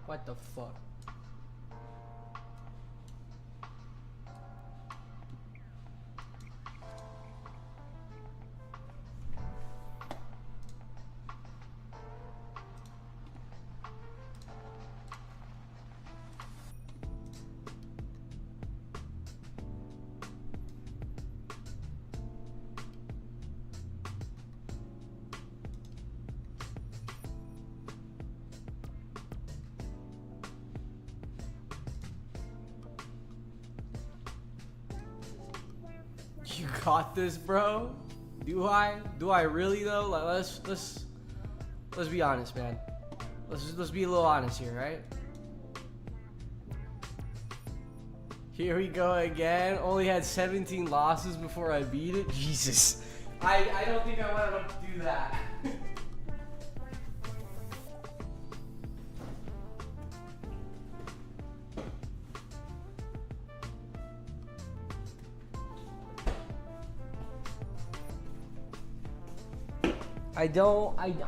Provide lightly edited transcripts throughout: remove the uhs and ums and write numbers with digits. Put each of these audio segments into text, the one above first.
What the fuck? You got this, bro? Do I? Do I really though? Like, let's be honest, man. Let's be a little honest here, right? Here we go again. Only had 17 losses before I beat it. Jesus. I don't think I want to do that.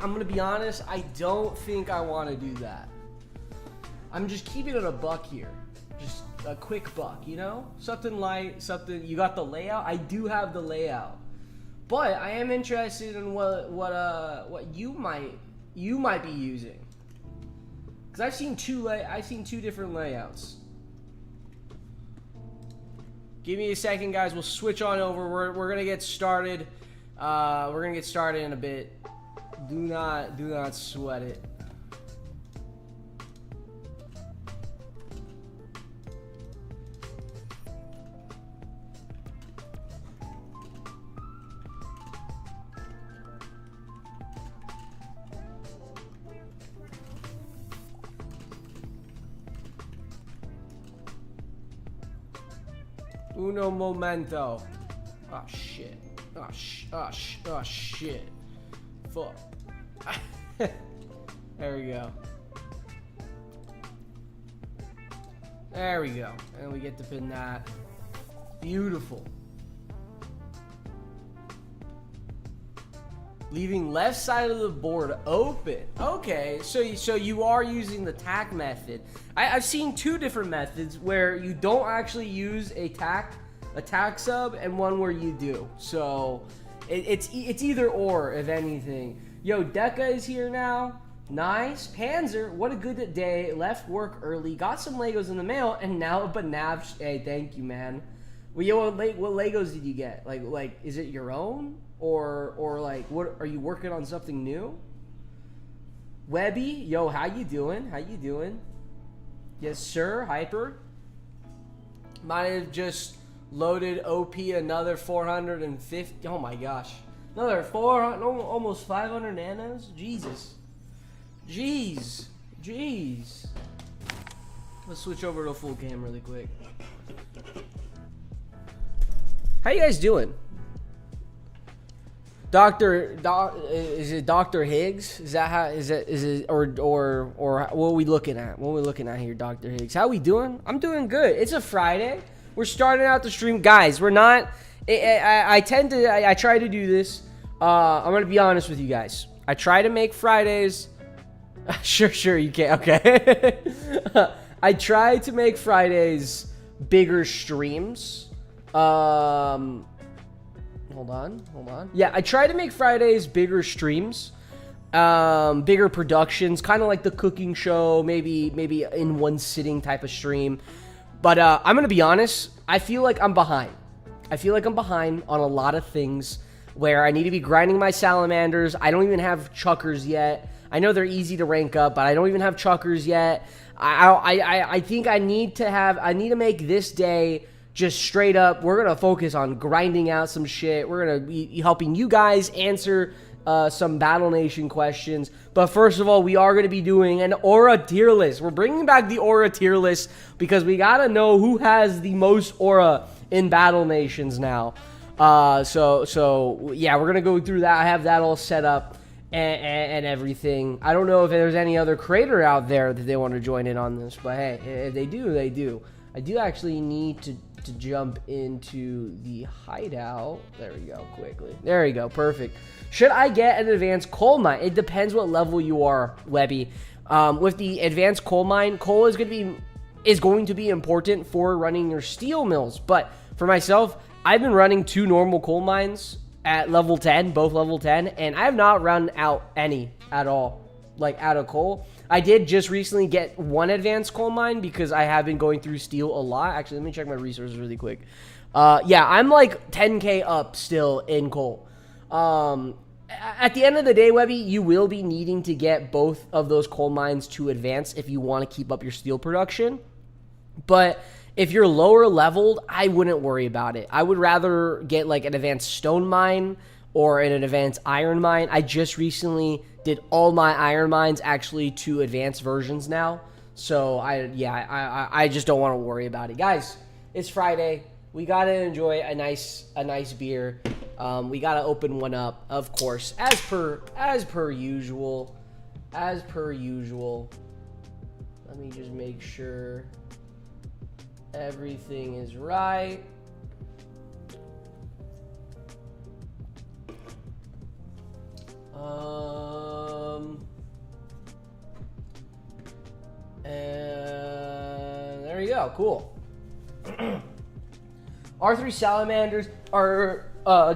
I'm gonna be honest, I don't think I want to do that. I'm just keeping it a buck here. Just a quick buck, you know? Something light, something, you got the layout? I do have the layout. But I am interested in what you might be using. Cause I've seen two different layouts. Give me a second, guys. We'll switch on over. We're gonna get started. We're gonna get started in a bit. Do not sweat it. Uno momento. Oh shit. Oh shit. Fuck. There we go. There we go. And we get to pin that. Beautiful. Leaving left side of the board open. Okay, so you are using the tack method. I've seen two different methods where you don't actually use a tack sub and one where you do. So it's either or, if anything. Yo, Deca is here now. Nice. Panzer, what a good day. Left work early. Got some Legos in the mail, and now a BNAP. Hey, thank you, man. Well, yo, what Legos did you get? Like, is it your own? Or like, what, are you working on something new? Webby, yo, how you doing? How you doing? Yes, sir. Hyper. Might have just loaded OP another 450. Oh my gosh. Another 400, almost 500 nanos? Jesus. Jeez. Let's switch over to full cam really quick. How you guys doing? Is it Dr. Higgs? Is that how, is it, or what are we looking at? What are we looking at here, Dr. Higgs? How we doing? I'm doing good. It's a Friday. We're starting out the stream. Guys, we're not, I try to do this. I'm going to be honest with you guys. I try to make Fridays. Sure, you can. Okay. I try to make Fridays bigger streams. Hold on. Yeah, I try to make Fridays bigger streams. Bigger productions, kind of like the cooking show, maybe in one sitting type of stream. But I'm going to be honest, I feel like I'm behind. On a lot of things where I need to be grinding my salamanders. I don't even have chuckers yet. I know they're easy to rank up, but I don't even have chuckers yet. I think I need to make this day just straight up. We're going to focus on grinding out some shit. We're going to be helping you guys answer some Battle Nation questions. But first of all, we are going to be doing an Aura tier list. We're bringing back the Aura tier list because we got to know who has the most Aura in Battle Nations now. So yeah, we're going to go through that. I have that all set up and everything. I don't know if there's any other creator out there that they want to join in on this, but hey, if they do, they do. I do actually need to jump into the hideout. There we go, quickly. There we go, perfect. Should I get an advanced coal mine? It depends what level you are, Webby. With the advanced coal mine, coal is going to be important for running your steel mills. But for myself, I've been running 2 normal coal mines at level 10, both level 10, and I have not run out any at all, like out of coal. I did just recently get 1 advanced coal mine because I have been going through steel a lot. Actually, let me check my resources really quick. Yeah, I'm like 10k up still in coal. At the end of the day, Webby, you will be needing to get both of those coal mines to advance if you want to keep up your steel production. But if you're lower leveled, I wouldn't worry about it. I would rather get like an advanced stone mine or an advanced iron mine. I just recently did all my iron mines actually to advanced versions now. So I just don't want to worry about it. Guys, it's Friday. We got to enjoy a nice beer. We got to open one up, of course, as per usual. As per usual. Let me just make sure everything is right. And there you go. Cool. R3 salamanders are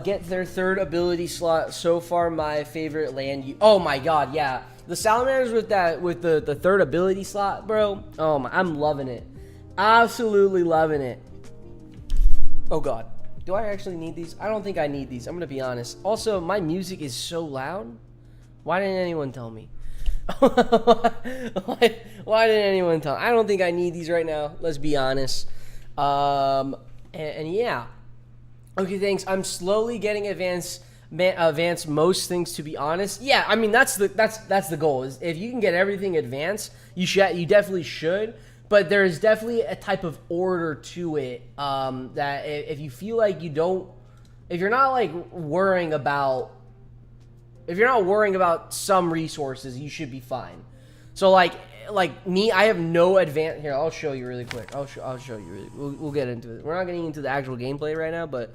get their 3rd ability slot. So far, my favorite land. Oh my god, yeah. The salamanders with the 3rd ability slot, bro. Oh my, I'm loving it. Absolutely loving it. Oh god. Do I actually need these? I don't think I need these. I'm gonna be honest. Also, my music is so loud. Why didn't anyone tell me? why didn't anyone tell me? I don't think I need these right now. Let's be honest. And yeah. Okay, thanks. I'm slowly getting advanced most things, to be honest. Yeah, I mean that's the goal. Is if you can get everything advanced, you definitely should. But there is definitely a type of order to it that if you feel like if you're not worrying about some resources, you should be fine. So like me, I have no advance. Here, I'll show you really quick. I'll show you really. We'll get into it. We're not getting into the actual gameplay right now, but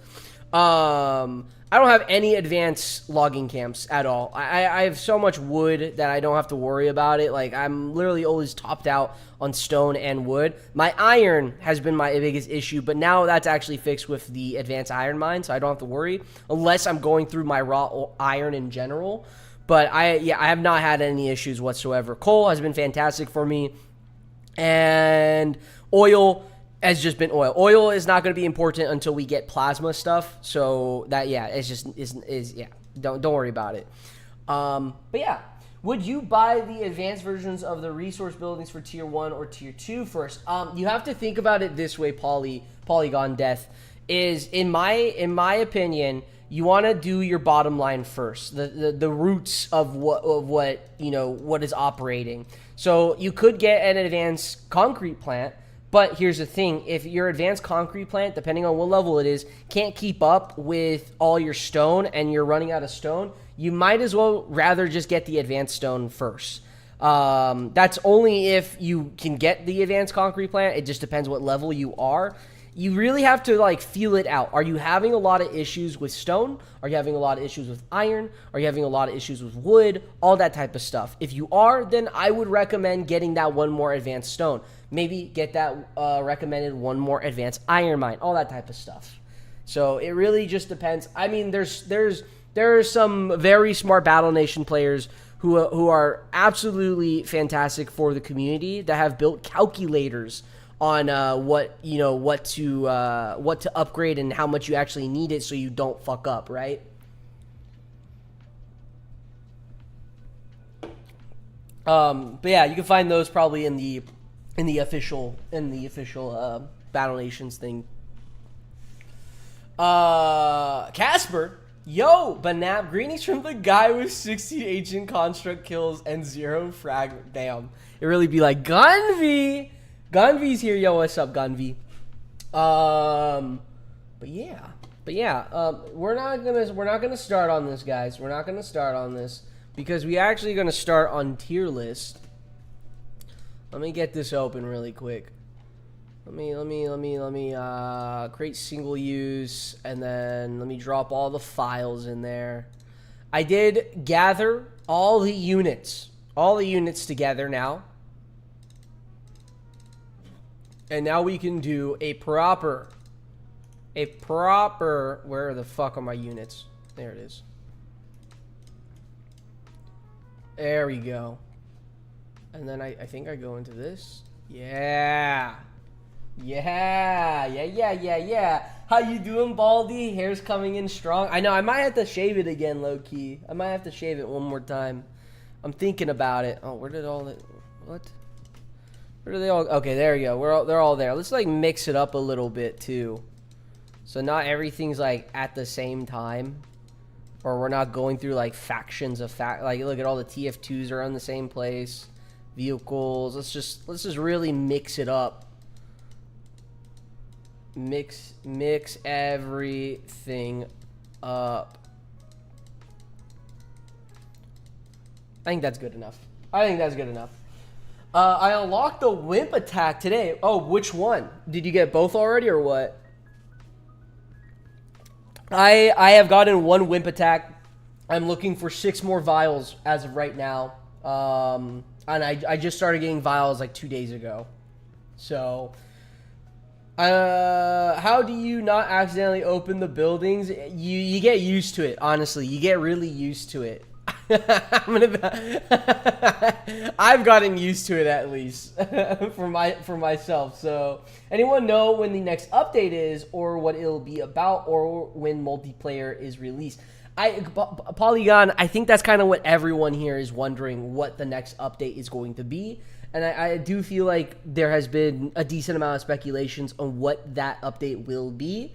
I don't have any advanced logging camps at all. I have so much wood that I don't have to worry about it. Like, I'm literally always topped out on stone and wood. My iron has been my biggest issue, but now that's actually fixed with the advanced iron mine, so I don't have to worry unless I'm going through my raw iron in general. But I have not had any issues whatsoever. Coal has been fantastic for me, and oil has just been oil. Oil is not going to be important until we get plasma stuff. So that, yeah, it's just yeah. Don't worry about it. But yeah, would you buy the advanced versions of the resource buildings for tier 1 or tier 2 first? You have to think about it this way, Polygon Death, is in my opinion, you want to do your bottom line first, the roots of what is operating. So you could get an advanced concrete plant. But here's the thing, if your advanced concrete plant, depending on what level it is, can't keep up with all your stone and you're running out of stone, you might as well rather just get the advanced stone first. That's only if you can get the advanced concrete plant. It just depends what level you are. You really have to feel it out. Are you having a lot of issues with stone? Are you having a lot of issues with iron? Are you having a lot of issues with wood? All that type of stuff. If you are, then I would recommend getting that one more advanced stone. Maybe get that recommended one more advanced iron mine. All that type of stuff. So it really just depends. I mean, there are some very smart Battle Nation players who are absolutely fantastic for the community that have built calculators on what to upgrade and how much you actually need it so you don't fuck up, right? But yeah, you can find those probably in the official Battle Nations thing. Casper, yo, BNAP, greetings from the guy with 60 ancient construct kills and 0 frag. Damn, it really be like Gunv. Gunv's here, yo. What's up, Gunv? But yeah, we're not gonna start on this, guys. We're not gonna start on this because we actually gonna start on tier list. Let me get this open really quick. Let me create single use, and then let me drop all the files in there. I did gather all the units all the units together now. And now we can do a proper, where the fuck are my units? There it is. There we go. And then I think I go into this. Yeah. Yeah. How you doing, Baldy? Hair's coming in strong. I know, I might have to shave it again, low-key. I might have to shave it one more time. I'm thinking about it. Oh, where did all the... What? Where do they all... Okay, there you go. They're all there. Let's, like, mix it up a little bit, too. So not everything's, like, at the same time. Or we're not going through, like, factions of... Like, look at all the TF2s are on the same place. Vehicles. Let's just really mix it up. Mix everything up. I think that's good enough. I unlocked the Wimp attack today. Oh, which one? Did you get both already or what? I have gotten one Wimp attack. I'm looking for 6 more vials as of right now. And I just started getting vials like 2 days ago. So... how do you not accidentally open the buildings? You get used to it, honestly. You get really used to it. I've gotten used to it at least for myself. So, anyone know when the next update is, or what it'll be about, or when multiplayer is released? Polygon, I think that's kind of what everyone here is wondering, what the next update is going to be. And I do feel like there has been a decent amount of speculations on what that update will be.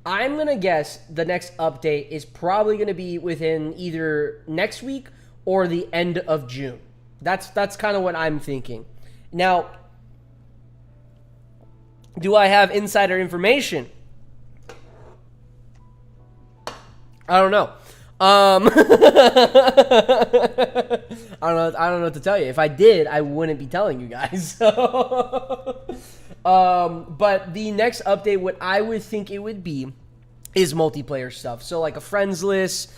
I'm going to guess the next update is probably going to be within either next week or the end of June. That's kind of what I'm thinking. Now, do I have insider information? I don't know. I don't know what to tell you. If I did, I wouldn't be telling you guys. So, but the next update, what I would think it would be, is multiplayer stuff. So like a friends list,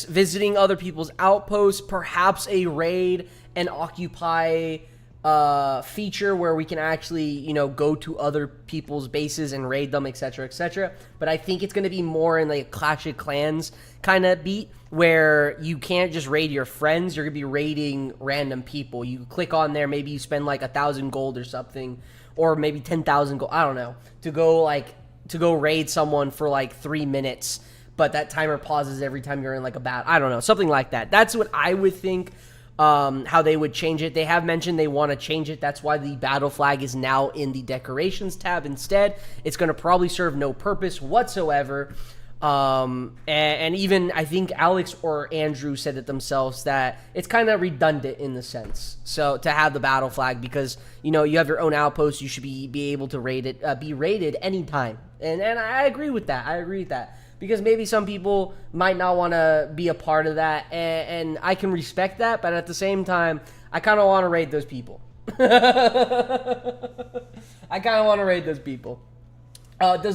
visiting other people's outposts, perhaps a raid and occupy feature where we can actually, you know, go to other people's bases and raid them, etc., etc. But I think it's going to be more in like a Clash of Clans kind of beat, where you can't just raid your friends. You're going to be raiding random people. You click on there, maybe you spend like 1,000 gold or something, or maybe 10,000 gold, I don't know, to go raid someone for like 3 minutes, but that timer pauses every time you're in like a battle. I don't know, something like that. That's what I would think. How they would change it. They have mentioned they want to change it. That's why the battle flag is now in the decorations tab instead. It's going to probably serve no purpose whatsoever. And even I think Alex or Andrew said it themselves that it's kind of redundant in the sense. So to have the battle flag, because you know you have your own outpost, you should be able to raid it, be raided anytime. And I agree with that. Because maybe some people might not want to be a part of that, and I can respect that, but at the same time, I kind of want to raid those people. Does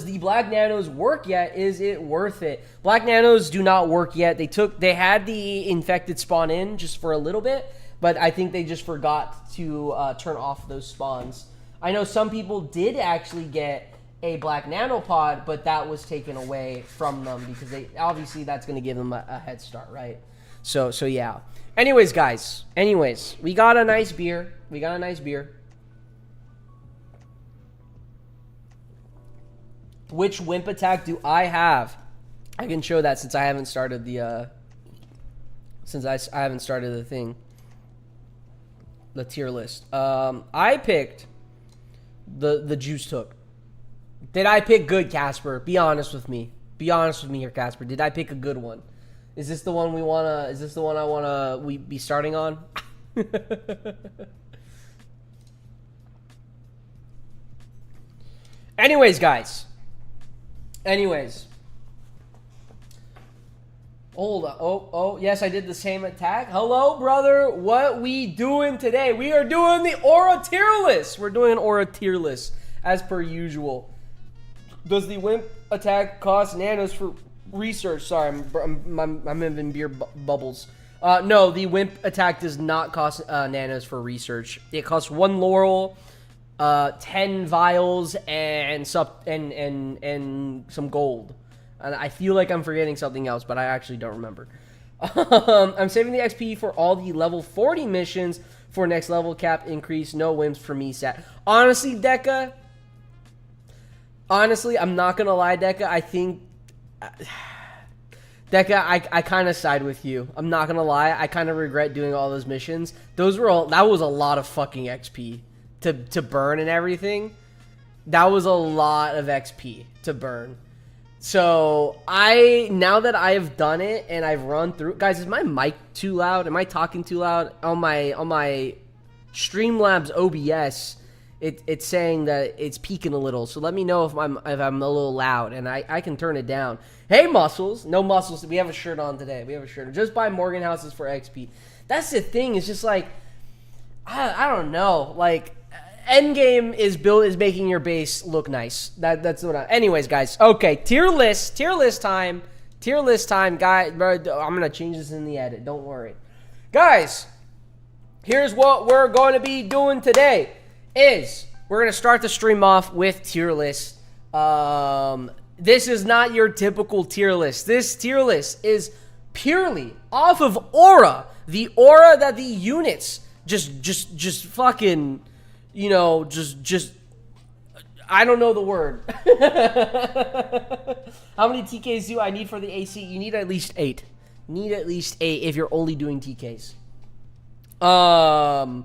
the Black Nanos work yet? Is it worth it? Black Nanos do not work yet. They had the infected spawn in just for a little bit, but I think they just forgot to turn off those spawns. I know some people did actually get a Black Nanopod, but that was taken away from them because they obviously that's going to give them a head start, right? So yeah. Anyways, guys. We got a nice beer. Which Wimp attack do I have? I can show that since I haven't started the thing. The tier list. I picked the Juice Took. Did I pick good, Casper? Be honest with me. Be honest with me here, Casper. Did I pick a good one? Is this the one I wanna be starting on? Anyways, guys. Hold on. Oh, yes, I did the same attack. Hello, brother. What we doing today? We are doing the Aura tier list. We're doing an Aura tier list as per usual. Does the Wimp attack cost nanos for research. Sorry, I'm having beer bubbles. No, the Wimp attack does not cost nanos for research. It costs 1 laurel, 10 vials, and some gold. And I feel like I'm forgetting something else, but I actually don't remember. I'm saving the XP for all the level 40 missions for next level cap increase. No wimps for me, Sat. Honestly, Deca. Honestly, I'm not gonna lie, Deca. I think, Deca, I kind of side with you. I'm not gonna lie. I kind of regret doing all those missions. That was a lot of fucking XP to burn and everything. That was a lot of XP to burn. So now that I have done it and I've run through, guys, is my mic too loud? Am I talking too loud on my Streamlabs OBS? It's saying that it's peaking a little. So let me know if I'm a little loud, and I can turn it down. Hey, Muscles, no Muscles. We have a shirt on today. We have a shirt. Just buy Morgan houses for XP. That's the thing. It's just like I don't know, like. Endgame is making your base look nice. That's what anyways, guys. Okay, tier list time, guys. I'm gonna change this in the edit. Don't worry, guys. Here's what we're going to be doing today. We're gonna start the stream off with tier list. This is not your typical tier list. This tier list is purely off of aura. The aura that the units just fucking. You know, just, I don't know the word. How many TKs do I need for the AC? You need at least 8. Need at least 8 if you're only doing TKs. But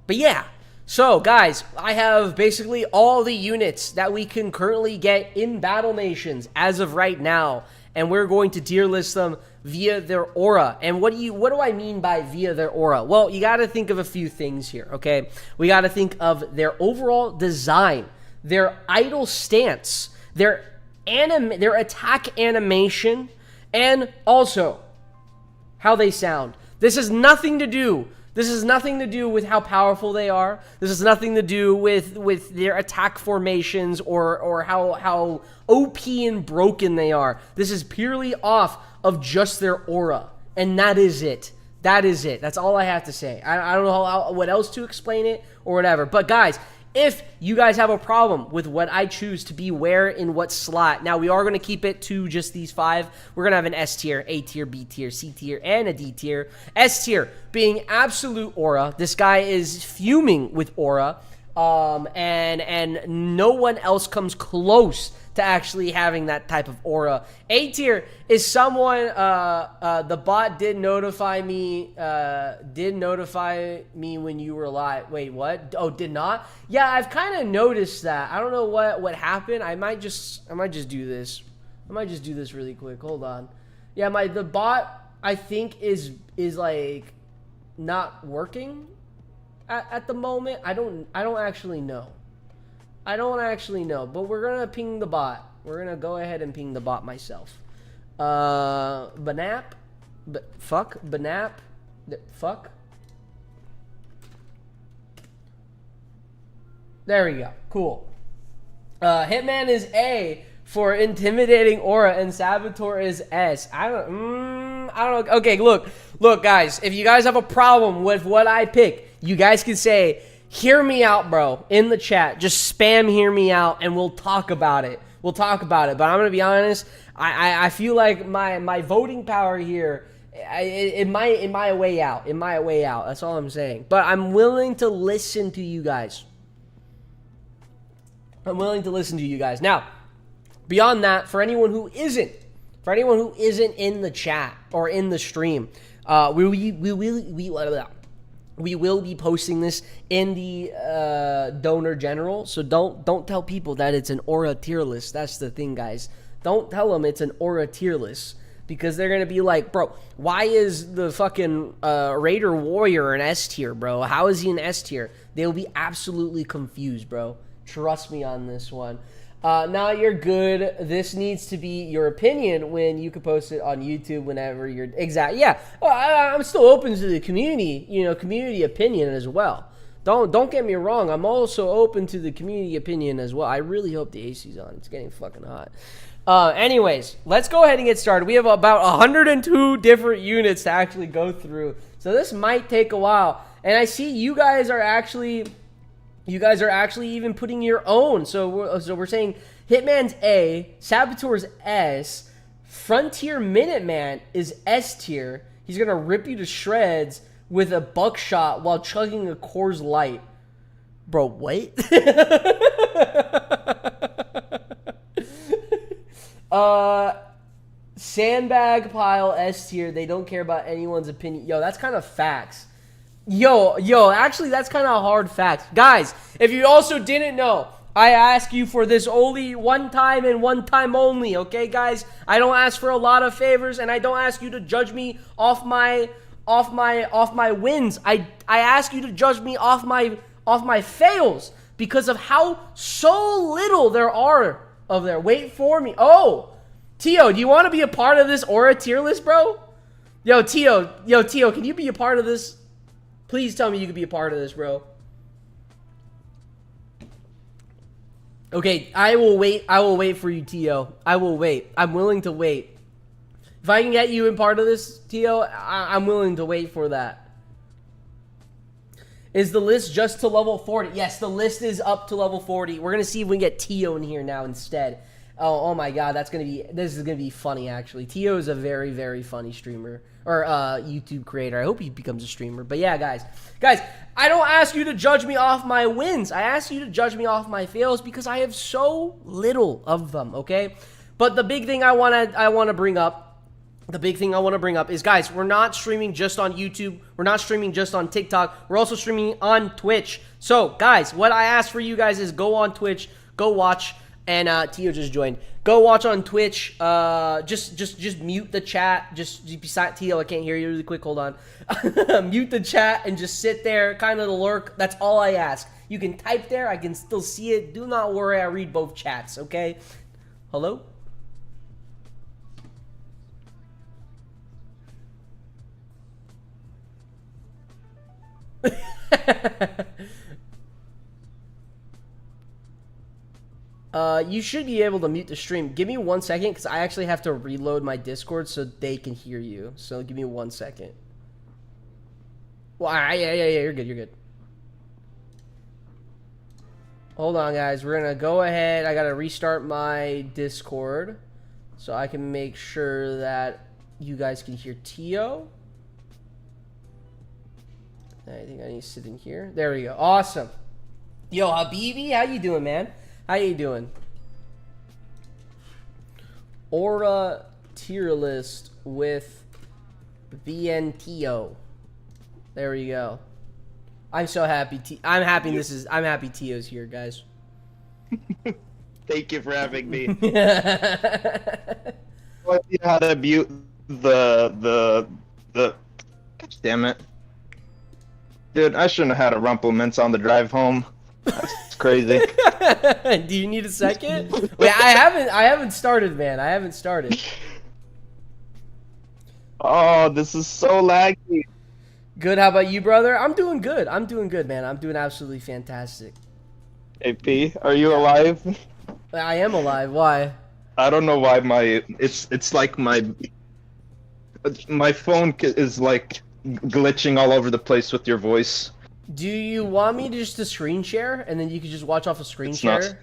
yeah. So, guys, I have basically all the units that we can currently get in Battle Nations as of right now. And we're going to tier list them via their aura. And what do I mean by via their aura? Well, you got to think of a few things here, okay? We got to think of their overall design, their idle stance, their attack animation, and also how they sound. This has nothing to do with how powerful they are. This has nothing to do with their attack formations or how OP and broken they are. This is purely off of just their aura. And that is it. That is it. That's all I have to say. I don't know what else to explain it or whatever. But guys, if you guys have a problem with what I choose to be where in what slot, now we are going to keep it to just these 5. We're going to have an S tier, A tier, B tier, C tier, and a D tier. S tier being absolute aura. This guy is fuming with aura, and no one else comes close to actually having that type of aura. A tier is someone, the bot did notify me when you were live. Wait, what? Oh, did not? Yeah, I've kind of noticed that. I don't know what happened. I might just do this. I might just do this really quick. Hold on. Yeah, the bot, I think, is like not working at the moment. I don't actually know. But we're gonna ping the bot. We're gonna go ahead and ping the bot myself. BNAP, fuck. There we go. Cool. Hitman is A for intimidating aura, and Saboteur is S. I don't know. Okay, look, guys. If you guys have a problem with what I pick, you guys can say, "Hear me out, bro," in the chat. Just spam "hear me out," and we'll talk about it. But I'm gonna be honest. I feel like my voting power here, in my way out. That's all I'm saying. But I'm willing to listen to you guys. Now, beyond that, for anyone who isn't in the chat or in the stream, we will be posting this in the donor general, so don't tell people that it's an aura tier list. That's the thing, guys. Don't tell them it's an aura tier list, because they're gonna be like, bro, why is the fucking Raider Warrior an S tier, bro? How is he an S tier? They'll be absolutely confused, bro. Trust me on this one. Now you're good. This needs to be your opinion when you can post it on YouTube whenever you're exact. Yeah, well, I'm still open to the community, community opinion as well. Don't get me wrong. I'm also open to the community opinion as well. I really hope the AC's on. It's getting fucking hot. Anyways, let's go ahead and get started. We have about 102 different units to actually go through, so this might take a while. And I see you guys are actually even putting your own. So we're saying Hitman's A, Saboteur's S, Frontier Minuteman is S tier. He's gonna rip you to shreds with a buckshot while chugging a Coors Light. Bro, wait. Sandbag Pile S tier. They don't care about anyone's opinion. Yo, that's kind of facts. Yo, actually, that's kind of hard facts. Guys, if you also didn't know, I ask you for this only one time and one time only, okay, guys? I don't ask for a lot of favors, and I don't ask you to judge me off my wins. I ask you to judge me off my fails because of how so little there are of there. Wait for me. Oh, Tio, do you want to be a part of this Aura tier list, bro? Yo, Tio, can you be a part of this? Please tell me you can be a part of this, bro. Okay, I will wait. I will wait for you, Tio. I will wait. I'm willing to wait. If I can get you in part of this, Tio, I'm willing to wait for that. Is the list just to level 40? Yes, the list is up to level 40. We're going to see if we can get Tio in here now instead. Oh my god, this is going to be funny, actually. Tio is a very, very funny streamer. Or YouTube creator. I hope he becomes a streamer. But yeah, guys, I don't ask you to judge me off my wins. I ask you to judge me off my fails because I have so little of them, okay? But the big thing I want to bring up, is, guys, we're not streaming just on YouTube. We're not streaming just on TikTok. We're also streaming on Twitch. So, guys, what I ask for you guys is go on Twitch, go watch. And Tio just joined. Go watch on Twitch. Just mute the chat. Just beside Tio, I can't hear you really quick. Hold on. Mute the chat and just sit there, kind of lurk. That's all I ask. You can type there. I can still see it. Do not worry. I read both chats. Okay. Hello. You should be able to mute the stream. Give me 1 second, because I actually have to reload my Discord so they can hear you. So give me 1 second. Well, yeah, you're good. Hold on, guys. We're gonna go ahead. I gotta restart my Discord so I can make sure that you guys can hear Tio. I think I need to sit in here. There we go. Awesome. Yo, Habibi, how you doing, man? How you doing? Aura tier list with VNTO. There we go. I'm so happy. I'm happy Tio's here, guys. Thank you for having me. I see how to mute the. God damn it, dude! I shouldn't have had a rumple mints on the drive home. That's crazy. Do you need a second? Wait, I haven't started, man. I haven't started. Oh, this is so laggy. Good. How about you, brother? I'm doing good. Man. I'm doing absolutely fantastic. AP, are you alive? I am alive. Why? I don't know why it's like my phone is like glitching all over the place with your voice. Do you want me to just screen share and then you can just watch off a screen share?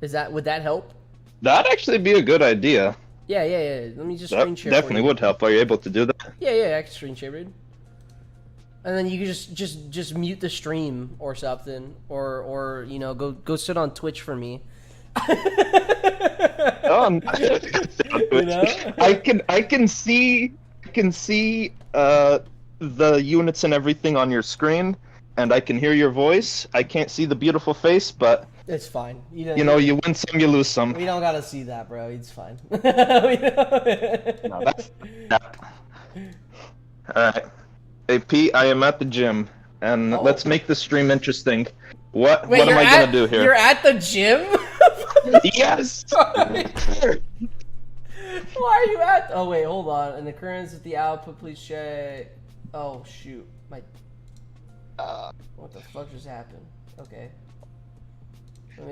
Would that help? That'd actually be a good idea. Yeah. Let me just screen share. Definitely would help. Are you able to do that? Yeah, I can screen share, dude. And then you can just mute the stream or something, or you know, go sit on Twitch for me. Oh, you know? I can see the units and everything on your screen, and I can hear your voice. I can't see the beautiful face, but it's fine. You know, you win some, you lose some. We don't gotta see that, bro. It's fine. No, that's alright. Hey, Pete, I am at the gym, and let's make the stream interesting. What am I gonna do here? You're at the gym? Yes! Why are you at? Oh wait, hold on. An occurrence at the output, please check. Oh shoot, what the fuck just happened? Okay.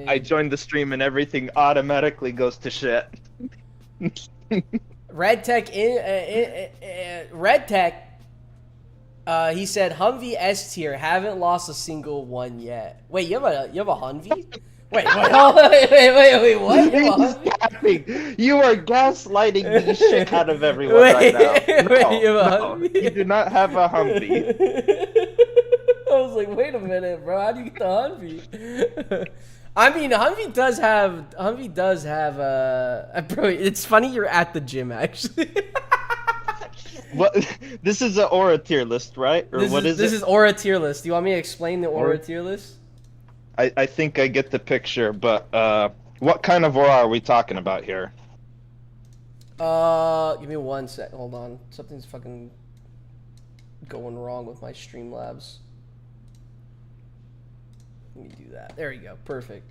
I joined the stream and everything automatically goes to shit. Red Tech he said Humvee S tier, haven't lost a single one yet. Wait, you have a Humvee? Wait, hold on, wait, what? You have a Humvee? You are gaslighting the shit out of everyone right now. No, you do not have a Humvee. I was like, wait a minute, bro. How do you get the Humvee? I mean, Humvee does have bro, it's funny you're at the gym, actually. What? This is an Aura tier list, right? Or This is Aura tier list. Do you want me to explain the Aura tier list? I think I get the picture, but what kind of Aura are we talking about here? Give me one sec. Hold on. Something's fucking going wrong with my Streamlabs. Let me do that. There you go. Perfect.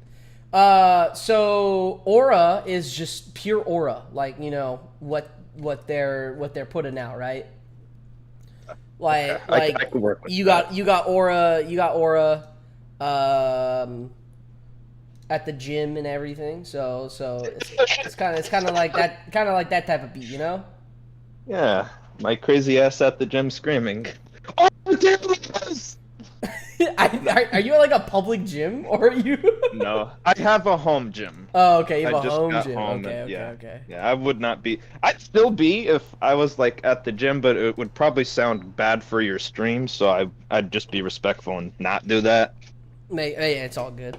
So Aura is just pure Aura, like, you know, what they're putting out, right? Like I can work with you got Aura at the gym and everything. So it's kind of like that type of beat, you know? Yeah, my crazy ass at the gym screaming. Oh, ridiculous! Are you at like a public gym, or are you? No, I have a home gym. Oh, okay, you have I a just home got gym. home Okay, and- okay. Yeah, I would not be. I'd still be if I was like at the gym, but it would probably sound bad for your stream, so I'd just be respectful and not do that. Hey, it's all good.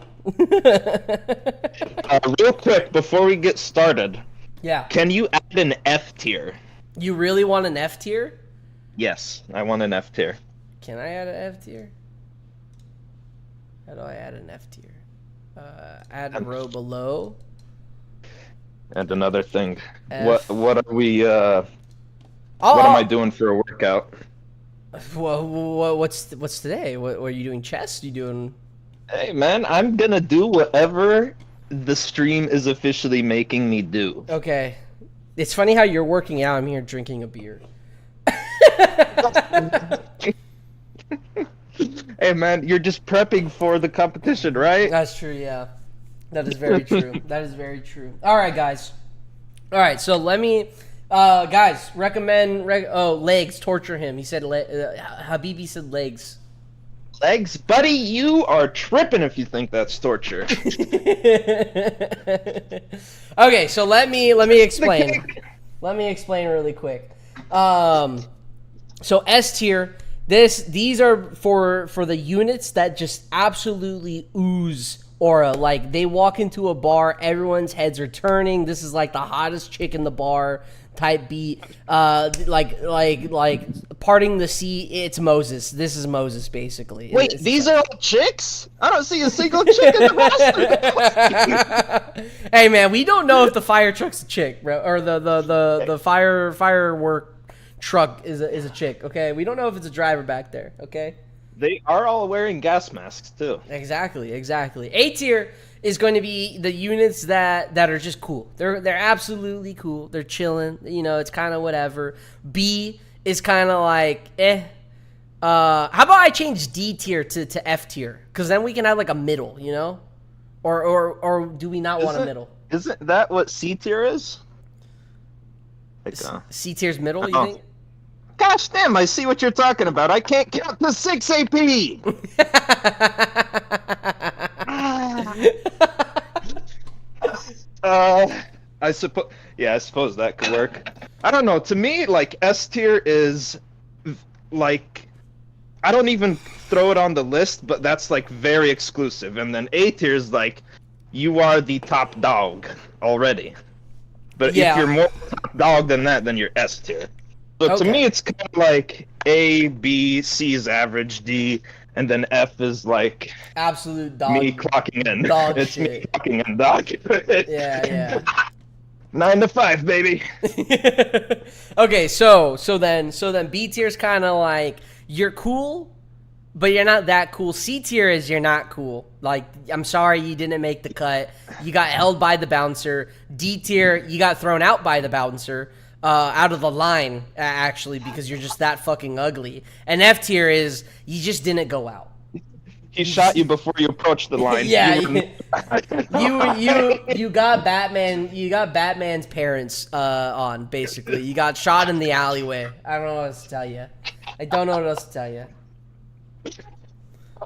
Real quick, before we get started, Yeah. can you add an F tier? You really want an F tier? Yes, I want an F tier. Can I add an F tier? How do I add an F tier? Add a row below. And another thing, F. what are we? What am I doing for a workout? Well, what's today? What are you doing? Chest? You doing? Hey man, I'm gonna do whatever the stream is officially making me do. Okay. It's funny how you're working out. I'm here drinking a beer. Hey man, you're just prepping for the competition, right? That's true, yeah. That is very true. That is very true. All right, guys. All right, so let me, guys, recommend. Legs. Torture him. He said, Habibi said legs. Legs, buddy, you are tripping if you think that's torture. Okay, so let me explain. Let me explain really quick. So S tier. These are for the units that just absolutely ooze aura. Like, they walk into a bar, everyone's heads are turning. This is like the hottest chick in the bar type beat. Like parting the sea. It's Moses. This is Moses basically. Wait, these are all chicks? I don't see a single chick in the roster. Hey man, we don't know if the fire truck's a chick, bro, or the firework truck is a chick. Okay, we don't know if it's a driver back there. Okay. They are all wearing gas masks too. Exactly. A tier is going to be the units that are just cool. They're absolutely cool. They're chilling. You know, it's kind of whatever. B is kind of like how about I change D tier to F tier? Because then we can have like a middle. You know, or do we not want a middle? Isn't that what C tier is? Like, C tier's middle. You think? Gosh damn, I see what you're talking about. I can't count to 6 AP! I suppose that could work. I don't know, to me, like, S tier is, like, I don't even throw it on the list, but that's, like, very exclusive. And then A tier is, like, you are the top dog already. But if you're more top dog than that, then you're S tier. So to me, it's kind of like A, B, C is average, D, and then F is like absolute dog. Me clocking in. Dog it's shit. me clocking in, dog. Yeah. 9 to 5, baby. Okay, so then B tier is kind of like you're cool, but you're not that cool. C tier is you're not cool. Like, I'm sorry you didn't make the cut. You got held by the bouncer. D tier, you got thrown out by the bouncer. Out of the line, actually, because you're just that fucking ugly. And F tier is you just didn't go out. He shot you before you approached the line. Yeah, You you got Batman. You got Batman's parents on basically. You got shot in the alleyway. I don't know what else to tell you. I don't know what else to tell you.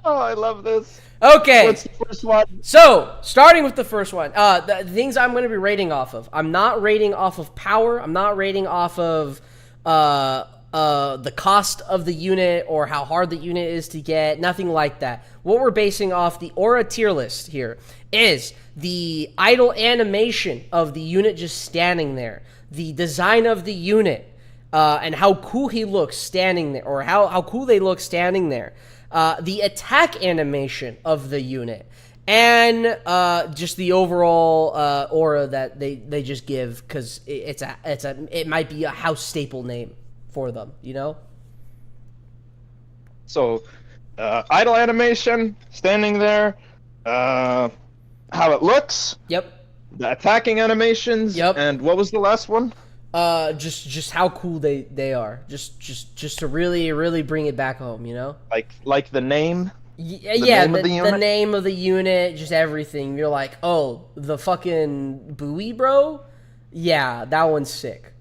Oh, I love this. Okay. What's the first one? So, starting with the first one, the things I'm going to be rating off of. I'm not rating off of power. I'm not rating off of the cost of the unit or how hard the unit is to get. Nothing like that. What we're basing off the aura tier list here is the idle animation of the unit just standing there, the design of the unit, and how cool he looks standing there, or how cool they look standing there. The attack animation of the unit, and just the overall aura that they just give, because it might be a house staple name for them, you know. So, idle animation, standing there, how it looks. Yep. The attacking animations. Yep. And what was the last one? Just how cool they are. Just to really bring it back home, you know. Like the name. The name of the unit, just everything. You're like, oh, the fucking buoy, bro. Yeah, that one's sick.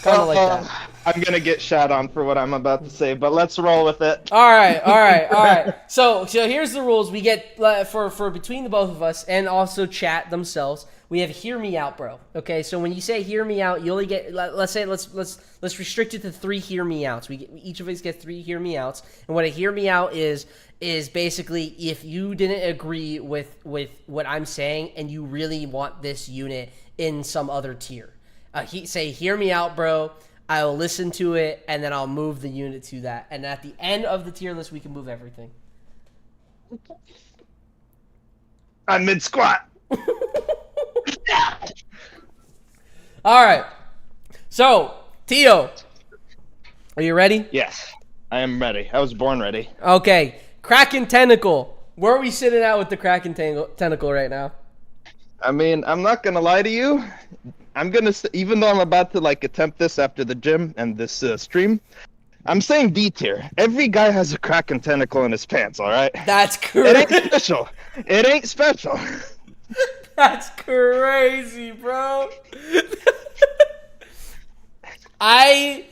Kind of like that. I'm gonna get shot on for what I'm about to say, but let's roll with it. All right. So here's the rules. We get for between the both of us and also chat themselves. We have hear me out, bro. Okay, so when you say hear me out, you only get let's restrict it to 3 hear me outs. Each of us get 3 hear me outs, and what a hear me out is basically if you didn't agree with what I'm saying and you really want this unit in some other tier. Say hear me out, bro. I'll listen to it, and then I'll move the unit to that. And at the end of the tier list, we can move everything. I'm mid squat. All right. So, Tio, are you ready? Yes, I am ready. I was born ready. Okay. Kraken Tentacle. Where are we sitting at with the Kraken Tentacle right now? I mean, I'm not gonna lie to you. I'm gonna, even though I'm about to attempt this after the gym and this stream, I'm saying D tier. Every guy has a Kraken tentacle in his pants. All right. That's correct. It ain't special. It ain't special. That's crazy, bro. Okay.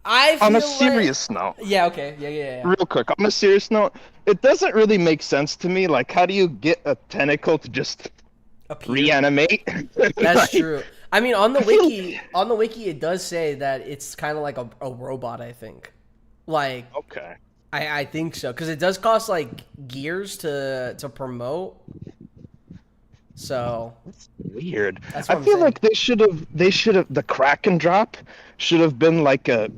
I feel on a serious note. Yeah, okay. Yeah. Real quick, on a serious note, it doesn't really make sense to me. Like, how do you get a tentacle to just reanimate? That's true. I mean, on the wiki, it does say that it's kind of like a robot, I think. Like, okay. I think so, because it does cost gears to promote. So that's weird. That's what I feel like they should have the Kraken drop should have been like a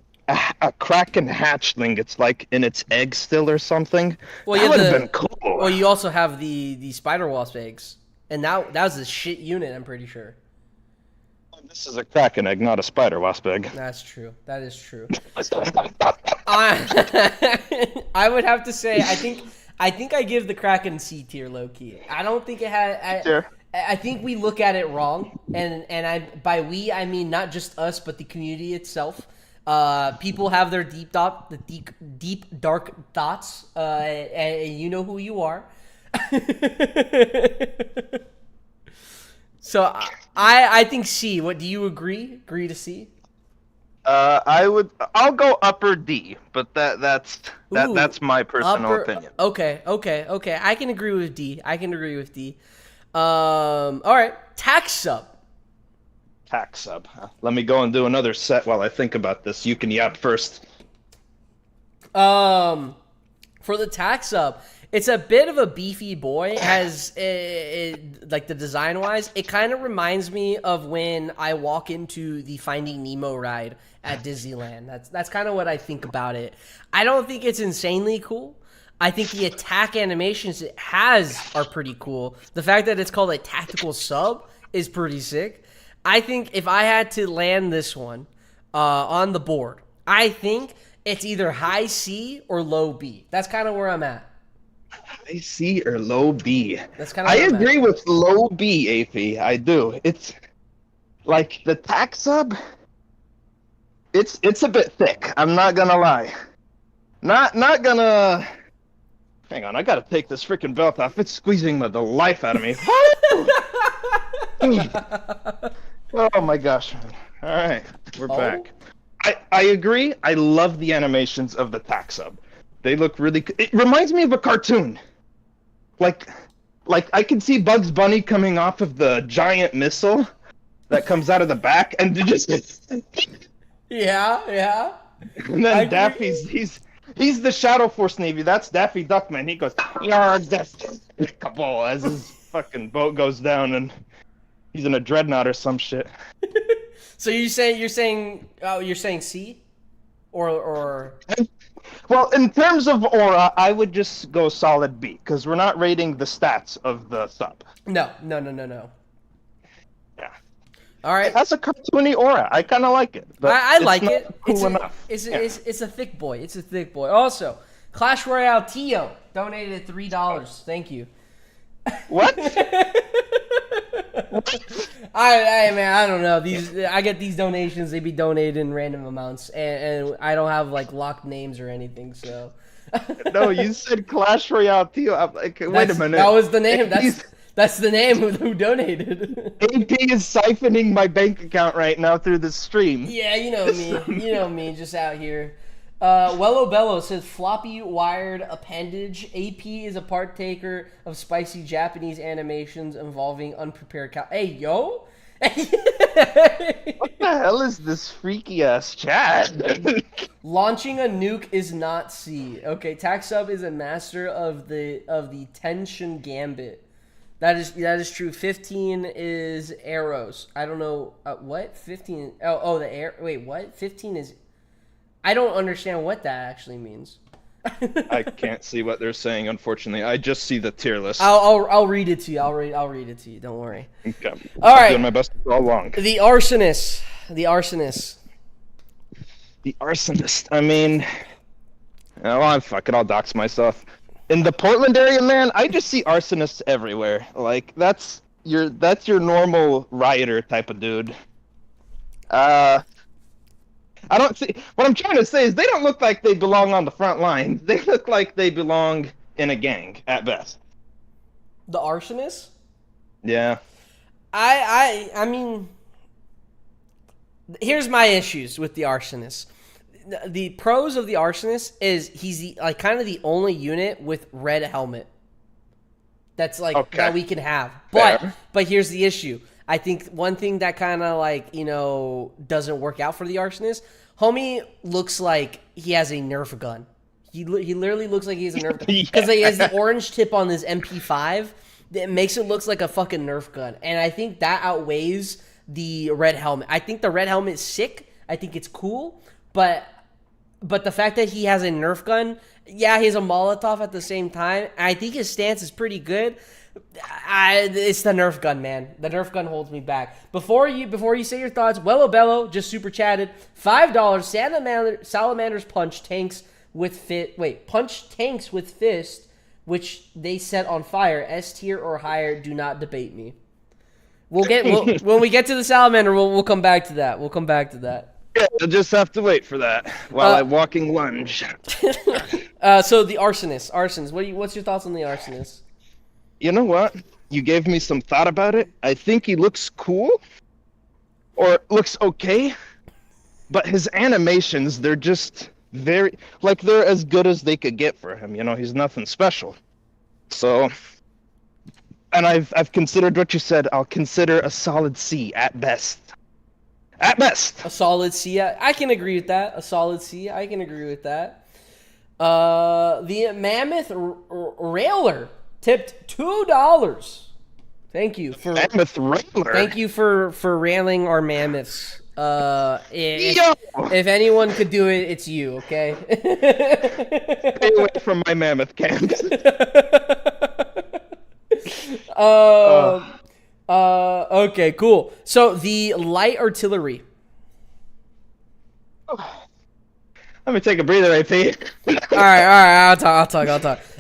Kraken hatchling. It's like in its egg still or something. Well, that would have been cool. Well, you also have the spider wasp eggs, and that was a shit unit. I'm pretty sure. This is a Kraken egg, not a spider wasp egg. That's true. That is true. I would have to say I think I give the Kraken C tier low key. I don't think it had. I think we look at it wrong, and by we I mean not just us but the community itself. People have their deep dark thoughts, and you know who you are. So I think C. What do you agree? Agree to C? I'll go upper D, but that's my personal opinion. Okay. I can agree with D. All right. Tax sub. Let me go and do another set while I think about this. You can yap first. For the tax sub, it's a bit of a beefy boy. Has like the design wise, it kind of reminds me of when I walk into the Finding Nemo ride at Disneyland. That's kind of what I think about it. I don't think it's insanely cool. I think the attack animations it has are pretty cool. The fact that it's called a tactical sub is pretty sick. I think if I had to land this one on the board, I think it's either high C or low B. That's kind of where I'm at. High C or low B? That's kind of. I agree with low B, AP. I do. It's like the tax sub. It's a bit thick. I'm not gonna lie. Not gonna. Hang on, I gotta take this freaking belt off. It's squeezing the life out of me. Oh my gosh. All right, we're back. I agree. I love the animations of the tack sub. They look really. It reminds me of a cartoon. Like I can see Bugs Bunny coming off of the giant missile that comes out of the back, and just. Yeah. And then Daffy's he's the Shadow Force Navy. That's Daffy Duckman. He goes, "You're just couple," as his fucking boat goes down, and he's in a dreadnought or some shit. So you're saying C, or Well, in terms of aura, I would just go solid B because we're not rating the stats of the sub. no. Yeah. All right. It has a cartoony aura. I kind of like it. But I like it. Cool enough. It's a thick boy. It's a thick boy. Also, Clash Royale Tio donated $3. Thank you. What? I don't know. I get these donations. They be donated in random amounts, and I don't have like locked names or anything. So. No, you said Clash Royale Tio. I'm like, wait a minute. That was the name. That's the name of who donated. AP is siphoning my bank account right now through the stream. Yeah, you know me. You know me, just out here. Wello Bello says floppy wired appendage. AP is a partaker of spicy Japanese animations involving unprepared cow. Hey, yo. What the hell is this freaky ass chat? Launching a nuke is not C. Okay, Taxub is a master of the tension gambit. That is true. 15 is arrows. I don't know what 15. Oh, the air. Wait, what? 15 is. I don't understand what that actually means. I can't see what they're saying, unfortunately. I just see the tier list. I'll read it to you. I'll read it to you. Don't worry. Okay. All right. Doing my best all along. The arsonist. The arsonist. The arsonist. I mean, oh, fuck it. I'll dox myself. In the Portland area, man, I just see arsonists everywhere. Like that's your normal rioter type of dude. I don't see. What I'm trying to say is they don't look like they belong on the front line. They look like they belong in a gang at best. The arsonist? Yeah. I mean, here's my issues with the arsonist. The pros of the arsonist is he's kind of the only unit with red helmet. That's that we can have. But here's the issue. I think one thing that kind of doesn't work out for the arsonist, homie looks like he has a Nerf gun. He literally looks like he has a Nerf gun because he has the orange tip on his MP5 that makes it look like a fucking Nerf gun, and I think that outweighs the red helmet. I think the red helmet is sick. I think it's cool, but the fact that he has a Nerf gun, yeah, he has a Molotov at the same time. I think his stance is pretty good. It's the Nerf gun, man. The Nerf gun holds me back. Before you say your thoughts, Wello Bello just super chatted $5. Salamanders punch tanks with fist, which they set on fire. S tier or higher. Do not debate me. When we get to the salamander, we'll come back to that. Yeah, I'll just have to wait for that while I walking lunge. So the arsonist. What's your thoughts on the arsonist? You know what? You gave me some thought about it. I think he looks cool, or looks okay, but his animations, they're just they're as good as they could get for him. You know, he's nothing special. So, and I've considered what you said. I'll consider a solid C at best. At best. A solid C. I can agree with that. A solid C. I can agree with that. The Mammoth Railer tipped $2. Thank you for Mammoth Railer. Thank you for railing our mammoths. If anyone could do it, it's you. Okay. Stay away from my mammoth camps. Okay, cool. So the light artillery. Let me take a breather, AP. All right. I'll talk.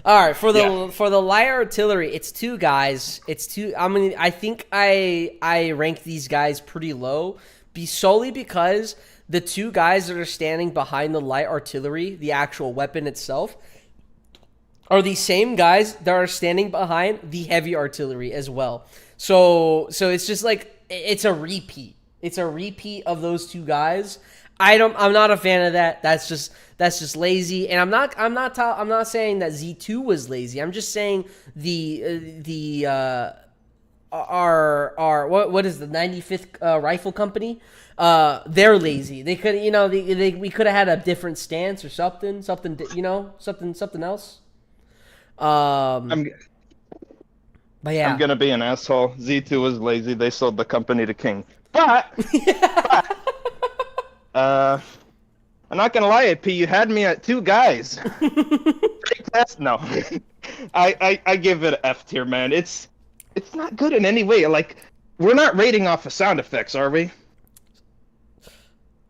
All right, for the light artillery, it's two guys. I think I rank these guys pretty low, solely because the two guys that are standing behind the light artillery, the actual weapon itself, are the same guys that are standing behind the heavy artillery as well. So it's just like it's a repeat. It's a repeat of those two guys. I'm not a fan of that. That's just lazy. And I'm not saying that Z2 was lazy. I'm just saying what is the 95th Rifle Company? They're lazy. They could, we could have had a different stance or something else. But yeah, I'm gonna be an asshole. Z2 was lazy. They sold the company to King. But I'm not gonna lie, AP. You had me at two guys. Great test. No, I give it an F tier, man. It's not good in any way. Like, we're not rating off of sound effects, are we?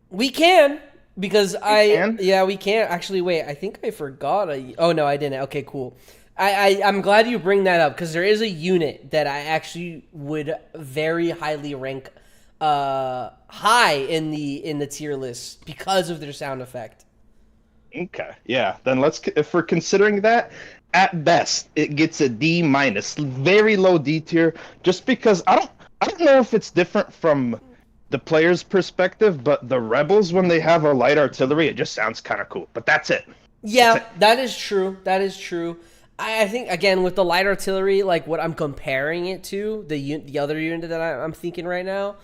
We can, because we can. Actually, wait, I think I forgot. Oh, no, I didn't. Okay, cool. I'm glad you bring that up, because there is a unit that I actually would very highly rank high in the tier list because of their sound effect. Okay, yeah. Then if we're considering that, at best, it gets a D-, very low D tier, just because I don't know if it's different from the player's perspective, but the rebels, when they have a light artillery, it just sounds kind of cool. But that's it. Yeah, that is true. That is true. I think, again, with the light artillery, like what I'm comparing it to, the other unit that I'm thinking right now,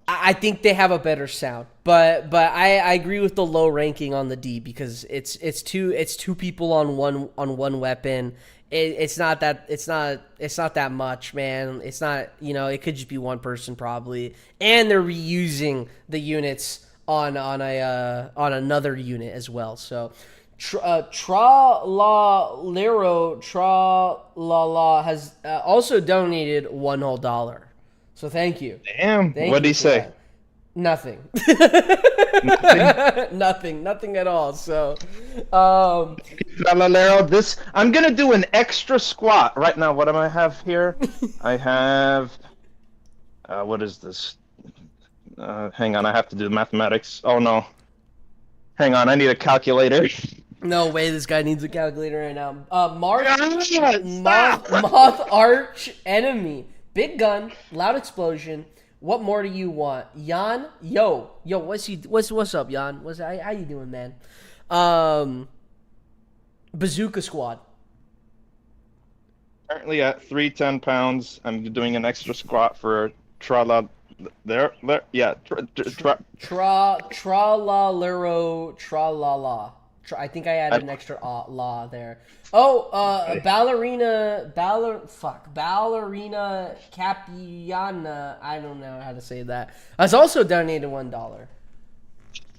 I think they have a better sound. But I agree with the low ranking on the D, because it's two people on one weapon. It's not that much, man. It's not, it could just be one person probably, and they're reusing the units on another unit as well. So Tra-la-lero has also donated $1. So thank you. Damn. What'd he say? That. Nothing. Nothing at all. So, This I'm gonna do an extra squat right now. What do I have here? I have. What is this? Hang on, I have to do mathematics. Oh no. Hang on, I need a calculator. No way, this guy needs a calculator right now. Moth Arch Enemy. Big gun, loud explosion. What more do you want? Jan? Yo, what's up, Jan? How you doing, man? Bazooka Squad. Currently at 310 pounds. I'm doing an extra squat for tra-la. There, yeah. Tra-la-lero, tra-la-la. I think I added an extra la there. Oh, ballerina Capiana. I don't know how to say that. Has also donated $1.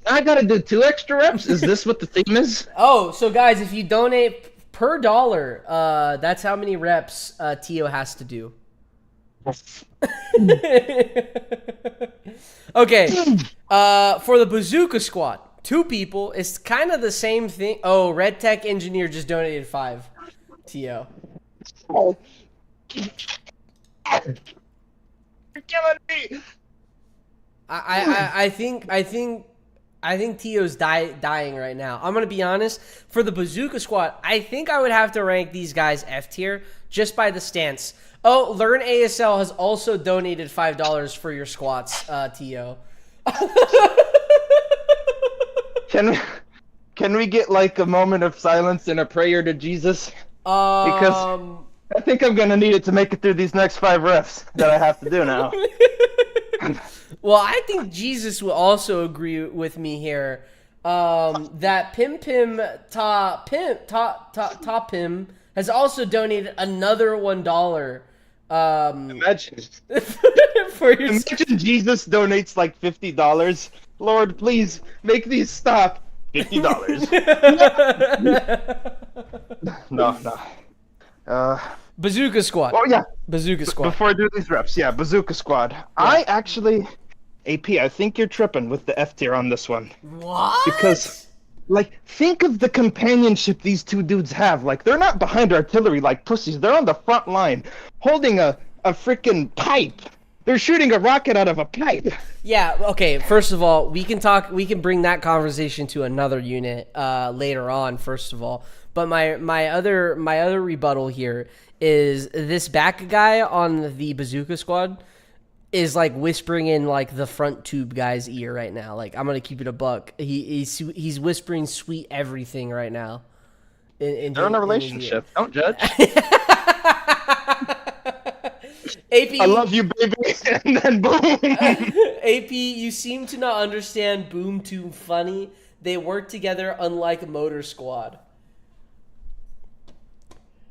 I gotta do 2 extra reps. Is this what the theme is? Oh, so guys, if you donate per dollar, that's how many reps Tio has to do. Okay, for the Bazooka Squad. 2 people. It's kind of the same thing. Oh, Red Tech Engineer just donated 5. Tio. Oh. You're killing me. I think Tio's dying right now. I'm gonna be honest. For the Bazooka Squad, I think I would have to rank these guys F tier just by the stance. Oh, Learn ASL has also donated $5 for your squats, Tio. Can we get like a moment of silence and a prayer to Jesus? Because I think I'm gonna need it to make it through these next 5 reps that I have to do now. Well, I think Jesus will also agree with me here. That Pim has also donated another $1. Imagine Imagine Jesus donates like $50. Lord, please make these stop. $50. No. Bazooka Squad. Oh yeah, Bazooka Squad. Before I do these reps, yeah, Bazooka Squad. Yeah. I actually, AP, I think you're tripping with the F tier on this one. What? Because, like, think of the companionship these 2 dudes have. Like, they're not behind artillery like pussies. They're on the front line, holding a freaking pipe They're shooting a rocket out of a pipe. Yeah, okay, first of all, we can bring that conversation to another unit later on, first of all. But my other rebuttal here is this back guy on the bazooka squad is like whispering in like the front tube guy's ear right now. Like, I'm gonna keep it a buck. He's whispering sweet everything right now. They're in a relationship. Don't judge. AP, I love you, baby, and then boom. AP, you seem to not understand Boom Tube funny. They work together unlike Motor Squad.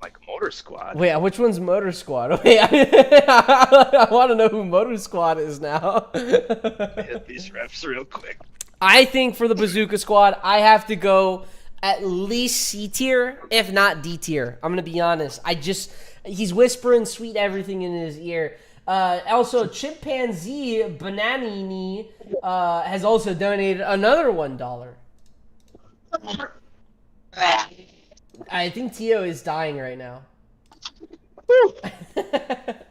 Like Motor Squad. Wait, which one's Motor Squad? Wait, I want to know who Motor Squad is now. Hit these refs real quick. I think for the Bazooka Squad, I have to go at least C tier, if not D tier. I'm gonna be honest. He's whispering sweet everything in his ear. Also, Chimpanzee Bananini has also donated another $1. I think Tio is dying right now.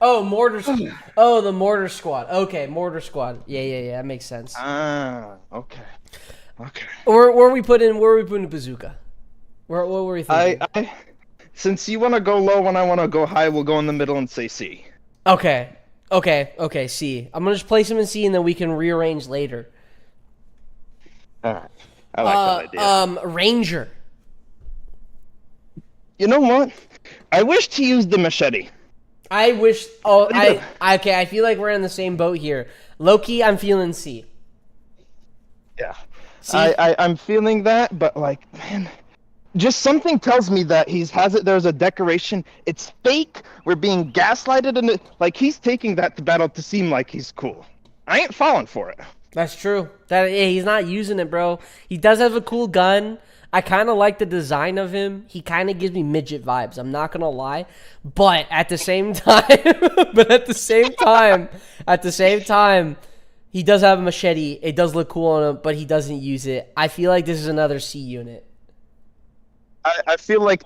Oh, the Mortar Squad. Okay, Mortar Squad. Yeah. That makes sense. Okay. Where are we putting Bazooka? What were we thinking? Since you want to go low when I want to go high, we'll go in the middle and say C. Okay, C. I'm gonna just place him in C, and then we can rearrange later. All right. I like that idea. Ranger. You know what? I wish to use the machete. I wish. Oh, I feel like we're in the same boat here. Loki, I'm feeling C. Yeah. I'm feeling that, but like, man, just something tells me that there's a decoration. It's fake. We're being gaslighted, and like he's taking that to battle to seem like he's cool. I ain't falling for it. That's true. He's not using it, bro. He does have a cool gun. I kind of like the design of him. He kind of gives me midget vibes. I'm not gonna lie, but at the same time, he does have a machete. It does look cool on him, but he doesn't use it. I feel like this is another C unit. I feel like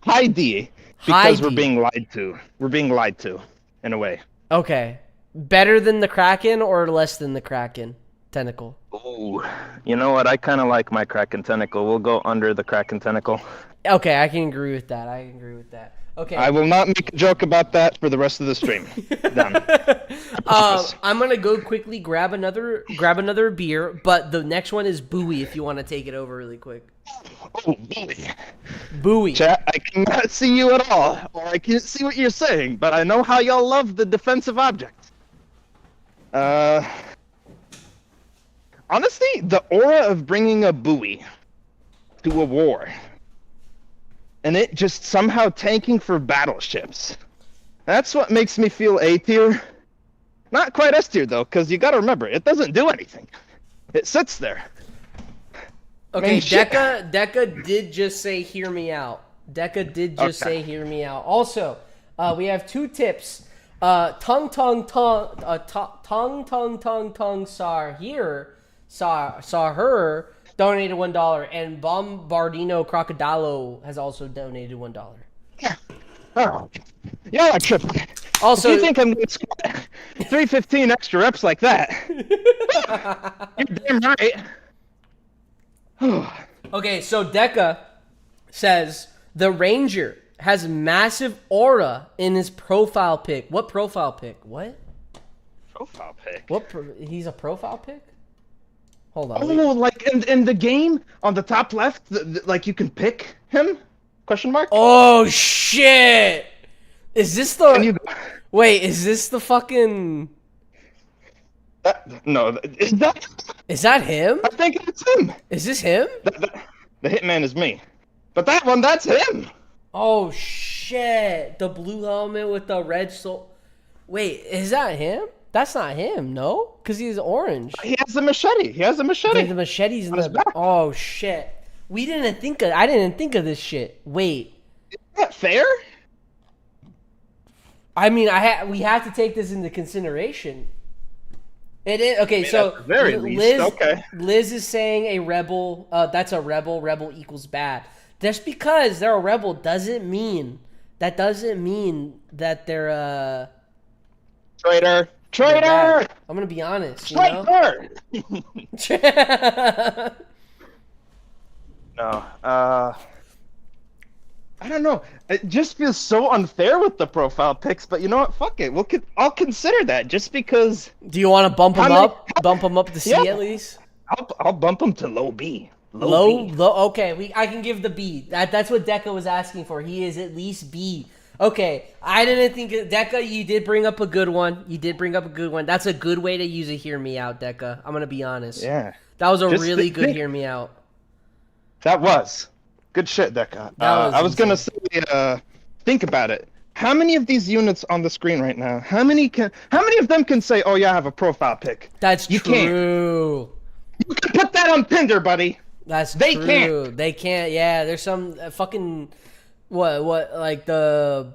high D, because we're being lied to. We're being lied to, in a way. Okay, better than the Kraken or less than the Kraken tentacle? Oh, you know what? I kind of like my Kraken tentacle. We'll go under the Kraken tentacle. Okay, I can agree with that. Okay. I will not make a joke about that for the rest of the stream. Done. I'm gonna go quickly grab another beer, but the next one is Bowie. If you want to take it over really quick. Oh, Bowie. Bowie. Chat, I cannot see you at all, or I can't see what you're saying, but I know how y'all love the defensive object. Honestly, the aura of bringing a Bowie to a war, and it just somehow tanking for battleships. That's what makes me feel A tier. Not quite S tier, though, because you gotta remember, it doesn't do anything. It sits there. Okay, Deca did just say hear me out. Say hear me out. Also, we have 2 tips. Tongue saw her donated $1, and Bombardino Crocodilo has also donated $1. Yeah. Oh. Yeah, I tripped. Also, if you think I'm going to squat 315 extra reps like that, you're damn right. Okay, so Deca says the Ranger has massive aura in his profile pic. What profile pic? What? Profile pic? He's a profile pic? Hold on. Oh, like in the game on the top left, like you can pick him? Question mark? Oh shit! Is this the? Wait, is this the fucking? No, is that him? I think it's him. Is this him? The hitman is me, but that's him. Oh shit! The blue helmet with the red soul. Wait, is that him? That's not him, no? Because he's orange. He has a machete. Wait, the machete's in the back. Oh shit! I didn't think of this shit. Wait. Is that fair? I mean, we have to take this into consideration. It is okay. So at the very least, okay. Liz is saying a rebel. That's a rebel. Rebel equals bad. Just because they're a rebel doesn't mean that they're Traitor. They're Traitor! bad. I'm gonna be honest. You know? Traitor! No. I don't know. It just feels so unfair with the profile pics, but you know what? Fuck it. I'll consider that just because. Do you want to bump him up? Bump him up to C at least. I'll bump him to low B. Low. Okay. I can give the B. That's what Deca was asking for. He is at least B. Okay. I didn't think Deca. You did bring up a good one. That's a good way to use a hear me out, Deca. I'm gonna be honest. Yeah. That was a really good hear me out. That was. Good shit, Deca. I was gonna say, think about it. How many of these units on the screen right now? How many of them can say, "Oh yeah, I have a profile pic"? That's you true. Can't. You can put that on Tinder, buddy. They can't. They can't. Yeah, there's some fucking what like the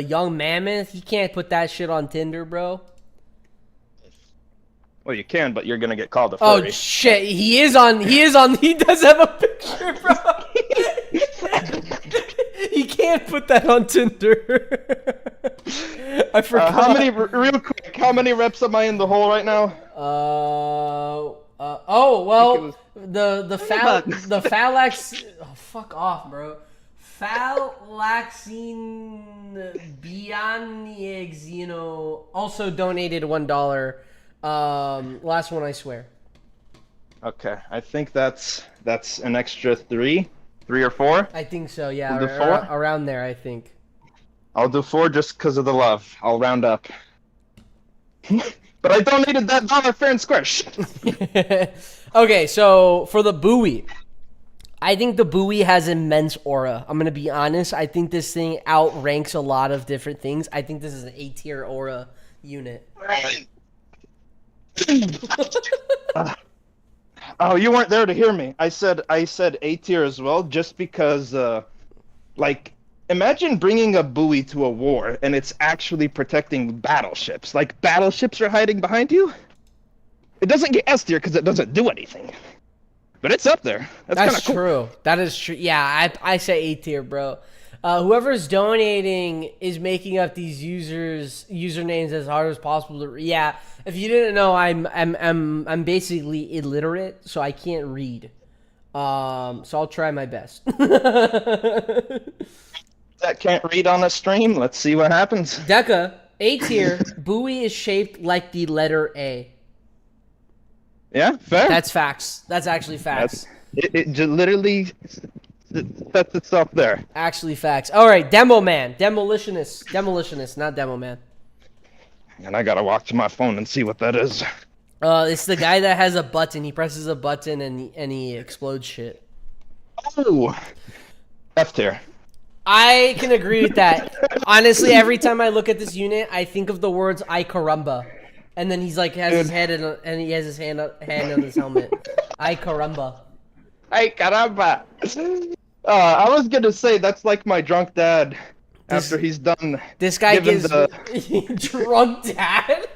young mammoth. He can't put that shit on Tinder, bro. Well, you can, but you're gonna get called a furry. Oh shit, he is on. He does have a picture, bro. He can't put that on Tinder. I forgot. Real quick, how many reps am I in the hole right now? The Phalax. Oh, fuck off, bro. Phalaxine Bianix, also donated $1. Last one, I swear. Okay, I think that's an extra 3 or 4. I think so. Yeah, We'll do 4? Around there, I think. I'll do 4 just because of the love. I'll round up. But I donated that dollar fair and square. Okay, so for the buoy, I think the buoy has immense aura. I'm gonna be honest. I think this thing outranks a lot of different things. I think this is an A-tier aura unit. Oh, you weren't there to hear me. I said A tier as well, just because, imagine bringing a buoy to a war and it's actually protecting battleships. Like battleships are hiding behind you. It doesn't get S tier because it doesn't do anything, but it's up there. That's cool. True. That is true. Yeah, I say A tier, bro. Whoever's donating is making up these usernames as hard as possible to. Yeah, if you didn't know, I'm basically illiterate, so I can't read. So I'll try my best. That can't read on a stream. Let's see what happens. Deca, A tier. Buoy is shaped like the letter A. Yeah, fair. That's facts. That's actually facts. It just literally sets itself there. Actually facts. All right, Demo Man. Demolitionist, not Demo Man. And I gotta walk to my phone and see what that is. It's the guy that has a button. He presses a button and he explodes shit. Oh, F tier. I can agree with that. Honestly, every time I look at this unit, I think of the words "I caramba," and then he's like has his head and he has his hand on his helmet. "I caramba." Ay caramba! I was gonna say that's like my drunk dad. After he's done. This guy gives drunk dad.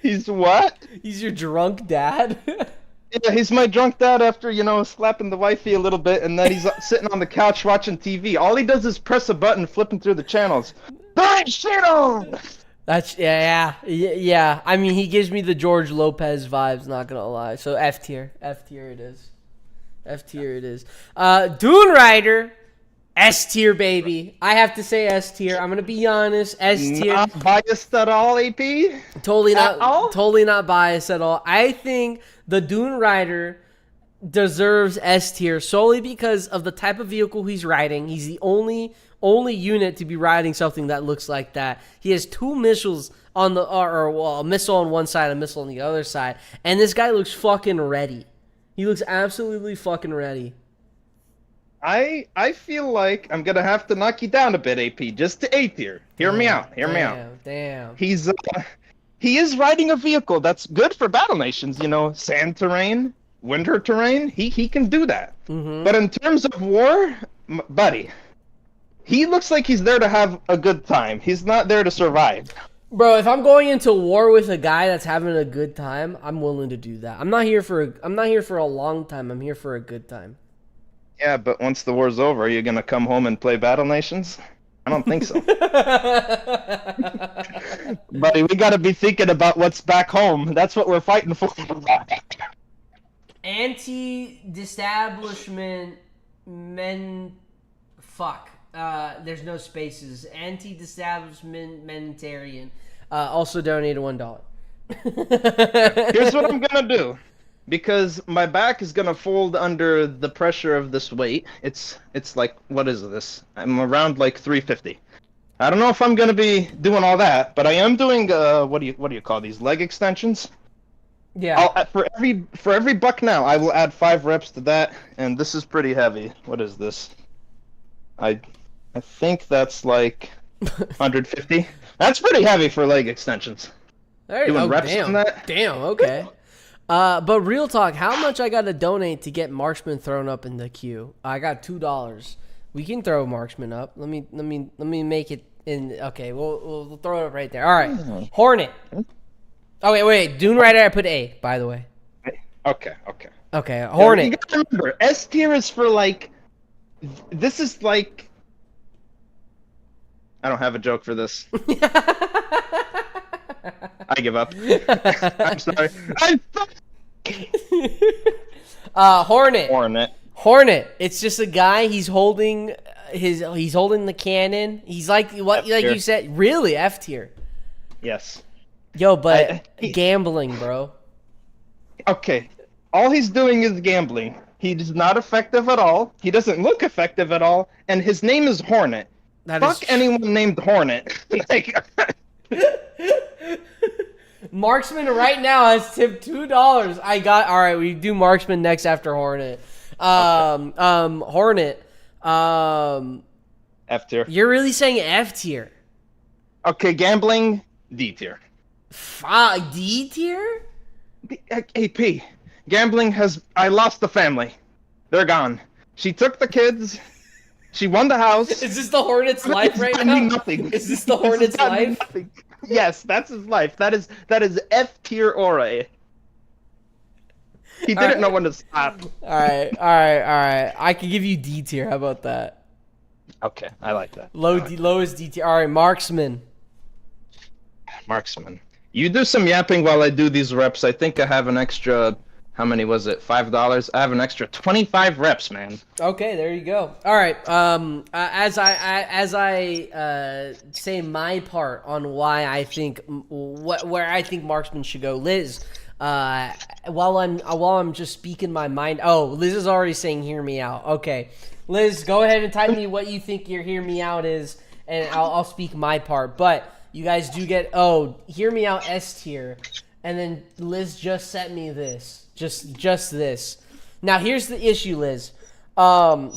He's what? He's your drunk dad. Yeah, he's my drunk dad after, slapping the wifey a little bit, and then he's sitting on the couch watching TV. All he does is press a button, flipping through the channels. That shit on! That's, yeah. I mean, he gives me the George Lopez vibes, not gonna lie. So F tier. F tier it is. Dune Rider, S tier, baby. I have to say S tier. I'm gonna be honest, S tier. Not biased at all, AP? Totally not biased at all. I think the Dune Rider deserves S tier solely because of the type of vehicle he's riding. He's the only unit to be riding something that looks like that. He has 2 missiles on the a missile on one side, a missile on the other side, and this guy looks fucking ready. He looks absolutely fucking ready. I feel like I'm gonna have to knock you down a bit, AP, just to A tier. Hear me out. Damn. He is riding a vehicle that's good for battle nations. Sand terrain, winter terrain. He can do that. Mm-hmm. But in terms of war, buddy, he looks like he's there to have a good time. He's not there to survive. Bro, if I'm going into war with a guy that's having a good time, I'm willing to do that. I'm not here for a long time. I'm here for a good time. Yeah, but once the war's over, are you gonna come home and play Battle Nations? I don't think so. Buddy, we gotta be thinking about what's back home. That's what we're fighting for. Anti-disestablishment men... Fuck. There's no spaces. Anti-disestablishmentarian. Also donated $1. Here's what I'm gonna do. Because my back is gonna fold under the pressure of this weight. It's like, what is this? I'm around like 350. I don't know if I'm gonna be doing all that, but I am doing what do you call these, leg extensions? Yeah. For every buck now, I will add 5 reps to that, and this is pretty heavy. What is this? I think that's like 150. That's pretty heavy for leg extensions. There you Doing go. reps on that? Damn. Okay. But real talk, how much I gotta donate to get Marksman thrown up in the queue? I got $2. We can throw Marksman up. Let me make it in. Okay, we'll throw it up right there. All right, Hornet. Oh wait. Dune Rider, I put A, by the way. Okay. Okay, Hornet. You gotta remember, S tier is for like. This is like. I don't have a joke for this. I give up. I'm sorry. Hornet. It's just a guy. He's holding the cannon. He's like what? Like you said, really F tier. Yes. Yo, but gambling, bro. Okay. All he's doing is gambling. He's not effective at all. He doesn't look effective at all. And his name is Hornet. Fuck anyone named Hornet. Like. Marksman right now has tipped $2. All right, we do Marksman next after Hornet. Hornet. F tier. You're really saying F tier? Okay, gambling, D tier. D tier? AP. Gambling I lost the family. They're gone. She took the kids. She won the house. Is this the Hornet's life right now? Nothing. Is this the Hornet's life? Nothing. Yes, that's his life. That is F tier aura. He didn't know when to stop. All right. I can give you D tier. How about that? Okay, I like that. Lowest D tier. All right, Marksman. You do some yapping while I do these reps. I think I have an extra. How many was it? $5. I have an extra 25 reps, man. Okay, there you go. All right. As I say my part on why I think where I think Marksman should go, Liz. While I'm just speaking my mind. Oh, Liz is already saying "hear me out." Okay, Liz, go ahead and type me what you think your "hear me out" is, and I'll speak my part. But you guys do get "hear me out" S tier, and then Liz just sent me this. Just this. Now here's the issue, Liz.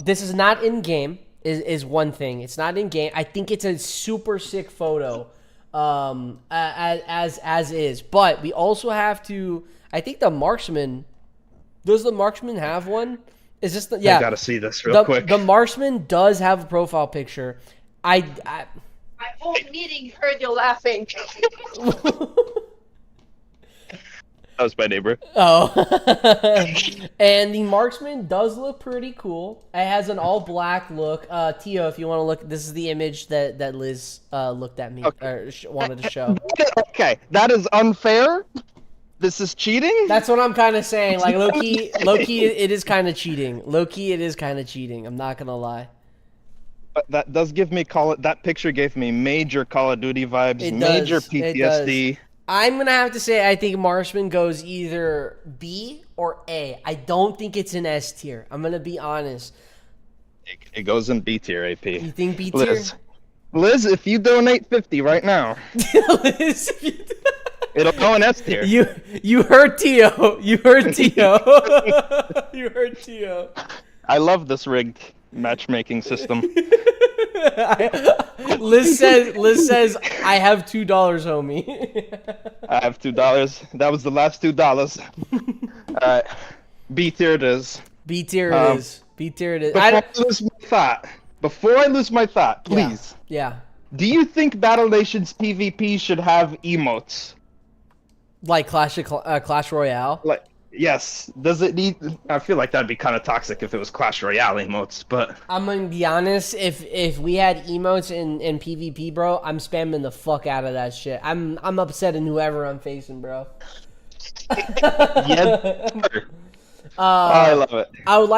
This is not in game. Is one thing. It's not in game. I think it's a super sick photo. As is, but we also have to. I think the Marksman. Does the Marksman have one? Is this the? Yeah. I gotta see this real quick. The Marksman does have a profile picture. My whole meeting heard you laughing. That was my neighbor. Oh. And the Marksman does look pretty cool. It has an all black look. Tio, if you want to look, this is the image that Liz looked at me or wanted to show. Okay, that is unfair. This is cheating. That's what I'm kind of saying. Like low-key, it is kind of cheating. Low-key, it is kind of cheating. I'm not gonna lie. But that does give me that picture gave me major Call of Duty vibes, major PTSD. I'm going to have to say I think Marksman goes either B or A. I don't think it's an S tier. I'm going to be honest. It goes in B tier, AP. You think B tier? Liz, if you donate 50 right now, Liz, it'll go in S tier. You heard Tio. You heard Tio. You heard Tio. I love this rigged matchmaking system. Liz says I have $2, homie. I have $2. That was the last $2. Alright. B tier it is. B tier it is. B tier it is. Before I lose my thought, please. Yeah. Do you think Battle Nations PvP should have emotes? Like Clash Royale? Yes. Does it need? I feel like that'd be kind of toxic if it was Clash Royale emotes, but I'm gonna be honest. If we had emotes in PvP, bro, I'm spamming the fuck out of that shit. I'm upsetting whoever I'm facing, bro. yeah. I love it. I would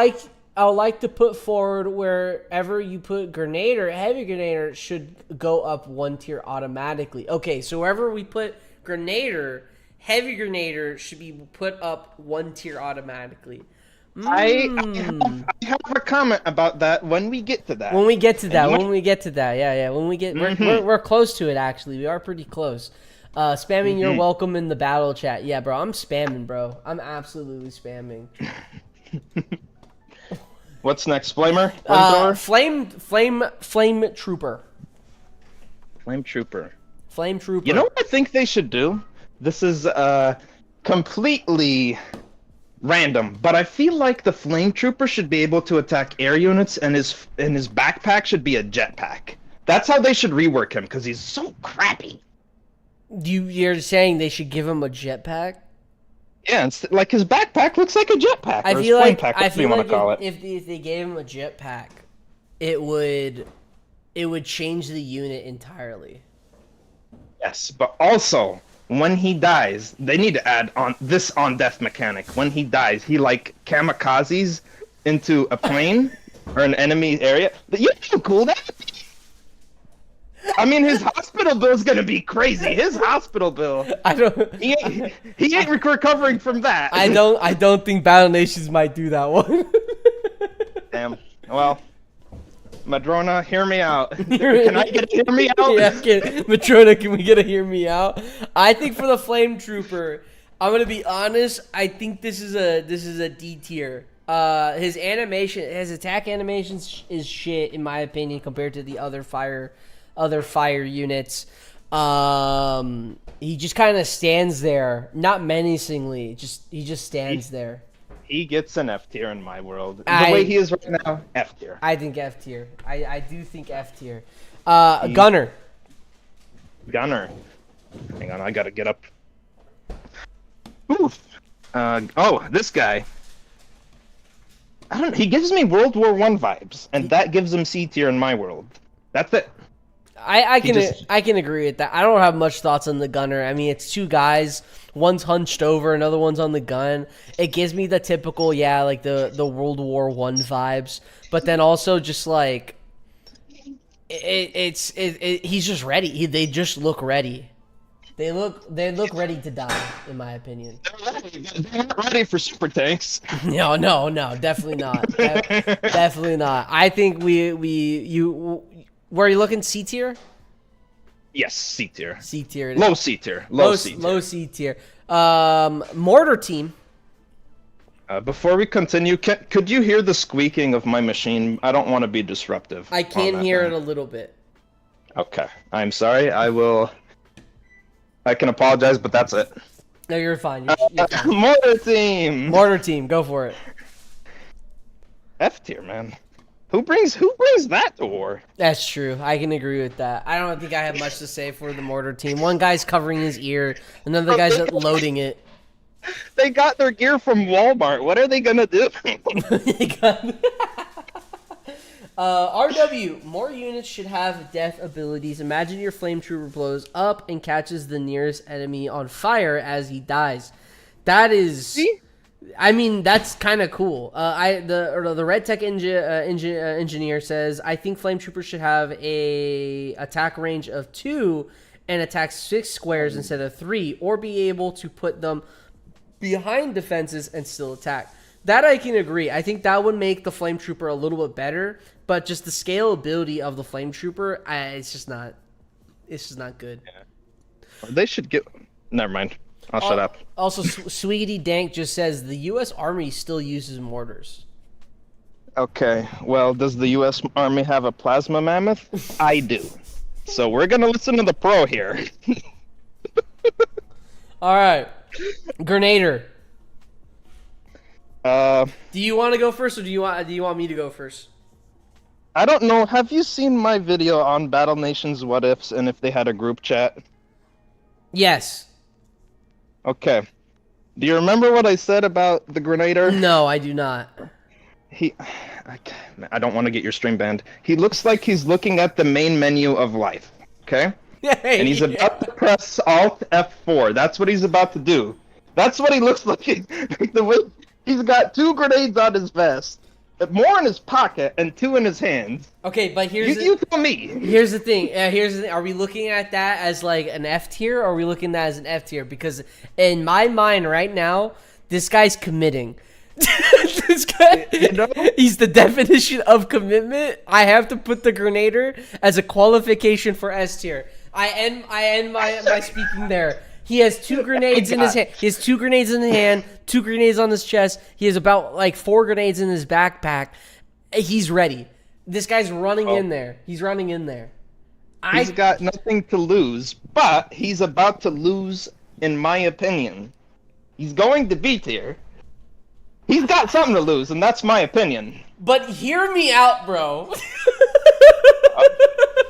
like to put forward wherever you put Grenader, Heavy Grenader should go up 1 tier automatically. Okay, so wherever we put Grenader, Heavy Grenader should be put up 1 tier automatically. I have a comment about that when we get to that. When we get to that, yeah. When we get, we're close to it actually. We are pretty close. Spamming you're welcome in the battle chat. Yeah, bro, I'm spamming, bro. I'm absolutely spamming. What's next? Flamer? Flamethrower? Flame Trooper. Flame Trooper. Flame Trooper. You know what I think they should do? This is completely random, but I feel like the Flame Trooper should be able to attack air units, and his backpack should be a jetpack. That's how they should rework him, because he's so crappy. You're saying they should give him a jetpack? Yeah, it's like his backpack looks like a jetpack. I or feel his like flame pack, whatever you want to call it. if they gave him a jetpack, it would change the unit entirely. Yes, but also when he dies, they need to add on this on death mechanic. When he dies, he like kamikazes into a plane or an enemy area. You know how cool that would be? I mean, his hospital bill's gonna be crazy. His hospital bill. I don't. He ain't recovering from that. I don't think Battle Nations might do that one. Damn. Well, Madrona, hear me out. Can I get a hear me out? Yeah, Madrona, can we get a hear me out? I think for the Flame Trooper, I'm gonna be honest. I think this is a D tier. His attack animations is shit in my opinion compared to the other fire units. He just kind of stands there, not menacingly. He just stands there. He gets an F tier in my world. The way he is right now, F tier. I think F tier. I do think F tier. Gunner. Gunner. Hang on, I gotta get up. Oof. Oh, this guy. I don't know. He gives me World War I vibes, and that gives him C tier in my world. That's it. I can agree with that. I don't have much thoughts on the gunner. I mean, it's two guys. One's hunched over, another one's on the gun. It gives me the typical, like the World War I vibes. But then also just like he's just ready. They just look ready. They look ready to die, in my opinion. They're not ready for super tanks. No, definitely not. Definitely not. I think where are you looking? C tier? Yes, C tier. C tier. Low C tier. Low C tier. Low C tier. Mortar team. Before we continue, could you hear the squeaking of my machine? I don't want to be disruptive. I can hear it a little bit. Okay. I'm sorry. I can apologize, but that's it. No, you're fine. You're fine. Mortar team. Mortar team. Go for it. F tier, man. Who brings that to war? That's true. I can agree with that. I don't think I have much to say for the mortar team. One guy's covering his ear, another guy's loading it. They got their gear from Walmart. What are they gonna do? RW, more units should have death abilities. Imagine your flame trooper blows up and catches the nearest enemy on fire as he dies. That is... See? I mean, that's kind of cool. The Red Tech engineer says, I think Flame Troopers should have a attack range of 2 and attack 6 squares instead of 3, or be able to put them behind defenses and still attack. That I can agree. I think that would make the Flame Trooper a little bit better, but just the scalability of the Flame Trooper, it's just not good. Yeah. They should get... Never mind. I'll shut up. Also, Sweetie Dank just says the U.S. Army still uses mortars. Okay, well, does the U.S. Army have a plasma mammoth? I do. So we're gonna listen to the pro here. All right, Grenader. Do you want to go first, or do you want me to go first? I don't know. Have you seen my video on Battle Nations What Ifs and if they had a group chat? Yes. Okay. Do you remember what I said about the Grenader? No, I do not. I don't want to get your stream banned. He looks like he's looking at the main menu of life, okay? And he's about to press Alt F4. That's what he's about to do. That's what he looks like. The way he's got 2 grenades on his vest, more in his pocket, and 2 in his hands. Okay, but You tell me. Here's the thing. Are we looking at that as like an F tier, or are we looking at that as an F tier? Because in my mind right now, this guy's committing. This guy, he's the definition of commitment. I have to put the Grenader as a qualification for S tier. I end my speaking there. He has 2 grenades in his hand. He has 2 grenades in his hand, 2 grenades on his chest. He has about like 4 grenades in his backpack. He's ready. This guy's running in there. He's running in there. He's got nothing to lose, but he's about to lose, in my opinion. He's going to B tier. He's got something to lose, and that's my opinion. But hear me out, bro.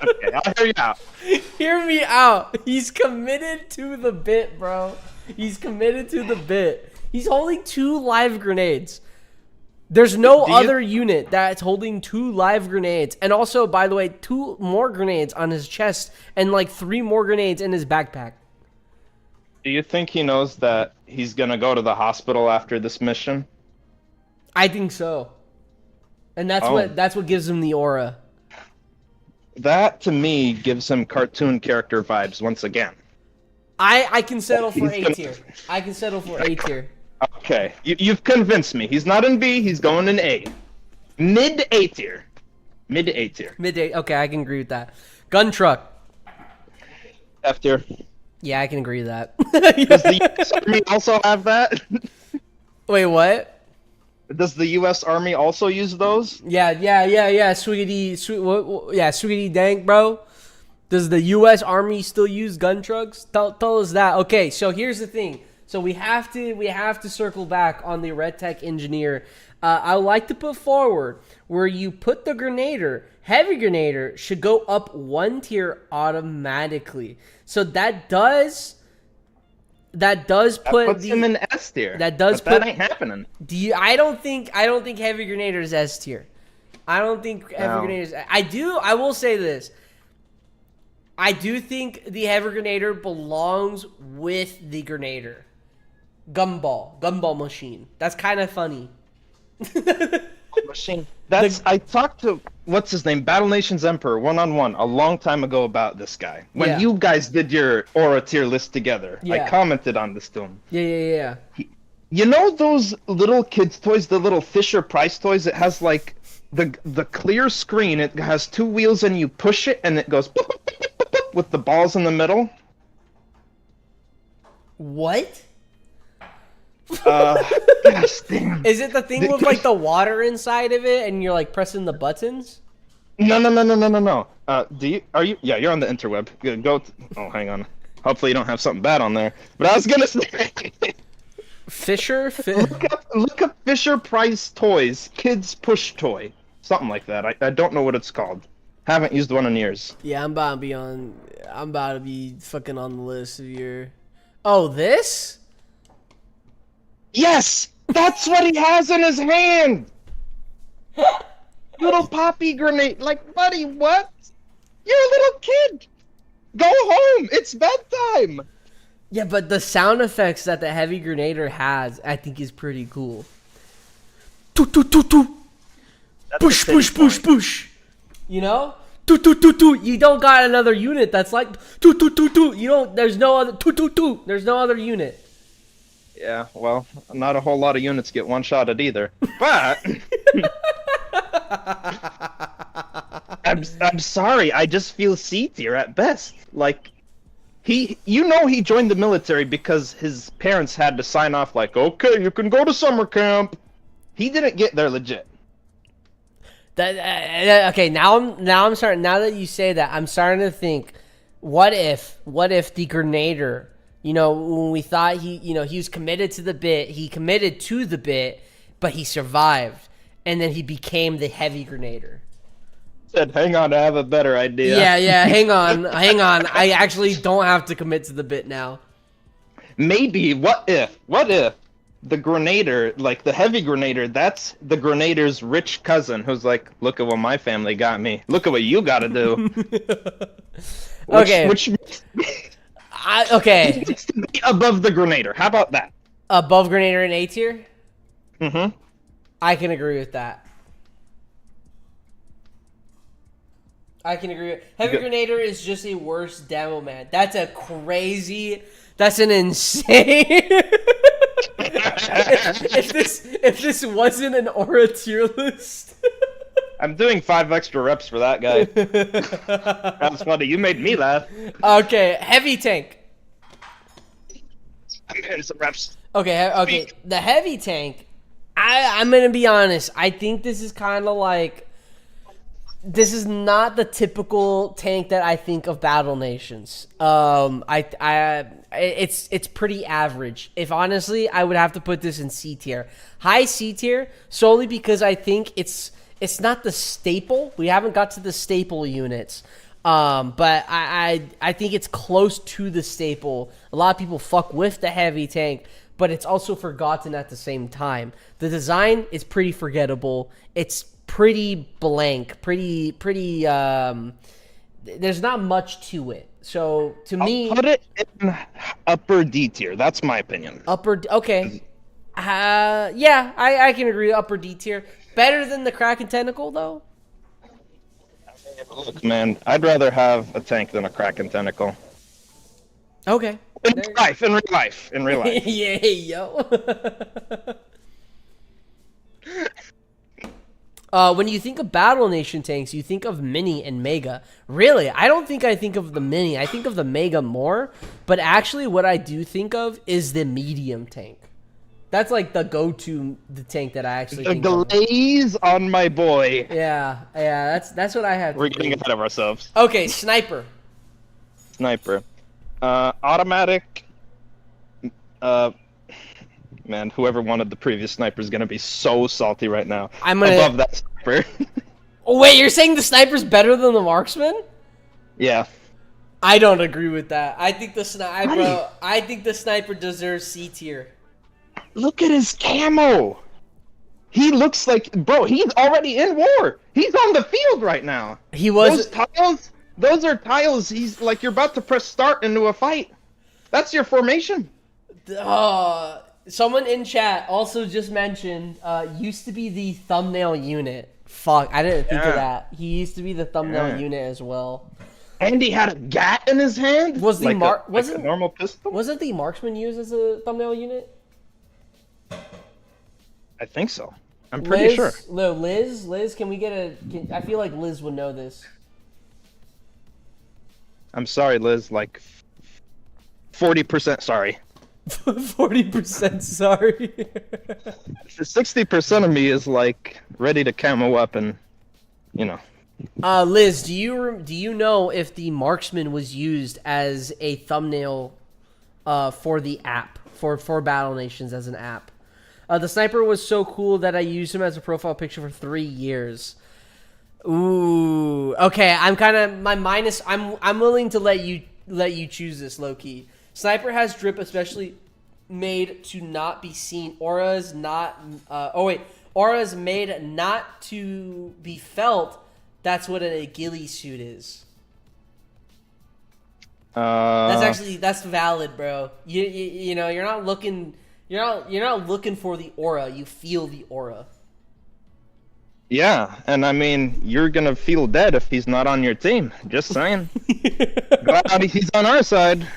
Okay, I'll hear you out. Hear me out. He's committed to the bit, bro. He's committed to the bit. He's holding 2 live grenades. There's no other unit that's holding 2 live grenades. And also, by the way, 2 more grenades on his chest and like 3 more grenades in his backpack. Do you think he knows that he's gonna go to the hospital after this mission? I think so. And that's what gives him the aura. That, to me, gives him cartoon character vibes once again. I can settle for A tier. I can settle for A tier. Okay, you've convinced me. He's not in B, he's going in A. Mid A tier. Mid A tier. Mid A. Okay, I can agree with that. Gun truck. F tier. Yeah, I can agree with that. Does the US Army also have that? Wait, what? Does the U.S. Army also use those? Yeah. Swiggity dank, bro. Does the U.S. Army still use gun trucks? Tell us that. Okay, so here's the thing. So we have to circle back on the Red Tech Engineer. I would like to put forward where you put the Grenader, Heavy Grenader should go up 1 tier automatically. So that does put him in S tier. That ain't happening. I don't think Heavy Grenader is S tier. I don't think Heavy Grenader is. I will say this. I do think the Heavy Grenader belongs with the Grenader. Gumball machine. That's kind of funny. Machine. I talked to what's his name, Battle Nations Emperor, one-on-one a long time ago about this guy. When you guys did your Aura tier list together, I commented on this to him. Yeah. You know those little kids' toys, the little Fisher Price toys? It has like the clear screen. It has 2 wheels, and you push it, and it goes boop, boop, boop, boop, boop, with the balls in the middle. What? Gosh damn. Is it the thing with like the water inside of it, and you're like pressing the buttons? No. Yeah, you're on the interweb. Oh, hang on. Hopefully you don't have something bad on there. But I was gonna say, Fisher. Look up Fisher Price toys, kids push toy, something like that. I don't know what it's called. Haven't used one in years. Yeah, I'm about to be fucking on the list of your. Oh, this? Yes, that's what he has in his hand. Little poppy grenade. Like, buddy, what? You're a little kid. Go home. It's bedtime. Yeah, but the sound effects that the Heavy Grenader has, I think, is pretty cool. Toot toot toot toot. Push push push push. You know? Toot toot toot toot. You don't got another unit that's like toot toot toot toot. You don't. There's no other toot toot toot. There's no other unit. Yeah, well, not a whole lot of units get one-shotted either. But I'm sorry, I just feel C tier at best. Like, he joined the military because his parents had to sign off like, okay, you can go to summer camp. He didn't get there legit. Okay, now I'm starting. Now that you say that, I'm starting to think, what if the Grenader, you know, when we thought he was committed to the bit, he committed to the bit, but he survived, and then he became the Heavy Grenader. Said, hang on, I have a better idea. Yeah, hang on. I actually don't have to commit to the bit now. maybe what if the Grenader, like the heavy Grenader, that's the Grenader's rich cousin who's like, look at what my family got me. Look at what you got to do. Okay. Which okay. needs to be above the Grenader. How about that? Above Grenader in A tier? Mm-hmm. I can agree with that. I can agree. Heavy Grenader is just a worse demo man. That's an insane. if this wasn't an aura tier list. I'm doing 5 extra reps for that guy. That's funny. You made me laugh. Okay, heavy tank. I'm doing some reps. Okay. The heavy tank. I'm gonna be honest. I think this is kind of like. This is not the typical tank that I think of Battle Nations. It's pretty average. If honestly, I would have to put this in C tier, high C tier, solely because I think it's not the staple. We haven't got to the staple units, but I think it's close to the staple. A lot of people fuck with the heavy tank, but it's also forgotten at the same time. The design is pretty forgettable. It's pretty blank, pretty there's not much to it. So to me, I'll put it in upper D tier. That's my opinion. Okay. Yeah, I can agree, upper D tier. Better than the Kraken Tentacle though. Look, man, I'd rather have a tank than a Kraken Tentacle. Okay. In real life. Yeah, yo. When you think of Battle Nation tanks, you think of Mini and Mega. Really, I don't think I think of the Mini. I think of the Mega more. But actually, what I do think of is the medium tank. That's like the go-to tank that I actually think of. The glaze on my boy. Yeah, that's what I have. We're getting ahead of ourselves. Okay, Sniper. Automatic. Man, whoever wanted the previous Sniper is gonna be so salty right now. Above that Sniper. Oh wait, you're saying the Sniper's better than the Marksman? Yeah. I don't agree with that. I think the Sniper deserves C tier. Look at his camo. He looks like, bro, he's already in war. He's on the field right now. He was. Those are tiles. He's like, you're about to press start into a fight. That's your formation. Someone in chat also just mentioned used to be the thumbnail unit. Fuck, I didn't think of that. He used to be the thumbnail unit as well. And he had a gat in his hand. Was the like a normal pistol? Wasn't the Marksman used as a thumbnail unit? I think so. I'm pretty sure. No, Liz, can we get I feel like Liz would know this. I'm sorry, Liz. Like 40% sorry. 40% sorry. 60% of me is like ready to camo up and, you know. Liz, do you know if the Marksman was used as a thumbnail for the app for Battle Nations as an app? The Sniper was so cool that I used him as a profile picture for 3 years. Ooh, okay. I'm kind of I'm willing to let you choose this, low key. Sniper has drip, especially made to not be seen. Auras made not to be felt. That's what an ghillie suit is. That's valid, bro. You know you're not looking for the aura. You feel the aura. Yeah, and I mean, you're gonna feel dead if he's not on your team. Just saying. Glad he's on our side.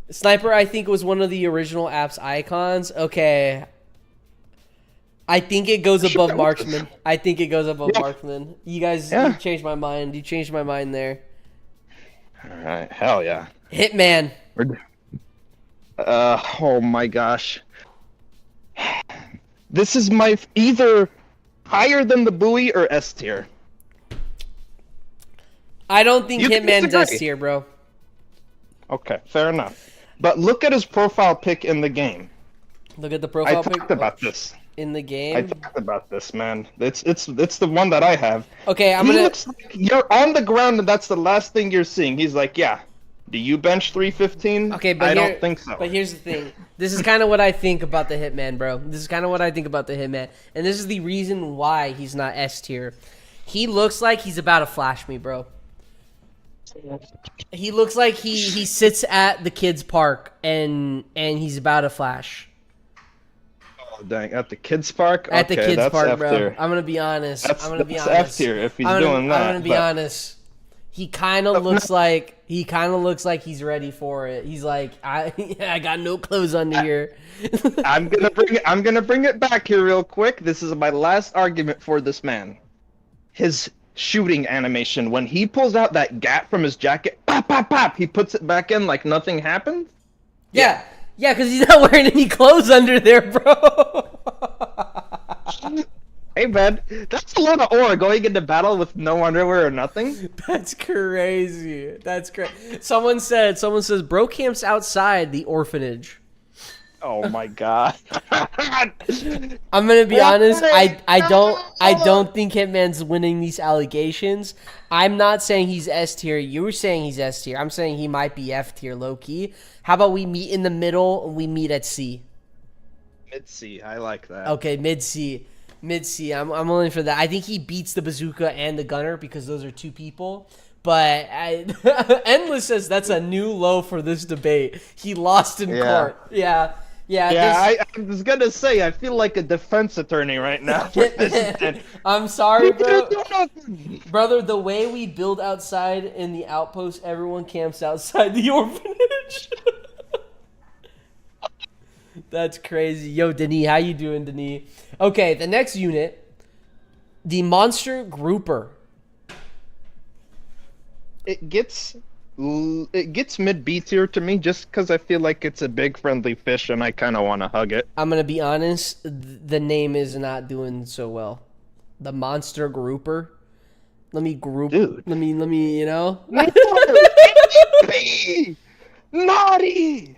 Sniper, I think, was one of the original app's icons. Okay. I think it goes above Marksman. Marksman. You guys you changed my mind. You changed my mind there. Alright, hell yeah. Hitman. Oh my gosh. This is my either higher than the buoy or S tier. I don't think Hitman's S tier, bro. Okay, fair enough. But look at his profile pic in the game. Look at the profile pic. I talked about this. In the game? I talked about this, man. It's the one that I have. Okay, Looks like you're on the ground and that's the last thing you're seeing. He's like, yeah, Do you bench 315? Okay, but I don't think so. But here's the thing. This is kind of what I think about the Hitman, bro. This is kind of what I think about the Hitman, and this is the reason why he's not S tier. He looks like he's about to flash me, bro. He looks like he sits at the kids' park and he's about to flash. Oh dang! At the kids' park. At the Okay, kids' that's park, F bro. tier. I'm gonna be honest. That's honest. F tier if he's doing that. I'm gonna be honest. He kind of looks like he's ready for it. He's like, I got no clothes under here. I'm gonna bring it back here real quick. This is my last argument for this man. His shooting animation, when he pulls out that gat from his jacket, pop, pop, pop, he puts it back in like nothing happened. Yeah, because he's not wearing any clothes under there, bro. Hey man, that's a lot of aura going into battle with no underwear or nothing. That's crazy. That's crazy. Someone says, bro camps outside the orphanage. Oh my god. I'm gonna be honest. I don't think Hitman's winning these allegations. I'm not saying he's S tier. You were saying he's S tier. I'm saying he might be F tier, low key. How about we meet in the middle and we meet at C? Mid C, I like that. Okay, mid C. Mid C. I'm willing for that. I think he beats the bazooka and the gunner because those are two people. But Endless says that's a new low for this debate. He lost in court. Yeah. I was gonna say, I feel like a defense attorney right now. I'm sorry, bro. Brother, the way we build outside in the outpost, everyone camps outside the orphanage. That's crazy. Yo, Denis, how you doing, Denis? Okay, the next unit, the monster grouper. It gets mid B tier to me just because I feel like it's a big friendly fish and I kind of want to hug it. I'm gonna be honest, the name is not doing so well. The monster grouper. Let me group. Dude. Let me. You know. Naughty.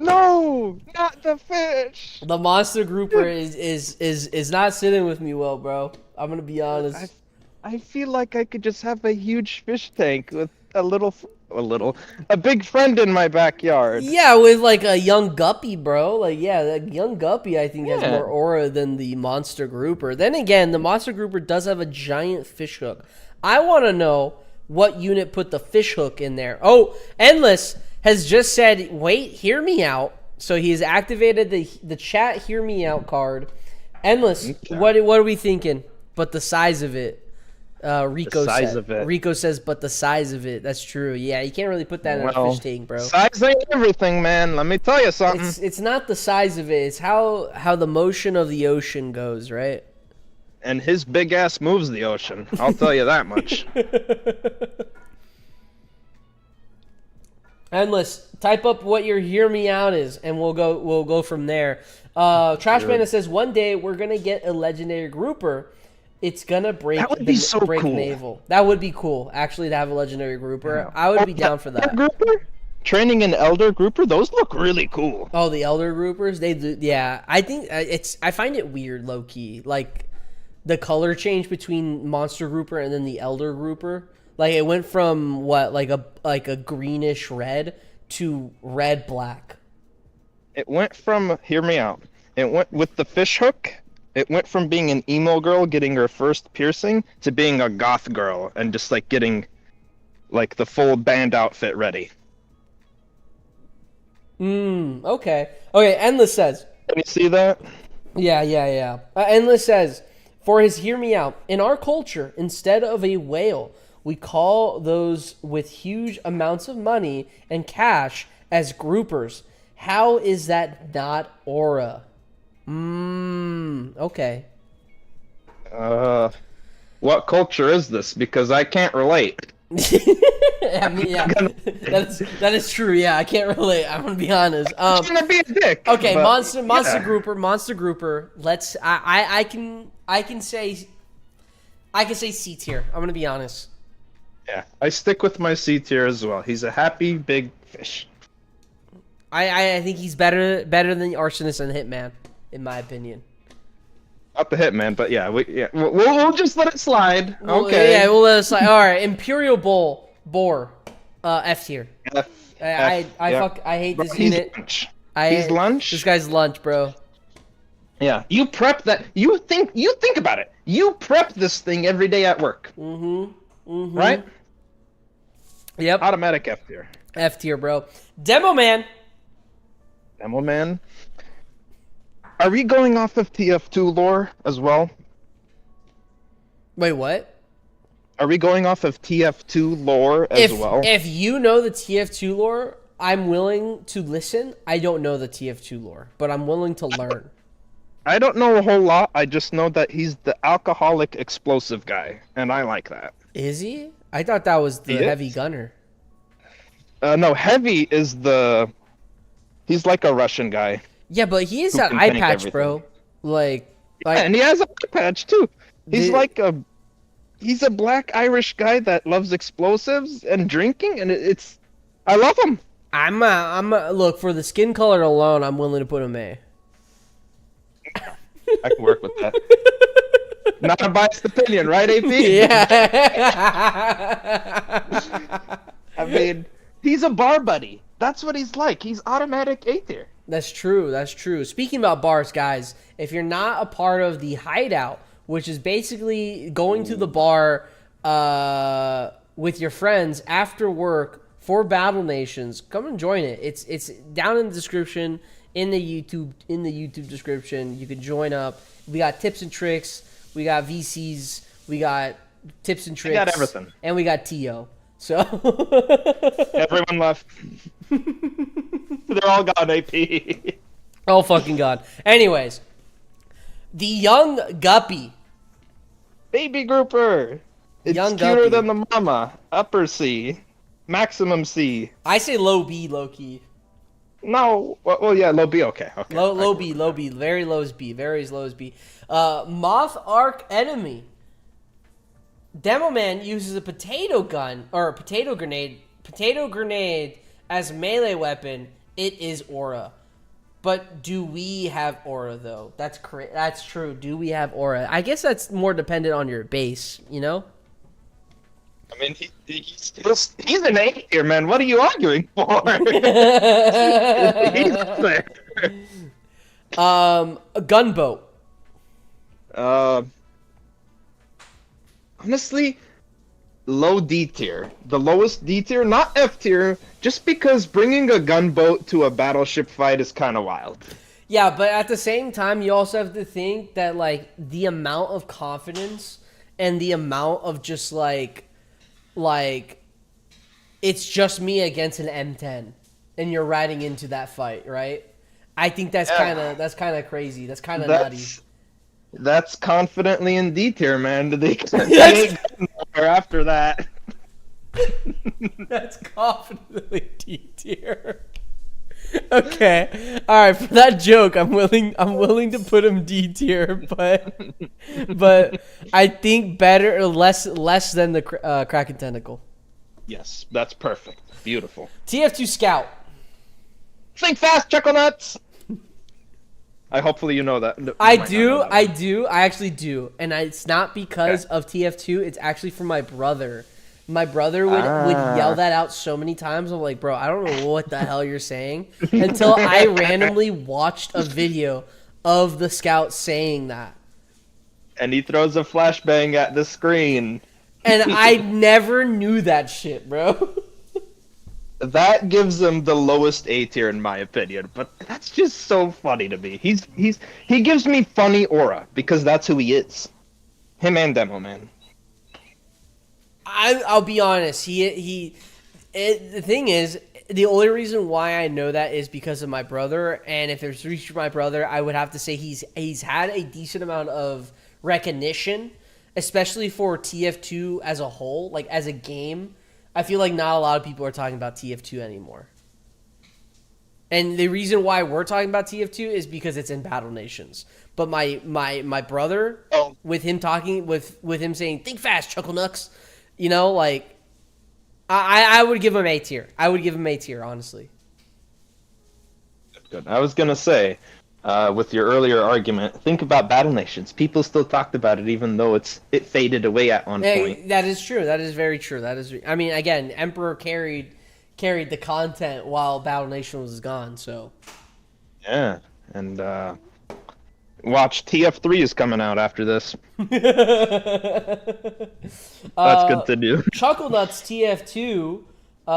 No, not the fish. The monster grouper is not sitting with me well, bro. I'm gonna be honest. I feel like I could just have a huge fish tank with a big friend in my backyard. Yeah, with like a young guppy, bro. Like, yeah, that young guppy I think has more aura than the monster grouper. Then again, the monster grouper does have a giant fish hook. I want to know what unit put the fish hook in there. Oh, Endless has just said, wait, hear me out. So he has activated the chat hear me out card. Endless, Okay. what are we thinking? But the size of it. Rico The size said. of it. Rico says, but the size of it. That's true. Yeah, you can't really put that in a fish tank, bro. Size ain't everything, man. Let me tell you something. It's not the size of it. It's how the motion of the ocean goes, right? And his big ass moves the ocean. I'll tell you that much. Endless, type up what your hear me out is, and we'll go from there. Trash Panda says one day we're gonna get a legendary grouper. It's gonna break. That would be so break cool. naval. That would be cool, actually, to have a legendary grouper. I would be down for that. Grouper? Training an elder grouper, those look really cool. Oh, the elder groupers, they do. Yeah, I think I find it weird, low key, like the color change between monster grouper and then the elder grouper. Like it went from what, like a greenish red to red black. It went from, hear me out. It went with the fish hook. It went from being an emo girl getting her first piercing to being a goth girl and just like getting like the full band outfit ready. Okay. Endless says. Can you see that? Yeah. Endless says, for his hear me out, in our culture, instead of a whale, we call those with huge amounts of money and cash as groupers. How is that not aura? Okay. What culture is this? Because I can't relate. I mean, yeah, that is true. Yeah, I can't relate. I'm gonna be honest. I'm gonna be a dick. Okay, but, monster grouper. Let's. I can say C tier. I'm gonna be honest. Yeah, I stick with my C tier as well. He's a happy big fish. I think he's better than the Arsonist and Hitman, in my opinion. Not the Hitman, but yeah, we'll just let it slide. Okay. Yeah, we'll let it slide. All right, Imperial Boar. F tier. F. I yeah. I hate Bro, this he's unit. lunch. I He's lunch. This guy's lunch, bro. Yeah, you prep that. You think about it. You prep this thing every day at work. Right? Yep. Automatic F tier. F tier, bro. Demo man. Demo man. Are we going off of TF2 lore as well? Wait, what? Are we going off of TF2 lore as well? If you know the TF2 lore, I'm willing to listen. I don't know the TF2 lore, but I'm willing to learn. I don't know a whole lot. I just know that he's the alcoholic explosive guy, and I like that. Is he? I thought that was the heavy gunner. No, Heavy is the... He's like a Russian guy. Yeah, but he is Who an can eye tank patch, everything. bro. Like, Yeah, and he has a eye patch, too. He's like a... He's a black Irish guy that loves explosives and drinking, and it's... I love him. Look, for the skin color alone, I'm willing to put him A. I can work with that. Not a biased opinion, right, AP? Yeah. I mean, he's a bar buddy. That's what he's like. He's automatic A tier. That's true. That's true. Speaking about bars, guys, if you're not a part of the Hideout, which is basically going to the bar with your friends after work for Battle Nations, come and join it. It's down in the description in the YouTube description. You can join up. We got tips and tricks. We got VCs. We got tips and tricks. We got everything. And we got TO. So everyone left. They're all gone, AP. Oh fucking god. Anyways, the young guppy. Baby grouper. It's Young cuter guppy. than the mama. Upper C. Maximum C. I say low B, low key. No. Well, yeah, low B. Okay. Okay. Low B, low B. Very low as B. Very as low as B. Moth Arc Enemy. Demo Man uses a potato gun or a potato grenade as melee weapon. It is aura. But do we have aura though? That's true. Do we have aura? I guess that's more dependent on your base, you know? I mean, he's an A tier, man. What are you arguing for? He's there. A gunboat. Honestly, low D tier. The lowest D tier, not F tier, just because bringing a gunboat to a battleship fight is kind of wild. Yeah, but at the same time, you also have to think that, like, the amount of confidence and the amount of just, like, it's just me against an M10, and you're riding into that fight, right? I think that's kind of crazy. That's kind of nutty. That's confidently in D tier, man. They ain't going nowhere after that. That's confidently D tier. Okay, all right. For that joke, I'm willing to put him D tier, but I think better or less than the Kraken Tentacle. Yes, that's perfect. Beautiful. TF2 Scout. Think fast, chuckle nuts. Hopefully you know that. I do. I actually do, and it's not because of TF2. It's actually from my brother. My brother would yell that out so many times. I'm like, bro, I don't know what the hell you're saying, until I randomly watched a video of the scout saying that. And he throws a flashbang at the screen. And I never knew that shit, bro. That gives him the lowest A tier in my opinion, but that's just so funny to me. He gives me funny aura because that's who he is. Him and Demo Man. I'll be honest. The thing is, the only reason why I know that is because of my brother. And if it's reached my brother, I would have to say he's had a decent amount of recognition, especially for TF2 as a whole, like as a game. I feel like not a lot of people are talking about TF2 anymore. And the reason why we're talking about TF2 is because it's in Battle Nations. But my brother, with him talking, with him saying, think fast, Chuckle Nucks, you know, like, I would give him A tier. I would give him A tier, honestly. Good. I was going to say, with your earlier argument, think about Battle Nations. People still talked about it even though it faded away at one point. That is true. That is very true. I mean, again, Emperor carried carried the content while Battle Nation was gone. So Yeah, and watch TF3 is coming out after this. That's good to do. Chuckle Nuts TF2,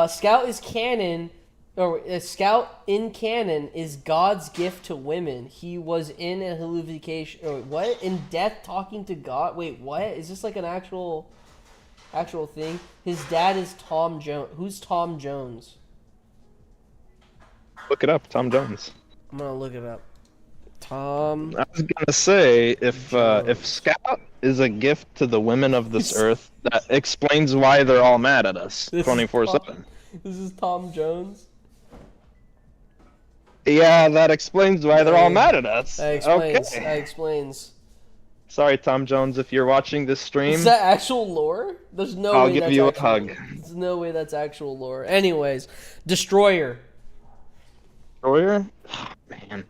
Scout is canon, or Scout in canon is God's gift to women. He was in a hallucination. Or what? In death, talking to God. Wait, what? Is this like an actual thing? His dad is Tom Jones. Who's Tom Jones? Look it up, Tom Jones. I'm gonna look it up. Tom. I was gonna say if Scout is a gift to the women of this earth, that explains why they're all mad at us 24/7. This is Tom Jones. Yeah, that explains why they're all mad at us. That explains. Okay. That explains. Sorry, Tom Jones, if you're watching this stream. Is that actual lore? There's no I'll way give that's you a actual, hug. There's no way that's actual lore. Anyways, Destroyer. Destroyer? Oh, man.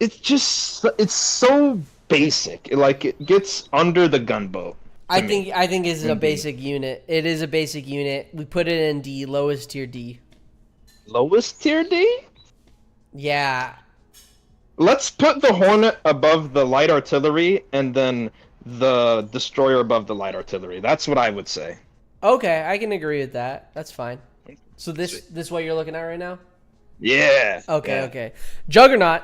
It's so basic. Like, it gets under the gunboat. I think it's a basic unit. It is a basic unit. We put it in D, lowest tier D. Lowest tier D? Yeah. Let's put the Hornet above the light artillery and then the Destroyer above the light artillery. That's what I would say. Okay, I can agree with that. That's fine. So this is what you're looking at right now? Yeah. Okay, yeah. okay. Juggernaut.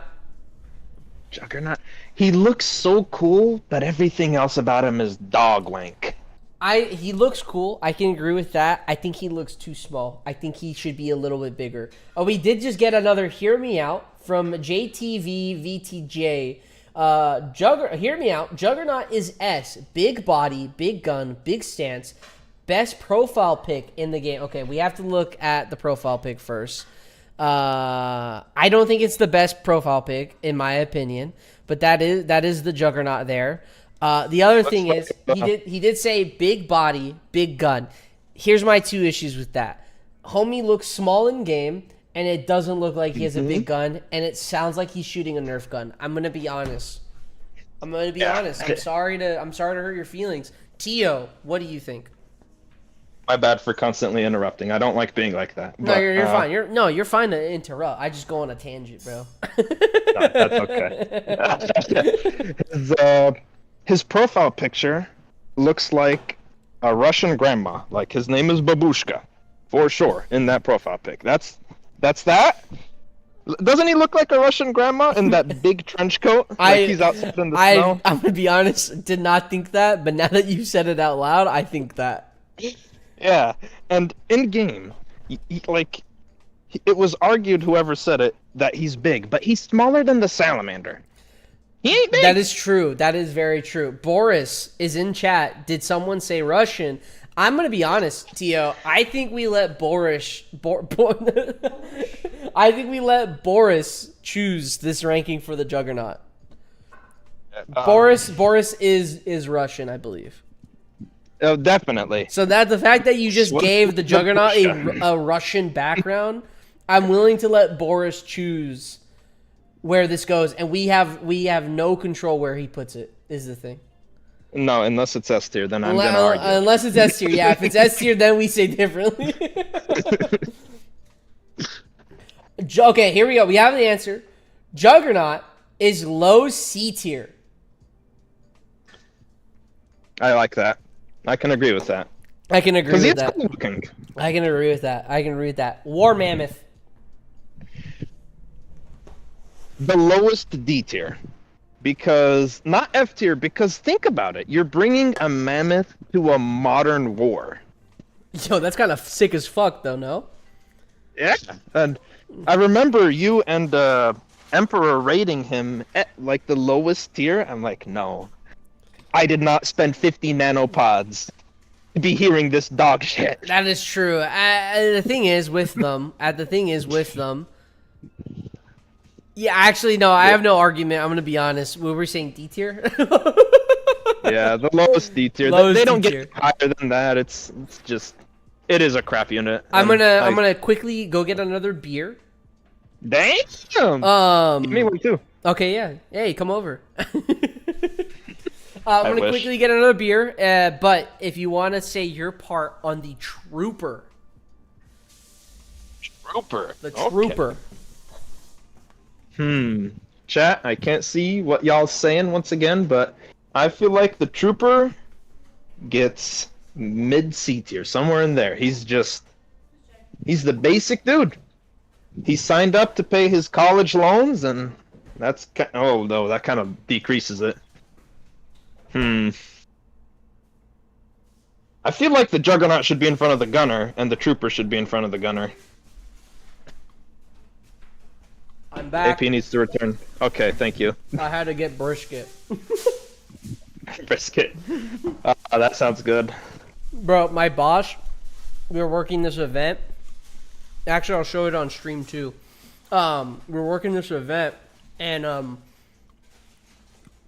Juggernaut. He looks so cool, but everything else about him is dog wank. He looks cool. I can agree with that. I think he looks too small. I think he should be a little bit bigger. Oh, we did just get another Hear Me Out from JTVVTJ. Hear Me Out. Juggernaut is S. Big body, big gun, big stance. Best profile pick in the game. Okay, we have to look at the profile pick first. I don't think it's the best profile pick, in my opinion. But that is the Juggernaut there. The other thing is he did say big body, big gun. Here's my two issues with that. Homie looks small in game, and it doesn't look like he has a big gun, and it sounds like he's shooting a Nerf gun. I'm gonna be honest. honest. I'm sorry to hurt your feelings. Tio, what do you think? My bad for constantly interrupting. I don't like being like that. No, but, you're fine. You're fine to interrupt. I just go on a tangent, bro. No, that's okay. His profile picture looks like a Russian grandma. Like, his name is Babushka, for sure, in that profile pic. That's that. Doesn't he look like a Russian grandma in that big trench coat? Like he's outside in the snow? I'm gonna be honest, did not think that, but now that you said it out loud, I think that. Yeah, and in game, it was argued, whoever said it, that he's big, but he's smaller than the salamander. He ain't big. That is true. That is very true. Boris is in chat. Did someone say Russian? I'm gonna be honest, Tio. I think we let Boris choose this ranking for the Juggernaut. Boris is Russian, I believe. Oh, definitely. So that the fact that you just gave the Juggernaut a Russian background, I'm willing to let Boris choose where this goes, and we have no control where he puts it. Is the thing. No, unless it's S tier, then I'm gonna argue. Unless it's S tier, yeah. If it's S tier, then we say differently. Okay, here we go. We have the answer. Juggernaut is low C tier. I like that. I can agree with that. I can agree with that. Cool looking. I can agree with that. War Mammoth. The lowest D tier. Because, not F tier, because think about it. You're bringing a mammoth to a modern war. Yo, that's kind of sick as fuck, though, no? Yeah. And I remember you and Emperor rating him at, like, the lowest tier. I'm like, no. I did not spend 50 nanopods to be hearing this dog shit. That is true. The thing is with them, yeah, actually, no, I have no argument. I'm going to be honest. We were saying D tier? Yeah, the lowest D tier. They don't get higher than that. It's just, it is a crap unit. I'm gonna quickly go get another beer. Damn! Give me one too. Okay, yeah. Hey, come over. I'm going to quickly get another beer, but if you want to say your part on the Trooper. Trooper. The Okay. trooper. Chat, I can't see what y'all saying once again, but I feel like the trooper gets mid-C tier, somewhere in there. He's the basic dude. He signed up to pay his college loans, and oh no, that kind of decreases it. I feel like the Juggernaut should be in front of the Gunner, and the Trooper should be in front of the Gunner. I'm back. AP needs to return. Okay, thank you. I had to get brisket. Brisket. That sounds good. Bro, my boss, we were working this event. Actually, I'll show it on stream too. We were working this event, and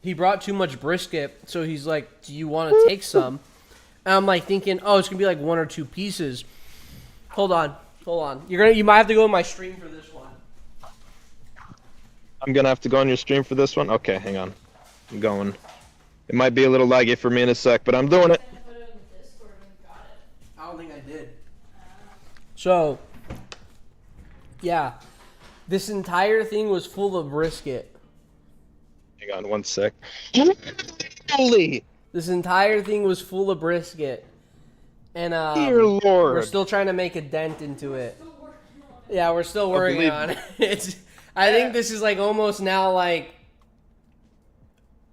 he brought too much brisket, so he's like, "Do you want to take some?" And I'm like thinking, "Oh, it's gonna be like 1 or 2 pieces." Hold on. You might have to go in my stream for this one. I'm gonna have to go on your stream for this one? Okay, hang on. I'm going. It might be a little laggy for me in a sec, but I'm doing it. I don't think I did. So, yeah. This entire thing was full of brisket. Hang on one sec. Holy! This entire thing was full of brisket. And Dear Lord. we're still trying to make a dent into it. Yeah, we're still working on it. I think this is like almost now like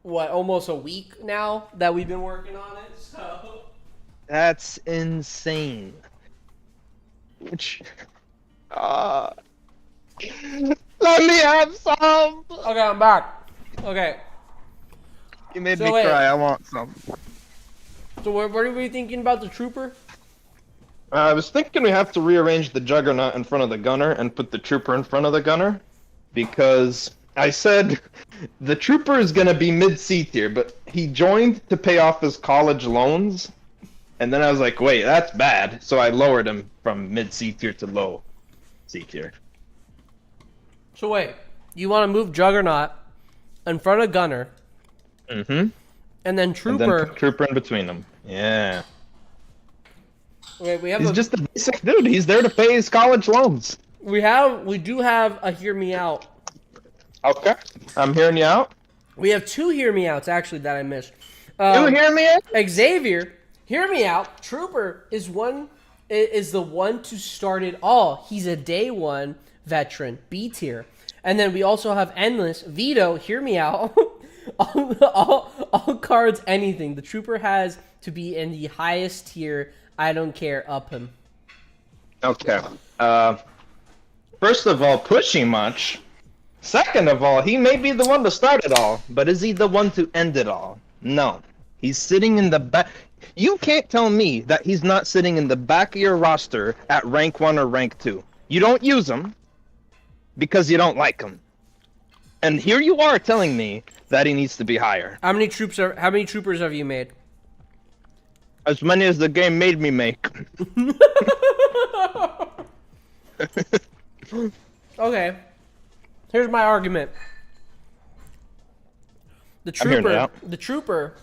almost a week now that we've been working on it. So That's insane. Which let me have some. okay, I'm back. Okay. You made So me wait. cry. I want some. So what are we thinking about the trooper? I was thinking we have to rearrange the Juggernaut in front of the Gunner and put the Trooper in front of the Gunner, because I said the Trooper is gonna be mid-C tier, but he joined to pay off his college loans, and then I was like, wait, that's bad, so I lowered him from mid-C tier to low C tier. So wait, you want to move Juggernaut in front of Gunner, Mm-hmm. and then And Trooper. then put Trooper in between them. Yeah. Wait, we have He's just a basic dude. He's there to pay his college loans. we do have a hear me out. Okay. I'm hearing you out. We have 2 hear me outs actually that I missed. You hear me out? Xavier, hear me out. Trooper is the one to start it all. He's a day 1 veteran, B tier. And then we also have Endless. Vito, hear me out. all cards, anything. The Trooper has to be in the highest tier. I don't care, up him. Okay. First of all, pushing much. Second of all, he may be the one to start it all, but is he the one to end it all? No. He's sitting in the back. You can't tell me that he's not sitting in the back of your roster at rank 1 or rank 2. You don't use him because you don't like him. And here you are telling me that he needs to be higher. How many troopers have you made? As many as the game made me make. Okay. Here's my argument. The trooper,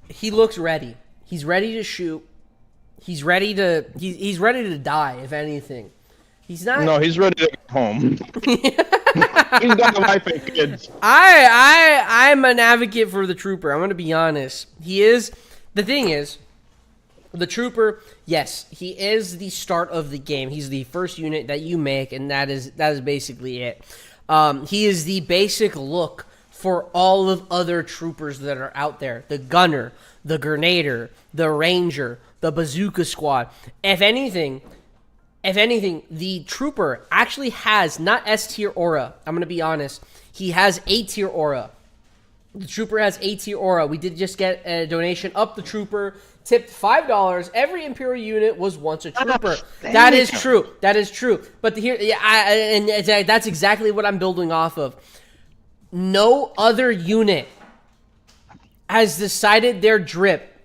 he looks ready. He's ready to shoot. He's ready to die, if anything. He's not. No, he's ready to go home. He's got a wife and kids. I'm an advocate for the trooper. I'm gonna be honest. He is. The thing is, the trooper. Yes, he is the start of the game. He's the first unit that you make, and that is basically it. He is the basic look for all of other troopers that are out there. The gunner, the grenadier, the ranger, the bazooka squad. If anything, the trooper actually has not S tier aura. I'm going to be honest. He has A tier aura. The trooper has A tier aura. We did just get a donation up the trooper. Tipped $5. Every Imperial unit was once a trooper. That is true. That is true. But that's exactly what I'm building off of. No other unit has decided their drip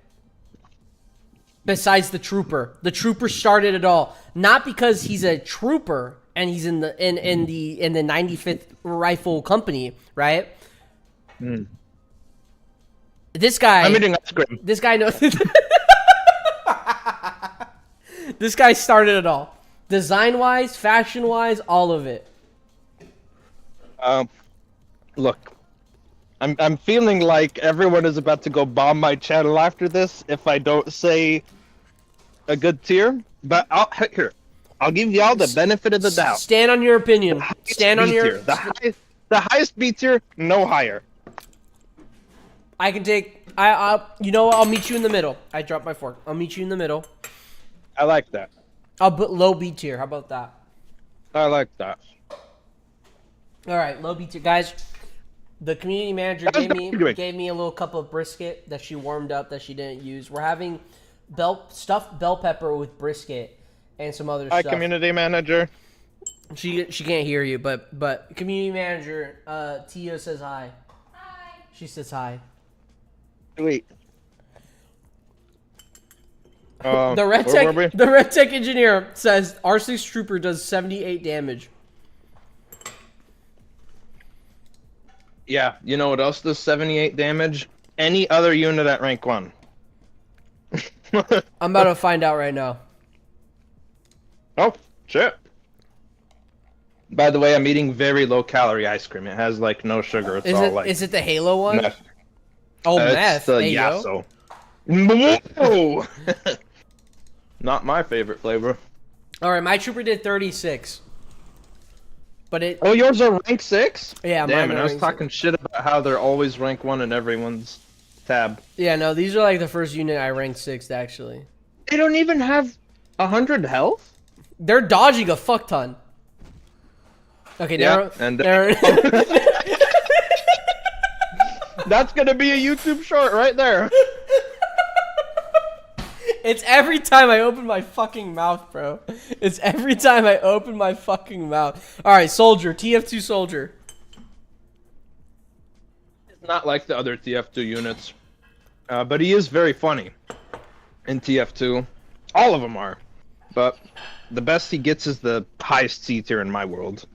besides the trooper. The trooper started it all. Not because he's a trooper and he's in the 95th Rifle Company, right? This guy. I'm eating ice cream. This guy knows. This guy started it all. Design-wise, fashion-wise, all of it. Look, I'm feeling like everyone is about to go bomb my channel after this if I don't say a good tier. But I'll give y'all the benefit of the doubt. Stand on your opinion. Stand on your... The highest B tier, no higher. I can take... you know what? I'll meet you in the middle. I dropped my fork. I'll meet you in the middle. I like that. I'll put low B tier. How about that? I like that. All right, low B tier. Guys, the community manager gave me a little cup of brisket that she warmed up that she didn't use. We're having stuffed bell pepper with brisket and some other stuff. Hi, community manager. She can't hear you, but community manager Tia says hi. Hi. She says hi. Wait. The red tech engineer says R6 Trooper does 78 damage. Yeah, you know what else does 78 damage? Any other unit at rank 1. I'm about to find out right now. Oh, shit. By the way, I'm eating very low calorie ice cream. It has like no sugar. It's all like... Is it the Halo one? Meth. Oh, meth. It's the Yasso. No! Not my favorite flavor. All right, my trooper did 36. But it... Oh, yours are rank 6? Yeah, damn mine it. are I was rank talking shit about how they're always rank 1 in everyone's tab. Yeah, no, these are like the first unit I ranked 6th, actually. They don't even have 100 health? They're dodging a fuck ton. Okay, yeah, they're... That's gonna be a YouTube short right there. It's every time I open my fucking mouth, bro. It's every time I open my fucking mouth. Alright, soldier. TF2 soldier. It's not like the other TF2 units. But he is very funny in TF2. All of them are. But the best he gets is the highest C tier in my world.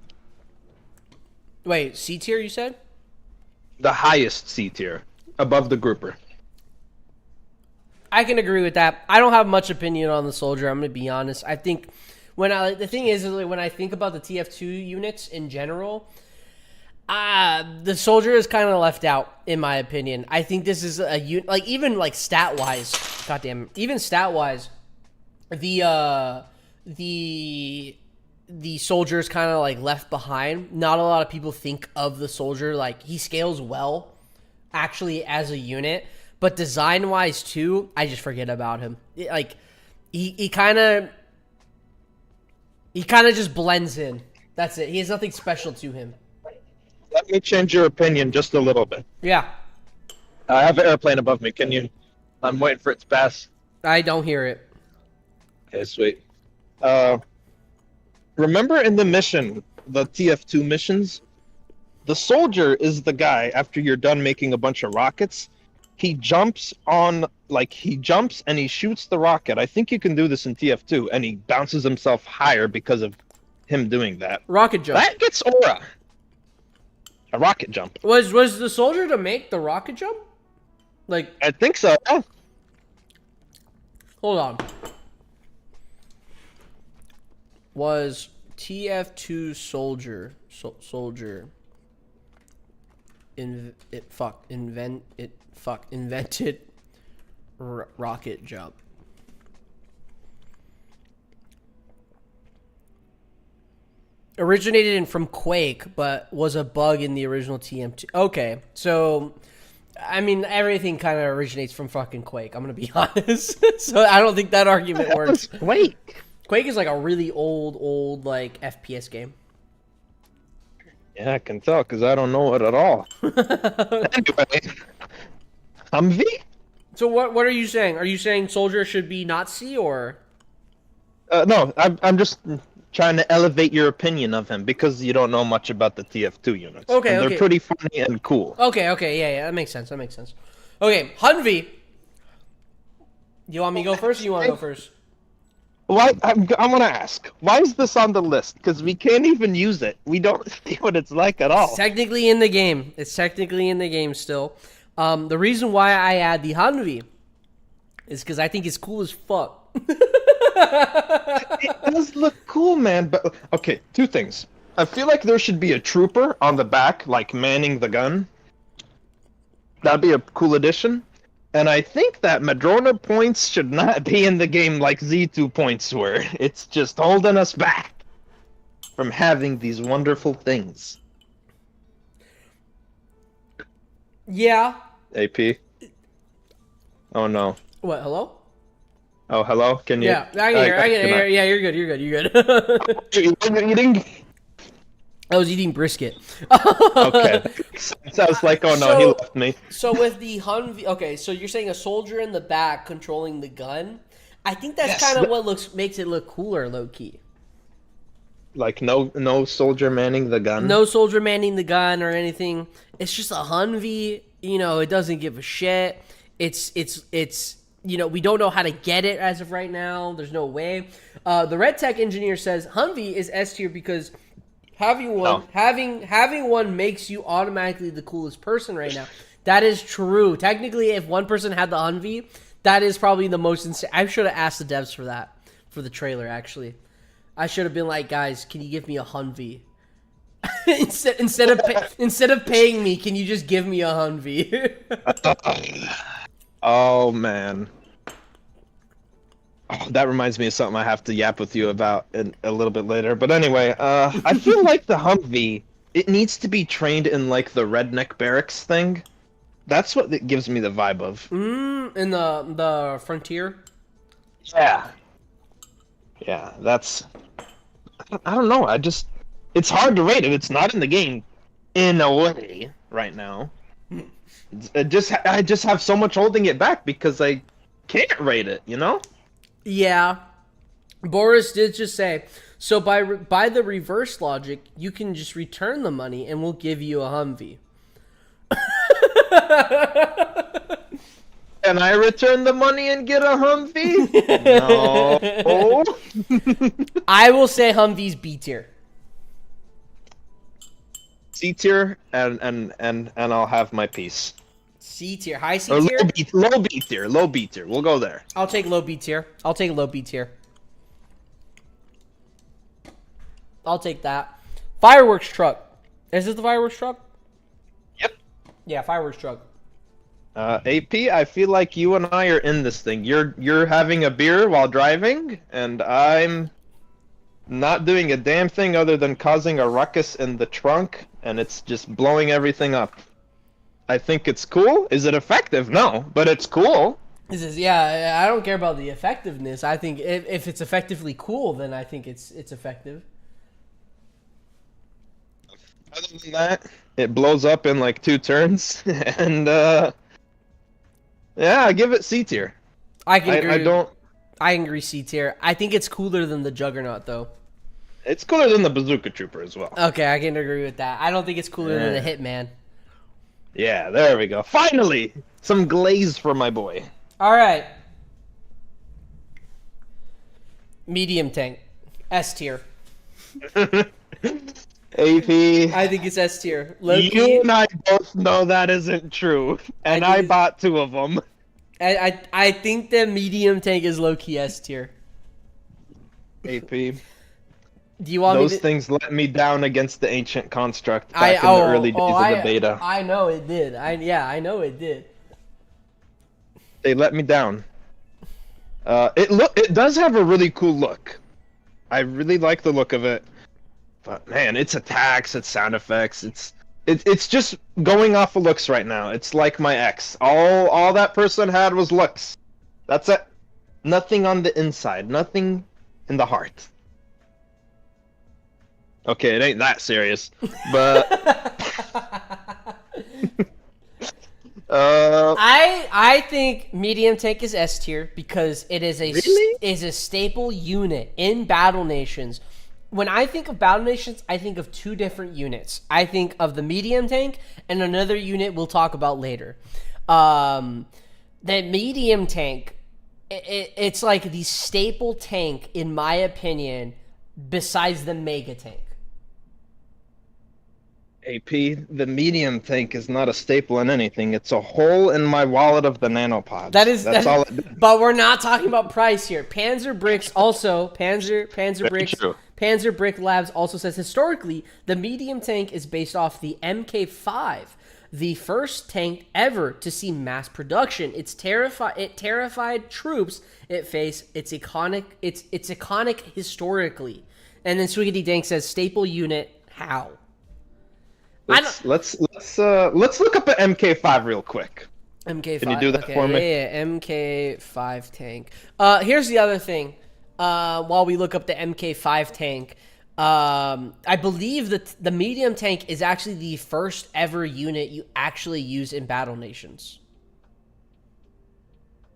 Wait, C tier you said? The highest C tier. Above the grouper. I can agree with that. I don't have much opinion on the soldier. I'm going to be honest. I think the thing is when I think about the TF2 units in general, the soldier is kind of left out in my opinion. I think this is a unit like even like stat wise. Goddamn, even stat wise, the soldier is kind of like left behind. Not a lot of people think of the soldier like he scales well, actually as a unit. But design-wise, too, I just forget about him. Like, he kind of just blends in. That's it. He has nothing special to him. Let me change your opinion just a little bit. Yeah. I have an airplane above me. Can you... I'm waiting for it to pass. I don't hear it. Okay, sweet. Remember in the mission, the TF2 missions? The soldier is the guy, after you're done making a bunch of rockets... He jumps and he shoots the rocket. I think you can do this in TF2, and he bounces himself higher because of him doing that. Rocket jump. That gets aura. A rocket jump. Was the soldier to make the rocket jump? Like, I think so. Yeah. Hold on. Was TF2 soldier invented rocket jump? Originated from Quake, but was a bug in the original TM2. Okay, so I mean everything kind of originates from fucking Quake. I'm gonna be honest. So I don't think that argument works. Quake. Quake is like a really old like FPS game. Yeah, I can tell because I don't know it at all. Anyway, Humvee? So what are you saying? Are you saying soldier should be not C or? No, I'm just trying to elevate your opinion of him because you don't know much about the TF2 units. Okay, and they're pretty funny and cool. Okay, yeah, that makes sense. Okay, Humvee. You want me to go first or you want to go first? Why? I'm gonna ask. Why is this on the list? Because we can't even use it. We don't see what it's like at all. It's technically in the game. Still. The reason why I add the Humvee is because I think it's cool as fuck. It does look cool, man. But okay, two things. I feel like there should be a trooper on the back, like manning the gun. That'd be a cool addition. And I think that Madrona points should not be in the game like Z2 points were. It's just holding us back from having these wonderful things. Yeah. AP. Oh no. What? Hello? Oh, hello. Can you? Yeah, I can hear. I can hear. Yeah, you're good. You're good. You're good. You're eating. I was eating brisket. Okay. So I was like, oh no, he left me. So with the Humvee, okay, so you're saying a soldier in the back controlling the gun. I think that's kind of what makes it look cooler, low key. Like no soldier manning the gun. No soldier manning the gun or anything. It's just a Humvee. You know, it doesn't give a shit. It's you know, we don't know how to get it as of right now. There's no way. The Red Tech engineer says Humvee is S tier because having one makes you automatically the coolest person right now. That is true. Technically, if one person had the Humvee, that is probably the most insane. I should have asked the devs for that, for the trailer, actually. I should have been like, guys, can you give me a Humvee? instead of paying me, can you just give me a Humvee? Oh, man. Oh, that reminds me of something I have to yap with you about a little bit later. But anyway, I feel like the Humvee, it needs to be trained in like the redneck barracks thing. That's what it gives me the vibe of. In the Frontier? Yeah. Yeah, that's... I don't know, it's hard to rate it. It's not in the game in a way right now. I just have so much holding it back because I can't rate it, you know? Yeah. Boris did just say, so by the reverse logic, you can just return the money and we'll give you a Humvee. Can I return the money and get a Humvee? No. I will say Humvee's B tier. C tier and I'll have my piece. C tier, high C Or tier. low B tier. Low B tier. We'll go there. I'll take low B tier. I'll take low B tier. I'll take that. Fireworks truck. Is this the fireworks truck? Yep. Yeah, fireworks truck. AP, I feel like you and I are in this thing. You're having a beer while driving, and I'm not doing a damn thing other than causing a ruckus in the trunk, and it's just blowing everything up. I think it's cool. Is it effective? No, but it's cool. This is, yeah, I don't care about the effectiveness. I think if it's effectively cool, then I think it's effective. Other than that, it blows up in like 2 turns, and yeah, I give it C tier. I can agree. I agree C tier. I think it's cooler than the Juggernaut, though. It's cooler than the Bazooka Trooper as well. Okay, I can agree with that. I don't think it's cooler than the Hitman. Yeah, there we go. Finally, some glaze for my boy. All right. Medium tank. S tier. AP. I think it's S tier. You and I both know that isn't true, and I bought 2 of them. I think the medium tank is low-key S tier. AP. Do you want Those me to... things let me down against the ancient construct back in the early days of the beta. I know it did. I know it did. They let me down. It does have a really cool look. I really like the look of it. But man, its attacks, its sound effects, it's just going off of looks right now. It's like my ex. All that person had was looks. That's it. Nothing on the inside. Nothing in the heart. Okay, it ain't that serious, but I think medium tank is S tier because it is a staple unit in Battle Nations. When I think of Battle Nations, I think of 2 different units. I think of the medium tank and another unit we'll talk about later. The medium tank, it's like the staple tank, in my opinion, besides the mega tank. AP, the medium tank is not a staple in anything. It's a hole in my wallet of the nanopods. That's all it did. But we're not talking about price here. Panzer Bricks also True. Panzer Brick Labs also says historically the medium tank is based off the MK5, the first tank ever to see mass production. It terrified troops it faced. It's iconic historically. And then Swiggity Dank says staple unit. How? Let's look up an MK5 real quick. MK5. Can you do that for me? Yeah, MK5 tank. Here's the other thing. While we look up the MK5 tank, I believe that the medium tank is actually the first ever unit you actually use in Battle Nations.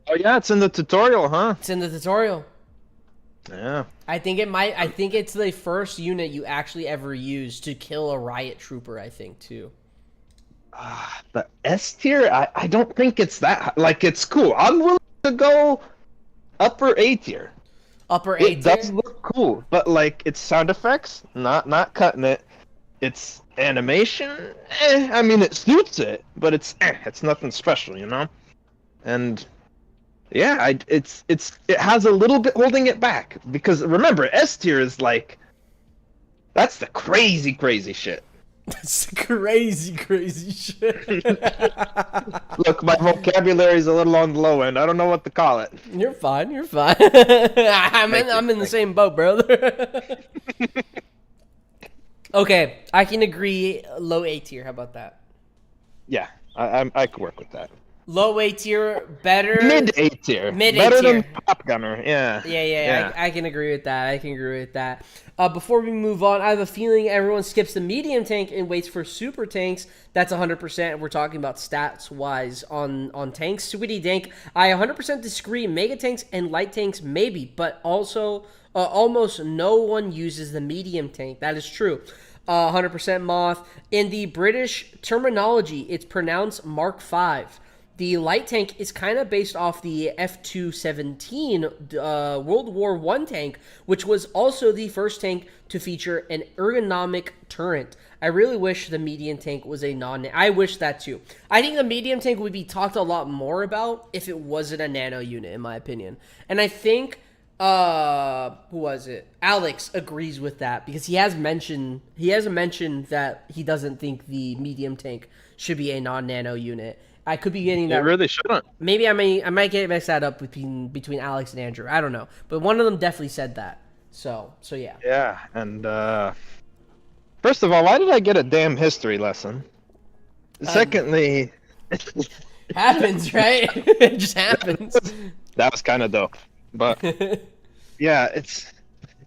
Oh yeah, it's in the tutorial, huh? It's in the tutorial. Yeah. I think it's the first unit you actually ever use to kill a riot trooper, I think, too. The S tier, I don't think it's that, like, it's cool. I'm willing to go upper A tier. Upper A tier? It does look cool, but, like, it's sound effects, not cutting it. It's animation, I mean, it suits it, but it's nothing special, you know? And yeah, it has a little bit holding it back, because remember, S tier is like, that's the crazy shit. That's crazy shit. Look, my vocabulary is a little on the low end. I don't know what to call it. You're fine. I'm in the same boat, brother. Okay, I can agree. Low A tier. How about that? Yeah, I could work with that. Low A tier, better. Mid A tier. Better than Top Gunner. Yeah. Yeah. I can agree with that. Before we move on, I have a feeling everyone skips the medium tank and waits for super tanks. That's 100%. We're talking about stats-wise on tanks. Sweetie Dank, I 100% disagree. Mega tanks and light tanks, maybe, but also almost no one uses the medium tank. That is true. 100% Moth. In the British terminology, it's pronounced Mark V. The light tank is kind of based off the F-217 World War I tank, which was also the first tank to feature an ergonomic turret. I really wish the medium tank was a I wish that too. I think the medium tank would be talked a lot more about if it wasn't a nano unit, in my opinion. And I think, who was it? Alex agrees with that, because he has mentioned that he doesn't think the medium tank should be a non-nano unit. I could be getting that. It really shouldn't. Maybe I might get mixed that up between Alex and Andrew. I don't know, but one of them definitely said that. So yeah. Yeah, and first of all, why did I get a damn history lesson? Secondly, happens, right? It just happens. That was kind of dope, but yeah,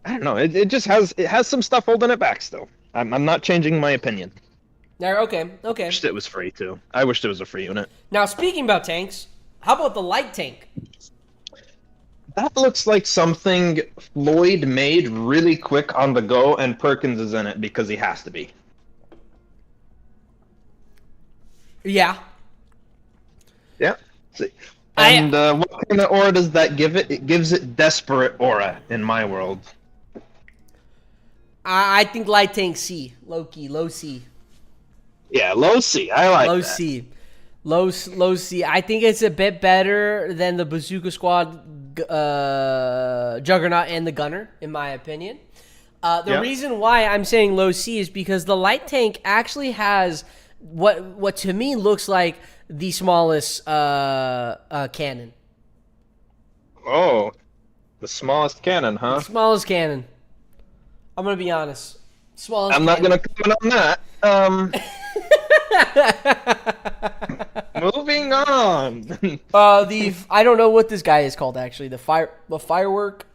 I don't know. It just has some stuff holding it back still. I'm not changing my opinion. Okay. I wished it was free too. I wished it was a free unit. Now, speaking about tanks, how about the light tank? That looks like something Floyd made really quick on the go, and Perkins is in it because he has to be. Yeah. Yeah. See. And what kind of aura does that give it? It gives it desperate aura in my world. I think light tank C. Low C. Yeah, low C. I like low that. C. Low C. I think it's a bit better than the Bazooka Squad, Juggernaut, and the Gunner, in my opinion. The reason why I'm saying low C is because the light tank actually has what to me looks like the smallest cannon. Oh, the smallest cannon, huh? Smallest cannon. I'm gonna be honest. Smallest. I'm not gonna comment on that. Moving on. I don't know what this guy is called actually. The firework.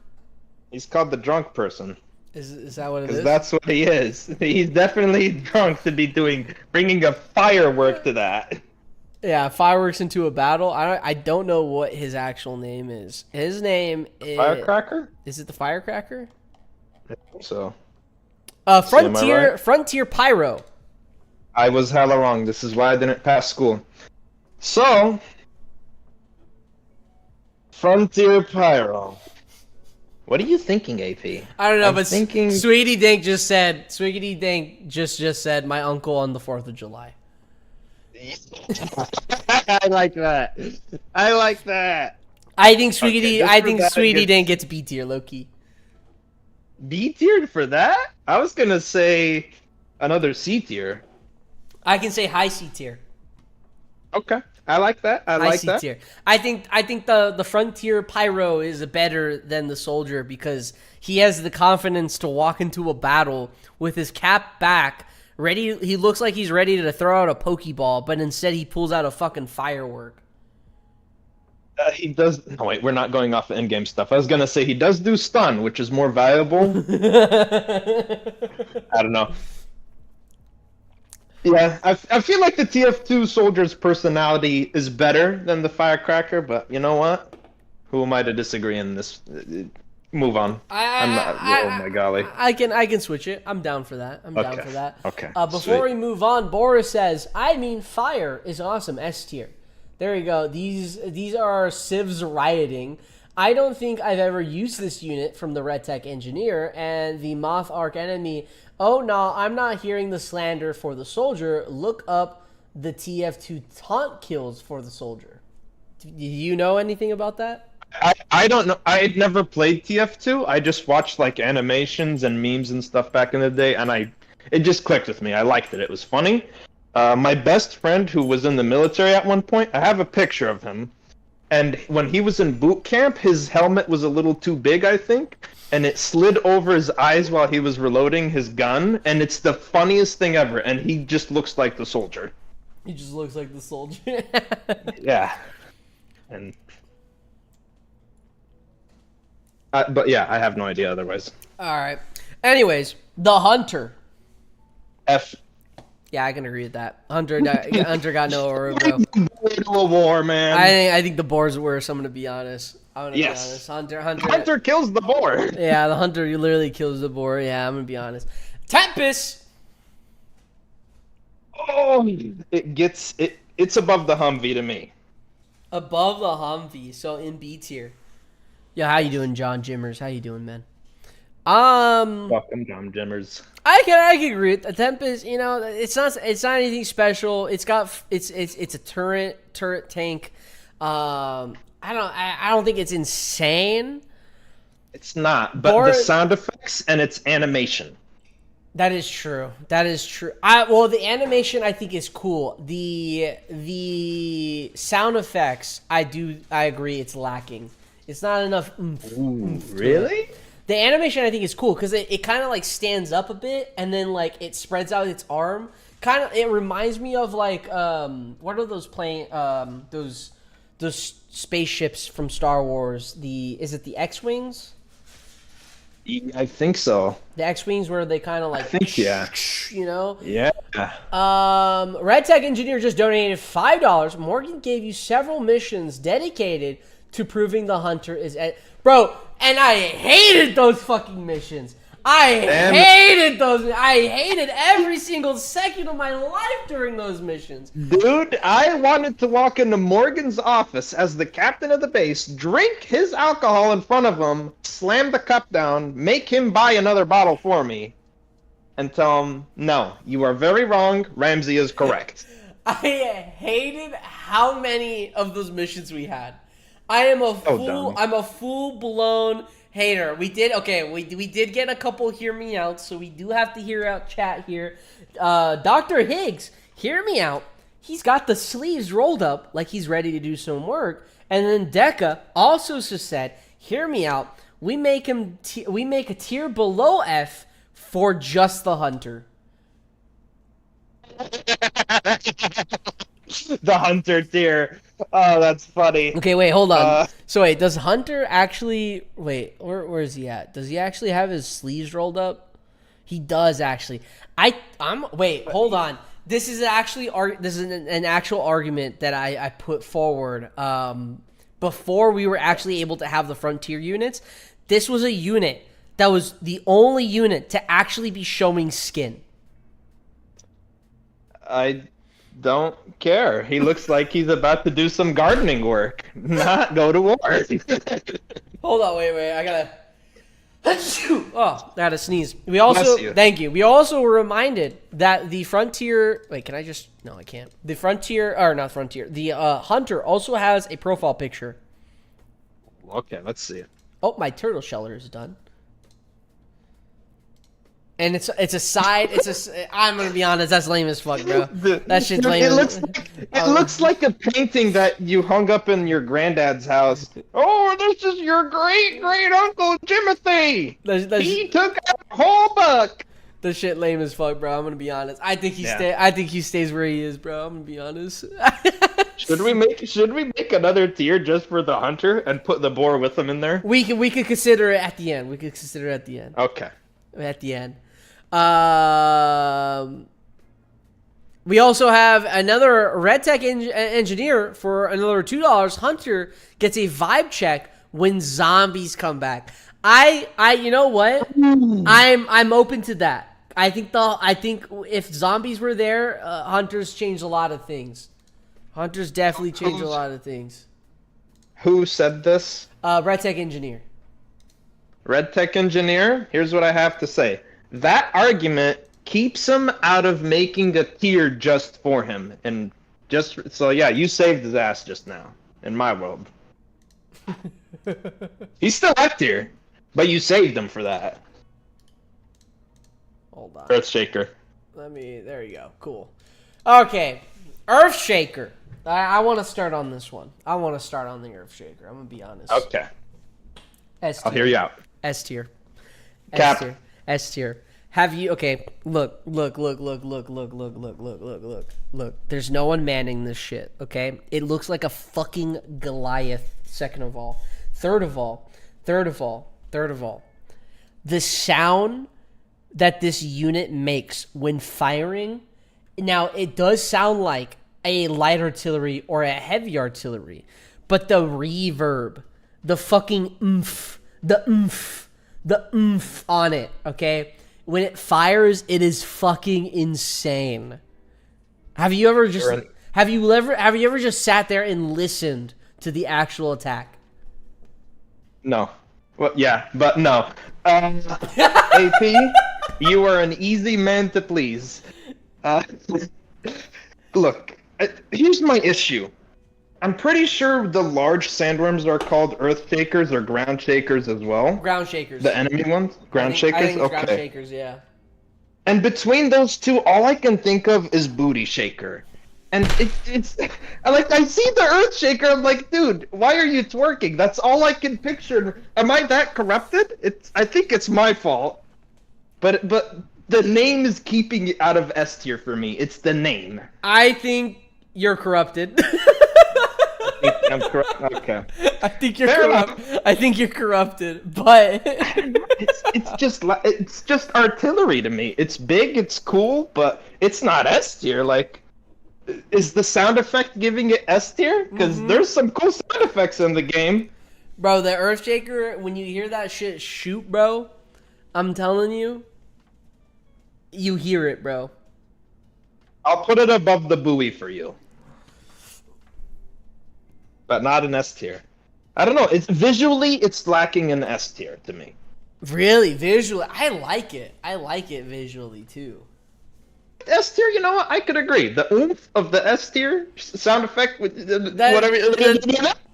He's called the drunk person. Is that what it is? Because that's what he is. He's definitely drunk to be bringing a firework to that. Yeah, fireworks into a battle. I don't know what his actual name is. His name is Firecracker. Is it the Firecracker? I think so. Frontier Pyro. I was hella wrong. This is why I didn't pass school. So, Frontier Pyro. What are you thinking, AP? I don't know, I'm but thinking... Sweetie Dink just said. Sweetie Dink just said my uncle on the 4th of July. I like that. I like that. I think Sweetie. Okay, I think Sweetie Dink gets B tier, low key. B tier for that? I was gonna say another C tier. I can say high C tier. Okay, I like that. I like that. Tier. I think the Frontier Pyro is better than the Soldier because he has the confidence to walk into a battle with his cap back, ready. He looks like he's ready to throw out a Pokeball, but instead he pulls out a fucking firework. He does. Oh wait, we're not going off the in-game stuff. I was gonna say he does do stun, which is more valuable. I don't know. Yeah, I feel like the TF2 soldier's personality is better than the Firecracker, but you know what? Who am I to disagree in this? Move on. I'm not. Oh my golly. I can switch it. I'm down for that. I'm down for that. Okay. Before we move on, Boris says, "I mean, fire is awesome. S tier." There you go. These are civs rioting. I don't think I've ever used this unit from the Red Tech Engineer and the Moth Arc Enemy. Oh no, I'm not hearing the slander for the Soldier. Look up the TF2 taunt kills for the Soldier. Do you know anything about that? I don't know. I had never played TF2. I just watched like animations and memes and stuff back in the day, and it just clicked with me. I liked it. It was funny. My best friend who was in the military at one point, I have a picture of him. And when he was in boot camp, his helmet was a little too big, I think. And it slid over his eyes while he was reloading his gun. And it's the funniest thing ever. And he just looks like the Soldier. He just looks like the Soldier. Yeah. And... but yeah, I have no idea otherwise. Alright. Anyways, the Hunter. F. Yeah, I can agree with that. Hunter got no aura, bro. To a war, man. I think the boar's worse. I'm gonna be honest. Be honest. Hunter kills the boar. Yeah, the Hunter literally kills the boar. Yeah, I'm gonna be honest. Tempest. Oh, it's above the Humvee to me. Above the Humvee, so in B tier. Yeah, how you doing, John Jimmers? How you doing, man? Fuck them, John Jimmers. I can agree with the Tempest. You know, it's not anything special. It's a turret tank. I don't think it's insane. It's not, but the sound effects and its animation. That is true. Well, the animation I think is cool. The sound effects, I agree, it's lacking. It's not enough. Really? The animation I think is cool because it kind of like stands up a bit and then like it spreads out its arm. It reminds me of like what are those those spaceships from Star Wars? Is it the X-Wings? I think so. The X-Wings where they kind of like... I think, yeah. You know? Yeah. Red Tech Engineer just donated $5. Morgan gave you several missions dedicated to proving the Hunter is... Bro, and I hated those fucking missions. I hated every single second of my life during those missions. Dude, I wanted to walk into Morgan's office as the captain of the base, drink his alcohol in front of him, slam the cup down, make him buy another bottle for me, and tell him, no, you are very wrong, Ramsey is correct. I hated how many of those missions we had. I'm a full-blown hater. We did get a couple hear me out, so we do have to hear out chat here. Dr. Higgs, hear me out. He's got the sleeves rolled up like he's ready to do some work. And then Deca also said, hear me out. We make a tier below F for just the Hunter. The Hunter tier. Oh, that's funny. Okay, wait, hold on. So wait, does Hunter actually... Wait, where is he at? Does he actually have his sleeves rolled up? He does, actually. Wait, hold on. This is actually... This is an actual argument that I put forward before we were actually able to have the Frontier units. This was a unit that was the only unit to actually be showing skin. I don't care. He looks like he's about to do some gardening work, not go to war. Hold on, wait. I gotta... Oh, I had to sneeze. We also Bless you. thank you. We also were reminded that the Frontier. Wait, can I just? No, I can't. The Frontier, or not Frontier. The Hunter also has a profile picture. Okay, let's see it. Oh, my turtle sheller is done. And it's a side. I'm gonna be honest. That's lame as fuck, bro. That shit's lame. It looks like a painting that you hung up in your granddad's house. Oh, this is your great uncle Timothy. He took a whole buck. The shit lame as fuck, bro. I'm gonna be honest. I think he stays where he is, bro. I'm gonna be honest. Should we make another tier just for the hunter and put the boar with him in there? We could consider it at the end. Okay. At the end. We also have another Red Tech engineer for another $2. Hunter gets a vibe check when zombies come back. You know what? I'm open to that. I think if zombies were there, Hunters changed a lot of things. Hunters definitely changed a lot of things. Who said this? Red Tech engineer. Red Tech engineer. Here's what I have to say. That argument keeps him out of making a tier just for him, and yeah, you saved his ass just now in my world. He's still up tier, but you saved him for that. Hold on. Earthshaker. There you go. Cool. Okay, Earthshaker. I want to start on this one. I want to start on the Earthshaker. I'm gonna be honest. Okay. S tier. I'll hear you out. S tier. Cap. S tier. Have you? Okay. Look. There's no one manning this shit. Okay. It looks like a fucking Goliath. Second of all. Third of all. The sound that this unit makes when firing. Now it does sound like a light artillery or a heavy artillery, but the reverb, the fucking the oomph on it, okay? When it fires, it is fucking insane. Have you ever just sat there and listened to the actual attack? No. Well, yeah, but no. AP, you are an easy man to please. Look, here's my issue. I'm pretty sure the large sandworms are called earth shakers or ground shakers as well. Ground shakers. The enemy ones? Ground shakers? I think it's okay. ground shakers, yeah. And between those two, all I can think of is booty shaker. And it's I see the earth shaker, I'm like, dude, why are you twerking? That's all I can picture. Am I that corrupted? I think it's my fault. But the name is keeping it out of S tier for me. It's the name. I think you're corrupted. I'm correct. Okay. I think you're corrupted, but it's just artillery to me. It's big, it's cool, but it's not S tier. Like, is the sound effect giving it S tier? Because there's some cool sound effects in the game. Bro, the Earthshaker, when you hear that shit shoot, bro, I'm telling you, you hear it, bro. I'll put it above the buoy for you. But not an S tier. I don't know. It's lacking in S tier to me. Really, visually, I like it. I like it visually too. S tier, you know what? I could agree. The oomph of the S tier sound effect with whatever.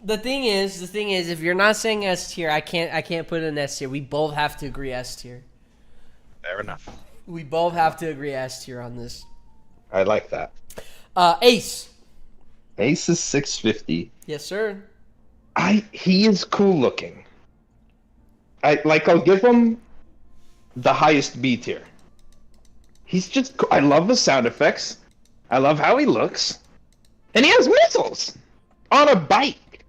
The thing is, if you're not saying S tier, I can't put it in S tier. We both have to agree S tier. Fair enough. We both have to agree S tier on this. I like that. Ace. Ace is 650. Yes, sir. He is cool looking. I'll give him the highest B tier. He's just cool. I love the sound effects. I love how he looks. And he has missiles on a bike.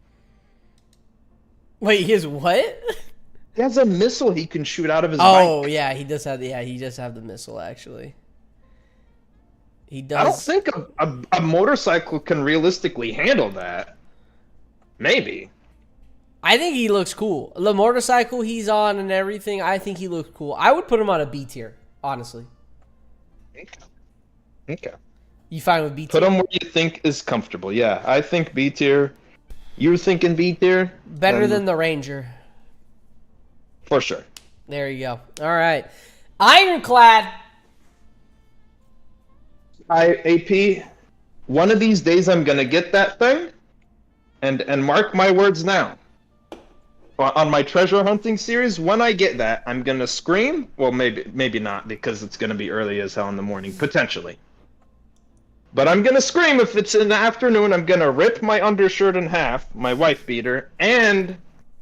Wait, he has what? He has a missile he can shoot out of his bike. Oh, yeah, he does have the missile actually. He does. I don't think a motorcycle can realistically handle that. Maybe. I think he looks cool. The motorcycle he's on and everything, I think he looks cool. I would put him on a B tier, honestly. Okay. You fine with B tier? Put him where you think is comfortable. Yeah, I think B tier. You're thinking B tier? Better than the Ranger. For sure. There you go. All right. Ironclad. AP, one of these days I'm gonna get that thing, and mark my words now. On my treasure hunting series, when I get that, I'm gonna scream. Well, maybe not, because it's gonna be early as hell in the morning, potentially. But I'm gonna scream if it's in the afternoon. I'm gonna rip my undershirt in half, my wife beater, and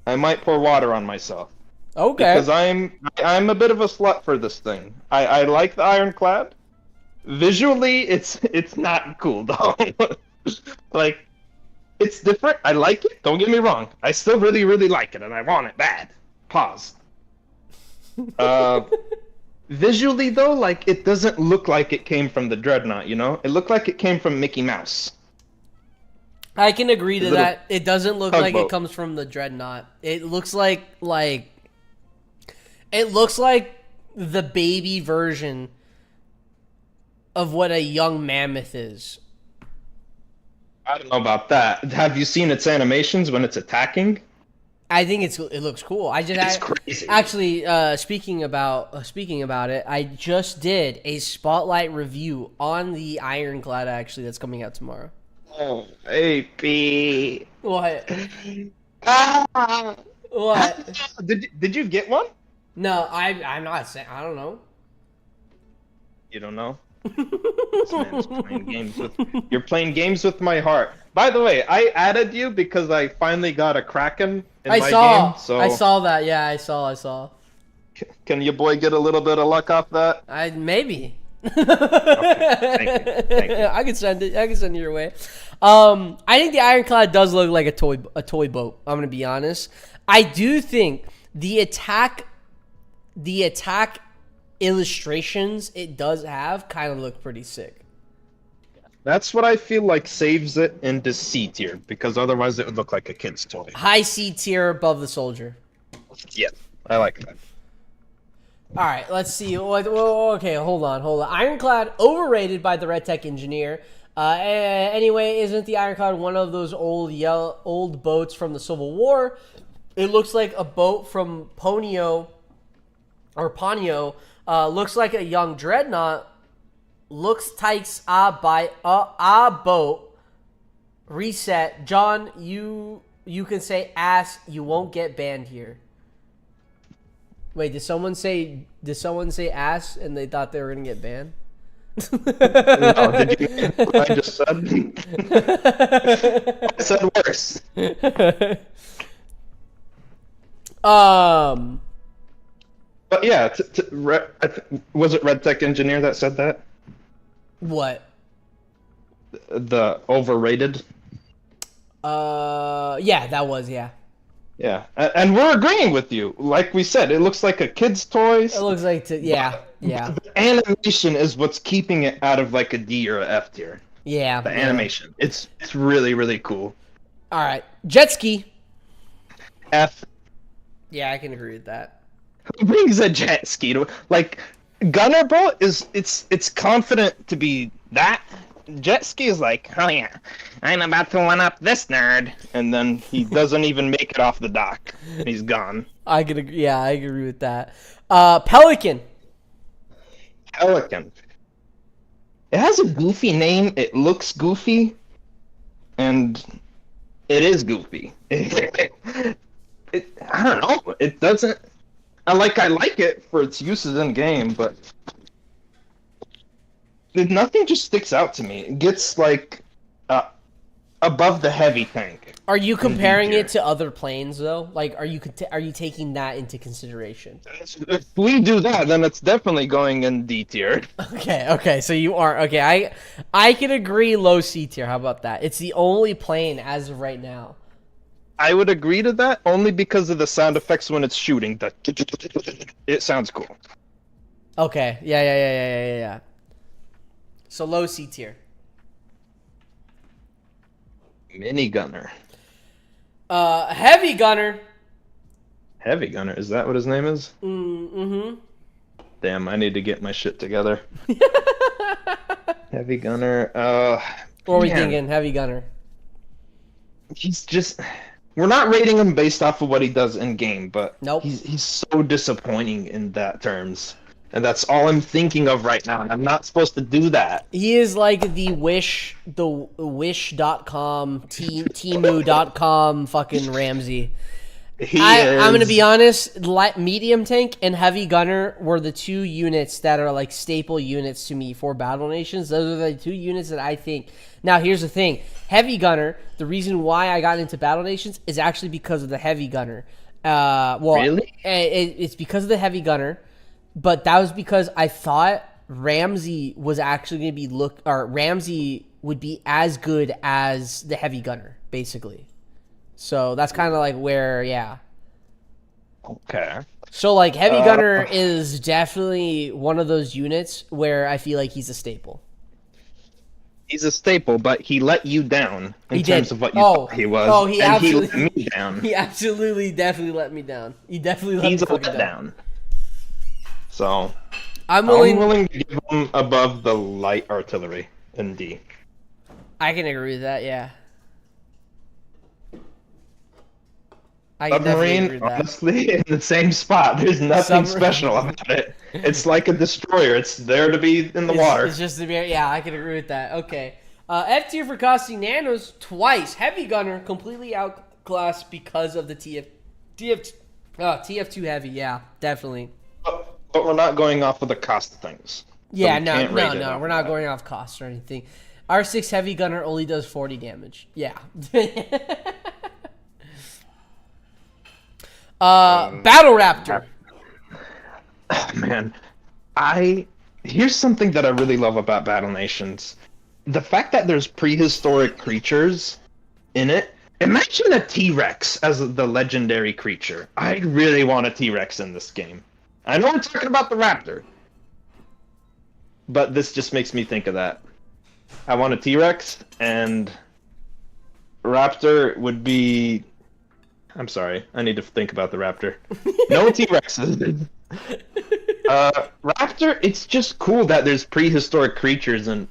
I might pour water on myself. Okay. Because I'm a bit of a slut for this thing. I like the Ironclad. Visually, it's not cool though. Like, it's different. I like it. Don't get me wrong. I still really, really like it, and I want it bad. Pause. Visually though, like, it doesn't look like it came from the Dreadnought. You know, it looked like it came from Mickey Mouse. I can agree to that. It doesn't look like it tugboat. comes from the Dreadnought. It looks like it looks like the baby version of what a young mammoth is. I don't know about that. Have you seen its animations when it's attacking? I think it looks cool. It's crazy. Actually, speaking about it, I just did a spotlight review on the Ironclad. Actually, that's coming out tomorrow. Oh, AP. What? Ah! What? Did you get one? No, I'm not saying. I don't know. You don't know? This man's playing games with. You're playing games with my heart. By the way, I added you because I finally got a Kraken in my game. So I saw that. Yeah, I saw. Can your boy get a little bit of luck off that? Maybe. Okay, thank you. I can send it. I can send it your way. I think the Ironclad does look like a toy boat. I'm gonna be honest. I do think the attack illustrations it does have kind of look pretty sick. That's what I feel like saves it into C tier, because otherwise it would look like a kid's toy. High C tier above the soldier. Yeah, I like that. All right, let's see. Okay, hold on. Ironclad overrated by the Red Tech engineer. Anyway, isn't the Ironclad one of those old boats from the Civil War? It looks like a boat from Ponyo. Looks like a young dreadnought. Looks takes a boat. Reset. John, you can say ass. You won't get banned here. Wait, did someone say ass and they thought they were gonna get banned? No, did you hear what I just said? I said worse. But yeah, was it Red Tech Engineer that said that? What? The overrated? Yeah, that was, yeah. Yeah, and we're agreeing with you. Like we said, it looks like a kid's toy. It looks like, yeah. The animation is what's keeping it out of like a D or a F tier. Yeah. The animation. It's really, really cool. All right. Jet ski. F. Yeah, I can agree with that. Who brings a jet ski to, like, gunner boat it's confident to be that. Jet ski is like, oh yeah, I'm about to one up this nerd, and then he doesn't even make it off the dock. He's gone. I can agree. Yeah, I agree with that. Pelican. Pelican. It has a goofy name. It looks goofy, and it is goofy. I don't know. It doesn't. I like it for its uses in game, but nothing just sticks out to me. It gets like above the heavy tank. Are you comparing it to other planes though? Like, are you taking that into consideration? If we do that, then it's definitely going in D tier. Okay. So you are okay. I can agree. Low C tier. How about that? It's the only plane as of right now. I would agree to that only because of the sound effects when it's shooting. It sounds cool. Okay. Yeah. So low C tier. Mini gunner. Heavy gunner. Heavy gunner. Is that what his name is? Mm-hmm. Damn, I need to get my shit together. Heavy gunner. What are we thinking? Heavy gunner. He's just. we're not rating him based off of what he does in game, but Nope. he's so disappointing in that terms. And that's all I'm thinking of right now. And I'm not supposed to do that. He is like the Wish.com, Temu.com fucking Ramsey. I'm going to be honest, medium tank and heavy gunner were the two units that are like staple units to me for Battle Nations. Those are the two units that I think. Now, here's the thing. Heavy gunner, the reason why I got into Battle Nations is actually because of the heavy gunner. Really? It's because of the heavy gunner. But that was because I thought Ramsey was actually going to be Ramsey would be as good as the heavy gunner, basically. So that's kind of like where, yeah. Okay. So like heavy gunner is definitely one of those units where I feel like he's a staple. He's a staple, but he let you down in terms of what you thought he was. Oh, he absolutely let me down. He absolutely, definitely let me down. He definitely let me down. So, I'm willing to give him above the light artillery in D. I can agree with that, yeah. I can Submarine, agree with that. honestly, in the same spot. There's nothing special about it. It's like a destroyer. It's there to be in the water. It's just yeah, I can agree with that. Okay. F tier for costing nanos twice. Heavy gunner completely outclassed because of the TF2 heavy. Yeah, definitely. But we're not going off of the cost of things. Yeah, so no, we're not going off cost or anything. R6 heavy gunner only does 40 damage. Yeah. Battle Raptor. Oh, man, here's something that I really love about Battle Nations. The fact that there's prehistoric creatures in it. Imagine a T-Rex as the legendary creature. I really want a T-Rex in this game. I know we're talking about the Raptor, but this just makes me think of that. I want a T-Rex, and Raptor would be... I'm sorry, I need to think about the Raptor. No T-Rexes. Raptor, it's just cool that there's prehistoric creatures in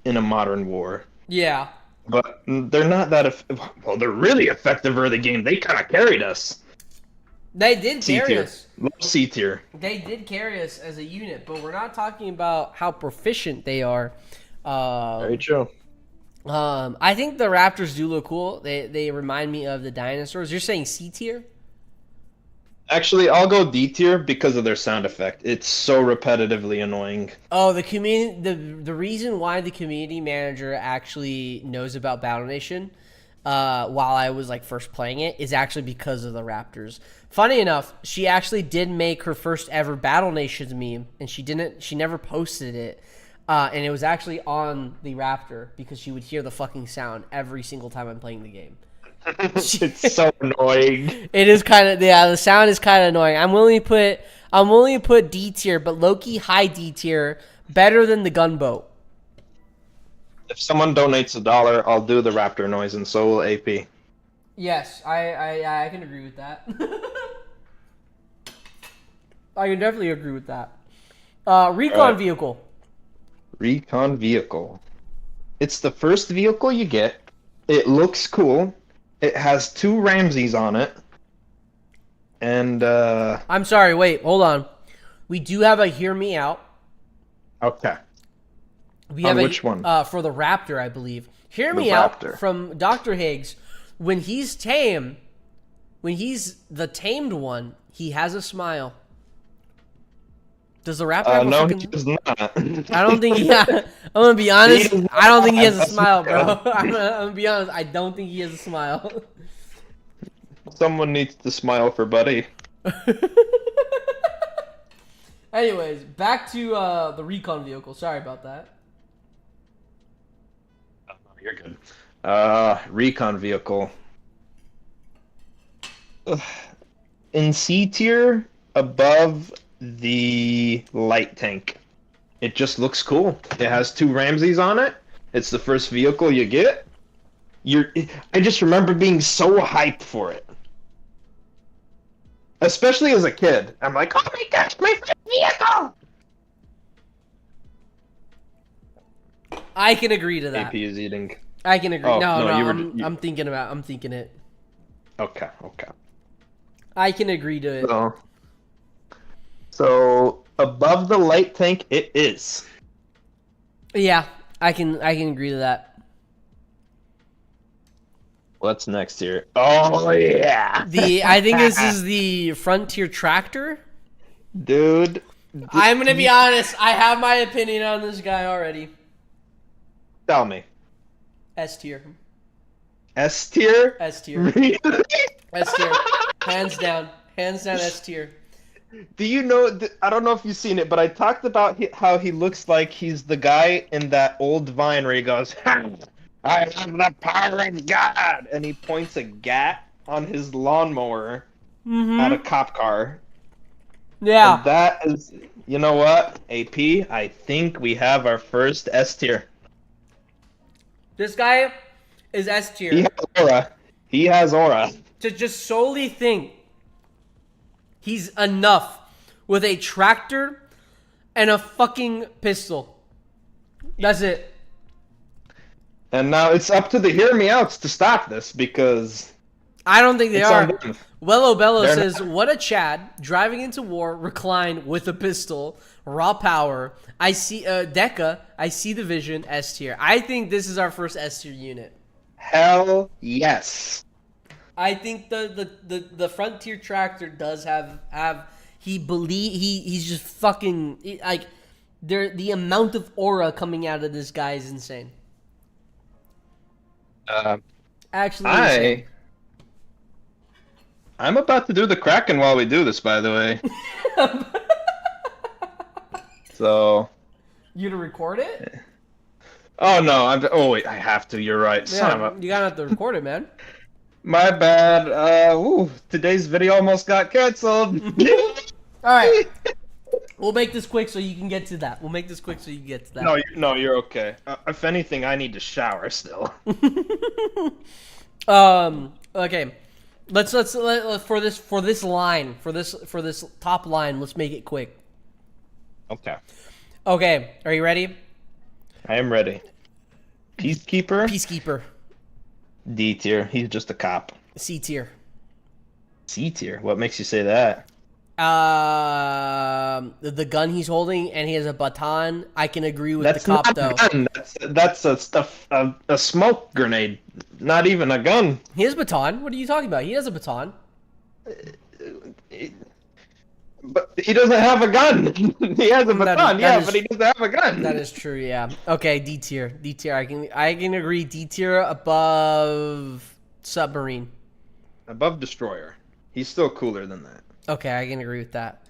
a modern war. Yeah. But they're not that... Well, they're really effective early game. They kind of carried us. They did carry us. Low C tier. They did carry us as a unit, but we're not talking about how proficient they are. Very true. I think the Raptors do look cool. They remind me of the dinosaurs. You're saying C tier? Actually, I'll go D tier because of their sound effect. It's so repetitively annoying. Oh, the community. The reason why the community manager actually knows about Battle Nation, while I was like first playing it, is actually because of the Raptors. Funny enough, she actually did make her first ever Battle Nations meme, and she never posted it. And it was actually on the Raptor because she would hear the fucking sound every single time I'm playing the game. It's so annoying. It is kind of, yeah, the sound is kind of annoying. I'm willing to put D tier, but low-key high D tier, better than the gunboat. If someone donates $1, I'll do the Raptor noise, and so will AP. Yes, I can agree with that. I can definitely agree with that. Recon vehicle. Recon vehicle. It's the first vehicle you get. It looks cool. It has 2 Ramses on it. And, I'm sorry, wait, hold on. We do have a hear me out. Okay. We have which one? For the Raptor, I believe. Hear The me Raptor. out from Dr. Higgs. When he's tame, when he's the tamed one, he has a smile. Does the Raptor have a no, fucking... he does not. I don't think he I'm gonna be honest. I don't think he has a smile, bro. I'm gonna be honest. I don't think he has a smile. Someone needs to smile for Buddy. Anyways, back to the recon vehicle. Sorry about that. Oh, you're good. Recon vehicle. In C tier, above the light tank. It just looks cool. It has 2 Ramses on it. It's the first vehicle you get. I just remember being so hyped for it. Especially as a kid. I'm like, oh my gosh, my first vehicle! I can agree to that. AP is eating. I can agree. Oh, No, no, I'm thinking it. Okay, okay. I can agree to it. So above the light tank, it is. Yeah, I can agree to that. What's next here? Oh yeah, I think this is the Frontier Tractor. dude. I'm gonna be honest. I have my opinion on this guy already. Tell me. S tier. S tier. S tier. Really? S tier. Hands down. Hands down. S tier. Do you know? I don't know if you've seen it, but I talked about how he looks like he's the guy in that old Vine where he goes, "I am the power of God," and he points a gat on his lawnmower at a cop car. Yeah. And that is, you know what, AP? I think we have our first S tier. This guy is S tier. He has aura. He has aura. To just solely think he's enough with a tractor and a fucking pistol. That's it. And now it's up to the Hear Me Outs to stop this because I don't think they it's are. on them. Wello Bello They're says, not. "What a Chad driving into war, recline with a pistol, raw power. I see Deca. I see the vision. S tier. I think this is our first S tier unit. Hell yes. I think the Frontier Tractor does have he's just fucking like the amount of aura coming out of this guy is insane. Actually, insane. I'm about to do the Kraken while we do this, by the way. So. You to record it? Oh no! Oh wait, I have to. You're right. Son Yeah, of a... you gotta have to record it, man. My bad. Today's video almost got canceled. All right, we'll make this quick so you can get to that. No, you're okay. If anything, I need to shower still. Okay. Let's for this top line, let's make it quick. Okay. Okay, are you ready? I am ready. Peacekeeper. Peacekeeper. D tier. He's just a cop. C tier. C tier. What makes you say that? The gun he's holding, and he has a baton. I can agree with That's the cop not though. a gun. That's a smoke grenade. Not even a gun. He has a baton. What are you talking about? He has a baton. But he doesn't have a gun. He has a baton, but he doesn't have a gun. That is true. Yeah. Okay. D tier. D tier. I can agree. D tier above submarine. Above destroyer. He's still cooler than that. Okay, I can agree with that.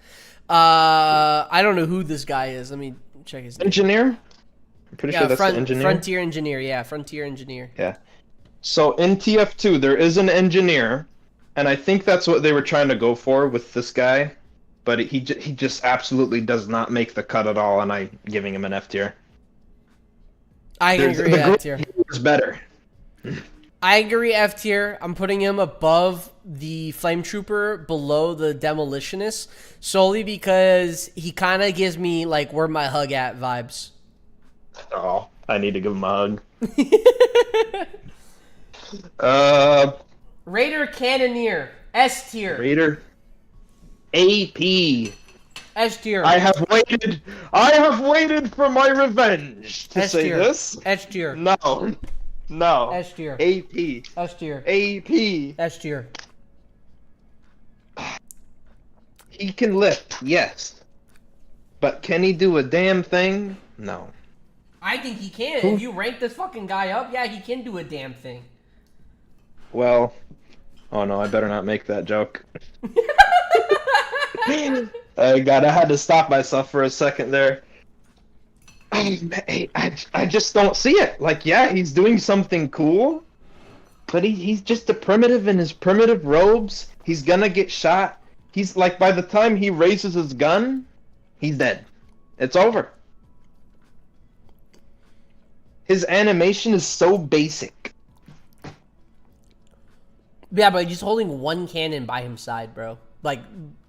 I don't know who this guy is. Let me check his name. Engineer? I'm pretty sure that's the engineer. Frontier engineer. Yeah, Frontier engineer. Yeah. So in TF2, there is an engineer, and I think that's what they were trying to go for with this guy. But he just absolutely does not make the cut at all, and I'm giving him an F tier. I can agree F tier. It's better. I agree F tier. I'm putting him above the Flame Trooper, below the Demolitionist, solely because he kind of gives me like where my hug at vibes. Oh, I need to give him a hug. Raider Cannoneer, S tier. Raider. AP. S tier. I have waited for my revenge to say this. S tier. No. S tier. AP. S tier. AP. S tier. He can lift, yes. But can he do a damn thing? No. I think he can. If you rank this fucking guy up, yeah, he can do a damn thing. Well, oh no, I better not make that joke. I had to stop myself for a second there. I just don't see it. Like, yeah, he's doing something cool, but he's just a primitive in his primitive robes. He's gonna get shot. He's like, by the time he raises his gun, he's dead. It's over. His animation is so basic. Yeah, but he's holding one cannon by his side, bro. Like,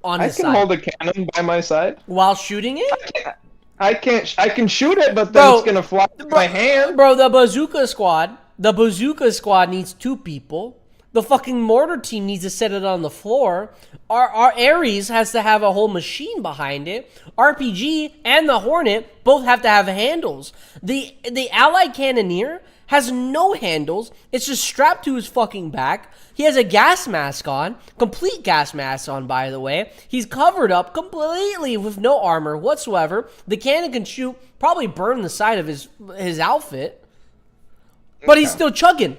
on his side. I can hold a cannon by my side. While shooting it? I can shoot it, but then it's gonna fly in my hand. Bro, the bazooka squad needs 2 people. The fucking mortar team needs to set it on the floor. Our Ares has to have a whole machine behind it. RPG and the Hornet both have to have handles. The Allied Cannoneer has no handles. It's just strapped to his fucking back. He has a gas mask on. Complete gas mask on, by the way. He's covered up completely with no armor whatsoever. The cannon can shoot, probably burn the side of his outfit. But he's still chugging.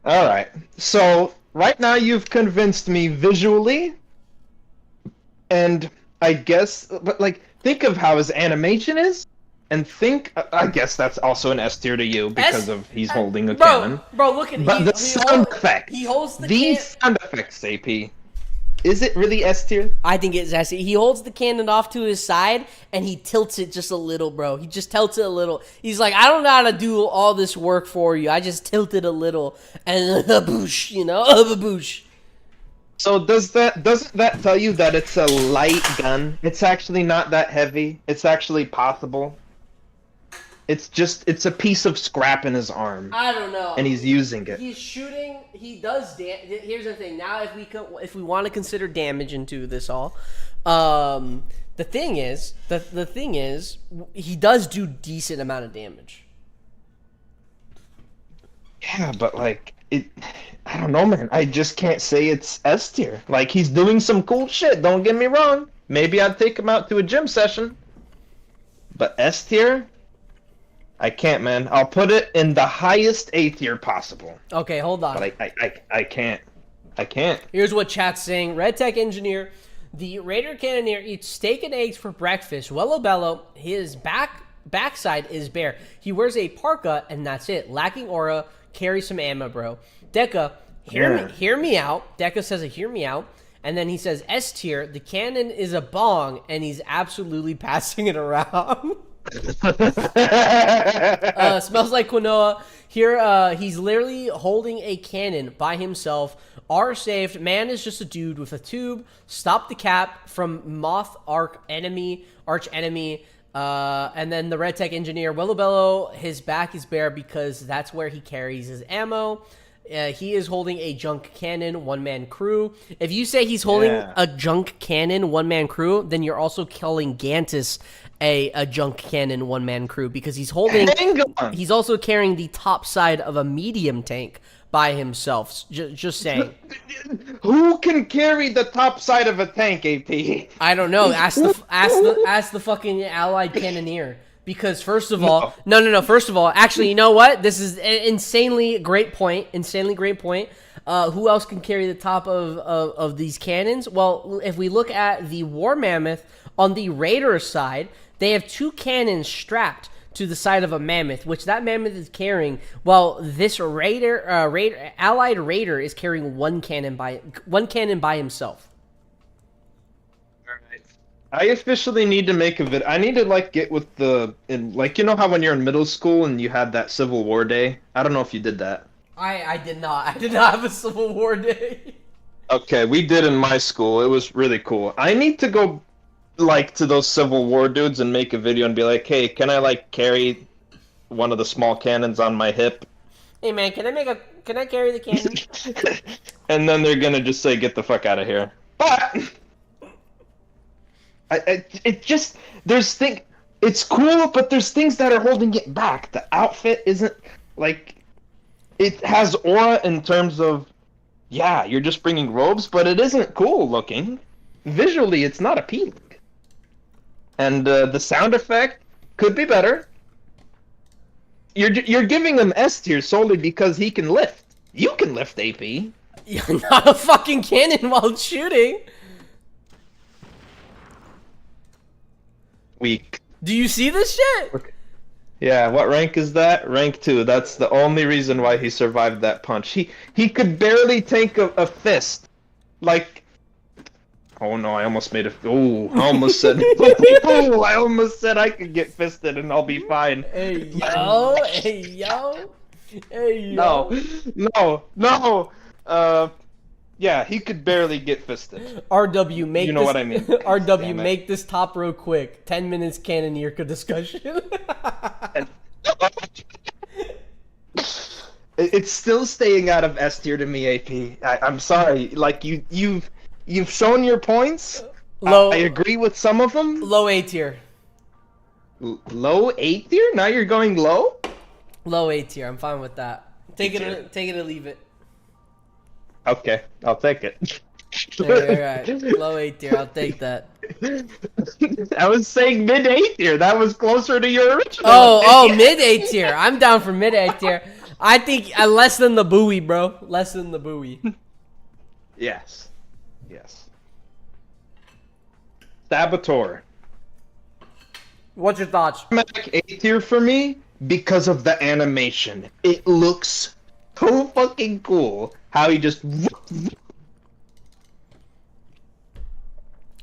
All right. So right now you've convinced me visually, and I guess, but like, think of how his animation is, and think, I guess that's also an S tier to you because of he's holding a cannon. Bro, look at But the sound effects. He holds the these sound effects, AP. Is it really S tier? I think it's S tier. He holds the cannon off to his side and he tilts it just a little, bro. He just tilts it a little. He's like, I don't know how to do all this work for you. I just tilt it a little and boosh, you know, boosh. So doesn't that tell you that it's a light gun? It's actually not that heavy. It's actually possible. It's a piece of scrap in his arm. I don't know. And he's using it. He's shooting. He does. Here's the thing. Now, if we want to consider damage into this all, the thing is, he does do decent amount of damage. Yeah, but like I don't know, man. I just can't say it's S tier. Like, he's doing some cool shit. Don't get me wrong. Maybe I'd take him out to a gym session. But S tier. I can't, man. I'll put it in the highest A tier possible. Okay, hold on. But I can't. I can't. Here's what chat's saying. Red Tech Engineer, the Raider Cannoneer eats steak and eggs for breakfast. Wello Bello, his backside is bare. He wears a parka, and that's it. Lacking aura, carry some ammo, bro. Deca, hear me out. Deca says, hear me out. And then he says, S tier, the cannon is a bong, and he's absolutely passing it around. Smells like quinoa. Here, he's literally holding a cannon by himself. R saved. Man is just a dude with a tube. Stop the cap from moth arch enemy. And then the Red Tech Engineer, Willabello, his back is bare because that's where he carries his ammo. He is holding a junk cannon, one-man crew. If you say he's holding a junk cannon, one-man crew, then you're also calling Gantus a junk cannon, one-man crew, because he's holding. He's also carrying the top side of a medium tank by himself. Just saying. Who can carry the top side of a tank, AP? I don't know. Ask the fucking Allied Cannoneer. Because first of all, no. First of all, actually, you know what? This is an insanely great point. Who else can carry the top of these cannons? Well, if we look at the War Mammoth on the Raider side, they have two cannons strapped to the side of a mammoth, which that mammoth is carrying. Well, this Allied Raider is carrying one cannon by himself. I officially need to make a video. I need to get with you know how when you're in middle school and you had that Civil War day? I don't know if you did that. I did not. I did not have a Civil War day. Okay, we did in my school. It was really cool. I need to go to those Civil War dudes and make a video and be like, hey, can I carry one of the small cannons on my hip? Hey man, can I carry the cannon? And then they're gonna just say, get the fuck out of here. But it's cool, but there's things that are holding it back. The outfit isn't it has aura in terms of, you're just bringing robes, but it isn't cool looking. Visually, it's not appealing. And the sound effect could be better. You're giving him S tier solely because he can lift. You can lift, AP. You're not a fucking cannon while shooting. Weak. Do you see this shit? Okay. Yeah, what rank is that? Rank 2. That's the only reason why he survived that punch. He could barely take a fist. Oh no, I almost made I almost said I almost said I could get fisted and I'll be fine. Hey yo. No. Yeah, he could barely get fisted. RW, make you know what I mean. RW, make this top row quick. 10 minutes Cannoneer discussion. It's still staying out of S tier to me, AP. I'm sorry. Like you've shown your points. Low, I agree with some of them. low A tier. Low A tier? Now you're going low? Low A tier. I'm fine with that. Take it or leave it. Okay, I'll take it. All right. Low A tier. I'll take that. I was saying mid A tier. That was closer to your original. Oh, mid A tier. I'm down for mid A tier. I think less than the buoy, bro. Less than the buoy. Yes. Yes. Saboteur. What's your thoughts? Automatic A tier for me because of the animation. It looks so fucking cool. How he just.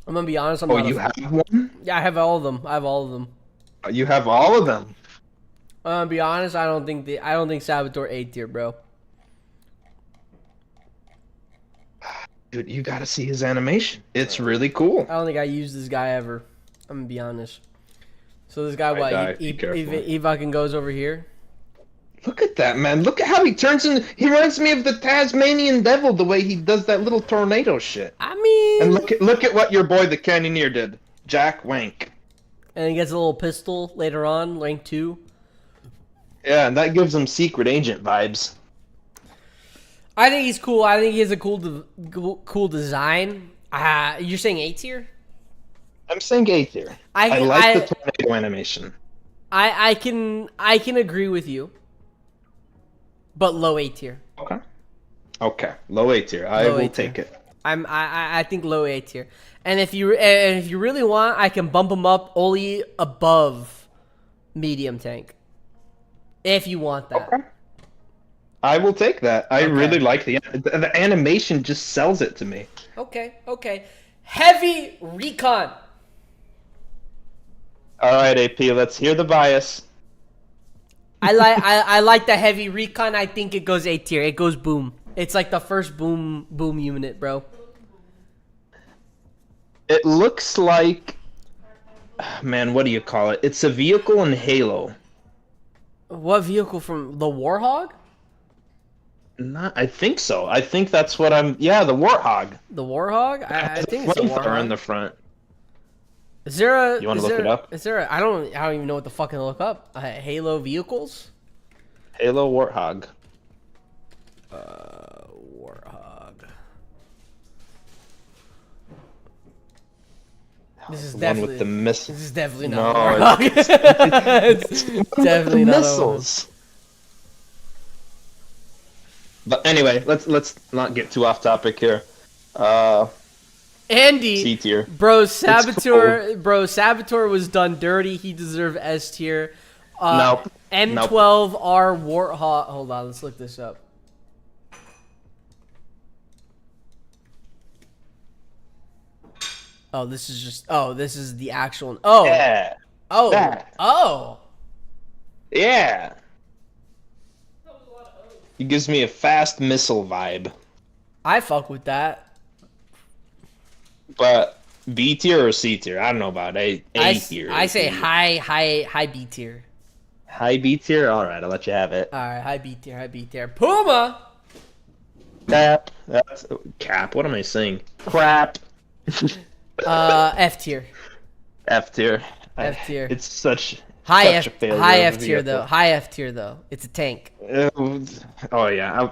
I'm gonna be honest. I'm Oh, not you have one? Yeah, I have all of them. I have all of them. You have all of them. I'm gonna be honest. I don't think Saboteur A tier, bro. Dude, you gotta see his animation. It's really cool. I don't think I used this guy ever. I'm gonna be honest. So this guy, die. what? Be careful. He fucking goes over here. Look at that, man. Look at how he turns in. He reminds me of the Tasmanian Devil, the way he does that little tornado shit. I mean, And look at what your boy the Canyoneer did. Jack Wank. and he gets a little pistol later on, rank 2. Yeah, and that gives him secret agent vibes. I think he's cool. I think he has a cool design. You're saying A tier? I'm saying A tier. I like the tornado animation. I can agree with you, but low A tier. Okay. Okay. Low A tier. I Low A will tier. take it. I think low A tier. And if you really want, I can bump him up only above medium tank. If you want that. Okay. I will take that. I Okay. really like the animation. Just sells it to me. Okay. Heavy recon. All right, AP. Let's hear the bias. I like the heavy recon. I think it goes A tier. It goes boom. It's like the first boom unit, bro. It looks like, man, what do you call it? It's a vehicle in Halo. What vehicle from the Warhog? Not, I think so. I think that's what I'm. Yeah, the Warthog. The Warhog? I think it's a Flamethrower in Warhog. the front. Is there a? You wanna is look there- it up? Is there? I don't even know what the fuck to look up. Halo vehicles. Halo Warthog. Warhog. This is The one definitely with the missiles. This is definitely No, not a Warhog. It's definitely not a Warhog. missiles. But anyway, let's not get too off topic here. Andy, C tier. bro, Saboteur was done dirty. He deserved S tier. Nope. M12R Warthog. Hold on, let's look this up. Oh, this is just. Oh, this is the actual. Oh. Yeah. Oh. That. Oh. Yeah. He gives me a fast missile vibe. I fuck with that. But B tier or C tier? I don't know about A tier. I say high B tier. High B tier? Alright, I'll let you have it. All right, high B tier. Puma. Cap. That's cap. What am I saying? Crap. F tier. F tier. F tier. It's such High such F. a failure High of a F tier vehicle. though. High F tier though. It's a tank. Oh yeah.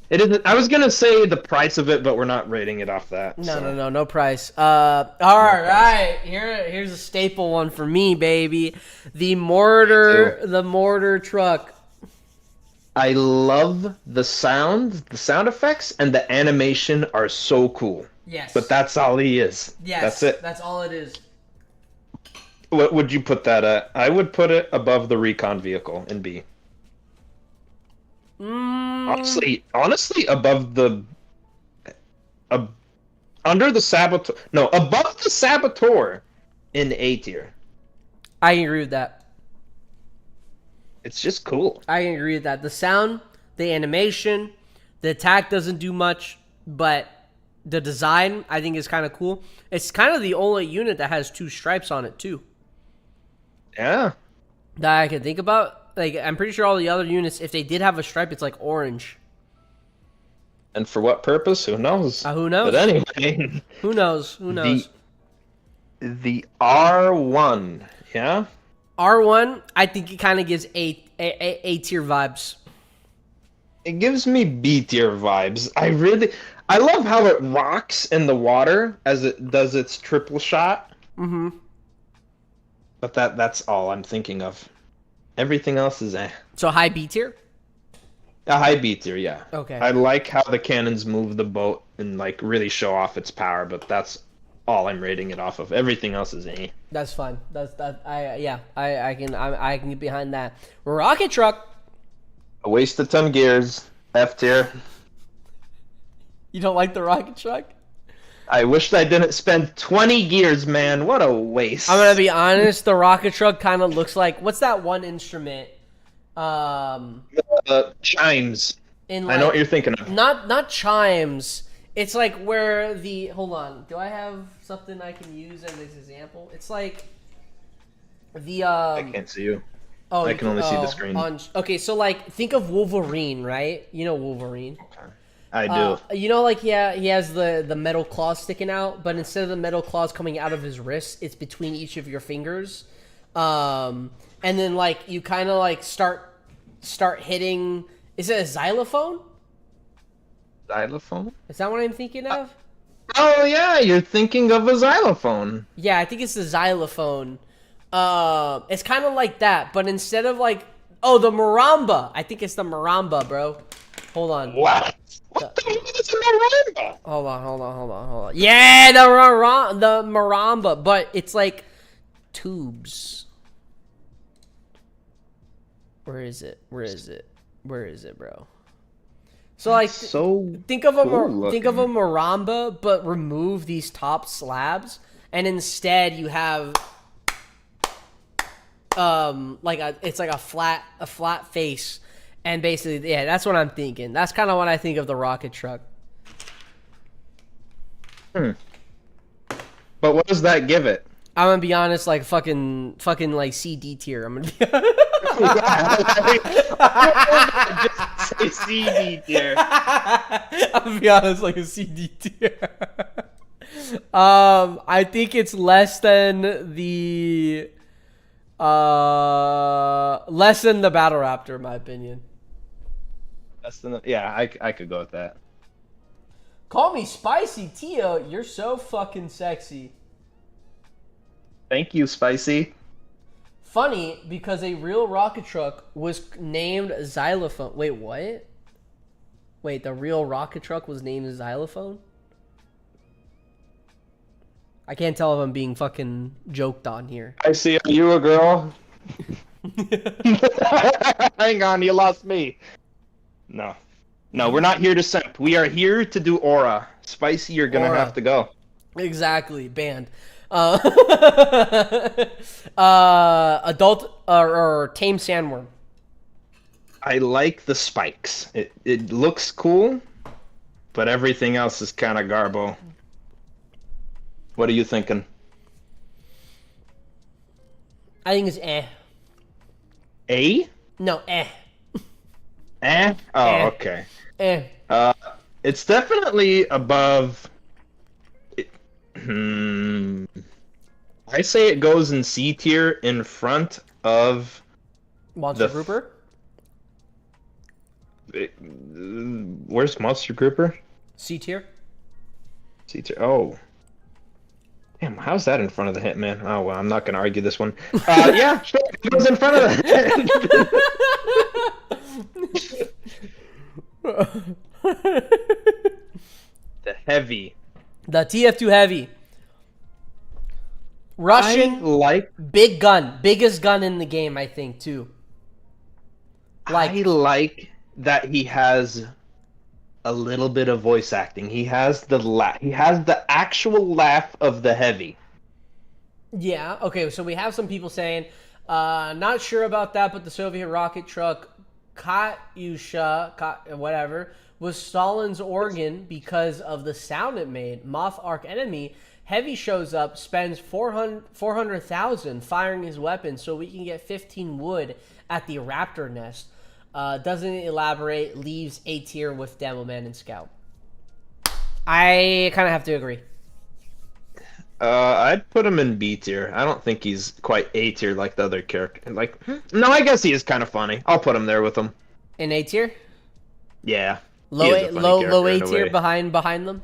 It isn't. I was gonna say the price of it, but we're not rating it off that. No price. All right. Here's a staple one for me, baby. The mortar truck. I love the sound effects, and the animation are so cool. Yes. But that's all he is. Yes. That's it. That's all it is. What would you put that at? I would put it above the recon vehicle in B. Honestly, above the, under the Saboteur. No, above the Saboteur in A tier. I can agree with that. It's just cool. I can agree with that. The sound, the animation, the attack doesn't do much, but the design I think is kind of cool. It's kind of the only unit that has 2 stripes on it too. Yeah. That I can think about. Like, I'm pretty sure all the other units, if they did have a stripe, it's like orange. And for what purpose? Who knows? Who knows? But anyway, Who knows? Who knows? the R1, yeah. R1, I think it kind of gives A tier vibes. It gives me B tier vibes. I love how it rocks in the water as it does its triple shot. Mm-hmm. But that's all I'm thinking of. Everything else is eh. So high B tier? A high B tier, yeah. Okay. I like how the cannons move the boat and like really show off its power, but that's all I'm rating it off of. Everything else is eh. That's fine. I can get behind that. Rocket truck. A waste of 10 gears. F tier. You don't like the rocket truck? I wished I didn't spend 20 gears, man. What a waste. I'm gonna be honest. The rocket truck kind of looks like, what's that one instrument? Chimes. I I know what you're thinking of. Not chimes. It's like where the, hold on. Do I have something I can use as an example? It's like the I can't see you. Oh, I can only see the screen. Okay, so like think of Wolverine, right? You know Wolverine. Okay. I do. You know, like he has the metal claws sticking out, but instead of the metal claws coming out of his wrists, it's between each of your fingers. And then like you kind of like start hitting. Is it a xylophone? Xylophone? Is that what I'm thinking of? Oh yeah, you're thinking of a xylophone. Yeah, I think it's the xylophone. It's kind of like that, but instead of like, oh, the maramba. I think it's the maramba, bro. Hold on. What? What the hell is a marimba? Hold on. Yeah, the maramba, but it's like tubes. Where is it, bro? So like, think of a maramba, but remove these top slabs, and instead you have it's like a flat face, and basically, yeah, that's what I'm thinking. That's kind of what I think of the rocket truck. But what does that give it? I'm gonna be honest, like fucking like CD tier. I'm gonna be Just say CD tier. I'm gonna be honest, like a CD tier. I think it's less than the battle raptor, in my opinion. Yeah, I could go with that. Call me spicy, Tio. You're so fucking sexy. Thank you, Spicy. Funny, because a real rocket truck was named Xylophone. Wait, what? Wait, the real rocket truck was named Xylophone? I can't tell if I'm being fucking joked on here. I see. Are you a girl? Hang on, you lost me. No, we're not here to simp. We are here to do aura. Spicy, you're gonna have to go. Exactly, banned. Adult or tame sandworm. I like the spikes. It looks cool, but everything else is kind of garbo. What are you thinking? I think it's eh. A? No, eh. Eh? Oh, okay. Eh. It's definitely above. I say it goes in C tier in front of Monster Grouper? Where's Monster Grouper? C tier? C tier. Oh. Damn, how's that in front of the Hitman? Oh, well, I'm not going to argue this one. Yeah, sure, it goes in front of the heavy. The TF2 heavy. Russian, big gun. Biggest gun in the game, I think, too. I like that he has a little bit of voice acting. He has the actual laugh of the heavy. Yeah, okay, so we have some people saying, not sure about that, but the Soviet rocket truck, Katyusha, whatever, was Stalin's organ because of the sound it made. Moth Arc enemy. Heavy shows up, spends 400,000 firing his weapon so we can get 15 wood at the raptor nest. Doesn't elaborate, leaves A tier with Demo Man and Scout. I kind of have to agree. I'd put him in B tier. I don't think he's quite A tier like the other character. Like, no, I guess he is kind of funny. I'll put him there with him. In A tier? Yeah. Low A tier behind them?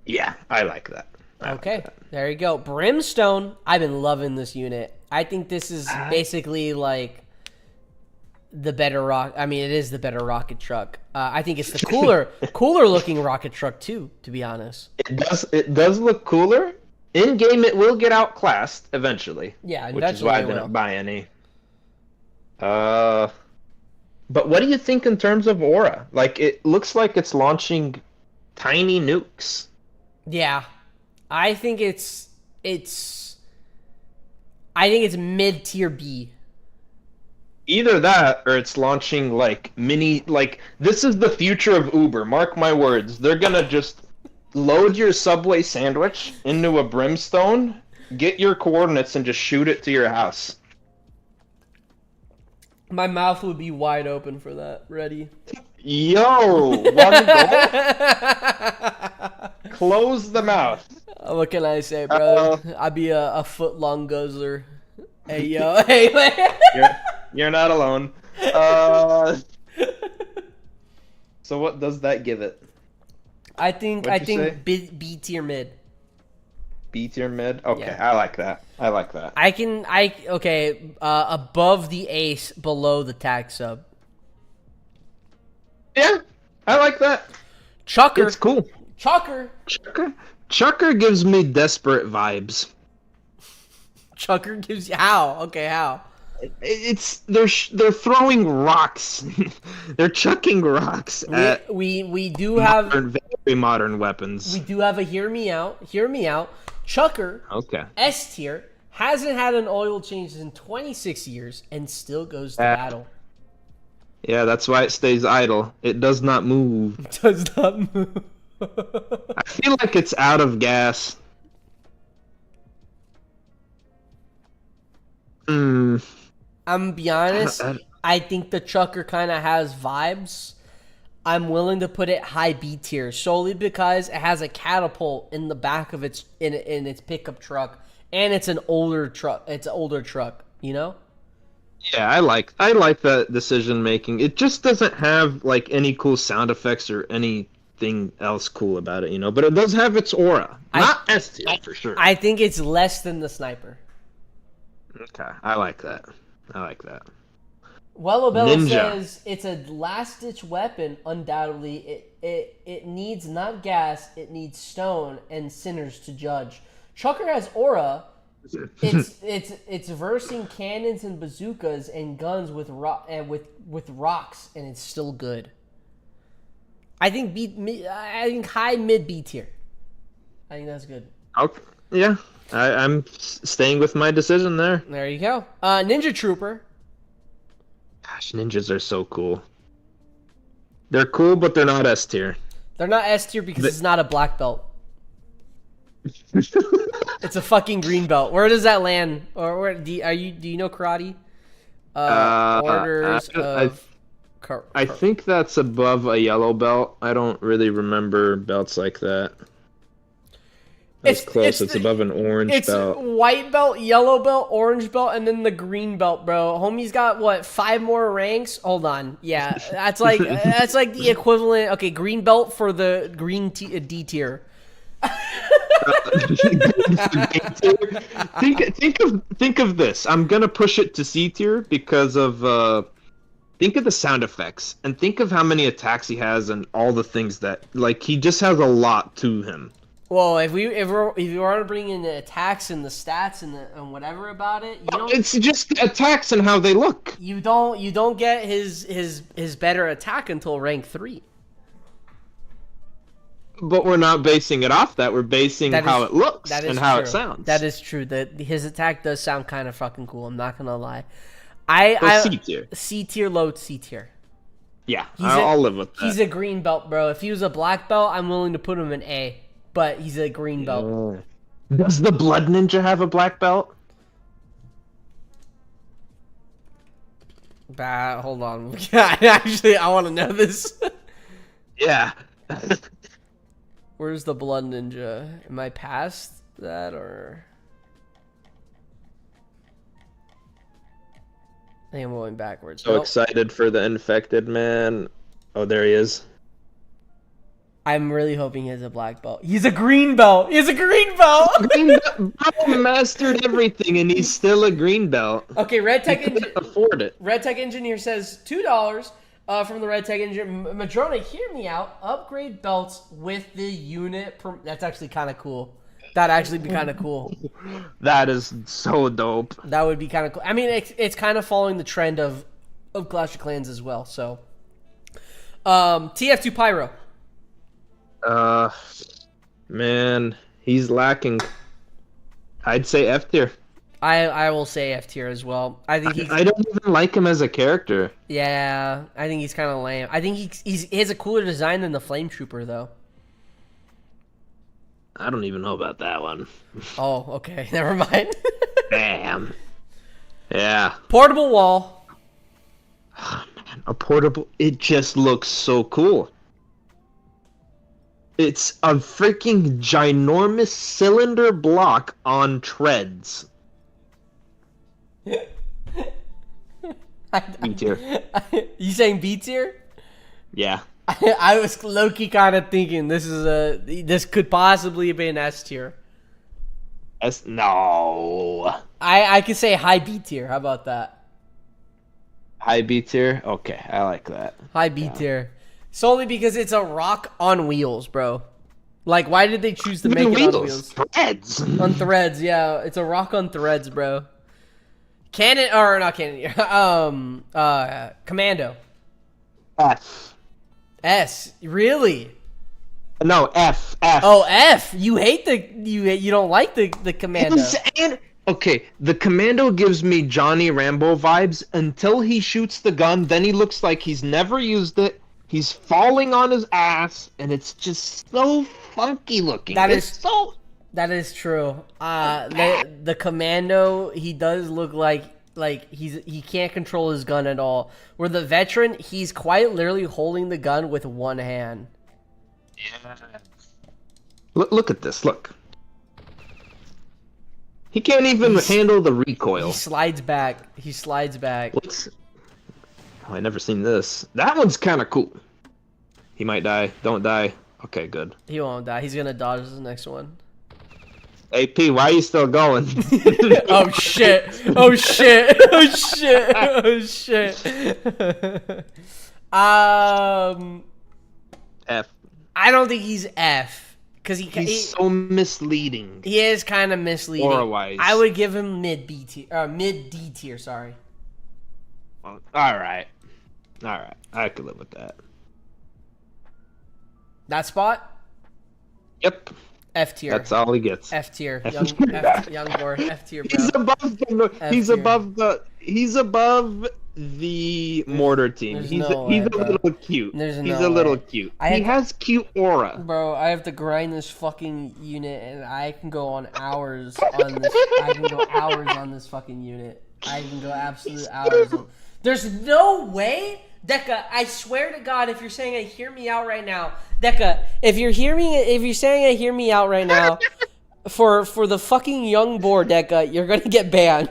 Yeah, I like that. Okay, there you go. Brimstone, I've been loving this unit. I think this is basically like the better it is the better rocket truck. I think it's the cooler looking rocket truck too, to be honest. It does look cooler. In game, it will get outclassed eventually. Yeah, which is why I didn't buy any. But what do you think in terms of aura? Like, it looks like it's launching tiny nukes. Yeah, I think it's mid tier B. Either that, or it's launching like mini. Like, this is the future of Uber. Mark my words. They're gonna just load your Subway sandwich into a brimstone, get your coordinates, and just shoot it to your house. My mouth would be wide open for that. Ready? Yo, one goal. Close the mouth. What can I say, bro? I'd be a foot long guzzler. Hey, yo, hey, man. You're not alone. So what does that give it? I think B tier mid. B tier mid? Okay, Yeah. I like that. Above the ace, below the tag sub. Yeah, I like that. Chucker. It's cool. Chucker Gives me desperate vibes. Chucker gives you how? Okay, how? They're throwing rocks. They're chucking rocks at we do have very modern weapons. We do have a hear me out. Chucker, okay. S tier, hasn't had an oil change in 26 years and still goes to battle. Yeah, that's why it stays idle. It does not move. It does not move. I feel like it's out of gas. I'm gonna be honest. I think the Chucker kind of has vibes. I'm willing to put it high B tier solely because it has a catapult in the back of its in its pickup truck, and it's an older truck. It's an older truck, you know. Yeah, I like that decision making. It just doesn't have like any cool sound effects or anything else cool about it, you know. But it does have its aura. Not S tier for sure. I think it's less than the sniper. Okay, I like that. Wellabella says it's a last-ditch weapon. Undoubtedly, it needs not gas, it needs stone and sinners to judge. Chucker has aura. It's versing cannons and bazookas and guns with rocks, and it's still good. I think high mid B tier. I think that's good. Okay. Yeah, I'm staying with my decision there. There you go. Ninja Trooper. Gosh, ninjas are so cool. They're cool, but they're not S tier. They're not S tier because it's not a black belt. It's a fucking green belt. Where does that land? Or where do you know karate? Orders of. I think that's above a yellow belt. I don't really remember belts like that. It's close. It's above an orange belt. It's white belt, yellow belt, orange belt, and then the green belt, bro. Homie's got what, 5 more ranks? Hold on. Yeah, that's like the equivalent. Okay, green belt for the green D tier. Think of this. I'm gonna push it to C tier because of think of the sound effects and think of how many attacks he has and all the things that he just has a lot to him. Well, if you want to bring in the attacks and the stats and whatever about it, you don't. It's just the attacks and how they look. You don't get his better attack until rank 3. But we're not basing it off that. We're basing how it looks and how it sounds. That is true. That his attack does sound kind of fucking cool. I'm not gonna lie. C tier. C tier, low C tier. Yeah, I'll live with that. He's a green belt, bro. If he was a black belt, I'm willing to put him in A. But he's a green belt. Does the Blood Ninja have a black belt? Hold on. Actually, I want to know this. Yeah. Where's the Blood Ninja? Am I past that or? I think I'm going backwards. So Nope. excited for the infected man. Oh, there he is. I'm really hoping he has a black belt. He's a green belt. He's a green belt. Bro mastered everything, and he's still a green belt. Okay, Red Tech He couldn't afford it. Red Tech Engineer says $2 from the Red Tech Engineer. Madrona, hear me out. Upgrade belts with the unit. That's actually kind of cool. That'd actually be kind of cool. That is so dope. That would be kind of cool. I mean, it's kind of following the trend of Clash of Clans as well. So, TF2 Pyro. Man, he's lacking. I'd say F tier. I will say F tier as well. I think I don't even like him as a character. Yeah, I think he's kind of lame. I think he has a cooler design than the Flame Trooper though. I don't even know about that one. Oh, okay. Never mind. Damn. Yeah. Portable wall. Oh, man, a portable. It just looks so cool. It's a freaking ginormous cylinder block on treads. B tier. You saying B tier? Yeah. I was low-key kind of thinking this could possibly be an S tier. No. I could say high B tier. How about that? High B tier? Okay, I like that. High B tier. Solely because it's a rock on wheels, bro. Like, why did they choose to make it on wheels? Threads. On threads, yeah. It's a rock on threads, bro. Cannon, or not cannon, Commando. F. S, really? No, F. Oh, F. You hate you don't like the Commando. Okay, the Commando gives me Johnny Rambo vibes until he shoots the gun. Then he looks like he's never used it. He's falling on his ass, and it's just so funky looking. That is true. The Commando, he does look like he can't control his gun at all. Where the Veteran, he's quite literally holding the gun with one hand. Yeah. Look at this. Look. He can't even handle the recoil. He slides back. What's... Oh, I never seen this. That one's kind of cool. He might die. Don't die. Okay, good. He won't die. He's gonna dodge the next one. AP, why are you still going? Oh shit! Oh shit! Oh shit! Oh shit! F. I don't think he's F because he's so misleading. He is kind of misleading. Aura-wise. I would give him mid B tier, mid D tier. Sorry. Well, all right. I could live with that. That spot. Yep. F tier. That's all he gets. F tier. Young boy. F tier, bro. He's above the mortar team. He's a little cute. He's a little cute. He has cute aura. Bro, I have to grind this fucking unit, and I can go on hours on this. I can go hours on this fucking unit. I can go absolute hours. There's no way, Deca. I swear to God, if you're saying I hear me out right now, Deca, if you're saying I hear me out right now, for the fucking young boar, Deca, you're gonna get banned.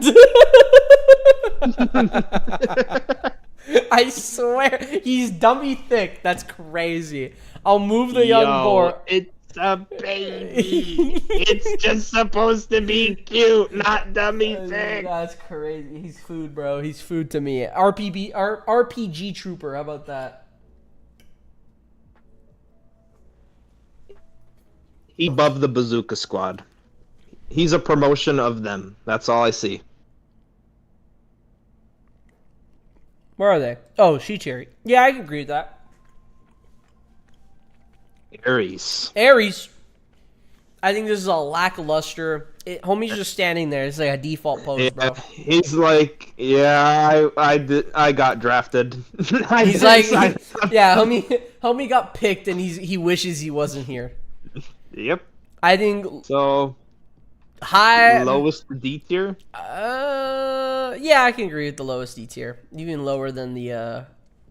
I swear, he's dummy thick. That's crazy. I'll move the young boar. It's a baby. It's just supposed to be cute, not dummy thick. That's crazy. He's food, bro. He's food to me. RPG trooper. How about that? He's above the bazooka squad. He's a promotion of them. That's all I see. Where are they? Oh, she cherry. Yeah, I can agree with that. Ares. I think this is a lackluster. Homie's just standing there. It's like a default pose, bro. He's like, yeah, I got drafted. He's like, yeah, homie got picked, and he wishes he wasn't here. Yep. I think so. High lowest D tier. Yeah, I can agree with the lowest D tier. Even lower than the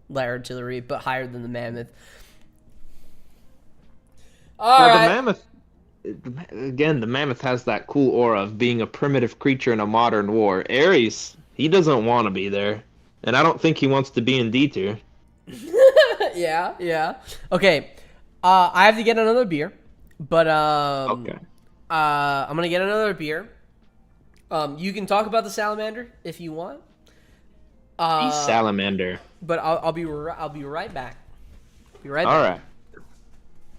light artillery, but higher than the mammoth. All Well, right. the mammoth, again, the mammoth has that cool aura of being a primitive creature in a modern war. Ares, he doesn't want to be there, and I don't think he wants to be in D tier. Yeah, yeah. Okay. I have to get another beer, but Okay. I'm gonna get another beer. You can talk about the salamander if you want. Salamander. But I'll be right back. Be right All back. right,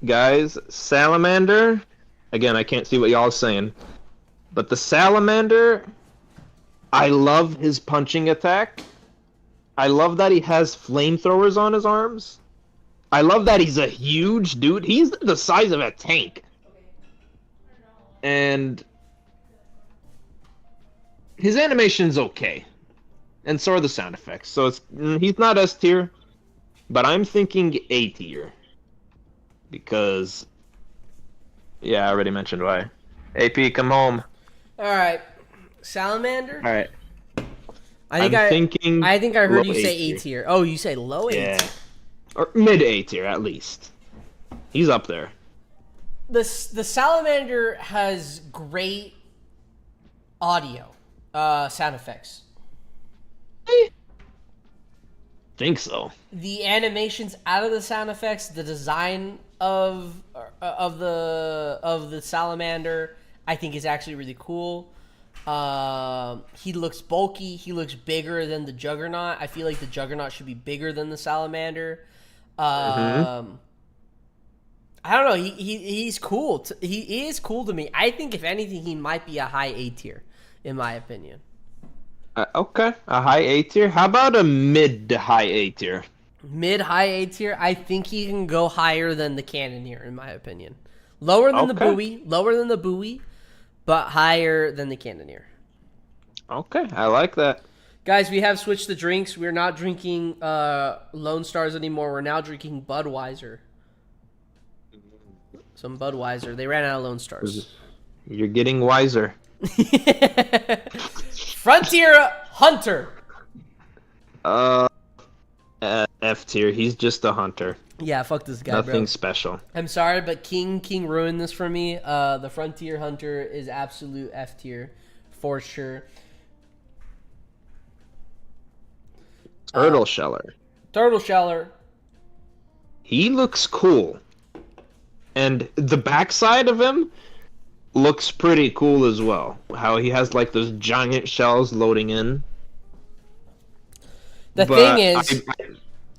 guys. Salamander. Again, I can't see what y'all are saying, but the salamander. I love his punching attack. I love that he has flamethrowers on his arms. I love that he's a huge dude. He's the size of a tank. And his animation's okay. And so are the sound effects. So he's not S tier, but I'm thinking A tier. Because yeah, I already mentioned why. AP, come home. All right. Salamander. All right. I thinking I heard low you say A A tier. Oh, you say low A Yeah. tier. Or mid A tier at least. He's up there. The salamander has great audio, sound effects. Think so. The animations out of the sound effects, the design of the salamander, I think is actually really cool. He looks bulky. He looks bigger than the Juggernaut. I feel like the Juggernaut should be bigger than the salamander. I don't know. He's cool. He is cool to me. I think if anything, he might be a high A tier, in my opinion. Okay, a high A tier. How about a mid to high A tier? Mid high A tier. I think he can go higher than the Cannoneer, in my opinion. Lower than the buoy, but higher than the Cannoneer. Okay, I like that. Guys, we have switched the drinks. We're not drinking Lone Stars anymore. We're now drinking Budweiser. Some Budweiser. They ran out of Lone Stars. You're getting wiser. Frontier Hunter. F tier. He's just a hunter. Yeah, fuck this guy, Nothing bro. special. I'm sorry, but King ruined this for me. The Frontier Hunter is absolute F tier for sure. Turtle Sheller. Turtle Sheller. He looks cool. And the backside of him looks pretty cool as well. How he has like those giant shells loading in. The thing is,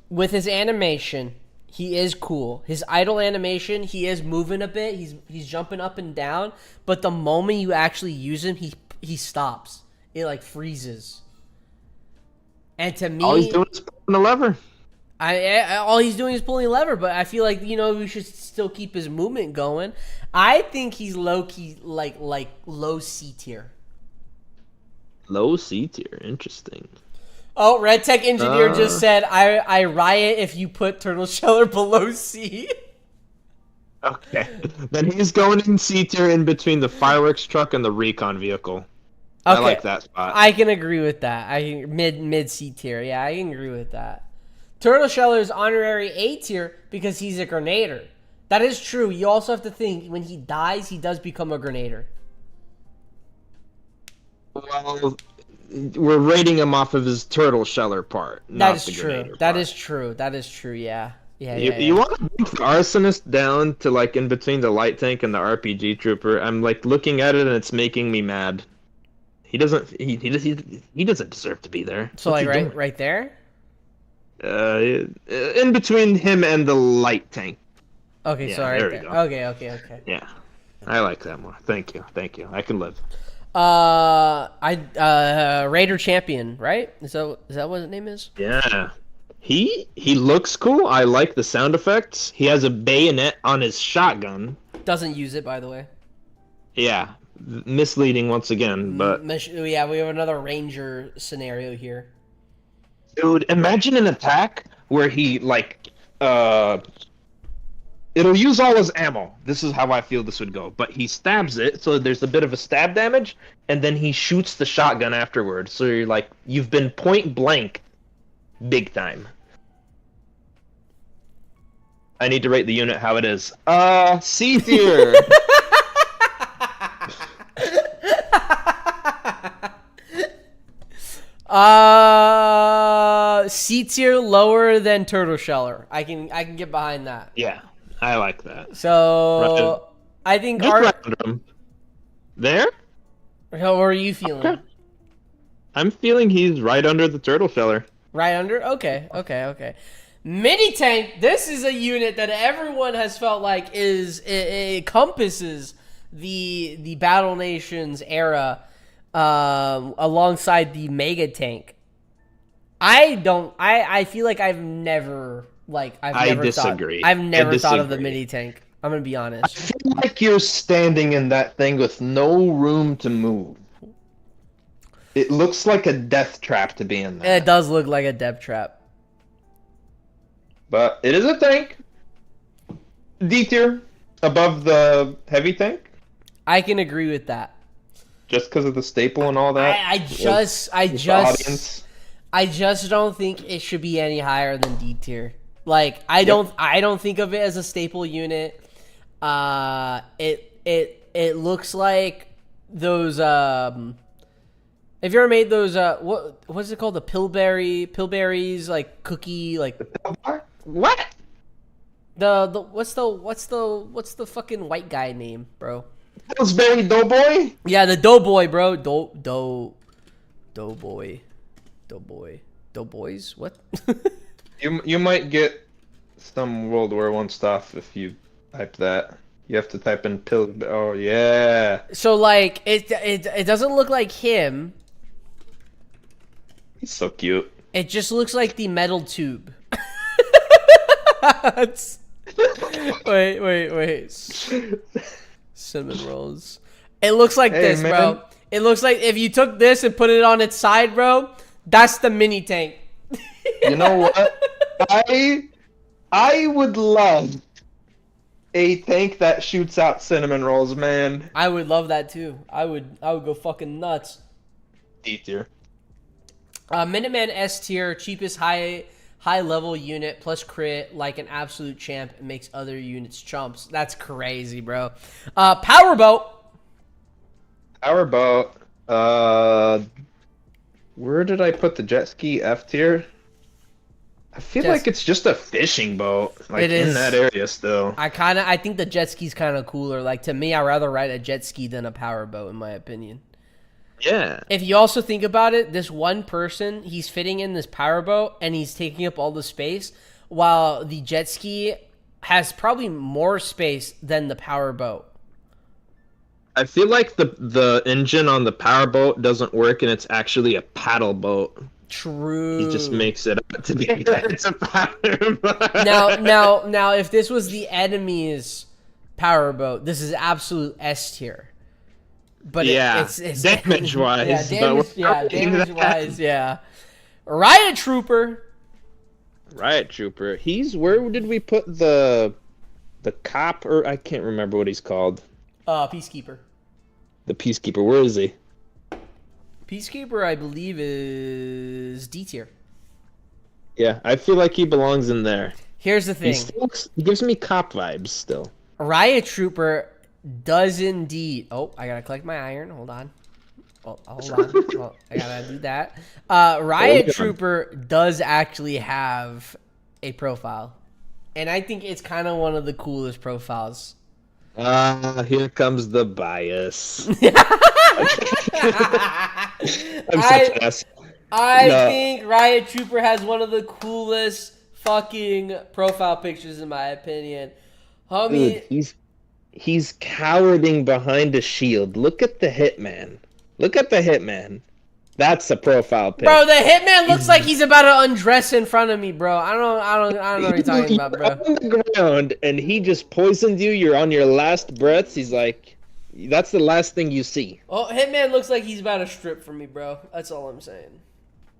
with his animation, he is cool. His idle animation, he is moving a bit. He's jumping up and down. But the moment you actually use him, he stops. It like freezes. And to me, all he's doing is pulling the lever. all he's doing is pulling a lever. But I feel like we should still keep his movement going. I think he's low key like low C tier. Low C tier, interesting. Oh, Red Tech Engineer just said, I riot if you put Turtle Sheller below C. Okay. Then he's going in C tier in between the fireworks truck and the recon vehicle. Okay. I like that spot. I can agree with that. Mid C tier. Yeah, I can agree with that. Turtle Sheller is honorary A tier because he's a grenader. That is true. You also have to think, when he dies, he does become a grenader. Well, we're rating him off of his Turtle Sheller part. That is true. That is true. Yeah. You want to bring the arsonist down to like in between the light tank and the RPG trooper. I'm like looking at it and it's making me mad. He doesn't deserve to be there. So What's like he doing? right there? In between him and the light tank. Okay, Yeah, so right there there. we go. Okay. Yeah, I like that more. Thank you. I can live. Raider Champion, right? Is that what his name is? Yeah. He looks cool. I like the sound effects. He has a bayonet on his shotgun. Doesn't use it, by the way. Yeah, misleading once again, but Yeah, we have another Ranger scenario here. dude, imagine an attack where he like it'll use all his ammo. This is how I feel this would go. But he stabs it, so there's a bit of a stab damage, and then he shoots the shotgun afterwards. So you're like, you've been point blank, big time. I need to rate the unit how it is. C tier. C tier lower than Turtle Sheller. I can get behind that. Yeah, I like that. So I think Just right under him. There? How are you feeling? Okay. I'm feeling he's right under the Turtle Sheller. Right under? Okay. Mini tank. This is a unit that everyone has felt like it encompasses the Battle Nations era, alongside the mega tank. I feel like I've never disagree. I've never thought of the mini tank. I'm gonna be honest. I feel like you're standing in that thing with no room to move. It looks like a death trap to be in there. It does look like a death trap. But it is a tank. D tier, above the heavy tank. I can agree with that. Just because of the staple and all that. I just don't think it should be any higher than D tier. Like I don't think of it as a staple unit. It looks like those have you ever made those what's it called, the Pillberries like cookie like what? what's the fucking white guy name, bro? Pillsbury Doughboy? Yeah, the Doughboy, bro. Doughboys? What? You might get some World War I stuff if you type that. You have to type in pill. Oh yeah. So like it doesn't look like him. He's so cute. It just looks like the metal tube. Wait. Cinnamon rolls. It looks like this, man. bro. It looks like if you took this and put it on its side, bro, that's the mini tank. You know what? I would love a tank that shoots out cinnamon rolls, man. I would love that too. I would go fucking nuts. D tier. Minuteman S tier, cheapest high level unit plus crit like an absolute champ. It makes other units chumps. That's crazy, bro. Powerboat. Where did I put the jet ski? F tier. I feel like it's just a fishing boat, like it is in that area still. I think the jet ski's kind of cooler. Like to me, I'd rather ride a jet ski than a powerboat, in my opinion. Yeah. If you also think about it, this one person, he's fitting in this powerboat and he's taking up all the space, while the jet ski has probably more space than the powerboat. I feel like the engine on the powerboat doesn't work, and it's actually a paddle boat. True. He just makes it up to be it's a powerboat. Now, if this was the enemy's powerboat, this is absolute S tier. But yeah, it's damage wise. damage wise, yeah. Riot Trooper. Where did we put the cop, or I can't remember what he's called. Peacekeeper. The Peacekeeper. Where is he? Peacekeeper, I believe, is D tier. Yeah, I feel like he belongs in there. Here's the thing. He gives me cop vibes still. Riot Trooper does indeed. Oh, I gotta collect my iron. Hold on. Oh, hold on. Oh, I gotta do that. Riot Trooper does actually have a profile, and I think it's kind of one of the coolest profiles. Here comes the bias. I think Riot Trooper has one of the coolest fucking profile pictures, in my opinion. Homie, dude, he's cowering behind a shield. Look at the Hitman. That's a profile pic. Bro, the Hitman looks like he's about to undress in front of me, bro. I don't know what you're talking about, bro. On the ground, and he just poisoned you. You're on your last breaths. He's like, that's the last thing you see. Oh, Hitman looks like he's about to strip for me, bro. That's all I'm saying.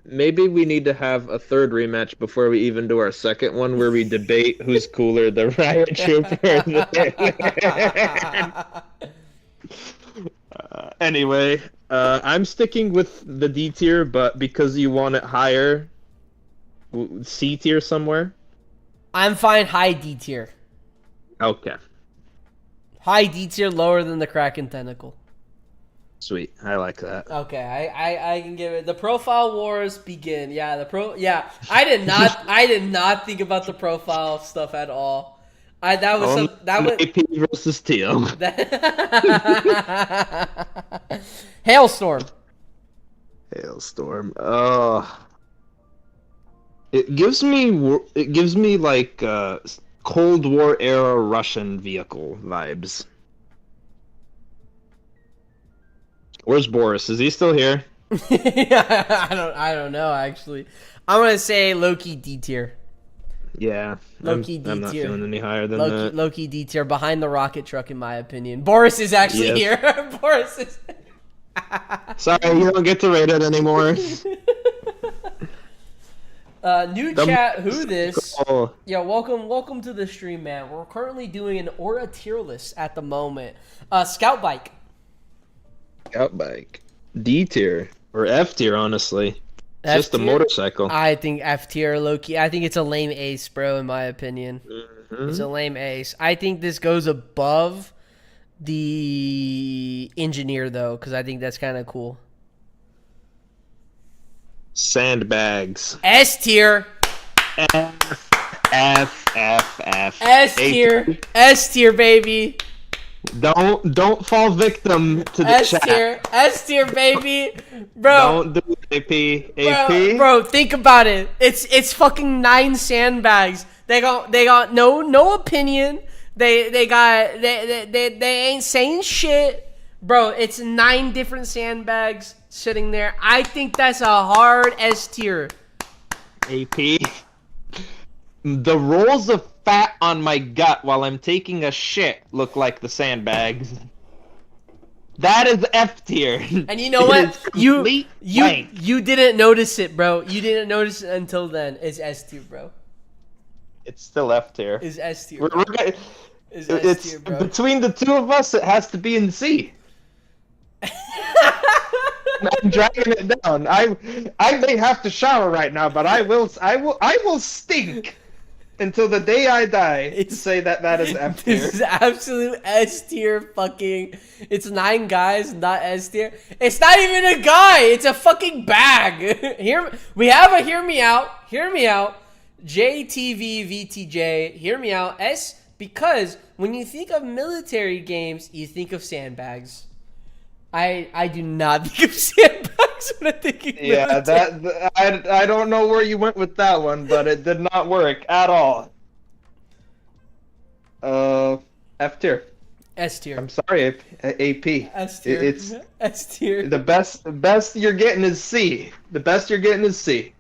maybe we need to have a third rematch before we even do our second one, where we debate who's cooler, the riot trooper. Anyway, I'm sticking with the D tier, but because you want it higher, C tier somewhere. I'm fine. High D tier. Okay. High D tier, lower than the Kraken Tentacle. Sweet, I like that. Okay, I can give it. The profile wars begin. Yeah, I did not think about the profile stuff at all. That was AP versus Teal. Hailstorm. Hailstorm. It gives me like Cold War era Russian vehicle vibes. Where's Boris? Is he still here? I don't know actually. I'm gonna say Loki D tier. Yeah, Loki D tier. I'm not feeling any higher than that. Loki D tier, behind the rocket truck, in my opinion. Boris is actually here. Boris is. Sorry, you don't get to rate it anymore. New chat, who this? Yeah, welcome to the stream, man. We're currently doing an Aura tier list at the moment. Scout bike. Scout bike. D tier or F tier, honestly. It's just a motorcycle. I think F tier, Loki. I think it's a lame ace, bro. In my opinion, it's a lame ace. I think this goes above the engineer though, because I think that's kind of cool. Sandbags. S tier. F. S tier. S tier, baby. Don't fall victim to the chat. S tier, baby, bro. Don't do AP. Bro, think about it. It's fucking 9 sandbags. They got no opinion. They ain't saying shit, bro. It's 9 different sandbags sitting there. I think that's a hard S tier. AP. The rolls of fat on my gut while I'm taking a shit look like the sandbags. That is F tier. And you know what? You didn't notice it, bro. You didn't notice it until then. It's S tier, bro. It's still F tier. It's S tier. It's S tier, bro. Between the two of us, it has to be in C. I'm dragging it down. I may have to shower right now, but I will stink until the day I die to say that is F tier. This is absolute S tier fucking. It's 9 guys, not S tier. It's not even a guy. It's a fucking bag. Hear me out. Hear me out. JTVVTJ. Hear me out. S, because when you think of military games, you think of sandbags. I do not think of sandbags when I think of military. I don't know where you went with that one, but it did not work at all. F tier. S tier. I'm sorry, AP. S tier. It's S tier. The best you're getting is C. The best you're getting is C.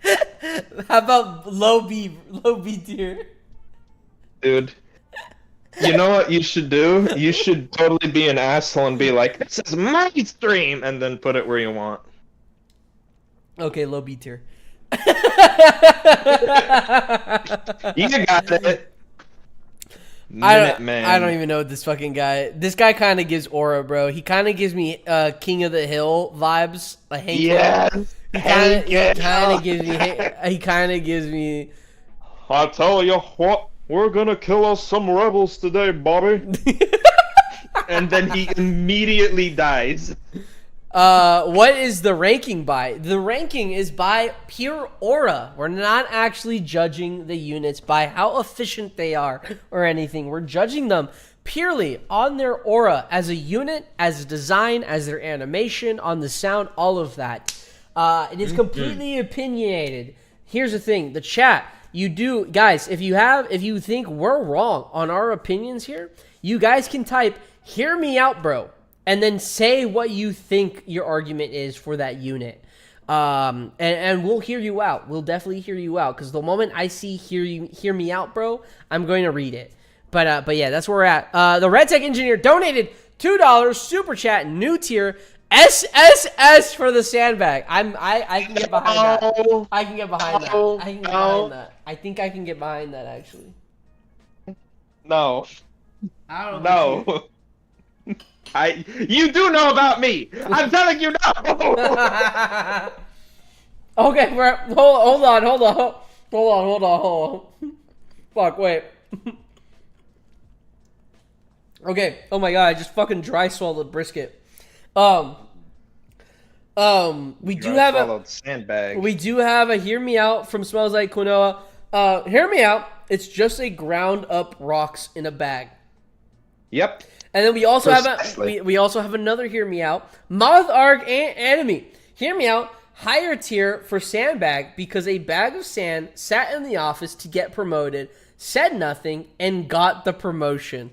How about low B tier? Dude. You know what you should do? You should totally be an asshole and be like, "This is my stream," and then put it where you want. Okay, low B tier. You got it. I don't even know this fucking guy. This guy kind of gives aura, bro. He kind of gives me King of the Hill vibes. Like Hank. Yes. He kind of gives me. I'll tell you what. We're gonna kill us some rebels today, Bobby. And then he immediately dies. What is the ranking by? The ranking is by pure aura. We're not actually judging the units by how efficient they are or anything. We're judging them purely on their aura as a unit, as a design, as their animation, on the sound, all of that. It is completely opinionated. Here's the thing, the chat. Guys, if you think we're wrong on our opinions here, you guys can type, "Hear me out, bro," and then say what you think your argument is for that unit. And we'll hear you out. We'll definitely hear you out, because the moment I see hear me out, bro, I'm going to read it. But yeah, that's where we're at. The Red Tech Engineer donated $2 super chat, new tier, SSS for the sandbag. I can get behind that. I can get behind that. I can get behind that. I think I can get behind that actually. No. I don't know. No. You do know about me. I'm telling you no. Okay, hold on. Fuck, wait. Okay. Oh my god, I just fucking dry swallowed brisket. We do have a sandbag. We do have a hear me out from Smells Like Quinoa. Hear me out. It's just a ground up rocks in a bag. Yep. And then we also have we also have another hear me out. Moth Arc and Enemy. Hear me out. Higher tier for sandbag because a bag of sand sat in the office to get promoted, said nothing, and got the promotion.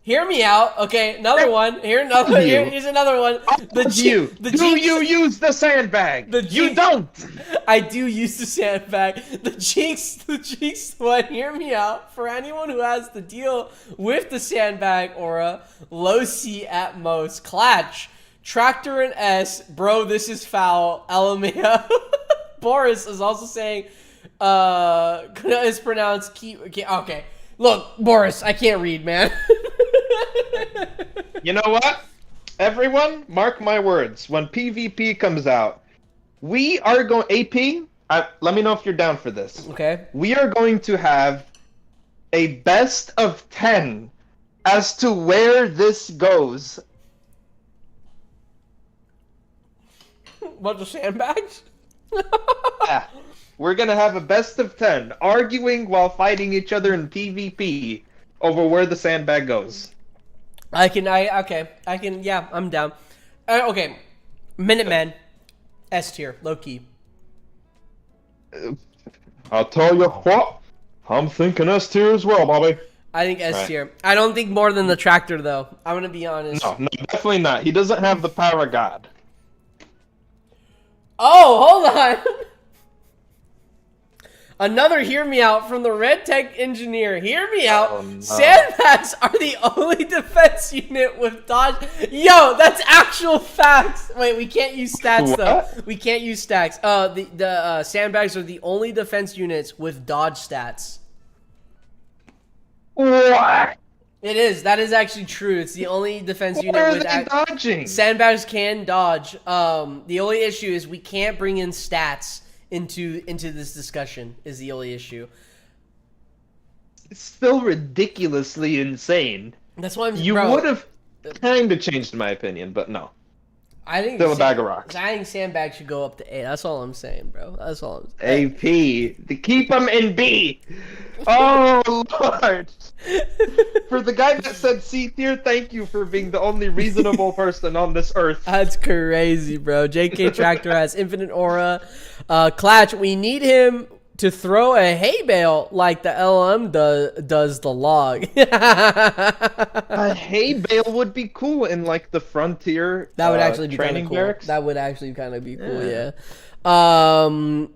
Hear me out. Okay, another one. Here's another one. Do you use the sandbag? You don't. I do use the sandbag. The cheeks one. Hear me out. For anyone who has to deal with the sandbag aura, low C at most. Clatch. Tractor and S. Bro, this is foul. LMAO. Boris is also saying, is pronounced key. Okay. Look, Boris, I can't read, man. You know what? Everyone, mark my words. When PvP comes out, we are going... AP, let me know if you're down for this. Okay. We are going to have a best of 10 as to where this goes. Bunch of sandbags? Yeah. We're gonna have a best of 10, arguing while fighting each other in PvP over where the sandbag goes. Yeah, I'm down. Okay, Minutemen, S tier, low key. I'll tell you what, I'm thinking S tier as well, Bobby. I think S tier. I don't think more than the tractor though. I'm gonna be honest. No, definitely not. He doesn't have the power god. Oh, hold on. Another hear me out from the Red Tech engineer. Hear me out. Oh, no. Sandbags are the only defense unit with dodge. Yo, that's actual facts. Wait, we can't use stats though. We can't use stats. The sandbags are the only defense units with dodge stats. What? It is. That is actually true. It's the only defense unit with dodging. Sandbags can dodge. The only issue is we can't bring in stats into this discussion is the only issue. It's still ridiculously insane. That's why you would have kind of changed my opinion, but no. I think still a bag of rocks. I think sandbag should go up to A. That's all I'm saying, bro. That's all I'm saying. AP to keep them in B. Oh Lord! For the guy that said C tier, thank you for being the only reasonable person on this earth. That's crazy, bro. JK Tractor has infinite aura. Clatch, we need him to throw a hay bale like the LM does the log. A hay bale would be cool in like the frontier. That would actually be kind of cool. Barracks. That would actually kind of be cool. Yeah.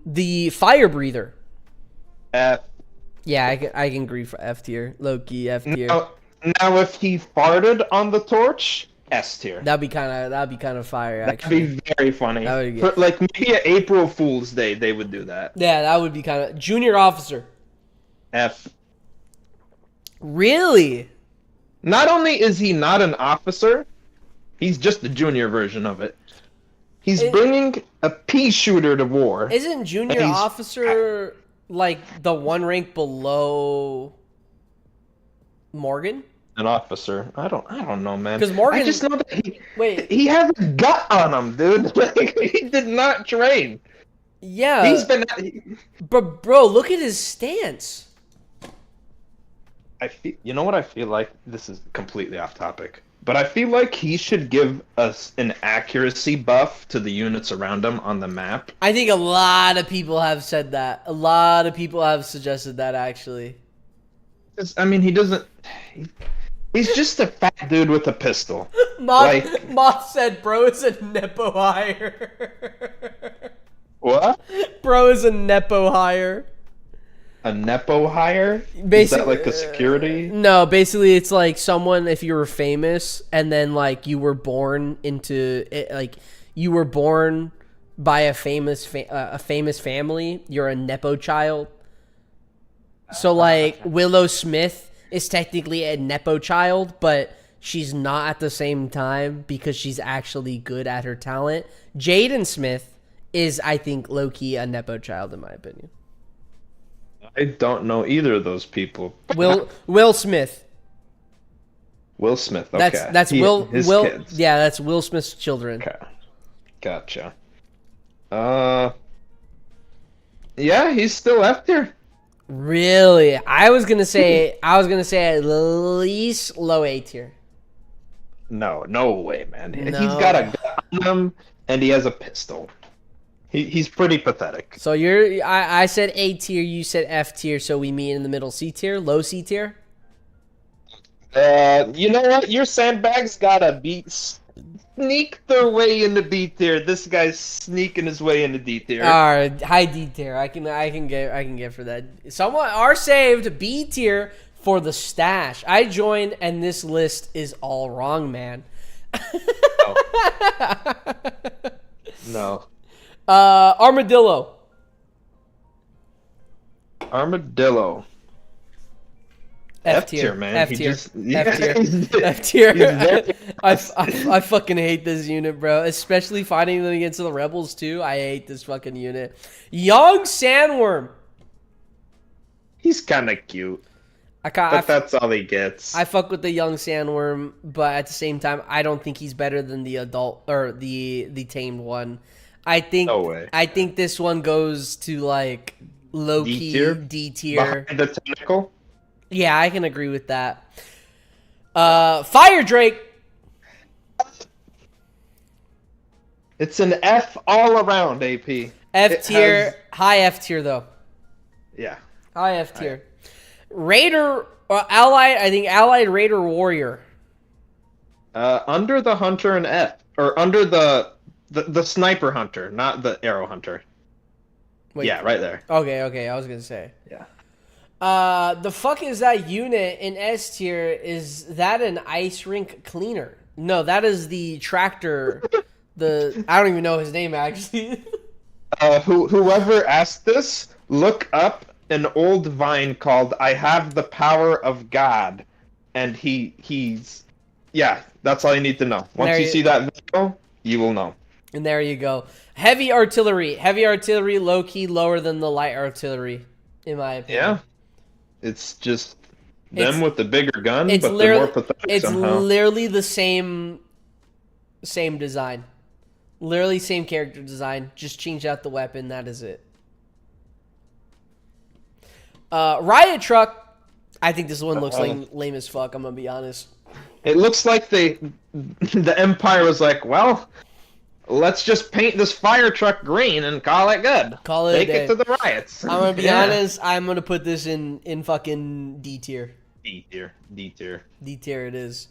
The fire breather. F. Yeah, I can agree for F tier. Low key F tier. Now if he farted on the torch, S tier. That'd be kind of fire. Actually, that'd be very funny. For, like maybe an April Fool's Day, they would do that. Yeah, that would be kind of junior officer. F. Really? Not only is he not an officer, he's just the junior version of it. He's bringing a pea shooter to war. Isn't junior officer like the one rank below Morgan? An officer. I don't know, man. Because Morgan, I just know that he has a gut on him, dude. Like, he did not train. Yeah. He's been. But bro, look at his stance. You know what I feel like? This is completely off topic, but I feel like he should give us an accuracy buff to the units around him on the map. I think a lot of people have said that. A lot of people have suggested that actually. I mean, he doesn't. He's just a fat dude with a pistol. Moth said, "Bro is a nepo hire." What? Bro is a nepo hire. A Nepo hire? Is that Basically, like a security? No, basically it's like someone, if you were famous and then like you were born into it, like you were born by a famous family, you're a Nepo child. So like Willow Smith is technically a Nepo child, but she's not at the same time because she's actually good at her talent. Jaden Smith is, I think, low-key a Nepo child in my opinion. I don't know either of those people. Will Smith. Will Smith. Okay. That's His Will. kids. Yeah, that's Will Smith's children. Okay. Gotcha. Yeah, he's still F tier. Really? I was gonna say at least low A tier. No way, man. No. He's got a gun on him, and he has a pistol. He's pretty pathetic. So I said A tier, you said F tier, so we meet in the middle. C tier, low C tier. You know what? Your sandbags gotta sneak their way into B tier. This guy's sneaking his way into D tier. All right, high D tier. I can get for that. Someone are saved B tier for the stash. I joined, and this list is all wrong, man. No. Armadillo. Armadillo. F tier, man. F He tier. just- F tier. Yeah. F tier. He's very- I fucking hate this unit, bro. Especially fighting them against the rebels too. I hate this fucking unit. Young Sandworm. He's kind of cute, But but that's all he gets. I fuck with the young Sandworm, but at the same time, I don't think he's better than the adult or the tamed one. I think No way. I think this one goes to like low key D tier. Behind the tentacle. Yeah, I can agree with that. Fire Drake. It's an F all around, AP. F tier, has- high F tier though. Yeah. High F tier. Raider or Allied, I think Allied Raider Warrior. Under the hunter and F, or under the sniper hunter, not the arrow hunter. Wait, Yeah, right there. Okay, I was gonna say. Yeah. The fuck is that unit in S tier? Is that an ice rink cleaner? No, that is the tractor. I don't even know his name actually. Whoever asked this, look up an old Vine called "I Have the Power of God," and he's that's all you need to know. Once you see that video, you will know. And there you go. Heavy artillery. Heavy artillery, low key lower than the light artillery, in my opinion. Yeah. It's just them with the bigger gun, It's but they're more literally pathetic somehow. literally the same design. Literally same character design. Just change out the weapon. That is it. Riot truck. I think this one looks lame as fuck. I'm gonna be honest. It looks like the Empire was like, well, let's just paint this fire truck green and call it good. Call it a Take day. it to the riots. I'm gonna be honest. I'm gonna put this in fucking D tier. D tier. D tier it is.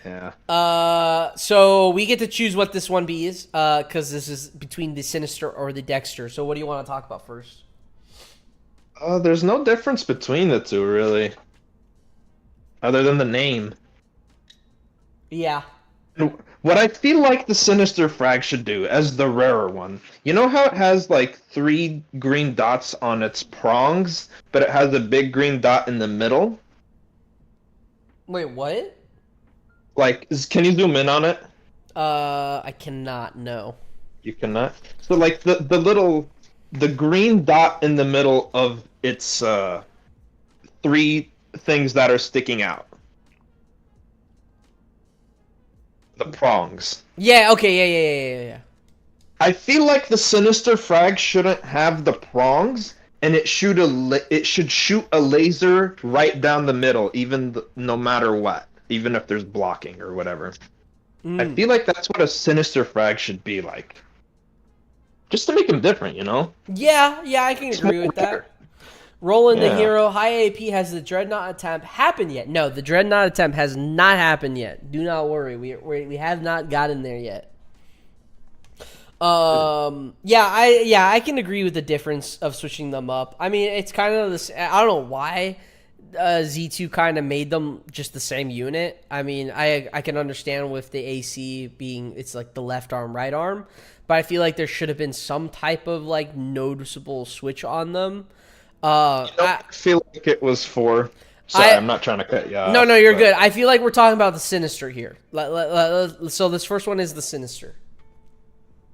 Yeah. So we get to choose what this one B is, because this is between the Sinister or the Dexter. So what do you want to talk about first? There's no difference between the two, really. Other than the name. Yeah. What I feel like the Sinister Frag should do, as the rarer one, you know how it has, like, 3 green dots on its prongs, but it has a big green dot in the middle? Wait, what? Like, can you zoom in on it? I cannot. No. You cannot? So, like, the green dot in the middle of its 3 things that are sticking out. The prongs. Yeah. Okay. Yeah. I feel like the Sinister Frag shouldn't have the prongs, and it should shoot a laser right down the middle, no matter what, even if there's blocking or whatever. I feel like that's what a Sinister Frag should be like. Just to make him different, you know? Yeah. I can agree with that. Roland the Yeah. Hero, high AP, has the Dreadnought attempt happened yet? No, the Dreadnought attempt has not happened yet. Do not worry. We have not gotten there yet. I can agree with the difference of switching them up. I mean, it's kind of this. I don't know why Z2 kind of made them just the same unit. I mean, I can understand with the AC being it's like the left arm, right arm, but I feel like there should have been some type of like noticeable switch on them. I feel like it was for. Sorry, I'm not trying to cut you off. No, you're good. I feel like we're talking about the Sinister here. So this first one is the Sinister.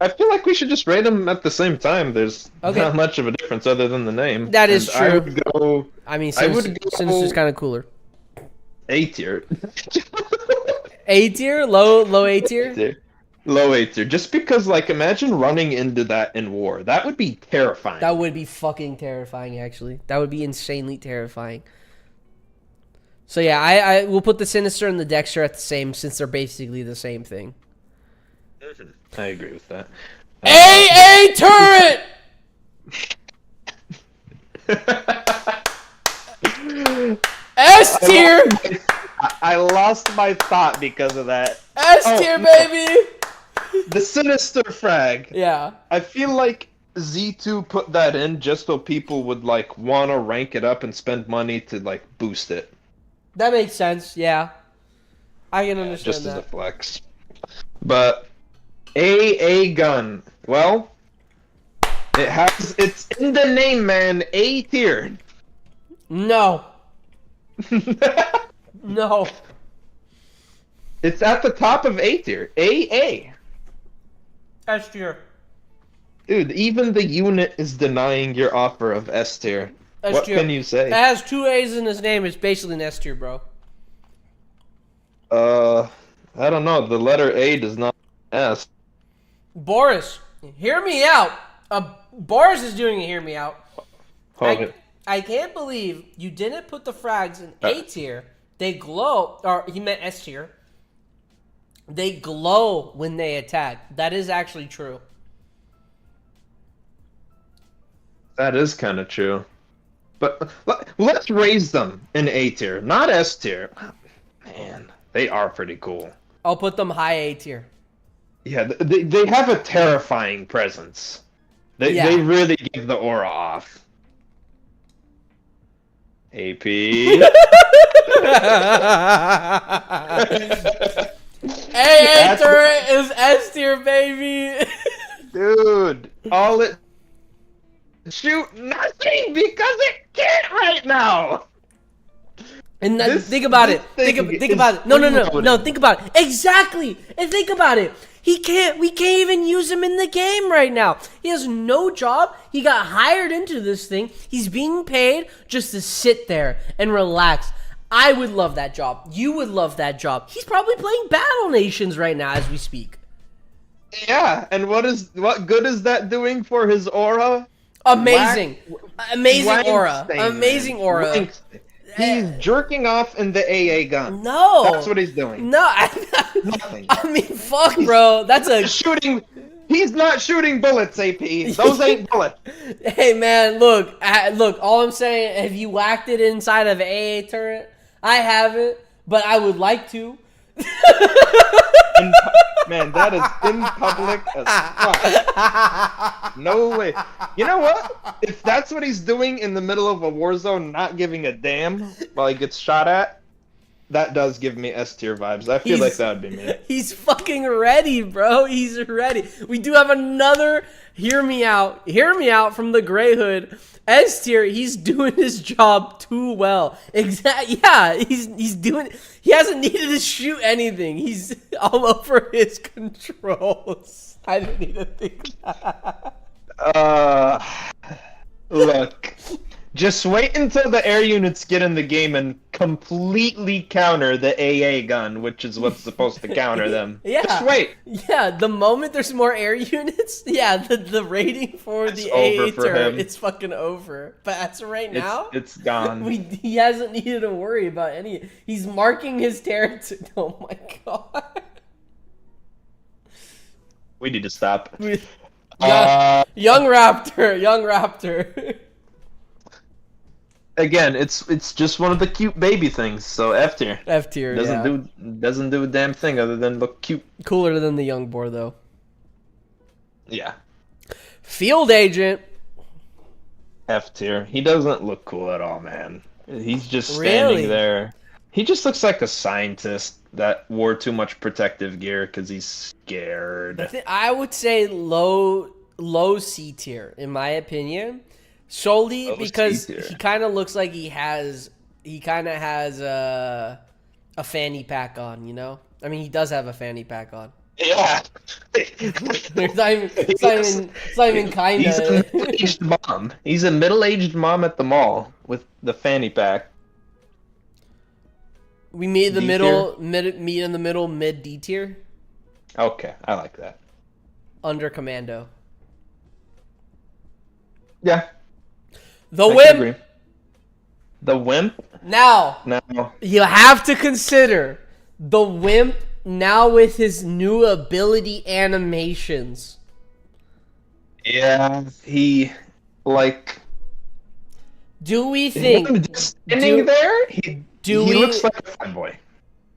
I feel like we should just rate them at the same time. There's not much of a difference other than the name. That is true. Sinister's kind of cooler. A tier. A tier? Low A tier? Low A tier. Just because, like, imagine running into that in war. That would be terrifying. That would be fucking terrifying, actually. That would be insanely terrifying. So yeah, I will put the Sinister and the Dexter at the same, since they're basically the same thing. I agree with that. AA turret! S tier! I lost my thought because of that. S tier, baby! The Sinister frag. Yeah. I feel like Z2 put that in just so people would, like, want to rank it up and spend money to, like, boost it. That makes sense, yeah. I can understand just that. Just as a flex. But AA gun. Well, it's in the name, man. A tier. No. No. It's at the top of A tier. AA. S tier. Dude, even the unit is denying your offer of S tier. What can you say? It has 2 A's in his name. It's basically an S tier, bro. I don't know. The letter A does not S. Boris, hear me out. Boris is doing a hear me out. I can't believe you didn't put the frags in A tier. They glow, or he meant S tier. They glow when they attack. That is actually true. That is kind of true. But let's raise them in A tier, not S tier. Man, they are pretty cool. I'll put them high A tier. Yeah, they have a terrifying presence. They really give the aura off. AP. AA turret is S tier, baby. Dude, all it shoot nothing because it can't right now. And think about it. Think about it. No. Think about it. Exactly. And think about it. We can't even use him in the game right now. He has no job. He got hired into this thing. He's being paid just to sit there and relax. I would love that job. You would love that job. He's probably playing Battle Nations right now as we speak. Yeah, and what good is that doing for his aura? Amazing. Amazing aura. Amazing aura. He's jerking off in the AA gun. No. That's what he's doing. No. Nothing. I mean, fuck, bro. That's a shooting. He's not shooting bullets, AP. Those ain't bullets. Hey, man, look. All I'm saying, have you whacked it inside of an AA turret? I haven't, but I would like to. Man, that is in public as fuck. No way. You know what? If that's what he's doing in the middle of a war zone, not giving a damn while he gets shot at, that does give me S tier vibes. I feel like that would be me. He's fucking ready, bro. He's ready. We do have another hear me out from the Grey Hood. S tier, he's doing his job too well. Exactly. Yeah, he's doing. He hasn't needed to shoot anything. He's all over his controls. I didn't need to think that. Look. Just wait until the air units get in the game and completely counter the AA gun, which is what's supposed to counter them. Yeah. Just wait. Yeah, the moment there's more air units, the rating for the AA turret, it's fucking over. But as of right now, it's gone. He hasn't needed to worry about any. He's marking his territory. Oh my god. We need to stop. Young Raptor. Again, it's just one of the cute baby things. So F tier. F tier. Doesn't do a damn thing other than look cute. Cooler than the young boar though. Yeah. Field agent. F tier. He doesn't look cool at all, man. He's just Really? standing there. He just looks like a scientist that wore too much protective gear because he's scared. I would say low C tier in my opinion, solely Low C because tier. he kind of looks like he kind of has a fanny pack on, you know? I mean, he does have a fanny pack on. Yeah. It's not even kind He's a of. middle-aged mom. He's a middle-aged mom at the mall with the fanny pack. We meet in the D middle, mid D tier, Okay, I like that. under commando. Yeah. The I can whip. agree. The wimp? Now, No. you have to consider the wimp now with his new ability animations. Yeah, he like Do we think? him just standing there. He we- looks like a femboy.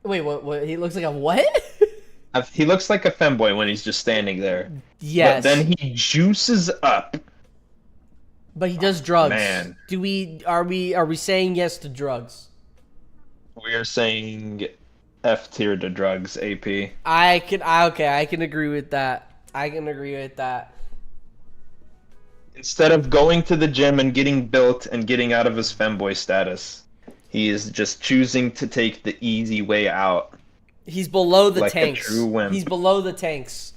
Wait, what? He looks like a what? He looks like a femboy when he's just standing there. Yes, But then he juices up. but he does drugs. Man. Are we saying yes to drugs? We are saying F tier to drugs, AP. I can agree with that. I can agree with that. Instead of going to the gym and getting built and getting out of his femboy status, he is just choosing to take the easy way out. He's below the Like a tanks. true wimp. He's below the tanks.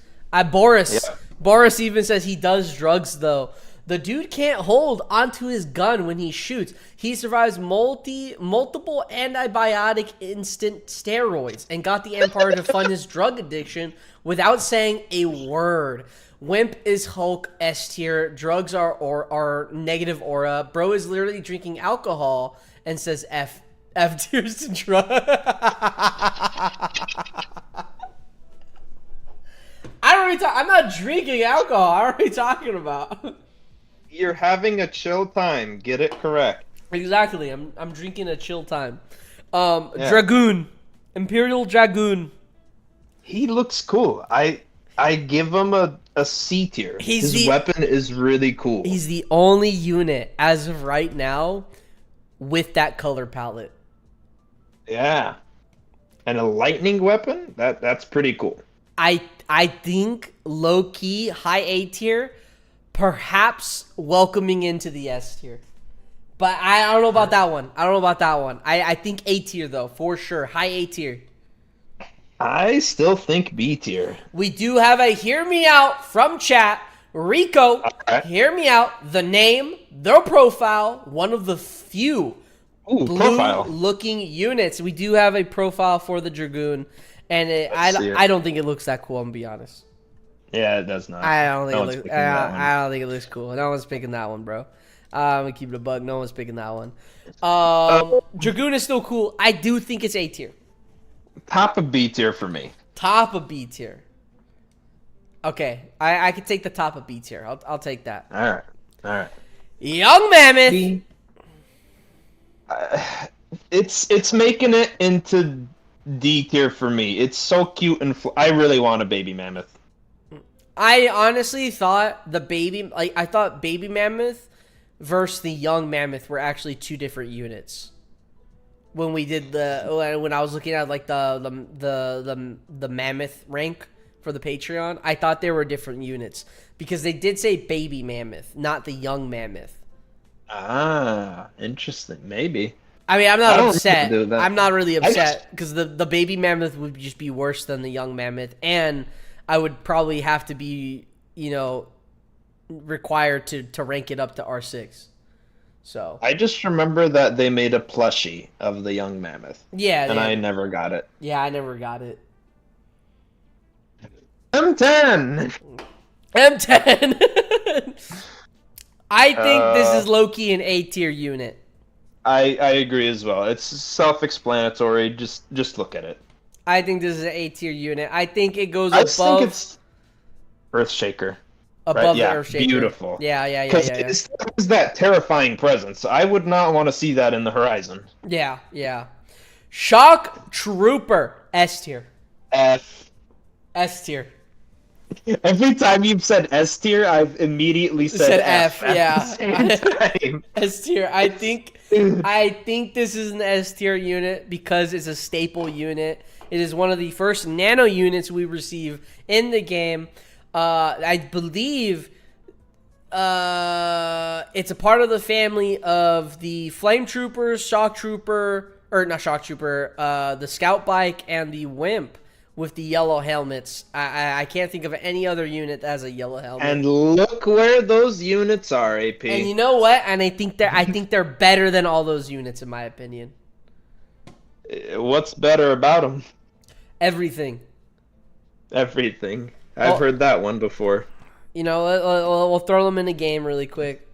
Boris. Yeah. Boris even says he does drugs though. The dude can't hold onto his gun when he shoots. He survives multiple antibiotic instant steroids and got the Empire to fund his drug addiction without saying a word. Wimp is Hulk S tier. Drugs are negative aura. Bro is literally drinking alcohol and says F tiers to drugs. I'm not drinking alcohol. What are we talking about? You're having a chill time. Get it correct. Exactly. I'm drinking a chill time. Yeah. Dragoon. Imperial Dragoon. He looks cool. I give him a C tier. He's His the- weapon is really cool. He's the only unit as of right now with that color palette. Yeah. And a lightning weapon? That's pretty cool. I think low key high A tier, perhaps welcoming into the S tier. But I don't know about that one. I think A tier though, for sure. High A tier. I still think B tier. We do have a hear me out from chat. Rico, Alright. hear me out. The name, the profile, one of the few Ooh, profile. blue-looking units. We do have a profile for the Dragoon, and Let's see it. I don't think it looks that cool. I'm gonna be honest. Yeah, it does not. I don't think No it one's looks. picking that one. I don't think it looks cool. No one's picking that one, bro. I'm gonna keep it a bug. No one's picking that one. Dragoon is still cool. I do think it's A tier. Top of B tier for me. Top of B tier. Okay, I could take the top of B tier. I'll take that. All right. Young Mammoth. It's making it into D tier for me. It's so cute and I really want a baby mammoth. I honestly thought I thought baby mammoth versus the young mammoth were actually two different units. When we did when I was looking at like the mammoth rank for the Patreon, I thought they were different units because they did say baby mammoth, not the young mammoth. Ah, interesting. Maybe. I mean, I'm I not don't upset. really do that. I'm not really I just- upset because the baby mammoth would just be worse than the young mammoth, and I would probably have to be, required to rank it up to R6. So I just remember that they made a plushie of the young mammoth. yeah, And I never got it. yeah, I never got it. M10! M10. I think this is low-key an A tier unit. I agree as well. It's self-explanatory. Just look at it. I think this is an A tier unit. I think it goes I just think above it's Earthshaker. above yeah, the Earthshaker. beautiful. Yeah. Because it is that terrifying presence. I would not want to see that in the horizon. Yeah. Shock Trooper S tier. F. S tier. Every time you've said S tier, I've immediately said F. At yeah. the same time. S tier. I think this is an S tier unit because it's a staple unit. It is one of the first nano units we receive in the game. I believe it's a part of the family of the Flame Troopers, Shock Trooper, or not Shock Trooper, the Scout Bike, and the Wimp with the yellow helmets. I can't think of any other unit that has a yellow helmet. And look where those units are, AP. And you know what? And I think they're better than all those units in my opinion. What's better about them? Everything. Everything. I've heard that one before. You know, we'll throw them in a game really quick.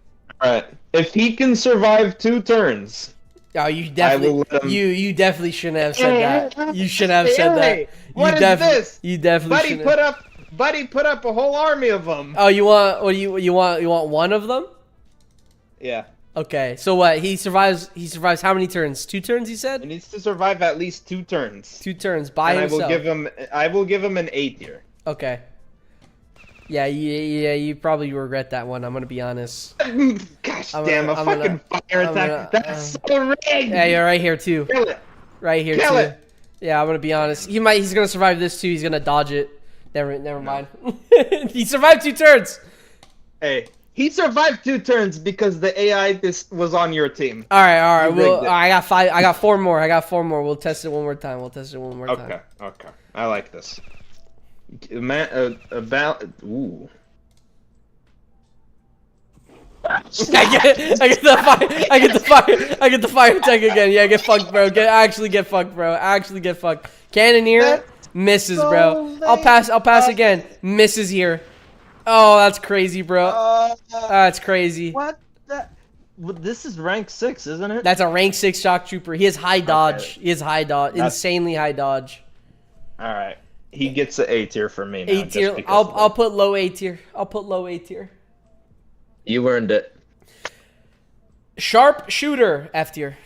Alright. If he can survive 2 turns. Oh, you definitely you definitely shouldn't have said that. You shouldn't have said that. What is this? You definitely Buddy put up a whole army of them. Oh, you want one of them? Yeah. Okay. So what? He survives how many turns? 2 turns, he said? He needs to survive at least 2 turns. 2 turns by himself. I will give him an A tier. Okay. Yeah, you probably regret that one. I'm gonna be honest. Gosh damn, a fucking fire attack. That's so rigged. Yeah, you're right here too. Kill it. Right here Kill too. it. Yeah, I'm gonna be honest. He's gonna survive this too. He's gonna dodge it. Never mind. He survived 2 turns. Hey, he survived 2 turns because the AI was on your team. All right. Well, I got 5. I got 4 more. We'll test it one more time. Okay. I like this. Man, ooh. I get the fire attack again. Yeah, get fucked, bro. Actually get fucked, bro. Cannoneer misses, bro. I'll pass again. Misses here. Oh, that's crazy, bro. That's crazy. What? This is rank 6, isn't it? That's a rank 6 shock trooper. He has high dodge. Insanely high dodge. All right. He gets an A tier for me now. A tier. I'll put low A tier. You earned it. Sharp shooter F tier.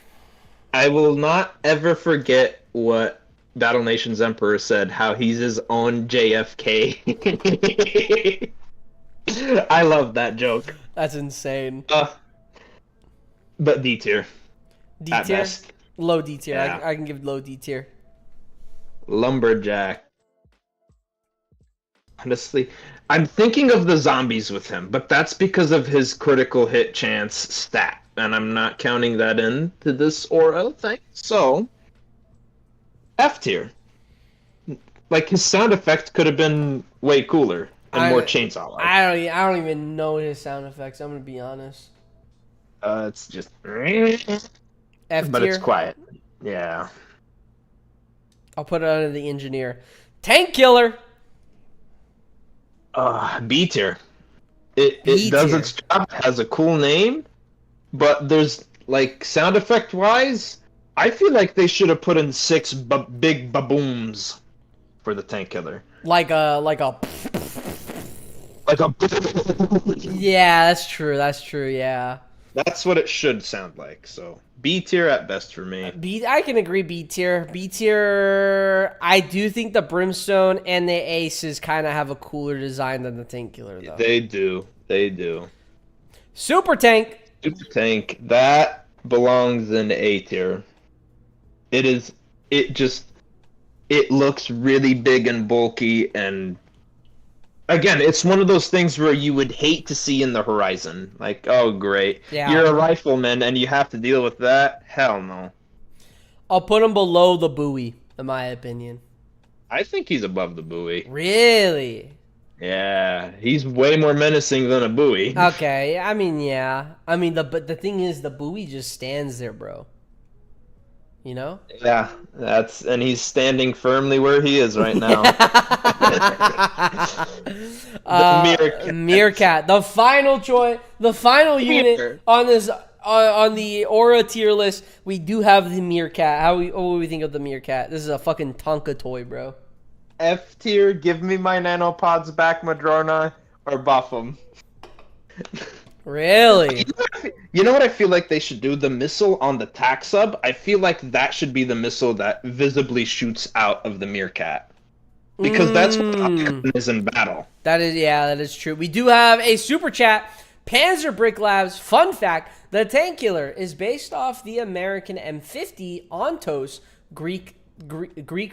I will not ever forget what Battle Nation's Emperor said, how he's his own JFK. I love that joke. That's insane. But D tier. D at tier? best. Low D tier. Yeah. I can give low D tier. Lumberjack. Honestly, I'm thinking of the zombies with him, but that's because of his critical hit chance stat, and I'm not counting that into this aura thing. So, F tier. Like, his sound effect could have been way cooler and more chainsaw-like. I don't even know his sound effects. I'm gonna be honest. It's just F but tier. it's quiet. Yeah. I'll put it under the engineer. Tank killer. B tier. It does its job, has a cool name, but there's, like, sound effect wise, I feel like they should have put in 6 big babooms for the tank killer. Like a Yeah, that's true, yeah. That's what it should sound like, so B tier at best for me. I can agree B tier. B tier, I do think the Brimstone and the Aces kind of have a cooler design than the Tank Killer, though. They do. Super Tank. Super Tank, that belongs in A tier. It looks really big and bulky, and again, it's one of those things where you would hate to see in the horizon. Like, oh great, you're a rifleman and you have to deal with that? Hell no. I'll put him below the Bowie, in my opinion. I think he's above the buoy. Really? Yeah, he's way more menacing than a buoy. Okay, I mean, yeah. I mean, but the thing is, the Bowie just stands there, bro. You know? Yeah, and he's standing firmly where he is right now. Meerkat, the final choice, the final unit on this on the Aura tier list. We do have the Meerkat. What do we think of the Meerkat? This is a fucking Tonka toy, bro. F tier, give me my nanopods back, Madrona, or buff them. Really? You know what I feel like they should do? The missile on the tac sub, I feel like that should be the missile that visibly shoots out of the Meerkat. because that's what Iron is in battle. That is true. We do have a super chat. Panzer Brick Labs. Fun fact: the Tank Killer is based off the American M50 Ontos, Greek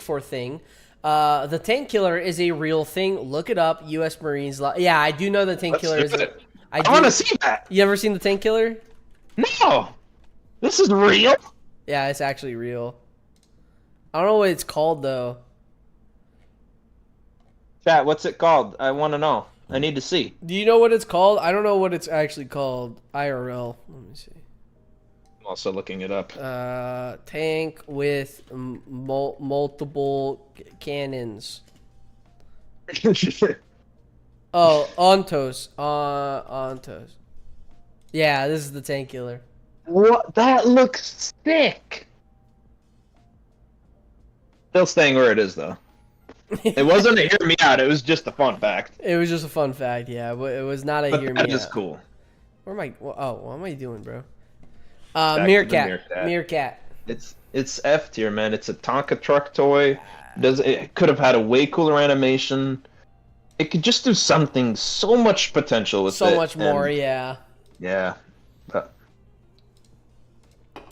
for thing. The Tank Killer is a real thing. Look it up. U.S. Marines. Yeah, I do know the Tank Killer is. I want to see that. You ever seen the Tank Killer? No. This is real. Yeah, it's actually real. I don't know what it's called though. Chat, what's it called? I want to know. I need to see. Do you know what it's called? I don't know what it's actually called. IRL. Let me see. I'm also looking it up. Tank with multiple cannons. Oh, Ontos. Ontos. Yeah, this is the Tank Killer. What? That looks sick. Still staying where it is, though. It wasn't a hear me out. It was just a fun fact. It was just a fun fact, yeah. But it was not a hear me out. That is cool. Where am I? Oh, what am I doing, bro? Meerkat. Meerkat. It's F tier, man. It's a Tonka truck toy. It could have had a way cooler animation. It could just do something. So much potential with it. So much more, yeah. Yeah.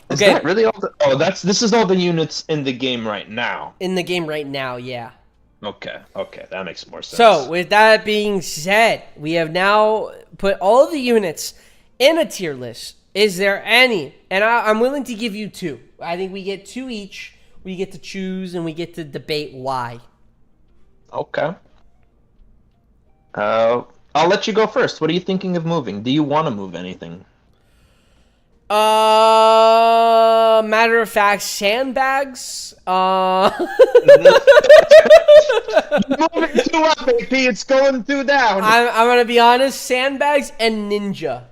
Is Okay. that really all this is all the units in the game right now. In the game right now, yeah. Okay, that makes more sense. So, with that being said, we have now put all of the units in a tier list. Is there any? And I'm willing to give you 2. I think we get 2 each. We get to choose and we get to debate why. Okay. I'll let you go first. What are you thinking of moving? Do you want to move anything? Matter of fact, sandbags. You're moving too up, AP. It's going too down. I'm gonna be honest. Sandbags and ninja.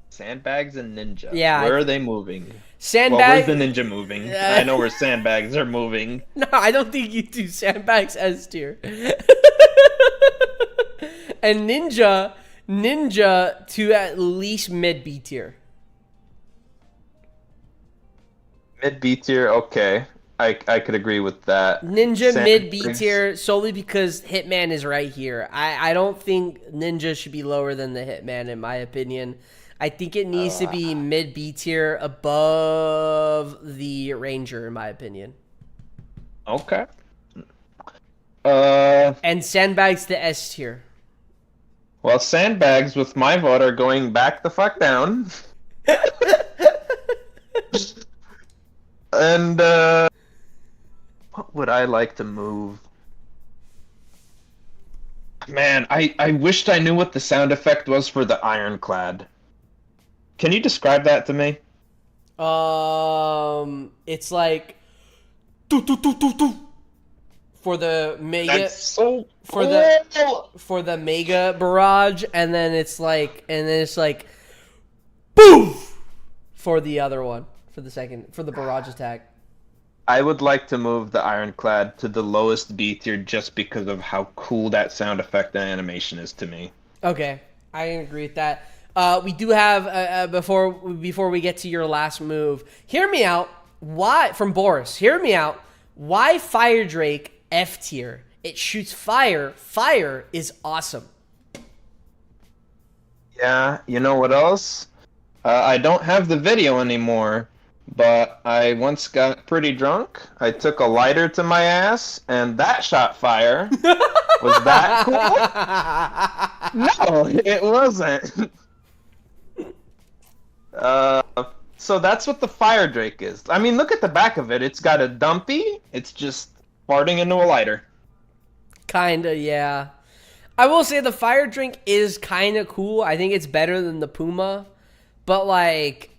Sandbags and ninja. Yeah. Where are they moving? Sandbags. Well, where's the ninja moving? I know where sandbags are moving. No, I don't think you do sandbags S tier. And ninja to at least mid B tier. Mid B tier, okay. I could agree with that. Ninja mid B tier solely because Hitman is right here. I don't think Ninja should be lower than the Hitman in my opinion. I think it needs to be mid B tier above the Ranger in my opinion. Okay. And sandbags to S tier. Well, sandbags with my vote are going back the fuck down. And what would I like to move? Man, I wished I knew what the sound effect was for the ironclad. Can you describe that to me? It's like doo, doo, doo, doo, doo, for the mega. That's so for cool. the mega barrage, and then it's like boom for the other one for the barrage attack. I would like to move the ironclad to the lowest B tier just because of how cool that sound effect and animation is to me. Okay, I agree with that. We do have before we get to your last move. Hear me out. Why from Boris? Hear me out. Why Fire Drake F tier? It shoots fire. Fire is awesome. Yeah, you know what else? I don't have the video anymore, but I once got pretty drunk. I took a lighter to my ass, and that shot fire. Was that cool? No, it wasn't. So that's what the Fire Drake is. I mean, look at the back of it. It's got a dumpy. It's just farting into a lighter. Kinda, yeah. I will say the Fire Drink is kind of cool. I think it's better than the Puma, but like,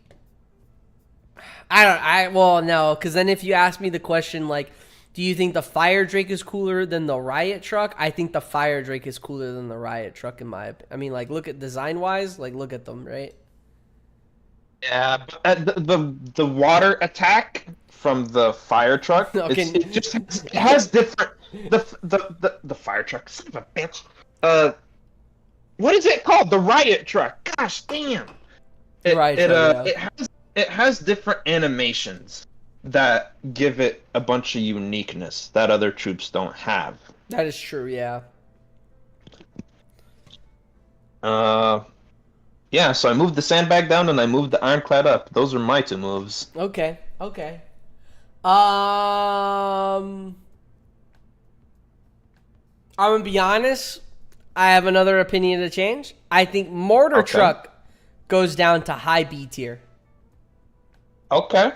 well, no, because then if you ask me the question like, do you think the Fire Drake is cooler than the Riot Truck? I think the Fire Drake is cooler than the Riot Truck in my opinion. I mean, like, look at design wise, like look at them, right? Yeah, but the water attack from the fire truck, Okay. it has different the fire truck. Son of a bitch. What is it called? The riot truck. Gosh damn. It has different animations. that give it a bunch of uniqueness that other troops don't have. That is true, yeah. Yeah, so I moved the sandbag down and I moved the ironclad up. Those are my two moves. Okay, okay. I'm gonna be honest. I have another opinion to change. I think mortar Okay. truck goes down to high B tier. Okay.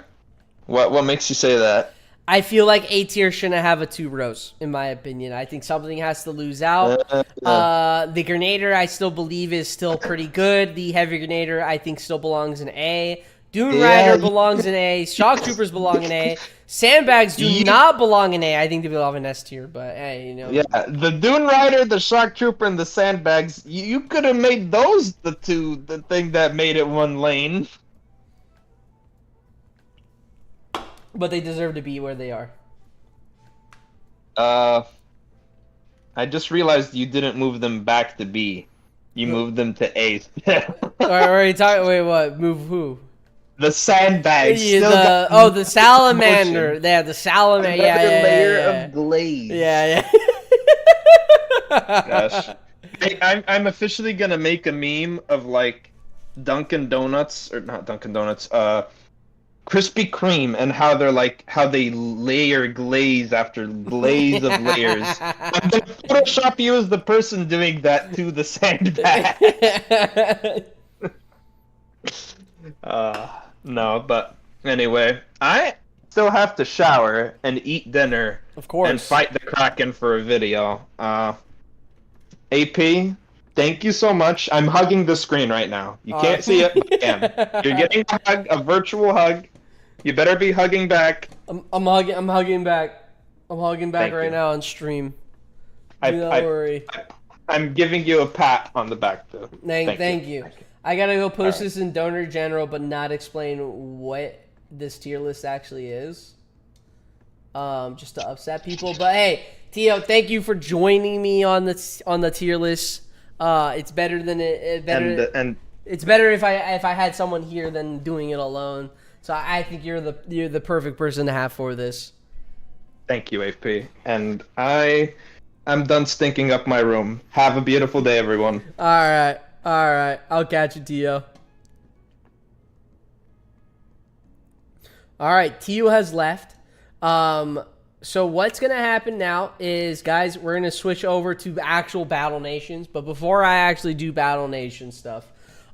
What makes you say that? I feel like A tier shouldn't have a 2 rows, in my opinion. I think something has to lose out. The Grenadier, I still believe, is still pretty good. The Heavy Grenadier, I think, still belongs in A. Dune Rider belongs in A. Shock Troopers belong in A. Sandbags do not belong in A. I think they belong in S tier, but hey, you know. Yeah, the Dune Rider, the Shock Trooper, and the sandbags, you could have made those the thing that made it one lane. But they deserve to be where they are. I just realized you didn't move them back to B. You moved them to A. Wait, what? Move who? The sandbags. The salamander. Yeah, the salamander. Another layer Yeah. of glaze. Yeah. Gosh. I'm officially gonna make a meme of like Dunkin' Donuts, or not Dunkin' Donuts, Krispy Kreme, and how they layer glaze after glaze of layers. I'm gonna Photoshop you as the person doing that to the sandbag. No, but anyway, I still have to shower and eat dinner, Of course. and fight the Kraken for a video. AP, thank you so much. I'm hugging the screen right now. You can't see it, but I am. You're getting a hug, a virtual hug. You better be hugging back. I'm hugging back. I'm hugging back Thank right you. now on stream. Do not worry. I'm giving you a pat on the back, though. Thank you. I gotta go post this in Donor General, but not explain what this tier list actually is. Just to upset people. But hey, Tio, thank you for joining me on the tier list. It's better than it's better if I had someone here than doing it alone. So I think you're the perfect person to have for this. Thank you, AP. And I'm done stinking up my room. Have a beautiful day, everyone. All right. I'll catch you, Tio. All right, Tio has left. So what's gonna happen now is, guys, we're gonna switch over to actual Battle Nations. But before I actually do Battle Nation stuff,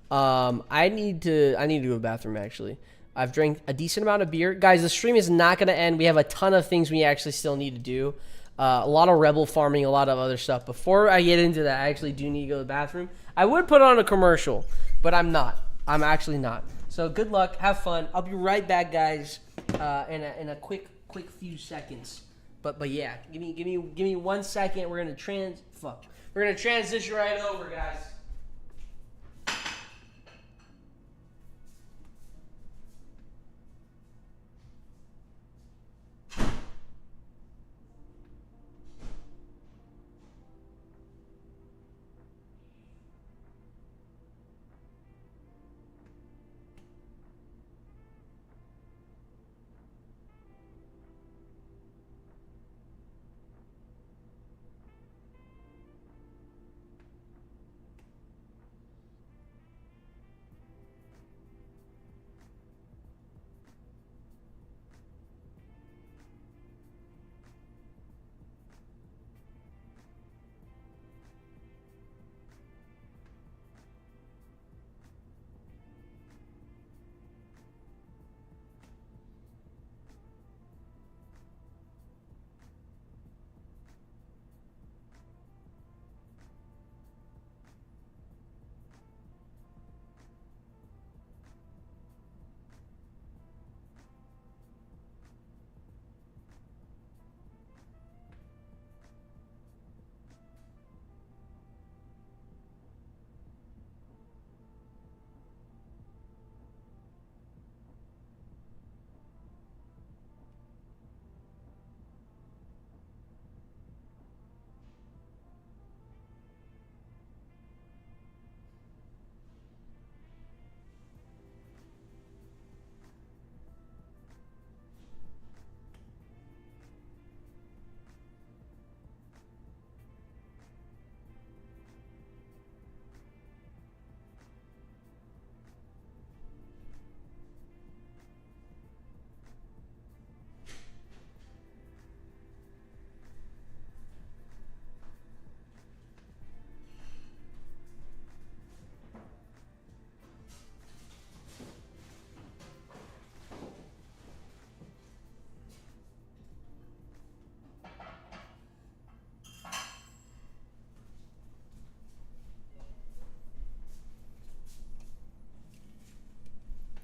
I need to go to the bathroom. Actually, I've drank a decent amount of beer, guys. The stream is not gonna end. We have a ton of things we actually still need to do. A lot of rebel farming, a lot of other stuff. Before I get into that, I actually do need to go to the bathroom. I would put on a commercial, but I'm not. I'm actually not. So good luck. Have fun. I'll be right back, guys, in a quick few seconds. But yeah, give me 1 second. We're gonna transition right over, guys.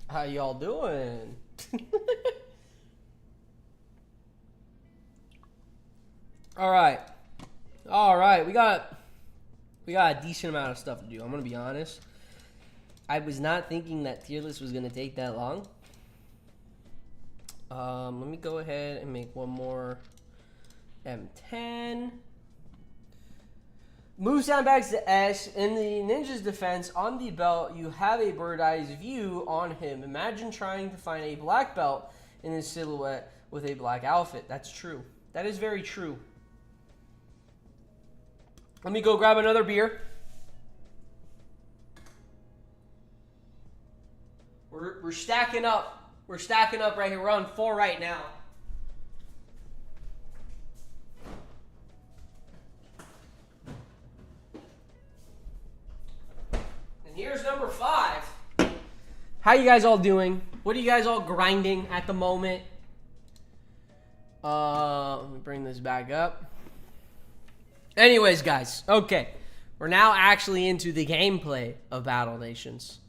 How y'all doing? All right. We got a decent amount of stuff to do. I'm gonna be honest. I was not thinking that tier list was gonna take that long. Let me go ahead and make one more M10. Move sandbags to S. In the ninja's defense, on the belt, you have a bird eye's view on him. Imagine trying to find a black belt in his silhouette with a black outfit. That's true. That is very true. Let me go grab another beer. We're stacking up. We're stacking up right here. We're on 4 right now. And here's number 5. How you guys all doing? What are you guys all grinding at the moment? Let me bring this back up. Anyways, guys, okay. We're now actually into the gameplay of Battle Nations.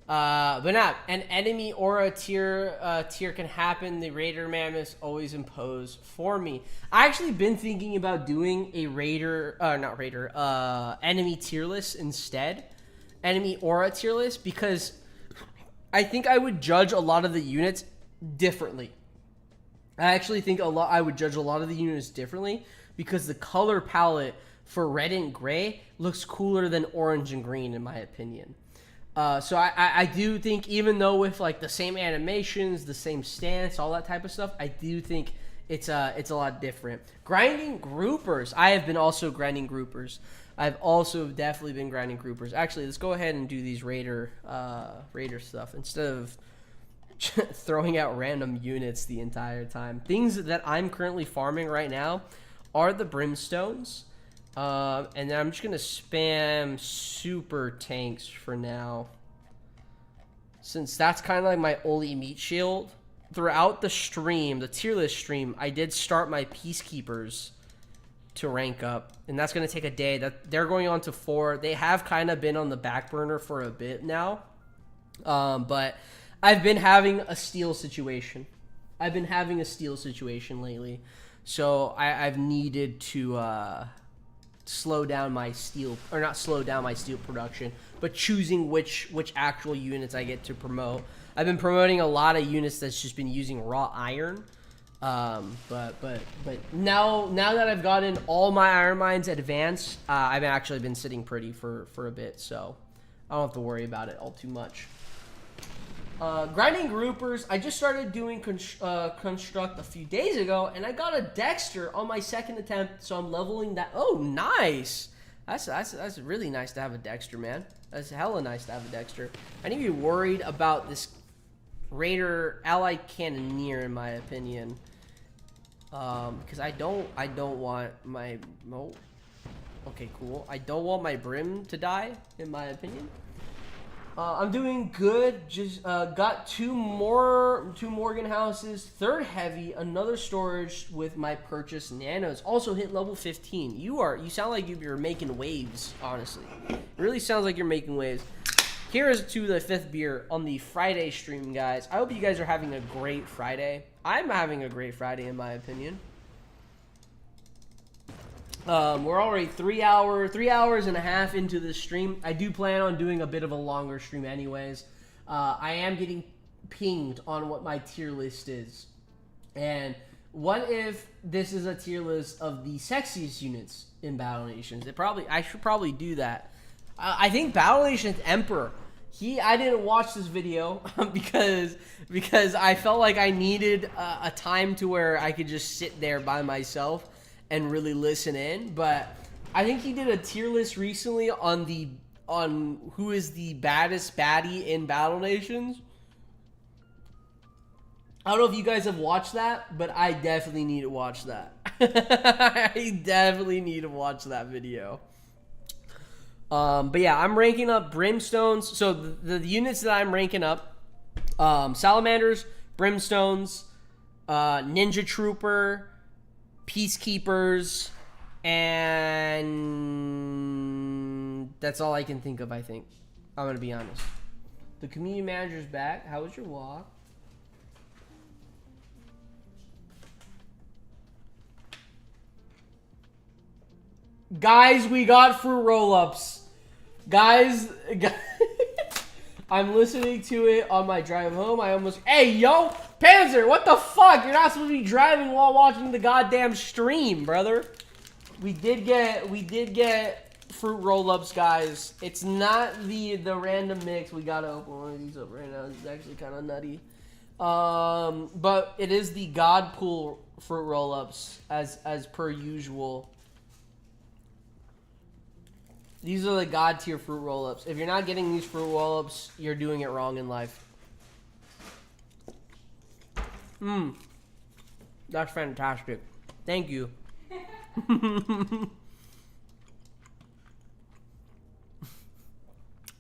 BNAP, an enemy aura tier can happen. The Raider Mammoths always impose for me. I actually been thinking about doing a enemy tier list instead. Enemy aura tier list, because I think I would judge a lot of the units differently. I actually think I would judge a lot of the units differently because the color palette for red and gray looks cooler than orange and green, in my opinion. So I do think, even though with like the same animations, the same stance, all that type of stuff, I do think it's a lot different. Grinding groupers. I have been also grinding groupers. I've also definitely been grinding groupers. Actually, let's go ahead and do these Raider stuff instead of throwing out random units the entire time. Things that I'm currently farming right now are the brimstones. And then I'm just going to spam super tanks for now, since that's kind of like my only meat shield. Throughout the stream, the tier list stream, I did start my peacekeepers to rank up, and that's going to take a day. That they're going on to 4. They have kind of been on the back burner for a bit now, but I've been having a steal situation. I've been having a steal situation lately, so I've needed to slow down my steel, or not slow down my steel production, but choosing which actual units I get to promote. I've been promoting a lot of units that's just been using raw iron, but now that I've gotten all my iron mines advanced, I've actually been sitting pretty for a bit, so I don't have to worry about it all too much. Grinding groupers, I just started doing construct a few days ago, and I got a Dexter on my 2nd attempt, so I'm leveling that. Oh, nice. That's really nice to have a Dexter, man. That's hella nice to have a Dexter. I need to be worried about this Raider Allied Cannoneer, in my opinion, because I don't want my okay, cool. I don't want my Brim to die, in my opinion. I'm doing good. Just got 2 Morgan houses, 3rd heavy, another storage with my purchase nanos. Also hit level 15. You sound like you're making waves, honestly. It really sounds like you're making waves. Here is to the 5th beer on the Friday stream, guys. I hope you guys are having a great Friday. I'm having a great Friday, in my opinion. We're already 3 hours and a half into this stream. I do plan on doing a bit of a longer stream anyways. I am getting pinged on what my tier list is. And what if this is a tier list of the sexiest units in Battle Nations? I should probably do that. I think Battle Nations Emperor, I didn't watch this video because I felt like I needed a time to where I could just sit there by myself and really listen in. But I think he did a tier list recently on who is the baddest baddie in Battle Nations. I don't know if you guys have watched that, but I definitely need to watch that. I definitely need to watch that video. But yeah, I'm ranking up brimstones. So the units that I'm ranking up, salamanders, brimstones, ninja trooper, peacekeepers, and that's all I can think of, I think. I'm gonna be honest. The community manager's back. How was your walk? Guys, we got fruit roll-ups. Guys, I'm listening to it on my drive home. I almost... Hey, yo! Panzer, what the fuck? You're not supposed to be driving while watching the goddamn stream, brother. We did get fruit roll-ups, guys. It's not the random mix. We gotta open one of these up right now. It's actually kind of nutty. But it is the God Pool fruit roll-ups as per usual. These are the God tier fruit roll-ups. If you're not getting these fruit roll-ups, you're doing it wrong in life. That's fantastic. Thank you.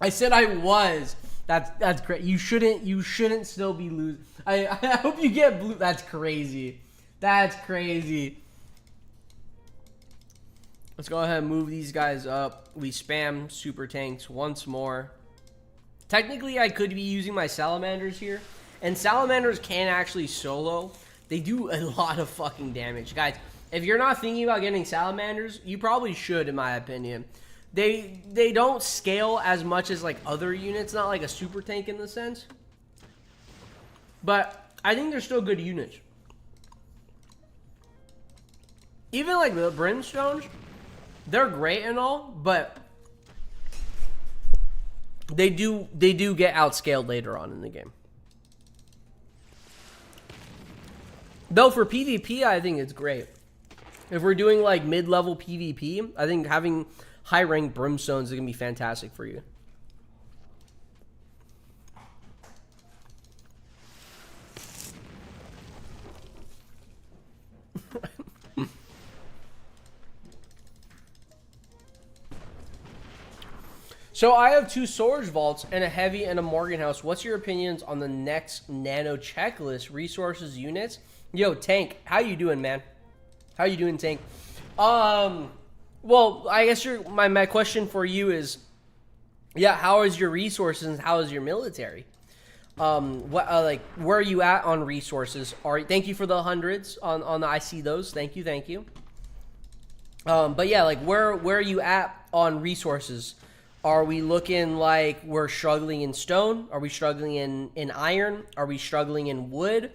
I said I was. That's great. You shouldn't still be losing. I hope you get blue. That's crazy. That's crazy. Let's go ahead and move these guys up. We spam super tanks once more. Technically, I could be using my salamanders here. And salamanders can actually solo. They do a lot of fucking damage. Guys, if you're not thinking about getting salamanders, you probably should, in my opinion. They don't scale as much as like other units. Not like a super tank in the sense. But I think they're still good units. Even like the brimstones, they're great and all, but they do get outscaled later on in the game. Though for PvP, I think it's great. If we're doing like mid-level PvP, I think having high-ranked brimstones is going to be fantastic for you. So I have 2 Storage Vaults and a Heavy and a Morgan House. What's your opinions on the next Nano checklist? Resources, units? Yo, Tank, how you doing, man? How you doing, Tank? Well, I guess my question for you is, yeah, how is your resources and how is your military? Like, where are you at on resources? Thank you for the hundreds on the, I see those. Thank you. But yeah, like, where are you at on resources? Are we looking like we're struggling in stone? Are we struggling in iron? Are we struggling in wood?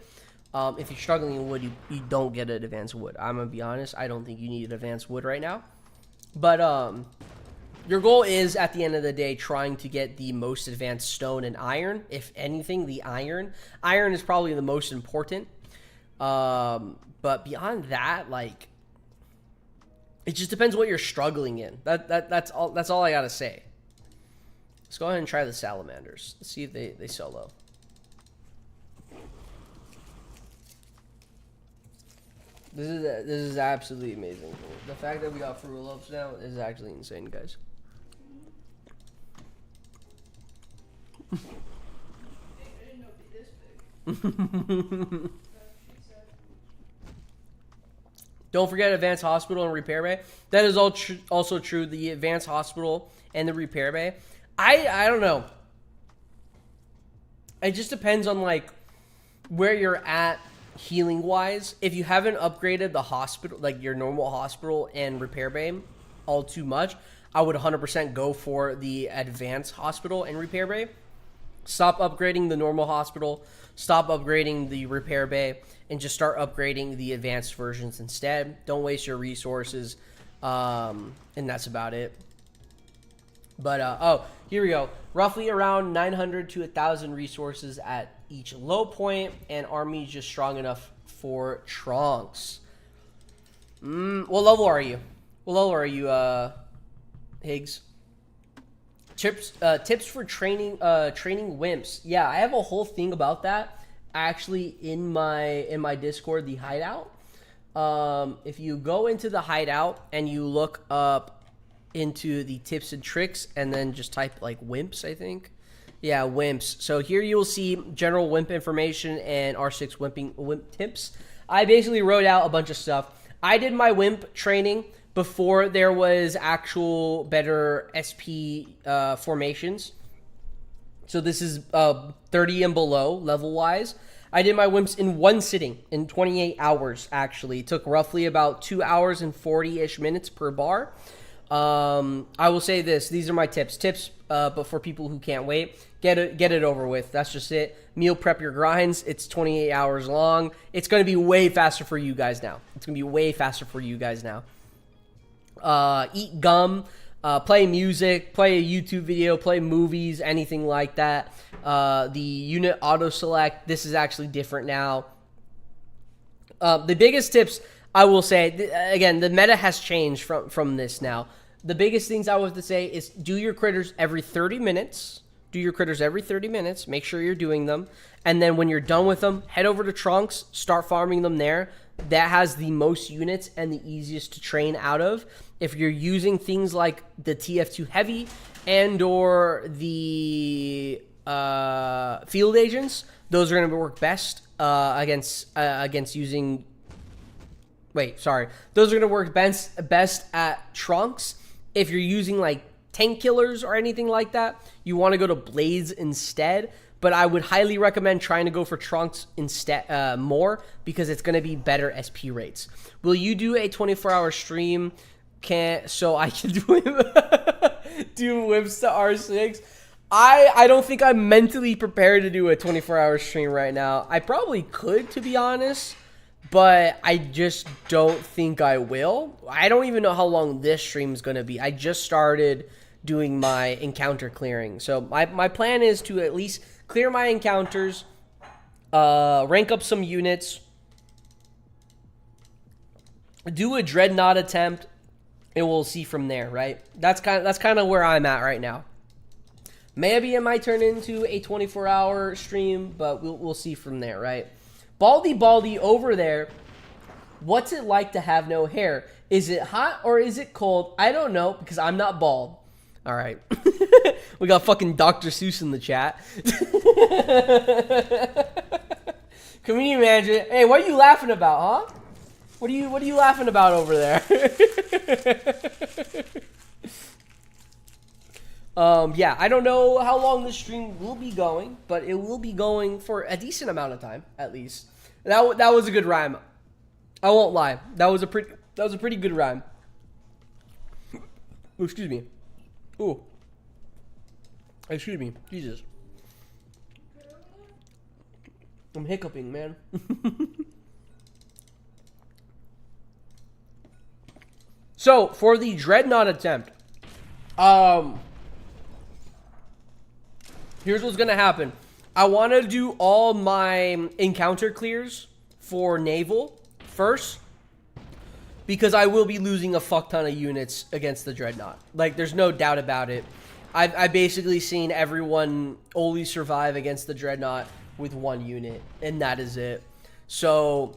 If you're struggling in wood, you don't get an advanced wood. I'm going to be honest. I don't think you need an advanced wood right now. But your goal is, at the end of the day, trying to get the most advanced stone and iron. If anything, the iron. Iron is probably the most important. But beyond that, like, it just depends what you're struggling in. That's all I got to say. Let's go ahead and try the salamanders. Let's see if they solo. This is absolutely amazing. The fact that we got fruit roll-ups now is actually insane, guys. I didn't know it'd be this big. Don't forget Advanced Hospital and Repair Bay. That is also true. The Advanced Hospital and the Repair Bay. I don't know. It just depends on like where you're at healing wise. If you haven't upgraded the hospital, like your normal hospital and Repair Bay all too much, I would 100% go for the Advanced Hospital and Repair Bay. Stop upgrading the normal hospital, stop upgrading the Repair Bay, and just start upgrading the advanced versions instead. Don't waste your resources, and that's about it. But, oh, here we go. Roughly around 900 to 1,000 resources at each low point, and army just strong enough for Trunks. What level are you? What level are you, Higgs? Tips for training wimps. Yeah, I have a whole thing about that actually in my Discord, the Hideout. If you go into the Hideout and you look up into the tips and tricks and then just type like wimps, I think. Yeah, wimps. So here you'll see general wimp information and R6 wimp tips. I basically wrote out a bunch of stuff. I did my wimp training before there was actual better SP formations. So this is 30 and below level-wise. I did my wimps in one sitting in 28 hours, actually. It took roughly about 2 hours and 40-ish minutes per bar. I will say this. These are my tips. But for people who can't wait, get it over with. That's just it. Meal prep your grinds. It's 28 hours long. It's going to be way faster for you guys now. Eat gum. Play music, play a YouTube video, play movies, anything like that. The unit auto select, this is actually different now. The biggest tips I will say, again, the meta has changed from this now. The biggest things I was to say is do your critters every 30 minutes. Make sure you're doing them. And then when you're done with them, head over to Trunks, start farming them there. That has the most units and the easiest to train out of. If you're using things like the TF2 Heavy and or the field agents, those are going to work best against using... Those are going to work best at Trunks. If you're using like tank killers or anything like that, you want to go to Blades instead. But I would highly recommend trying to go for Trunks instead more because it's going to be better SP rates. Will you do a 24-hour stream so I can do whips to R6? I don't think I'm mentally prepared to do a 24-hour stream right now. I probably could, to be honest, but I just don't think I will. I don't even know how long this stream is going to be. I just started doing my encounter clearing. So my plan is to at least clear my encounters, rank up some units, do a Dreadnought attempt, and we'll see from there, right? That's kind of where I'm at right now. Maybe it might turn into a 24-hour stream, but we'll see from there, right? Baldy over there, what's it like to have no hair? Is it hot or is it cold? I don't know because I'm not bald. All right. We got fucking Dr. Seuss in the chat. Can you imagine? Hey, what are you laughing about, huh? What are you laughing about over there? Yeah, I don't know how long this stream will be going, but it will be going for a decent amount of time, at least. That was a good rhyme. I won't lie. That was a pretty good rhyme. Oh, excuse me. Ooh. Excuse me. Jesus. I'm hiccuping, man. So, for the Dreadnought attempt, here's what's going to happen. I want to do all my encounter clears for Naval first, because I will be losing a fuck ton of units against the Dreadnought. Like, there's no doubt about it. I've basically seen everyone only survive against the Dreadnought with one unit, and that is it. So,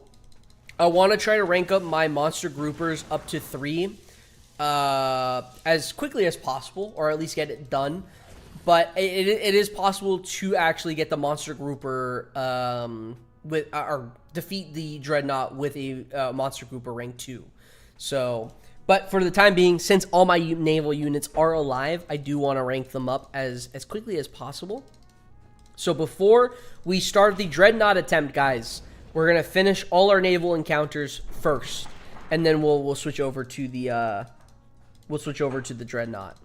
I want to try to rank up my monster groupers up to 3 as quickly as possible, or at least get it done. But it is possible to actually get the monster grouper or defeat the Dreadnought with a monster grouper rank 2. So, but for the time being, since all my naval units are alive, I do want to rank them up as quickly as possible. So before we start the Dreadnought attempt, guys, we're gonna finish all our naval encounters first, and then we'll switch over to the Dreadnought.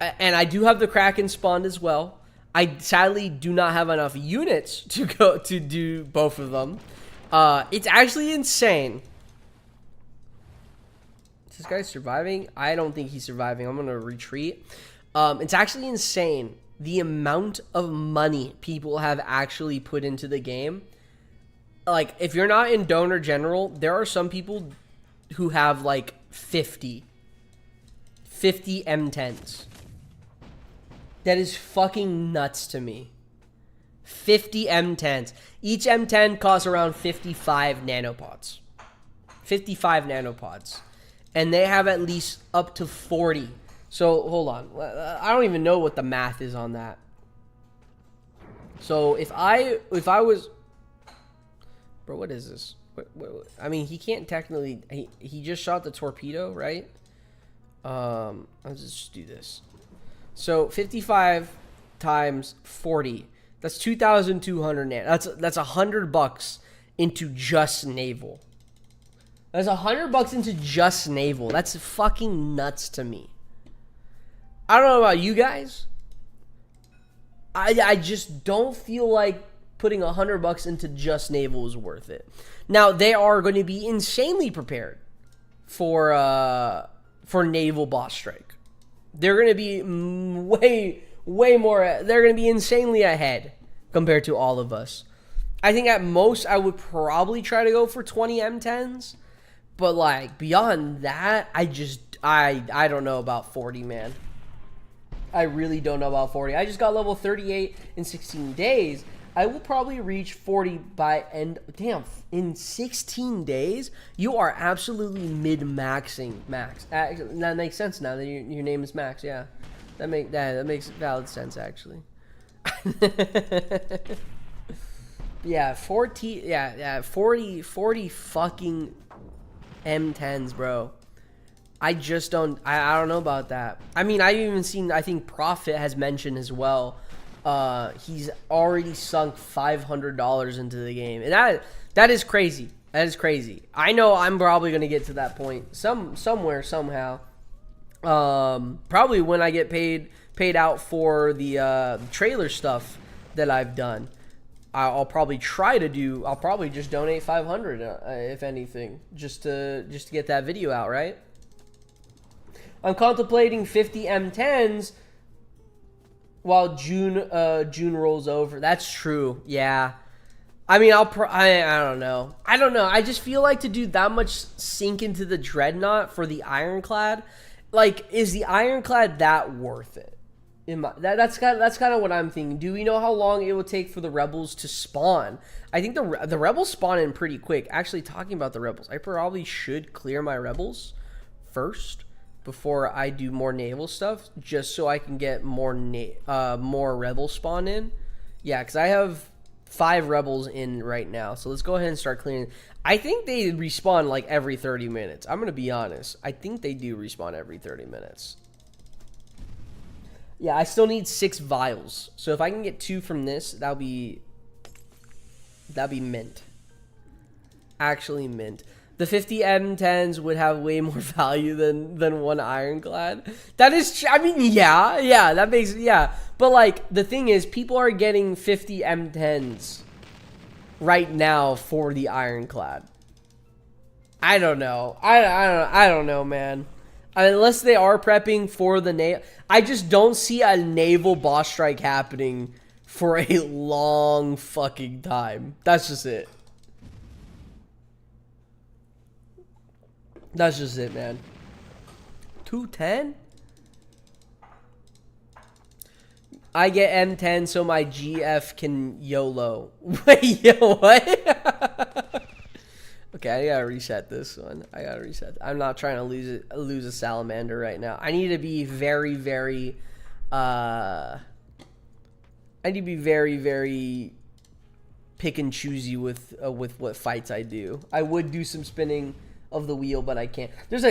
And I do have the Kraken spawned as well. I sadly do not have enough units to do both of them. It's actually insane. Is this guy surviving? I don't think he's surviving. I'm gonna retreat. It's actually insane the amount of money people have actually put into the game. Like, if you're not in Donor General, there are some people who have like 50 M10s. That is fucking nuts to me. 50 M10s. Each M10 costs around 55 nanopods. 55 nanopods. And they have at least up to 40. So, hold on. I don't even know what the math is on that. So, if I was... Bro, what is this? What, I mean, he can't technically... He just shot the torpedo, right? Let's just do this. So 55 times 40. That's 2,200 nano. That's $100 into just naval. That's $100 into just naval. That's fucking nuts to me. I don't know about you guys. I just don't feel like putting $100 into just naval is worth it. Now they are going to be insanely prepared for naval boss strike. They're going to be way more. They're going to be insanely ahead compared to all of us. I think at most I would probably try to go for 20 M10s, but like beyond that, I don't know about 40, man. I really don't know about 40. I just got level 38 in 16 days. I will probably reach 40 by end. Damn, in 16 days, you are absolutely mid-maxing Max. That makes sense now that your name is Max. Yeah, that makes valid sense actually. Yeah, 40 fucking M10s, bro. I just don't. I don't know about that. I mean, I've even seen. I think Prophet has mentioned as well. He's already sunk $500 into the game, and that is crazy. That is crazy. I know I'm probably gonna get to that point somewhere somehow. Probably when I get paid out for the trailer stuff that I've done. I'll probably try to do. I'll probably just donate 500 if anything, just to get that video out, right? I'm contemplating 50 M10s while June rolls over. That's true. Yeah. I mean, I don't know. I don't know. I just feel like to do that much sink into the Dreadnought for the Ironclad, like, is the Ironclad that worth it? That's kind of what I'm thinking. Do we know how long it will take for the Rebels to spawn? I think the Rebels spawn in pretty quick. Actually, talking about the Rebels, I probably should clear my Rebels first before I do more naval stuff, just so I can get more Rebel spawn in. Yeah, because I have 5 Rebels in right now. So let's go ahead and start clearing. I think they respawn like every 30 minutes. I'm going to be honest. I think they do respawn every 30 minutes. Yeah, I still need 6 vials. So if I can get 2 from this, that'll be mint. Actually mint. The 50 M10s would have way more value than one Ironclad. That is, I mean, yeah, that makes, yeah. But like, the thing is, people are getting 50 M10s right now for the Ironclad. I don't know. I don't know, man. Unless they are prepping for the naval. I just don't see a naval boss strike happening for a long fucking time. That's just it. That's just it, man. 210? I get M10 so my GF can YOLO. Wait, yo, what? Okay, I gotta reset this one. I gotta reset. I'm not trying to lose a salamander right now. I need to be very, very, I need to be very, very pick and choosy with what fights I do. I would do some spinning of the wheel, but I can't. There's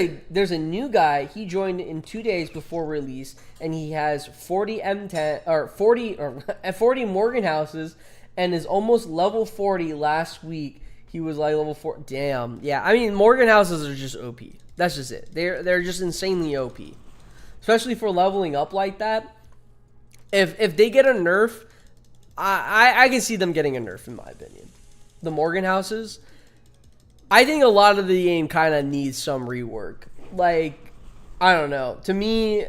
a new guy. He joined in 2 days before release, and he has 40 M10 or 40 Morgan houses, and is almost level 40 last week. He was like level 4. Damn. Yeah, I mean, Morgan houses are just OP. That's just it. They're just insanely OP. Especially for leveling up like that. If they get a nerf, I can see them getting a nerf, in my opinion. The Morgan houses, I think a lot of the game kind of needs some rework. Like, I don't know. To me,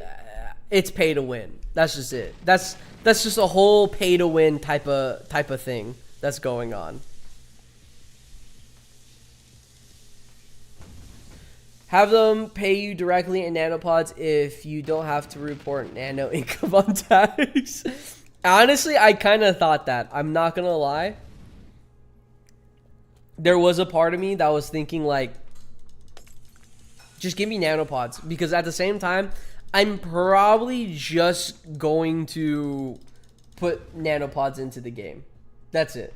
it's pay to win. That's just it. That's just a whole pay to win type of thing that's going on. Have them pay you directly in nanopods if you don't have to report nano income on tax. Honestly, I kind of thought that. I'm not going to lie. There was a part of me that was thinking, like, just give me nanopods. Because at the same time, I'm probably just going to put nanopods into the game. That's it.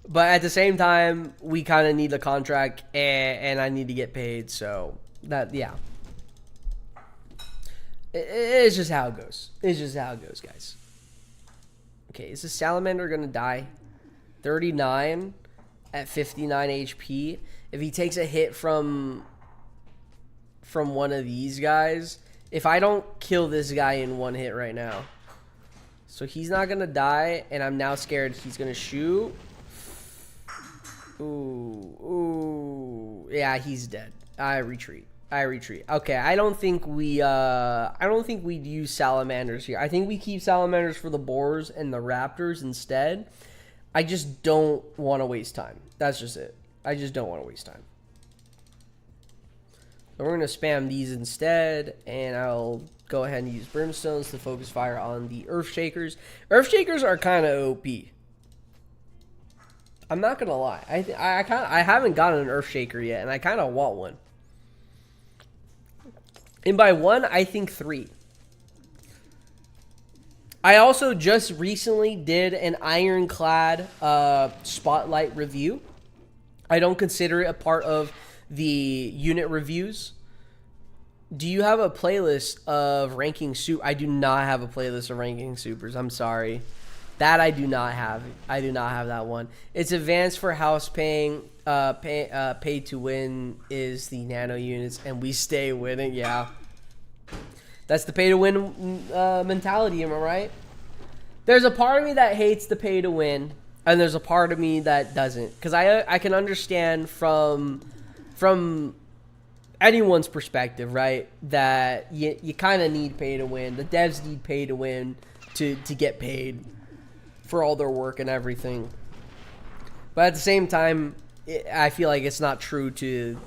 But at the same time, we kind of need a contract, and I need to get paid, so that, yeah. It's just how it goes. It's just how it goes, guys. Okay, is the salamander gonna die? 39 at 59 HP. If he takes a hit from one of these guys, if I don't kill this guy in one hit right now, so he's not gonna die, and I'm now scared he's gonna shoot. Ooh, yeah, he's dead. I retreat. Okay, I don't think we'd use salamanders here. I think we keep salamanders for the boars and the raptors instead. I just don't want to waste time. That's just it. I just don't want to waste time. So we're going to spam these instead, and I'll go ahead and use brimstones to focus fire on the earthshakers. Earthshakers are kind of OP. I'm not going to lie. I haven't gotten an earthshaker yet, and I kind of want one. And by one, I think 3. I also just recently did an ironclad spotlight review. I don't consider it a part of the unit reviews. Do you have a playlist of ranking super? I do not have a playlist of ranking supers. I'm sorry. That I do not have. I do not have that one. It's advanced for house paying. Pay to win is the nano units, and we stay winning. Yeah, that's the pay to win mentality. Am I right? There's a part of me that hates the pay to win, and there's a part of me that doesn't, because I can understand from anyone's perspective, right? That you kind of need pay to win. The devs need pay to win to get paid for all their work and everything. But at the same time, I feel like it's not true to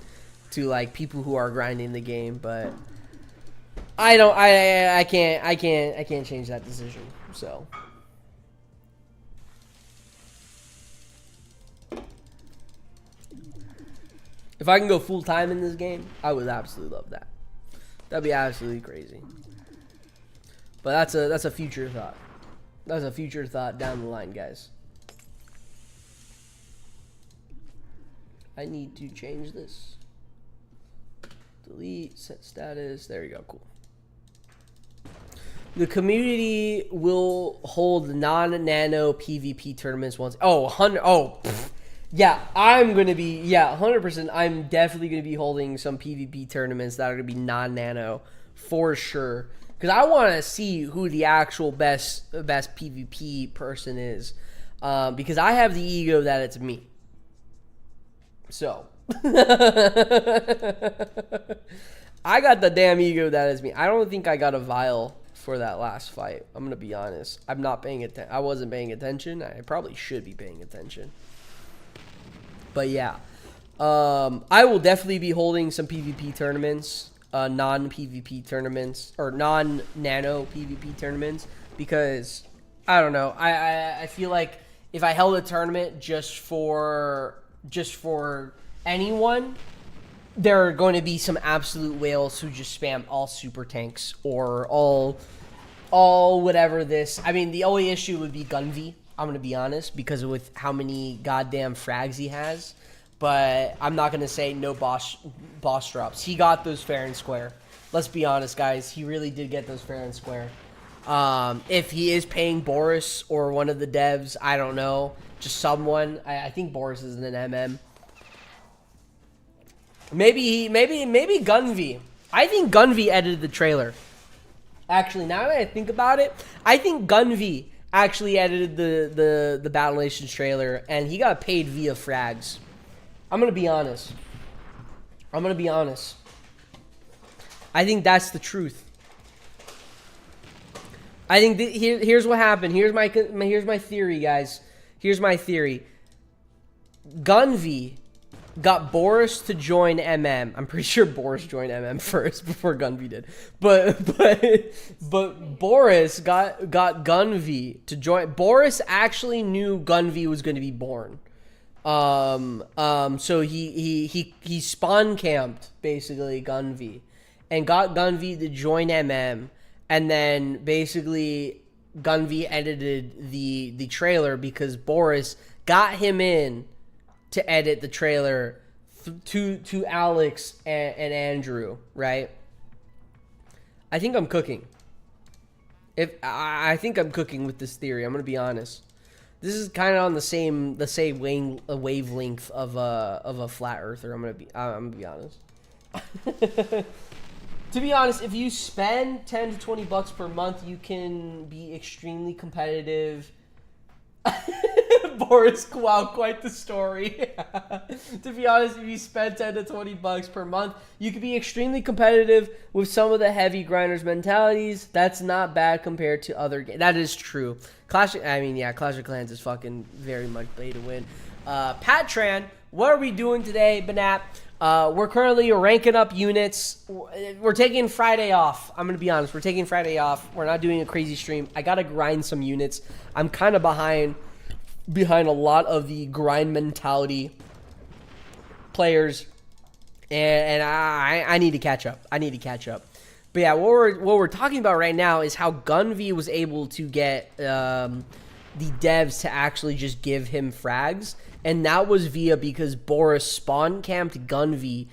like people who are grinding the game. But I can't change that decision. So if I can go full time in this game, I would absolutely love that. That'd be absolutely crazy. But that's a future thought. That's a future thought down the line, guys. I need to change this. Delete, set status. There you go. Cool. The community will hold non-nano PvP tournaments once. Oh, 100. Oh, pfft. Yeah, I'm going to be. Yeah, 100%. I'm definitely going to be holding some PvP tournaments that are going to be non-nano for sure. Because I want to see who the actual best PvP person is. Because I have the ego that it's me. So. I got the damn ego that is me. I don't think I got a vial for that last fight. I'm going to be honest. I'm not paying attention. I wasn't paying attention. I probably should be paying attention. But yeah. I will definitely be holding some PvP tournaments. Non-PvP tournaments or non-nano PvP tournaments, because I don't know, I feel like if I held a tournament just for anyone, there are going to be some absolute whales who just spam all super tanks or all whatever this. I mean, the only issue would be Gunvi, I'm gonna be honest, because with how many goddamn frags he has. But I'm not going to say no boss drops. He got those fair and square. Let's be honest, guys. He really did get those fair and square. If he is paying Boris or one of the devs, I don't know. Just someone. I think Boris is an MM. Maybe Gunvi. I think Gunvi edited the trailer. Actually, now that I think about it, I think Gunvi actually edited the Battle Nations trailer, and he got paid via frags. I'm going to be honest. I think that's the truth. I think here's what happened. Here's my theory, guys. Here's my theory. Gunvi got Boris to join MM. I'm pretty sure Boris joined MM first before Gunvi did. But Boris got Gunvi to join. Boris actually knew Gunvi was going to be born. So he spawn camped basically Gunvi and got Gunvi to join MM, and then basically Gunvi edited the trailer because Boris got him in to edit the trailer to Alex and Andrew, right? I think I'm cooking. I think I'm cooking with this theory. I'm gonna be honest. This is kind of on the same wavelength of a flat earther. I'm gonna be honest. To be honest, if you spend 10 to 20 bucks per month, you can be extremely competitive. Boris, wow, quite the story. To be honest, if you spend 10 to 20 bucks per month, you could be extremely competitive with some of the heavy grinders mentalities. That's not bad compared to other games. That is true. Clash of Clans is fucking very much play to win. Patran, what are we doing today, BNAP? We're currently ranking up units. We're taking Friday off. I'm going to be honest. We're taking Friday off. We're not doing a crazy stream. I got to grind some units. I'm kind of behind a lot of the grind mentality players. And I need to catch up. But yeah, what we're talking about right now is how Gunv was able to get the devs to actually just give him frags. And that was because Boris spawn camped Gunv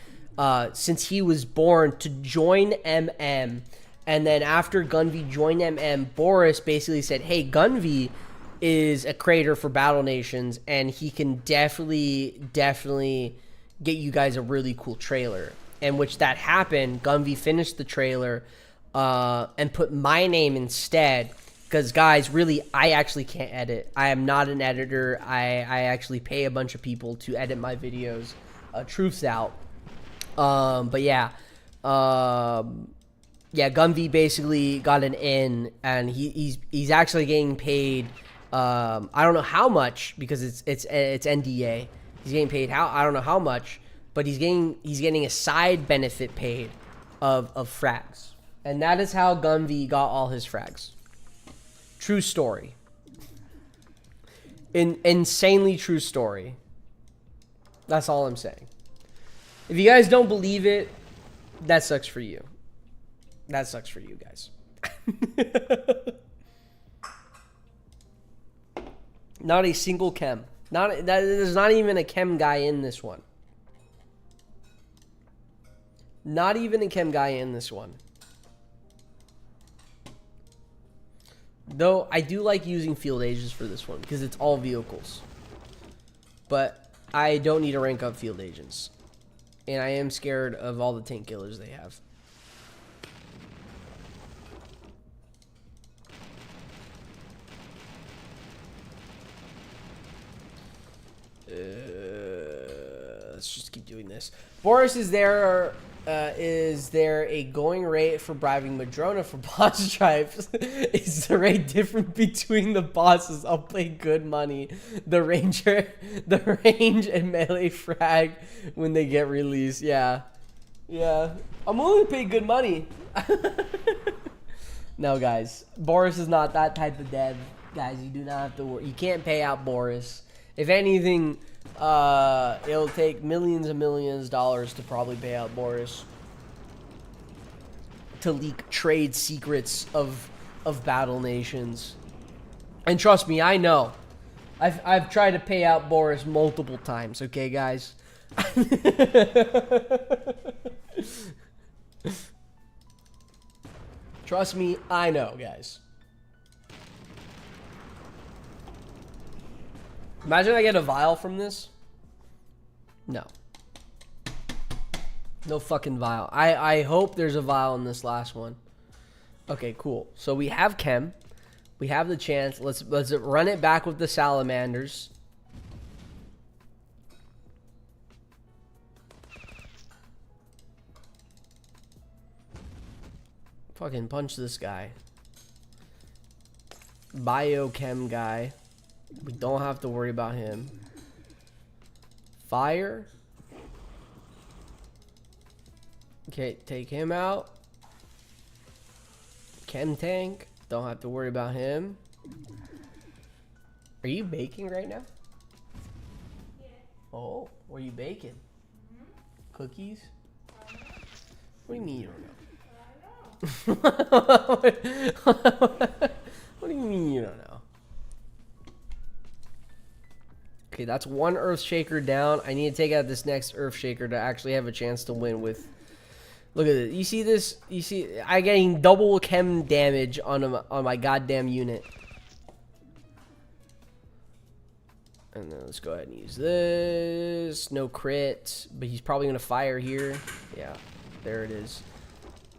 since he was born to join MM. And then after Gunv joined MM, Boris basically said, hey, Gunv is a creator for Battle Nations, and he can definitely get you guys a really cool trailer. And which that happened. Gunv finished the trailer and put my name instead. Because, guys, really, I actually can't edit. I am not an editor. I actually pay a bunch of people to edit my videos. Truth's out. But, yeah. Gunv basically got an in, and he's actually getting paid. I don't know how much, because it's NDA. He's getting paid I don't know how much, but he's getting a side benefit paid of frags. And that is how Gunv got all his frags. True story. Insanely true story. That's all I'm saying. If you guys don't believe it, that sucks for you. That sucks for you guys. Not a single chem. There's not even a chem guy in this one. Not even a chem guy in this one. Though, I do like using field agents for this one, because it's all vehicles. But, I don't need to rank up field agents. And I am scared of all the tank killers they have. Let's just keep doing this. Boris, is there a going rate for bribing Madrona for boss stripes? Is the rate different between the bosses? I'll pay good money. The range and melee frag when they get released. Yeah. I'm willing to pay good money. No, guys. Boris is not that type of dev. Guys, you do not have to worry. You can't pay out Boris. If anything, it'll take millions and millions of dollars to probably pay out Boris to leak trade secrets of Battle Nations. And trust me, I know. I've tried to pay out Boris multiple times, okay, guys? Trust me, I know, guys. Imagine I get a vial from this. No. No fucking vial. I hope there's a vial in this last one. Okay, cool. So we have chem. We have the chance. Let's run it back with the salamanders. Fucking punch this guy. Biochem guy. We don't have to worry about him. Fire. Okay, take him out. Chem tank. Don't have to worry about him. Are you baking right now? Yeah. Oh, what are you baking? Cookies? What do you mean you don't know? What do you mean you don't know? Okay, that's one Earth Shaker down. I need to take out this next Earth Shaker to actually have a chance to win with Look at it. You see this? You see I getting double chem damage on my goddamn unit. And then let's go ahead and use this. No crit, but he's probably gonna fire here. Yeah, there it is.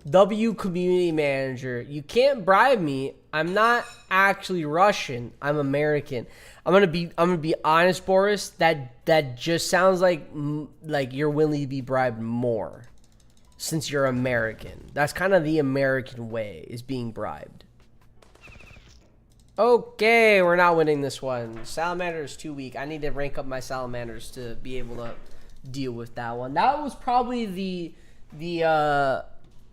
W community manager. You can't bribe me. I'm not actually Russian. I'm American. I'm gonna be honest, Boris. That just sounds like you're willing to be bribed more, since you're American. That's kind of the American way, is being bribed. Okay, we're not winning this one. Salamander is too weak. I need to rank up my salamanders to be able to deal with that one. That was probably the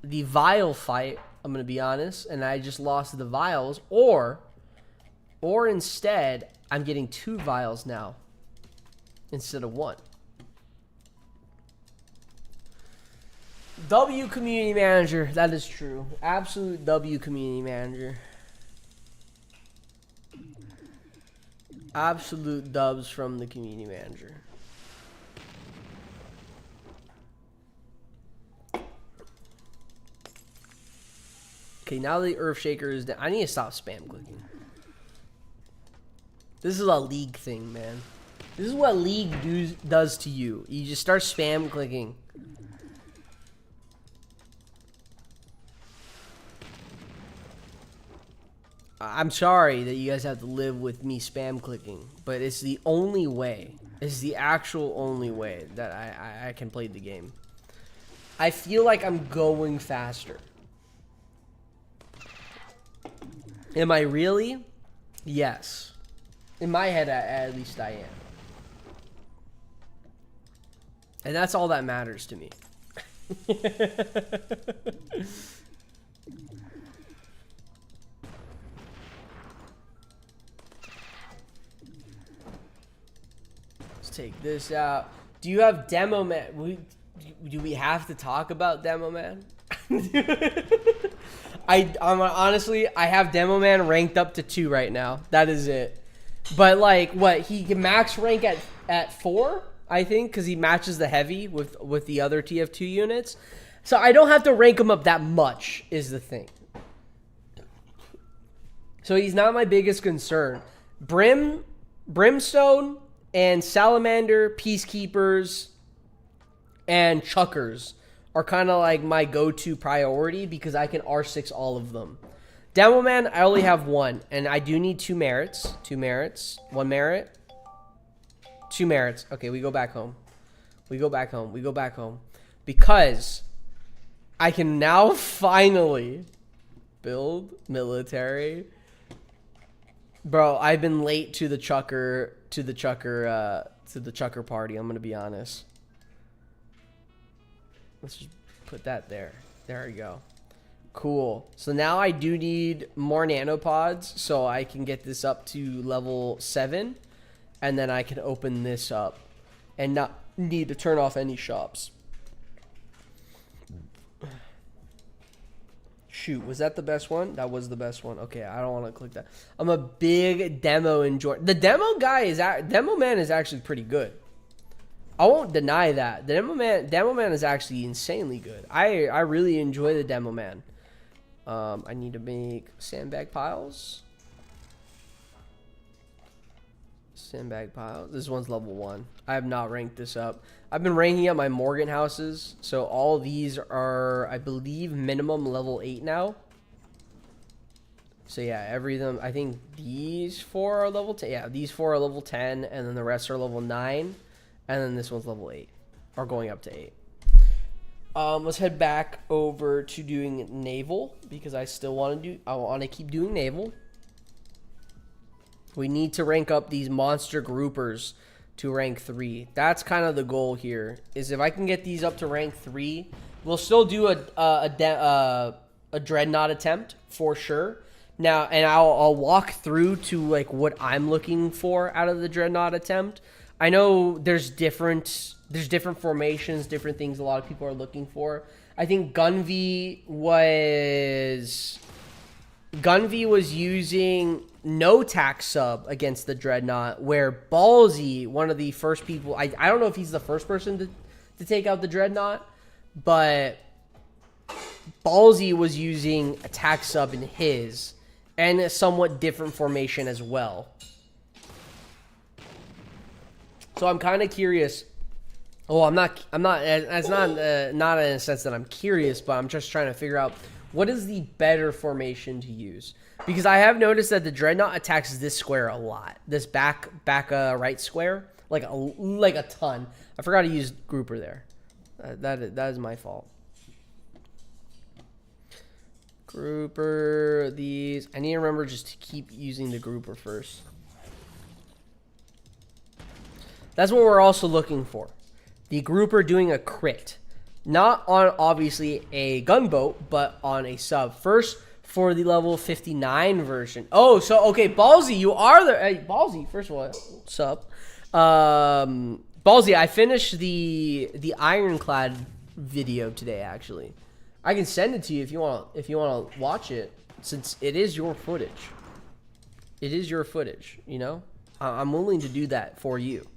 vial fight, I'm gonna be honest, and I just lost the vials, or instead I'm getting 2 vials now instead of 1. W community manager, that is true. Absolute W community manager. Absolute dubs from the community manager. Okay, now the Earth Shaker is down. I need to stop spam clicking. This is a League thing, man. This is what League does to you. You just start spam clicking. I'm sorry that you guys have to live with me spam clicking, but it's the only way. It's the actual only way that I can play the game. I feel like I'm going faster. Am I really? Yes. In my head, at least I am. And that's all that matters to me. Let's take this out. Do you have Demo Man? Do we have to talk about Demo Man? Honestly, I have Demo Man ranked up to 2 right now. That is it. But like, what, he can max rank at 4, I think, because he matches the heavy with the other TF2 units. So I don't have to rank him up that much, is the thing. So he's not my biggest concern. Brimstone and Salamander, Peacekeepers, and Chuckers are kind of like my go-to priority because I can R6 all of them. Demo Man, I only have 1, and I do need 2 merits. 2 merits. 1 merit. 2 merits. Okay, we go back home. We go back home. We go back home. Because I can now finally build military. Bro, I've been late to the Chucker party, I'm gonna be honest. Let's just put that there. There we go. Cool. So now I do need more nanopods so I can get this up to level 7. And then I can open this up and not need to turn off any shops. Shoot, was that the best one? That was the best one. Okay, I don't want to click that. I'm a big demo enjoyer. The demo man is actually pretty good. I won't deny that. The demo man is actually insanely good. I really enjoy the demo man. I need to make sandbag piles. Sandbag piles. This one's level 1. I have not ranked this up. I've been ranking up my Morgan houses. So all of these are, I believe, minimum level 8 now. So yeah, I think these 4 are level 10. Yeah, these 4 are level 10, and then the rest are level 9. And then this one's level 8, or going up to 8. Let's head back over to doing naval because I want to keep doing naval. We need to rank up these monster groupers to rank 3. That's kind of the goal here. Is if I can get these up to rank 3, we'll still do a dreadnought attempt for sure. Now, and I'll walk through to like what I'm looking for out of the dreadnought attempt. I know there's different formations, different things a lot of people are looking for. I think Gunvy was using no tax sub against the dreadnought, where Ballsy, one of the first people, I don't know if he's the first person to take out the dreadnought, but Ballsy was using attack sub in his, and a somewhat different formation as well. So I'm kind of curious. Oh, I'm not. It's not in a sense that I'm curious, but I'm just trying to figure out what is the better formation to use. Because I have noticed that the Dreadnought attacks this square a lot. This back right square, like a ton. I forgot to use grouper there. That is my fault. Grouper these. I need to remember just to keep using the grouper first. That's what we're also looking for. The grouper doing a crit. Not on, obviously, a gunboat, but on a sub. First, for the level 59 version. Oh, so, okay, Ballsy, you are there. Hey, Ballsy, first of all, sub. Ballsy, I finished the Ironclad video today, actually. I can send it to you if you want to watch it, since it is your footage. It is your footage, you know? I'm willing to do that for you.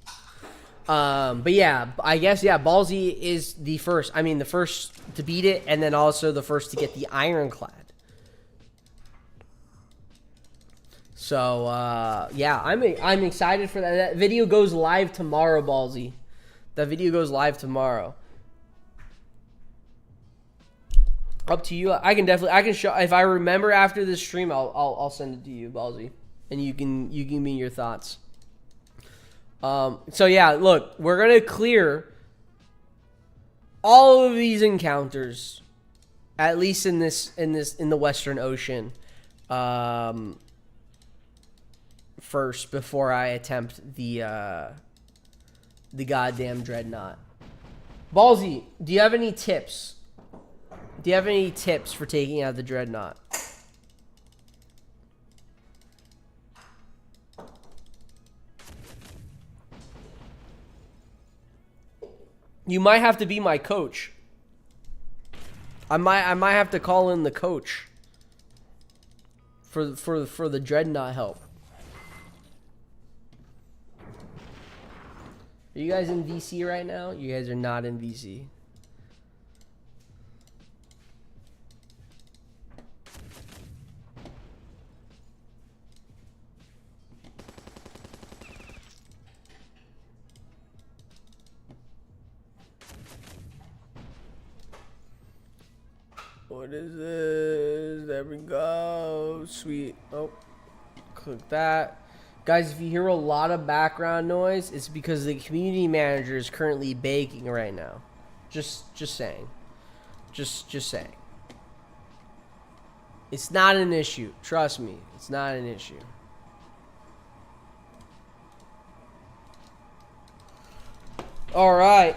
But yeah, I guess, yeah, Ballsy is the first to beat it, and then also the first to get the Ironclad. So, yeah, I'm excited for that. That video goes live tomorrow, Ballsy. That video goes live tomorrow. Up to you. I can show, if I remember after this stream, I'll send it to you, Ballsy, and you can give me your thoughts. So yeah, look, we're gonna clear all of these encounters, at least in the Western Ocean, first before I attempt the goddamn Dreadnought. Ballsy, do you have any tips? Do you have any tips for taking out the Dreadnought? You might have to be my coach. I might have to call in the coach for the Dreadnought help. Are you guys in VC right now? You guys are not in VC. What is this? There we go. Sweet. Oh, click that. Guys, if you hear a lot of background noise, it's because the community manager is currently baking right now. Just saying. Just saying. It's not an issue. Trust me. It's not an issue. All right.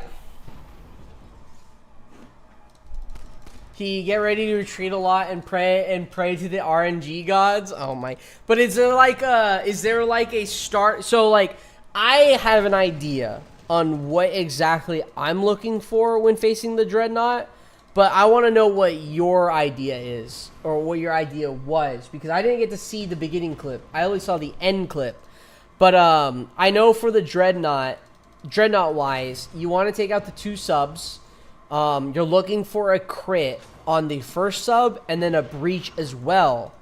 He get ready to retreat a lot and pray to the RNG gods. Oh my! But is there like a start? So like, I have an idea on what exactly I'm looking for when facing the Dreadnought, but I want to know what your idea is or what your idea was, because I didn't get to see the beginning clip. I only saw the end clip. But I know for the Dreadnought wise, you want to take out the 2 subs. You're looking for a crit on the first sub and then a breach as well.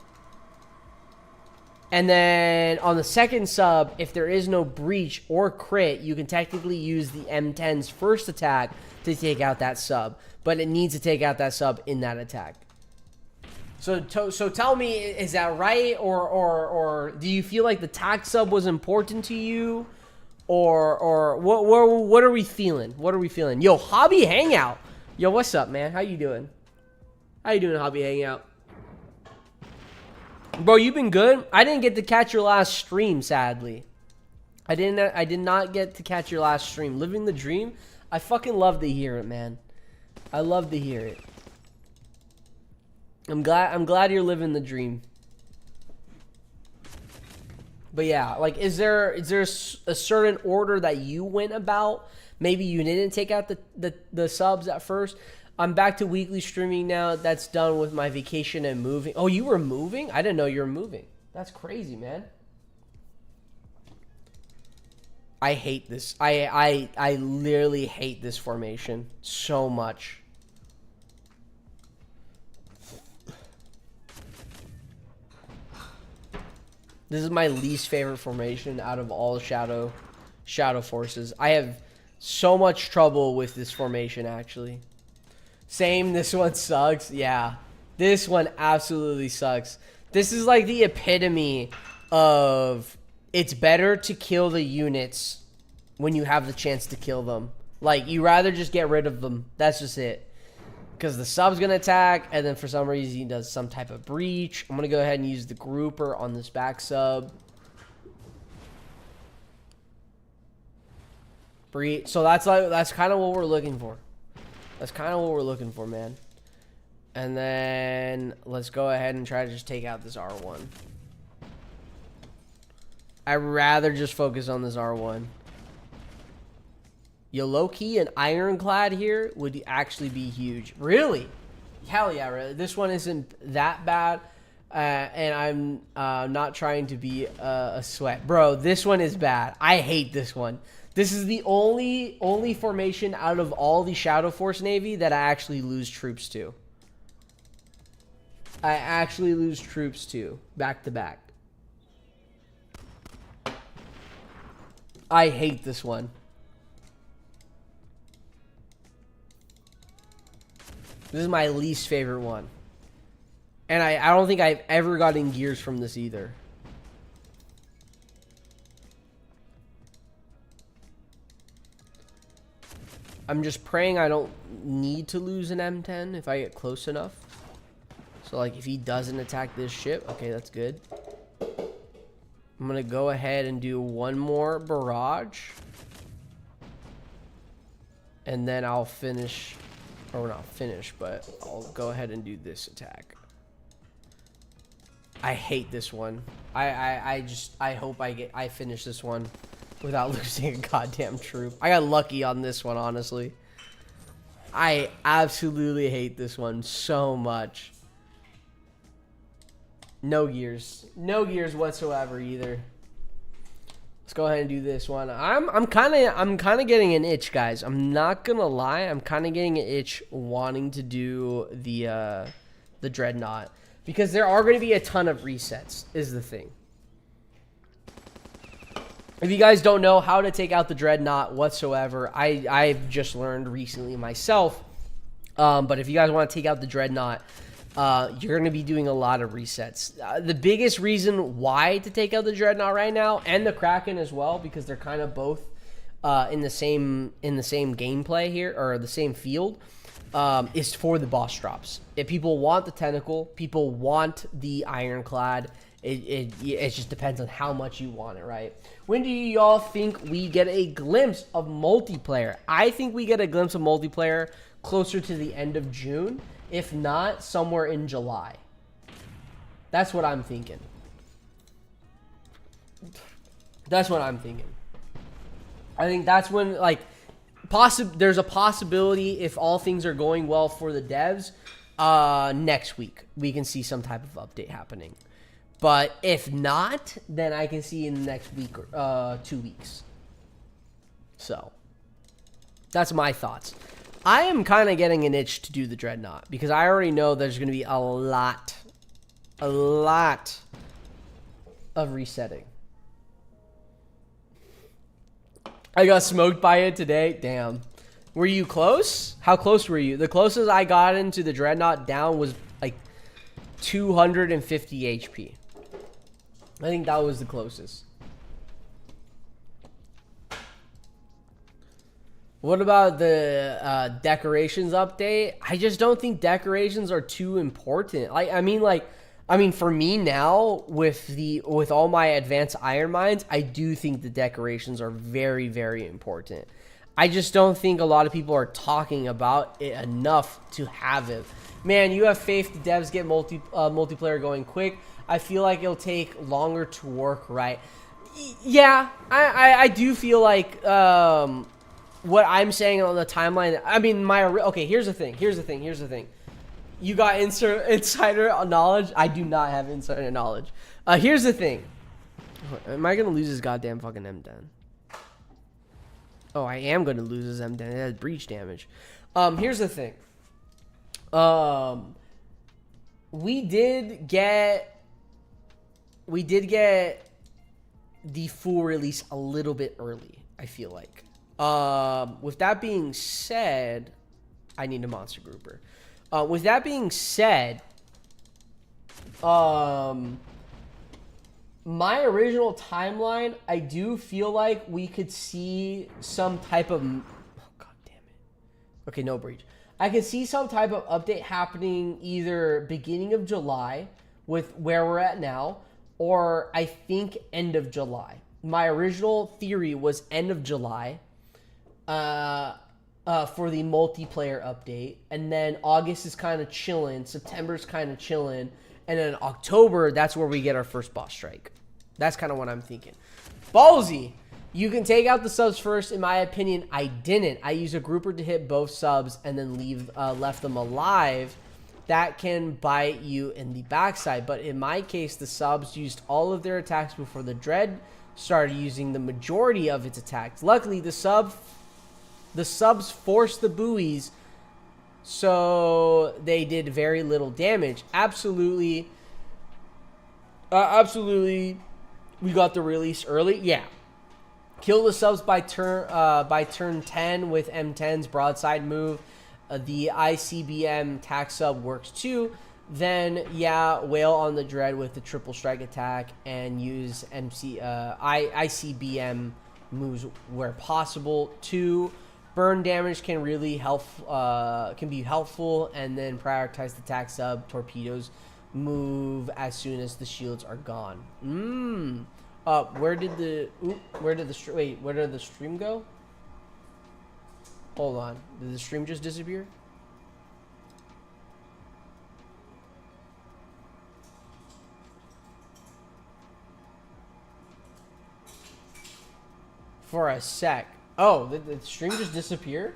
And then on the second sub, if there is no breach or crit, you can technically use the M10's first attack to take out that sub. But it needs to take out that sub in that attack. So tell me, is that right? Or do you feel like the tac sub was important to you? Or what are we feeling? What are we feeling? Yo, Hobby Hangout. Yo, what's up, man? How you doing? How you doing, Hobby Hangout? Bro, you been good? I didn't get to catch your last stream, sadly. I did not get to catch your last stream. Living the dream? I fucking love to hear it, man. I love to hear it. I'm glad you're living the dream. But yeah, like, is there a certain order that you went about? Maybe you didn't take out the subs at first. I'm back to weekly streaming now. That's done with my vacation and moving. Oh, you were moving? I didn't know you were moving. That's crazy, man. I hate this. I literally hate this formation so much. This is my least favorite formation out of all shadow forces. I have so much trouble with this formation, actually. Same, this one sucks. Yeah, this one absolutely sucks. This is like the epitome of it's better to kill the units when you have the chance to kill them. Like, you rather just get rid of them. That's just it. Because the sub's going to attack, and then for some reason he does some type of breach. I'm going to go ahead and use the grouper on this back sub. Breach. So that's kind of what we're looking for. That's kind of what we're looking for, man. And then let's go ahead and try to just take out this R1. I'd rather just focus on this R1. Yo, low-key, an ironclad here would actually be huge. Really? Hell yeah, really. This one isn't that bad. And I'm not trying to be a sweat. Bro, this one is bad. I hate this one. This is the only formation out of all the Shadow Force Navy that I actually lose troops to. I actually lose troops to. Back to back. I hate this one. This is my least favorite one. And I don't think I've ever gotten gears from this either. I'm just praying I don't need to lose an M10 if I get close enough. So, like, if he doesn't attack this ship, okay, that's good. I'm going to go ahead and do one more barrage. And then I'll finish, or not finish, but I'll go ahead and do this attack. I hate this one. I hope I finish this one without losing a goddamn troop. I got lucky on this one, honestly. I absolutely hate this one so much. No gears. No gears whatsoever either. Let's go ahead and do this one. I'm kind of getting an itch, guys. I'm not gonna lie. I'm kind of getting an itch wanting to do the Dreadnought, because there are going to be a ton of resets is the thing. If you guys don't know how to take out the Dreadnought whatsoever, I've just learned recently myself. But if you guys want to take out the Dreadnought, you're going to be doing a lot of resets. The biggest reason why to take out the Dreadnought right now, and the Kraken as well, because they're kind of both in the same gameplay here, or the same field, is for the boss drops. If people want the tentacle, people want the ironclad. It just depends on how much you want it, right? When do y'all think we get a glimpse of multiplayer? I think we get a glimpse of multiplayer closer to the end of June. If not, somewhere in July. That's what I'm thinking. That's what I'm thinking. I think that's when, like, there's a possibility, if all things are going well for the devs, next week we can see some type of update happening. But if not, then I can see in the next week or 2 weeks. So, that's my thoughts. I am kind of getting an itch to do the Dreadnought, because I already know there's going to be a lot of resetting. I got smoked by it today. Damn. Were you close? How close were you? The closest I got into the Dreadnought down was like 250 HP. I think that was the closest. What about the decorations update? I just don't think decorations are too important. I mean, for me now, with all my advanced iron mines, I do think the decorations are very, very important. I just don't think a lot of people are talking about it enough to have it. Man, you have faith the devs get multiplayer going quick. I feel like it'll take longer to work right. Yeah, I do feel like what I'm saying on the timeline. I mean, okay. Here's the thing. You got insider knowledge. I do not have insider knowledge. Here's the thing. Am I gonna lose this goddamn fucking M10? Oh, I am gonna lose this M10. It has breach damage. Here's the thing. We did get we did get the full release a little bit early, I feel like. With that being said, I need a monster grouper. With that being said, my original timeline, I do feel like we could see some type of... Oh, God damn it. Okay, no breach. I could see some type of update happening either beginning of July with where we're at now, or I think end of July. My original theory was end of July for the multiplayer update, and then August is kind of chilling, September's kind of chilling, and then October, that's where we get our first boss strike. That's kind of what I'm thinking. Ballsy! You can take out the subs first. In my opinion, I didn't. I used a grouper to hit both subs and then left them alive. That can bite you in the backside. But in my case, the subs used all of their attacks before the Dread started using the majority of its attacks. Luckily, the subs forced the buoys, so they did very little damage. Absolutely, we got the release early. Yeah. Kill the subs by turn 10 with M10's broadside move. The ICBM tac sub works too. Then, yeah, wail on the Dread with the triple strike attack and use ICBM moves where possible. 2, burn damage can really help, can be helpful, and then prioritize the tac sub torpedoes move as soon as the shields are gone. Where did the stream go? Hold on. Did the stream just disappear? For a sec. Oh, the stream just disappeared?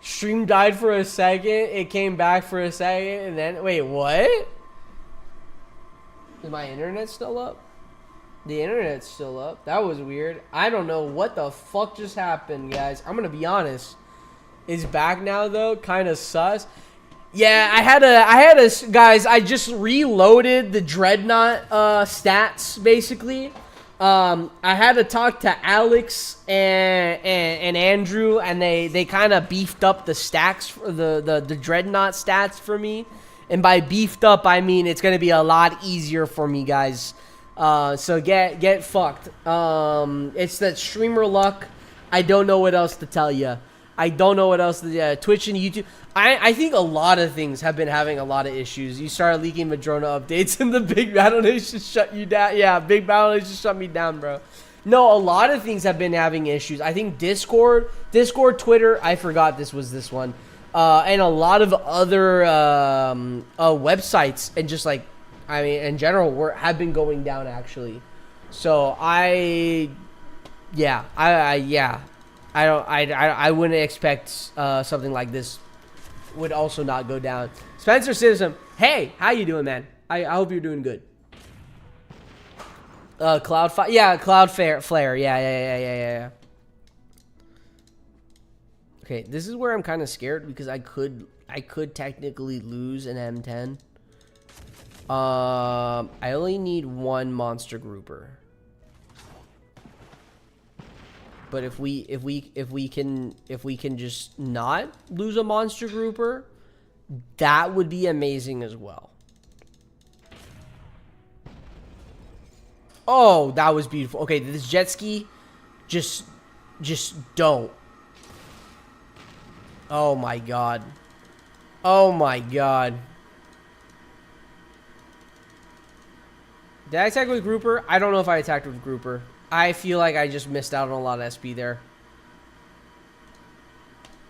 Stream died for a second, it came back for a second, and then... Wait, what? Is my internet still up? The internet's still up. That was weird. I don't know what the fuck just happened, guys. I'm gonna be honest. It's back now, though. Kind of sus. Yeah, I had a... Guys, I just reloaded the Dreadnought stats, basically. I had to talk to Alex and Andrew, and they kind of beefed up the stacks for the Dreadnought stats for me. And by beefed up, I mean it's gonna be a lot easier for me, guys. So get fucked. It's that streamer luck. I don't know what else to tell you. I don't know what else to Twitch and YouTube. I think a lot of things have been having a lot of issues. You started leaking Madrona updates and the Big Battle Nation shut you down. Yeah, Big Battle Nation shut me down, bro. No, a lot of things have been having issues. I think Discord, Twitter, I forgot this was this one. And a lot of other websites and just like, I mean, in general, have been going down actually. So I wouldn't expect something like this would also not go down. Spencer Citizen, hey, how you doing, man? I hope you're doing good. Cloudflare, yeah. Okay, this is where I'm kind of scared because I could technically lose an M10. I only need one monster grouper. But if we can just not lose a monster grouper, that would be amazing as well. Oh, that was beautiful. Okay, this jet ski, just don't. Oh my god. Oh my god. Did I attack with grouper? I don't know if I attacked with grouper. I feel like I just missed out on a lot of SP there.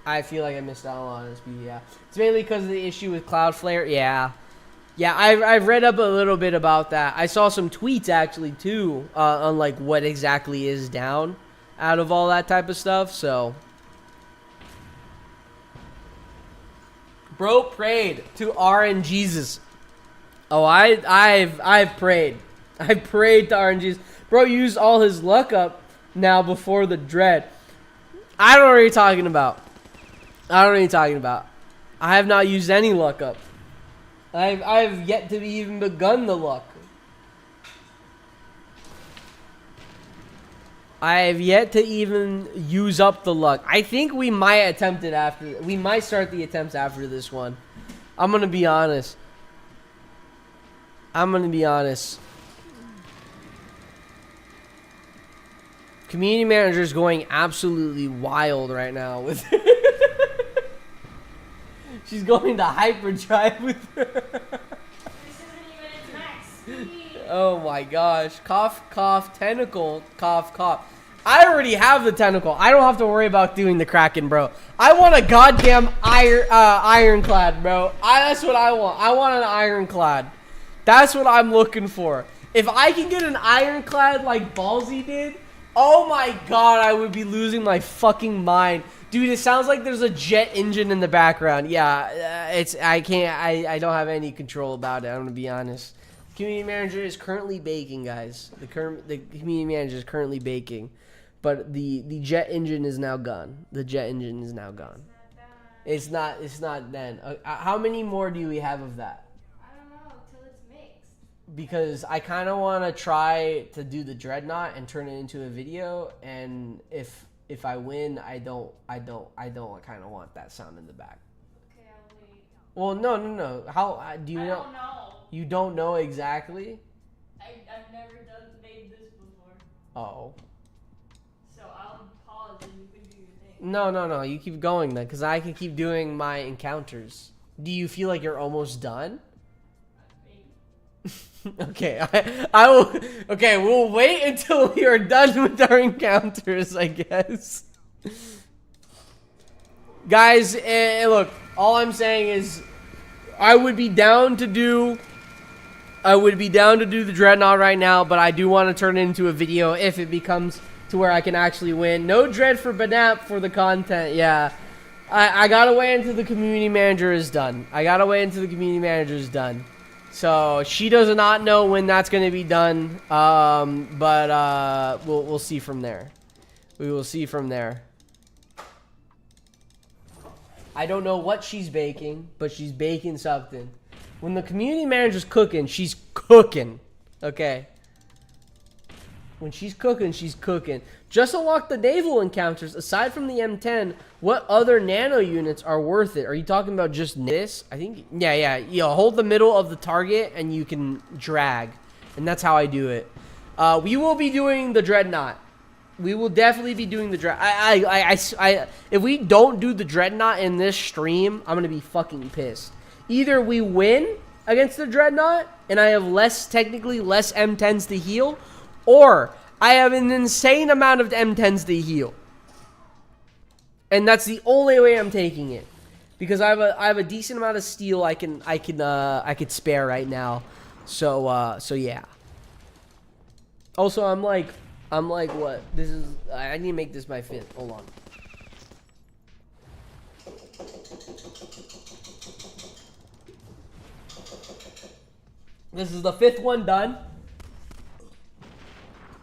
I feel like I missed out on a lot of SP, yeah. It's mainly because of the issue with Cloudflare, yeah. Yeah, I've read up a little bit about that. I saw some tweets, actually, too, on, like, what exactly is down out of all that type of stuff, so... Bro prayed to RNGesus. Oh, I've prayed. I prayed to RNGesus. Bro used all his luck up now before the Dread. I don't know what you're talking about. I don't know what you're talking about. I have not used any luck up. I've yet to even begun the luck. I have yet to even use up the luck. I think we might attempt it after. We might start the attempts after this one. I'm gonna be honest. I'm gonna be honest. Community manager is going absolutely wild right now with. She's going to hyperdrive with her. This isn't even its max speed. Oh my gosh. Cough, cough, tentacle, cough, cough. I already have the tentacle. I don't have to worry about doing the Kraken, bro. I want a goddamn ironclad, bro. That's what I want. I want an ironclad. That's what I'm looking for. If I can get an ironclad like Ballsy did, oh my god, I would be losing my fucking mind. Dude, it sounds like there's a jet engine in the background. Yeah, I don't have any control about it. I'm gonna be honest. Community manager is currently baking, guys. The community manager is currently baking, but the jet engine is now gone. The jet engine is now gone. It's not then. How many more do we have of that? I don't know till it's mixed. Because I kind of want to try to do the dreadnought and turn it into a video, and if I win, I don't kind of want that sound in the back. Okay, I'll wait. Well, no. How do you know? I don't know. You don't know exactly? I've never made this before. Oh. So I'll pause and you can do your thing. No. You keep going then, because I can keep doing my encounters. Do you feel like you're almost done? Maybe. Okay, I will. Okay, we'll wait until we are done with our encounters, I guess. Guys, look, all I'm saying is I would be down to do the Dreadnought right now, but I do want to turn it into a video if it becomes to where I can actually win. No dread for BNAP for the content, yeah. I gotta wait until the community manager is done. So she does not know when that's going to be done, but we'll see from there. We will see from there. I don't know what she's baking, but she's baking something. When the community manager's cooking, she's cooking. Okay. When she's cooking, she's cooking. Just unlock the naval encounters. Aside from the M10, what other nano units are worth it? Are you talking about just this? I think, yeah. You hold the middle of the target and you can drag. And that's how I do it. We will be doing the Dreadnought. We will definitely be doing the Dreadnought. If we don't do the Dreadnought in this stream, I'm going to be fucking pissed. Either we win against the Dreadnought and I have technically less M10s to heal, or I have an insane amount of M10s to heal. And that's the only way I'm taking it. Because I have a decent amount of steel I could spare right now. So yeah. Also, I'm like what? I need to make this my 5th. Hold on. This is the 5th one done.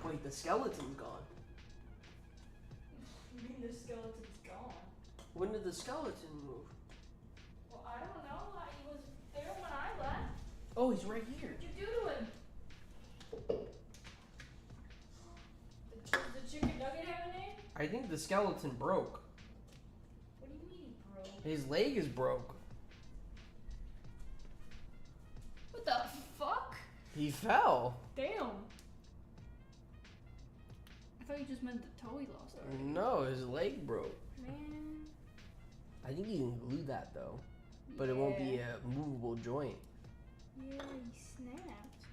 Wait, the skeleton's gone. You mean the skeleton's gone? When did the skeleton move? Well, I don't know. He was there when I left. Oh, he's right here. What'd you do to him? The chicken nugget have a name? I think the skeleton broke. What do you mean he broke? His leg is broke. What the fuck? He fell. Damn. I thought you just meant the toe he lost already. No, his leg broke. Man. I think you can glue that though, but it won't be a movable joint. Yeah, he snapped.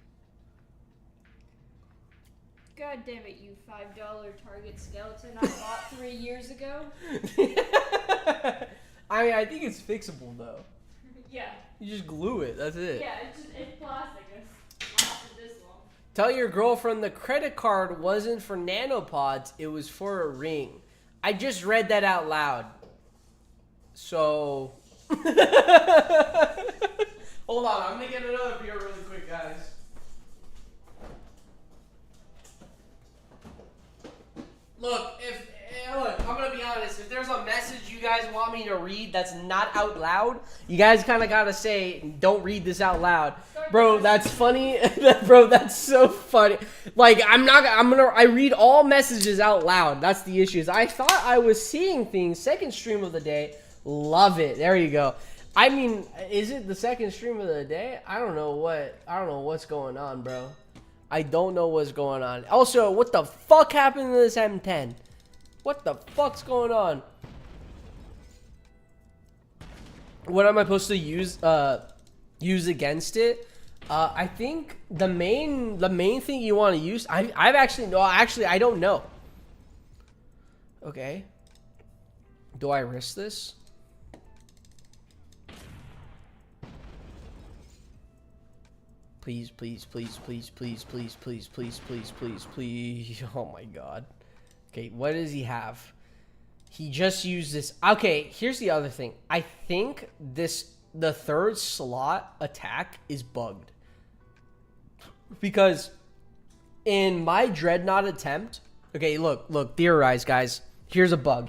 God damn it, you $5 Target skeleton I bought 3 years ago. I mean, I think it's fixable though. Yeah. You just glue it. That's it. Yeah, it's plastic. It's lasted this long. Tell your girlfriend the credit card wasn't for nanopods. It was for a ring. I just read that out loud. So. Hold on. I'm gonna get another beer really quick, guys. Look, I'm gonna be honest. there's a message you guys want me to read that's not out loud, you guys kind of gotta say, don't read this out loud. Bro, that's funny. Bro, that's so funny. Like, I read all messages out loud. That's the issue. I thought I was seeing things. Second stream of the day. Love it. There you go. I mean, is it the second stream of the day? I don't know what's going on, bro. I don't know what's going on. Also, what the fuck happened to this M10? What the fuck's going on? What am I supposed to use against it? I think the main thing you want to use. I've actually no. Actually, I don't know. Okay. Do I risk this? Please, please, please, please, please, please, please, please, please, please, please. Oh my god. Okay, what does he have? He just used this. Okay, here's the other thing. I think the third slot attack is bugged. Because in my Dreadnought attempt, okay, look, theorize, guys. Here's a bug.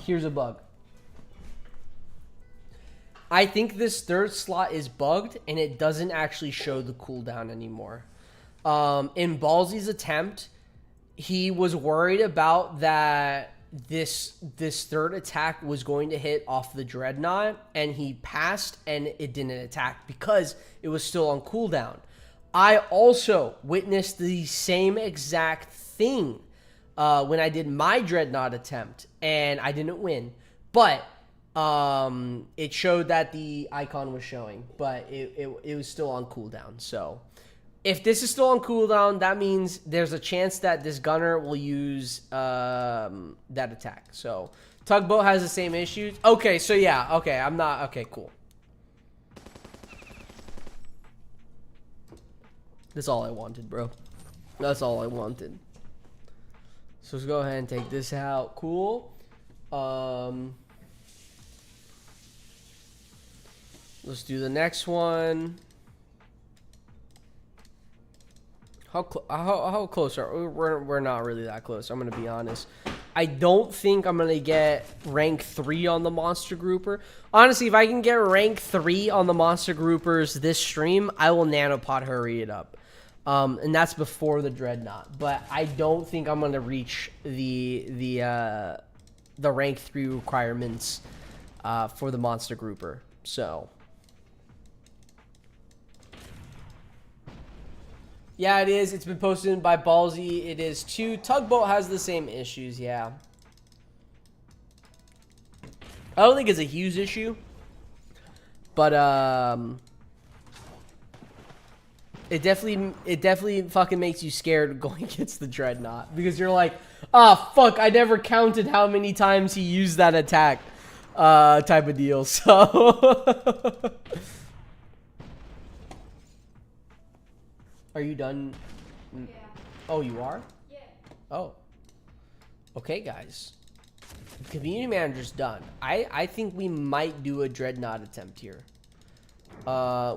I think this third slot is bugged, and it doesn't actually show the cooldown anymore. In Ballsy's attempt, he was worried about that this third attack was going to hit off the Dreadnought, and he passed, and it didn't attack because it was still on cooldown. I also witnessed the same exact thing when I did my Dreadnought attempt, and I didn't win. But it showed that the icon was showing, but it was still on cooldown. So if this is still on cooldown, that means there's a chance that this gunner will use that attack. So Tugboat has the same issues. Okay, so yeah, okay, I'm not okay, cool. That's all I wanted, bro. That's all I wanted. So let's go ahead and take this out. Cool. Let's do the next one. How close are we? We're not really that close. I'm gonna be honest. I don't think I'm gonna get rank 3 on the monster grouper. Honestly, if I can get rank 3 on the monster groupers this stream, I will nanopod hurry it up. And that's before the Dreadnought. But I don't think I'm gonna reach the rank 3 requirements for the monster grouper. So yeah, it is. It's been posted by Ballsy. It is too. Tugboat has the same issues, yeah. I don't think it's a huge issue. But it definitely fucking makes you scared going against the Dreadnought. Because you're like, ah, fuck, I never counted how many times he used that attack. Type of deal. So are you done? Yeah. Oh, you are? Yeah. Oh. Okay, guys. The community manager's done. I think we might do a Dreadnought attempt here.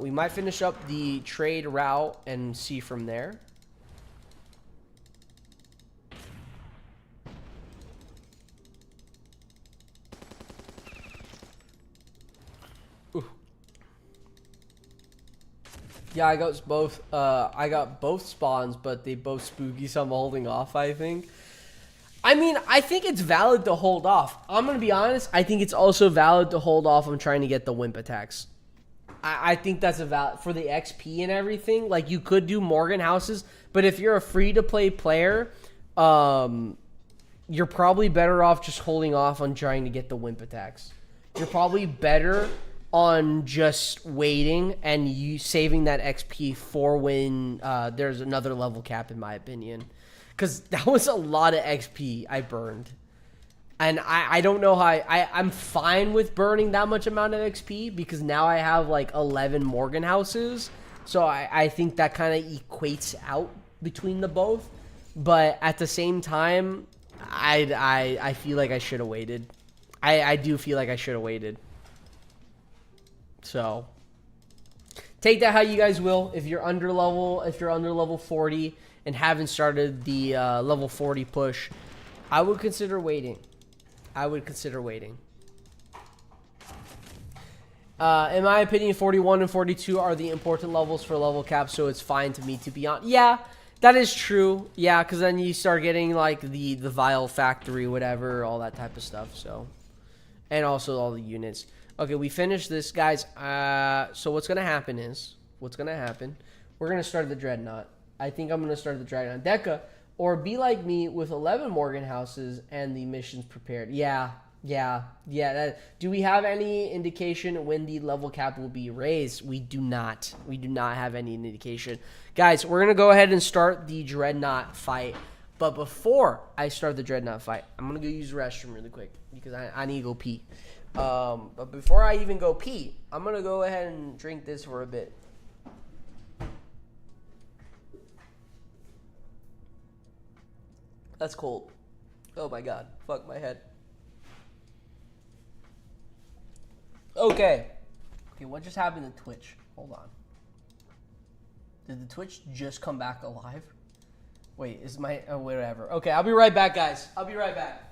We might finish up the trade route and see from there. Yeah, I got both spawns, but they both spooky, so I'm holding off, I think. I mean, I think it's valid to hold off. I'm gonna be honest, I think it's also valid to hold off on trying to get the wimp attacks. I think that's a valid for the XP and everything. Like, you could do Morgan houses, but if you're a free-to-play player, you're probably better off just holding off on trying to get the wimp attacks. You're probably better on just waiting and you saving that XP for when there's another level cap, in my opinion. Because that was a lot of XP I burned. And I don't know how I'm fine with burning that much amount of XP because now I have like 11 Morgan houses. So I think that kind of equates out between the both. But at the same time, I feel like I should have waited. I do feel like I should have waited. So take that how you guys will. If you're under level 40 and haven't started the level 40 push, I would consider waiting. In my opinion, 41 and 42 are the important levels for level cap, so it's fine to me to be on. Yeah, that is true. Yeah, because then you start getting like the vial factory, whatever, all that type of stuff. So, and also all the units. Okay, we finished this, guys. So what's gonna happen is we're gonna start the Dreadnought. I think I'm gonna start the Dreadnought Deca, or be like me with 11 Morgan houses and the missions prepared. Yeah. Do we have any indication when the level cap will be raised? We do not. We do not have any indication. Guys, we're going to go ahead and start the Dreadnought fight. But before I start the Dreadnought fight, I'm going to go use the restroom really quick because I need to go pee. But before I even go pee, I'm going to go ahead and drink this for a bit. That's cold. Oh my god. Fuck my head. Okay, what just happened to Twitch? Hold on. Did the Twitch just come back alive? Wait, is my... Oh, whatever. Okay, I'll be right back, guys. I'll be right back.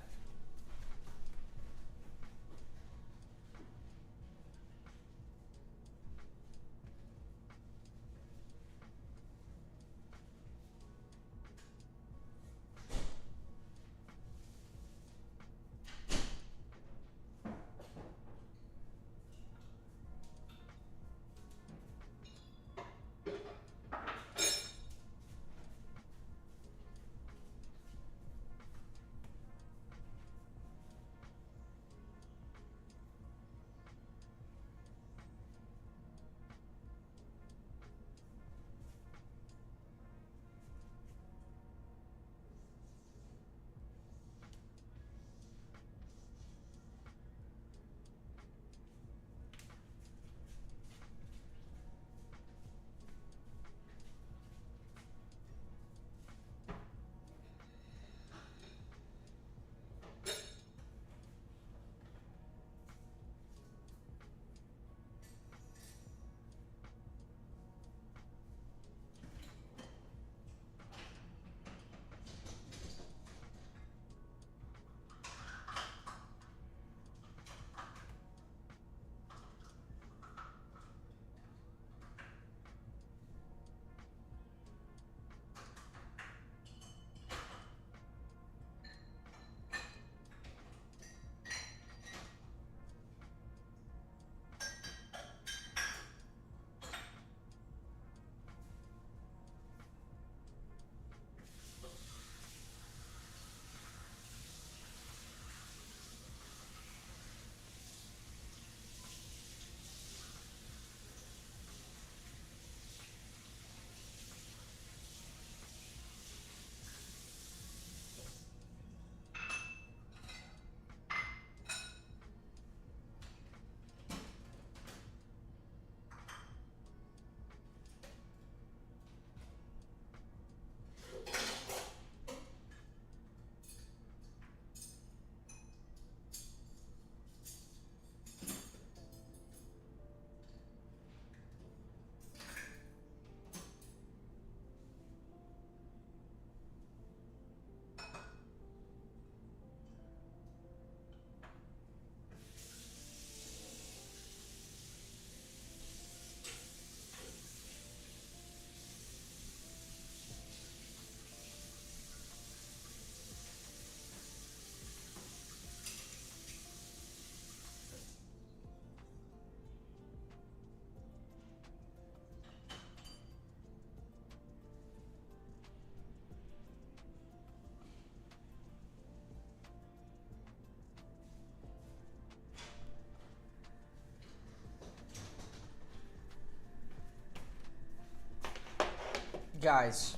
Guys,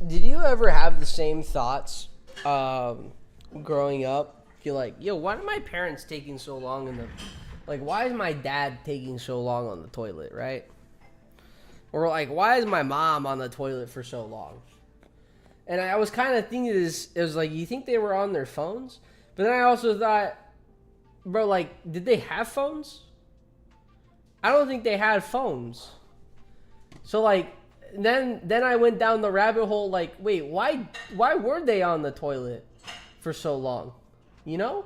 did you ever have the same thoughts growing up? You're like, yo, why are my parents taking so long in the... Like, why is my dad taking so long on the toilet, right? Or, like, why is my mom on the toilet for so long? And I was kind of thinking this, it was like, you think they were on their phones? But then I also thought, bro, like, did they have phones? I don't think they had phones. So, like, then I went down the rabbit hole, like, wait, why were they on the toilet for so long? You know?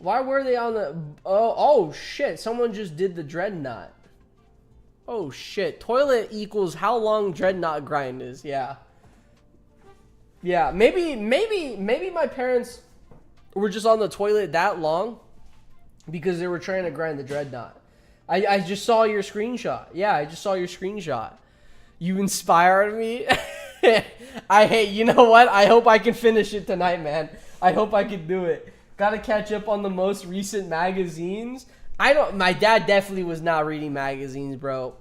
Why were they on the... Oh, shit. Someone just did the Dreadnought. Oh, shit. Toilet equals how long Dreadnought grind is. Yeah. Yeah, maybe my parents were just on the toilet that long because they were trying to grind the Dreadnought. I just saw your screenshot. Yeah, I just saw your screenshot. You inspired me. You know what? I hope I can finish it tonight, man. I hope I can do it. Gotta catch up on the most recent magazines. My dad definitely was not reading magazines, bro.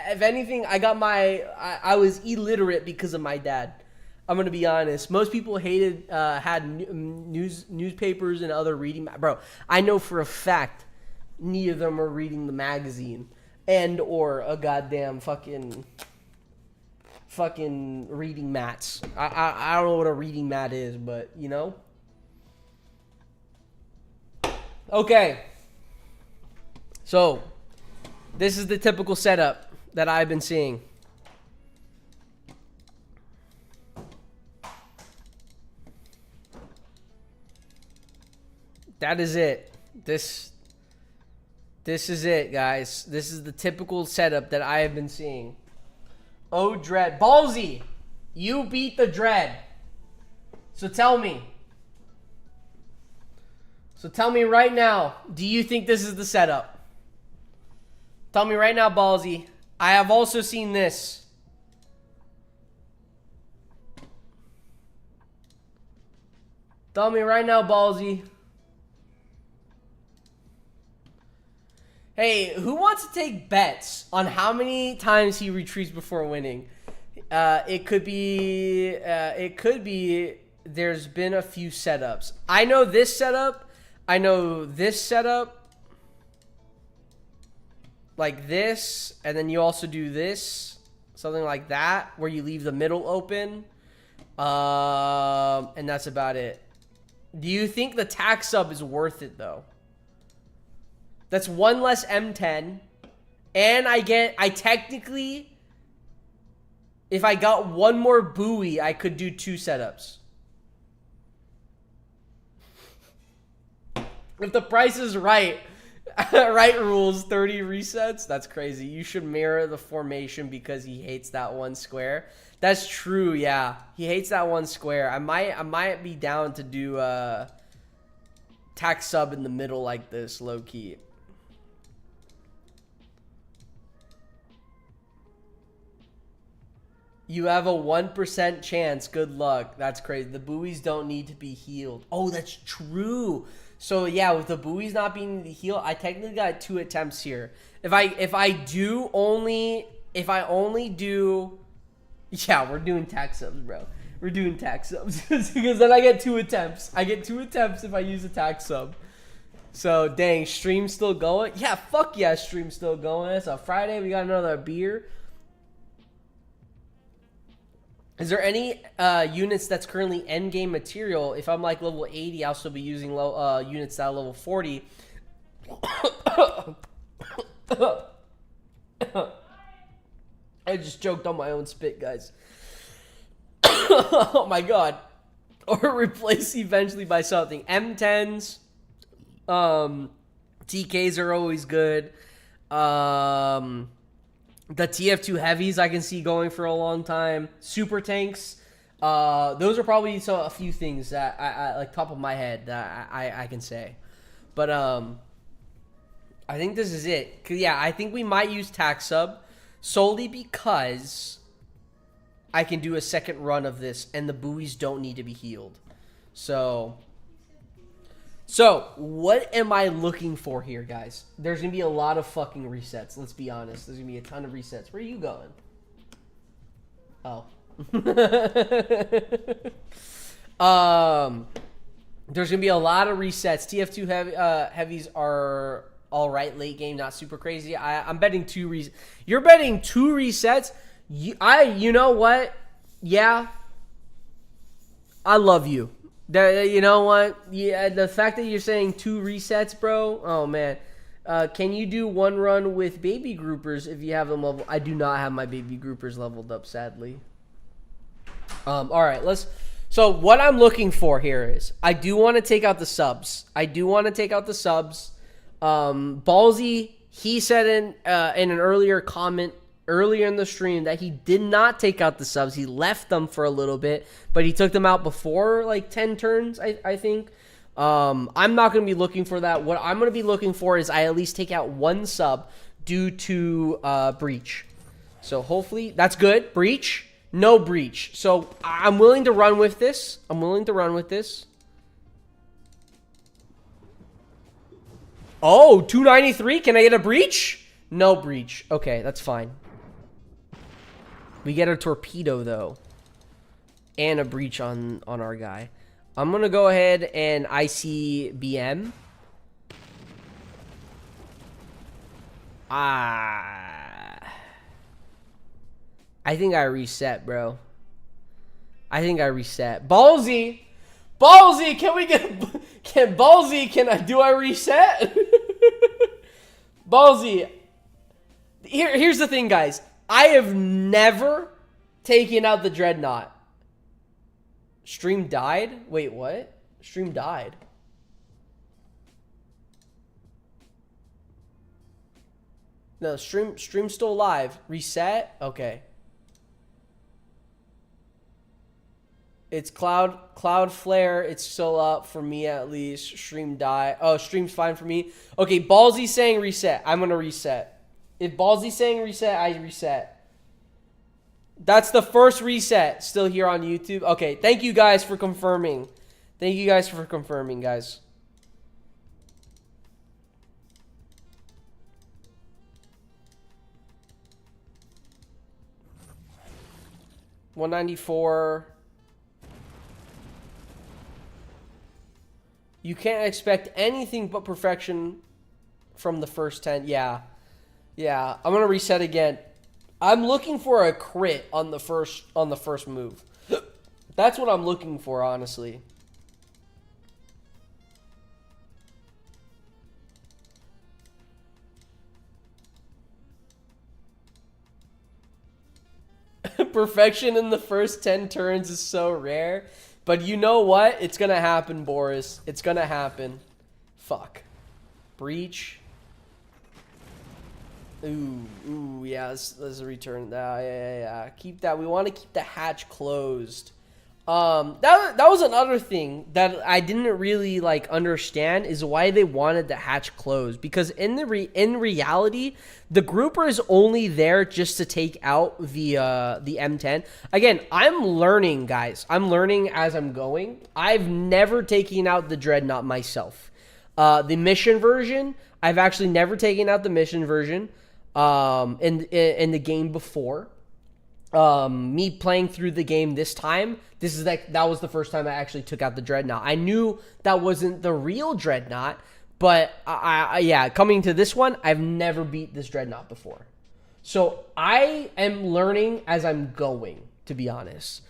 If anything, I was illiterate because of my dad. I'm gonna be honest. Most people had newspapers and other reading. Bro, I know for a fact neither of them are reading the magazine or a goddamn fucking reading mats. I don't know what a reading mat is, but you know. Okay. So, this is the typical setup that I've been seeing. That is it. This is it, guys. This is the typical setup that I have been seeing. Oh, Dread. Ballsy, you beat the Dread. So tell me. So tell me right now, do you think this is the setup? Tell me right now, Ballsy. I have also seen this. Tell me right now, Ballsy. Hey, who wants to take bets on how many times he retreats before winning? It could be, there's been a few setups. I know this setup. I know this setup. Like this. And then you also do this. Something like that. Where you leave the middle open. And that's about it. Do you think the tax sub is worth it, though? That's one less M10. And I technically, if I got one more buoy, I could do 2 setups. If the price is right, right rules, 30 resets, that's crazy. You should mirror the formation because he hates that one square. That's true, yeah. He hates that one square. I might be down to do tax sub in the middle like this, low key. You have a 1% chance. Good luck. That's crazy. The buoys don't need to be healed. Oh, that's true. So yeah, with the buoys not being healed, I technically got 2 attempts here. If I only do, yeah, we're doing tax subs, bro. We're doing tax subs because then I get 2 attempts. I get 2 attempts if I use a tax sub. So dang, stream's still going. Yeah, fuck yeah, stream's still going. It's a Friday. We got another beer. Is there any units that's currently endgame material? If I'm like level 80, I'll still be using units that are level 40. I just choked on my own spit, guys. Oh my god. Or replace eventually by something. M10s. TKs are always good. The TF2 heavies I can see going for a long time. Super tanks. Those are probably a few things that I like top of my head that I can say. But I think this is it. 'Cause, yeah, I think we might use tax sub solely because I can do a second run of this and the buoys don't need to be healed. So what am I looking for here, guys? There's going to be a lot of fucking resets. Let's be honest. There's going to be a ton of resets. Where are you going? Oh. There's going to be a lot of resets. TF2 heavies are all right late game, not super crazy. I'm betting 2 resets. You're betting 2 resets? You know what? Yeah. I love you. You know what? Yeah, the fact that you're saying 2 resets, bro. Oh man, can you do 1 run with baby groupers if you have them leveled? I do not have my baby groupers leveled up, sadly. All right, let's. So what I'm looking for here is I do want to take out the subs. Ballsy, he said in an earlier comment earlier in the stream that he did not take out the subs. He left them for a little bit, but he took them out before like 10 turns, I think. I'm not going to be looking for that. What I'm going to be looking for is I at least take out one sub due to breach. So hopefully that's good. Breach. No breach. So I'm willing to run with this. Oh, 293. Can I get a breach? No breach. Okay, that's fine. We get a torpedo, though. And a breach on our guy. I'm going to go ahead and ICBM. I think I reset, bro. Ballsy! Ballsy! Do I reset? Ballsy. Here's the thing, guys. I have never taken out the Dreadnought. Stream died? Wait, what? Stream died. No, stream's still live. Reset? Okay. It's Cloud Flare. It's still up for me at least. Stream die. Oh, stream's fine for me. Okay, Ballsy's saying reset. I'm gonna reset. If Ballsy's saying reset, I reset. That's the first reset. Still here on YouTube. Okay, thank you guys for confirming. Guys. $194. You can't expect anything but perfection from the first 10. Yeah. I'm gonna reset again. I'm looking for a crit on the first move. That's what I'm looking for, honestly. Perfection in the first 10 turns is so rare. But you know what? It's going to happen, Boris. It's going to happen. Fuck. Breach. Ooh, yeah, let's return that. Yeah. Keep that. We want to keep the hatch closed. That was another thing that I didn't really like understand is why they wanted the hatch closed, because in reality the grouper is only there just to take out the M10. Again, I'm learning, guys. I'm learning as I'm going. I've never taken out the Dreadnought myself. The mission version, I've actually never taken out the mission version in the game before. Me playing through the game this time, that was the first time I actually took out the Dreadnought. I knew that wasn't the real Dreadnought, but yeah, coming to this one, I've never beat this Dreadnought before. So I am learning as I'm going, to be honest.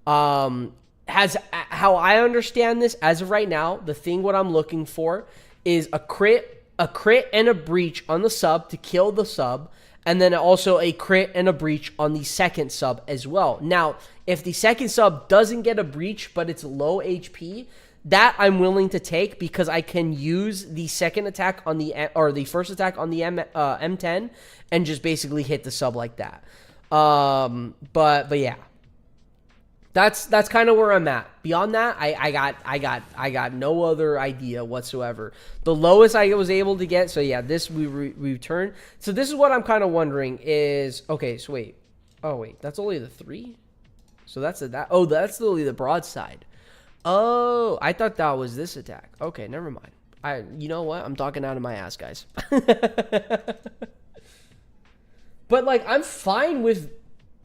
How I understand this as of right now, what I'm looking for is a crit and a breach on the sub to kill the sub. And then also a crit and a breach on the second sub as well. Now, if the second sub doesn't get a breach, but it's low HP, that I'm willing to take because I can use the second attack on the first attack on the M10 and just basically hit the sub like that. But yeah. That's kind of where I'm at. Beyond that, I got no other idea whatsoever. The lowest I was able to get, so yeah, this we returned. So this is what I'm kind of wondering is, okay, so wait. Oh wait, that's only the 3? So that's only the broadside. Oh, I thought that was this attack. Okay, never mind. You know what? I'm talking out of my ass, guys. But like, I'm fine with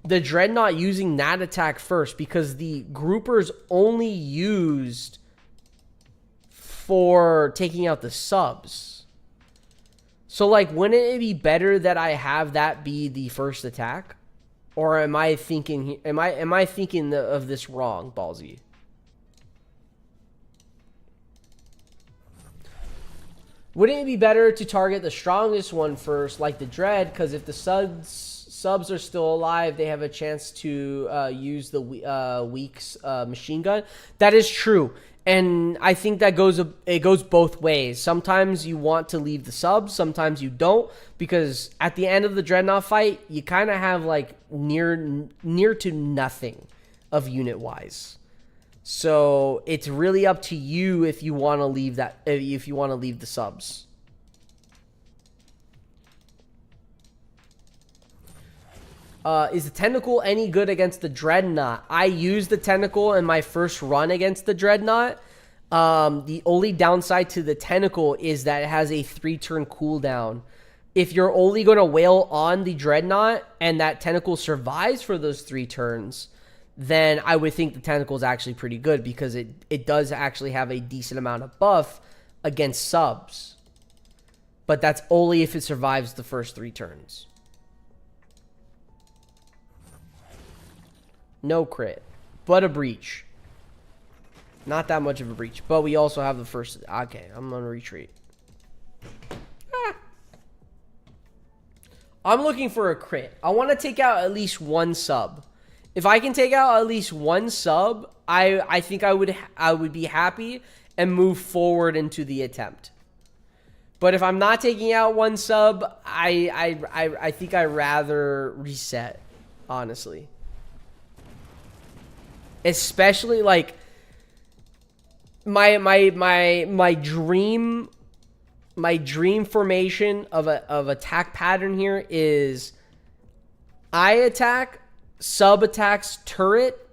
the Dreadnought using that attack first because the groupers only used for taking out the subs. So like, wouldn't it be better that I have that be the first attack? Or am I thinking of this wrong, Ballsy? Wouldn't it be better to target the strongest one first, like the Dread? Because if the subs are still alive, they have a chance to use the weak's machine gun. That is true. And I think that it goes both ways. Sometimes you want to leave the subs, sometimes you don't, because at the end of the Dreadnought fight, you kind of have like near to nothing of unit wise. So it's really up to you if you want to leave the subs. Is the tentacle any good against the Dreadnought? I used the tentacle in my first run against the Dreadnought. The only downside to the tentacle is that it has a 3-turn cooldown. If you're only going to wail on the Dreadnought and that tentacle survives for those 3 turns, then I would think the tentacle is actually pretty good because it does actually have a decent amount of buff against subs. But that's only if it survives the first 3 turns. No crit, but a breach. Not that much of a breach, but we also have the first... Okay, I'm going to retreat. I'm looking for a crit. I want to take out at least 1 sub. If I can take out at least 1 sub, I think I would be happy and move forward into the attempt. But if I'm not taking out 1 sub, I think I'd rather reset, honestly. Especially like my dream formation of attack pattern here is I attack, sub attacks turret,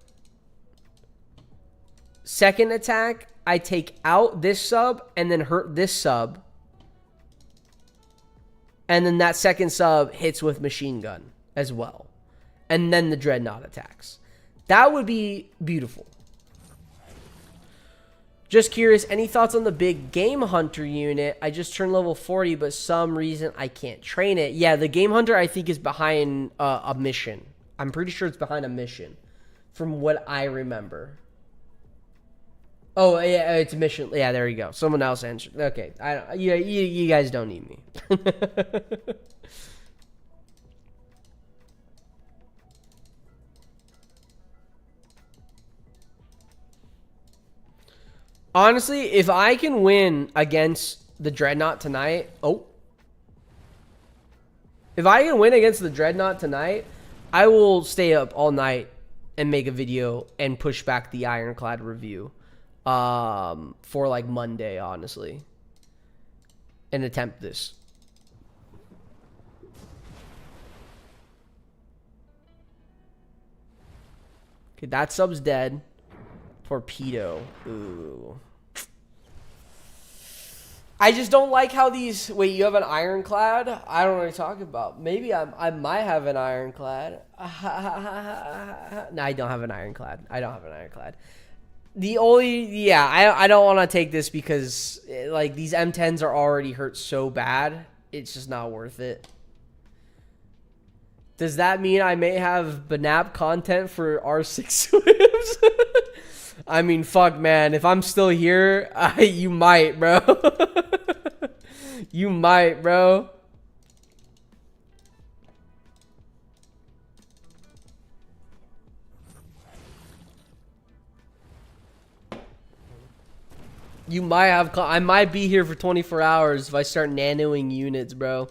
second attack I take out this sub and then hurt this sub, and then that second sub hits with machine gun as well, and then the Dreadnought attacks. That would be beautiful. Just curious, any thoughts on the big Game Hunter unit? I just turned level 40, but some reason I can't train it. Yeah, the Game Hunter I think is behind a mission. I'm pretty sure it's behind a mission, from what I remember. Oh, yeah, it's a mission. Yeah, there you go. Someone else answered. Okay, you guys don't need me. Honestly, if I can win against the Dreadnought tonight... If I can win against the Dreadnought tonight, I will stay up all night and make a video and push back the Ironclad review for like Monday, honestly. And attempt this. Okay, that sub's dead. Torpedo. Ooh. I just don't like how these... Wait, you have an Ironclad? I don't know what you're talking about. Maybe I might have an Ironclad. No, I don't have an Ironclad. I don't have an Ironclad. The only... Yeah, I don't want to take this because like these M10s are already hurt so bad. It's just not worth it. Does that mean I may have BNAP content for R6 Swims? I mean, fuck, man. If I'm still here, you might, bro. You might, bro. You might have... I might be here for 24 hours if I start nanoing units, bro.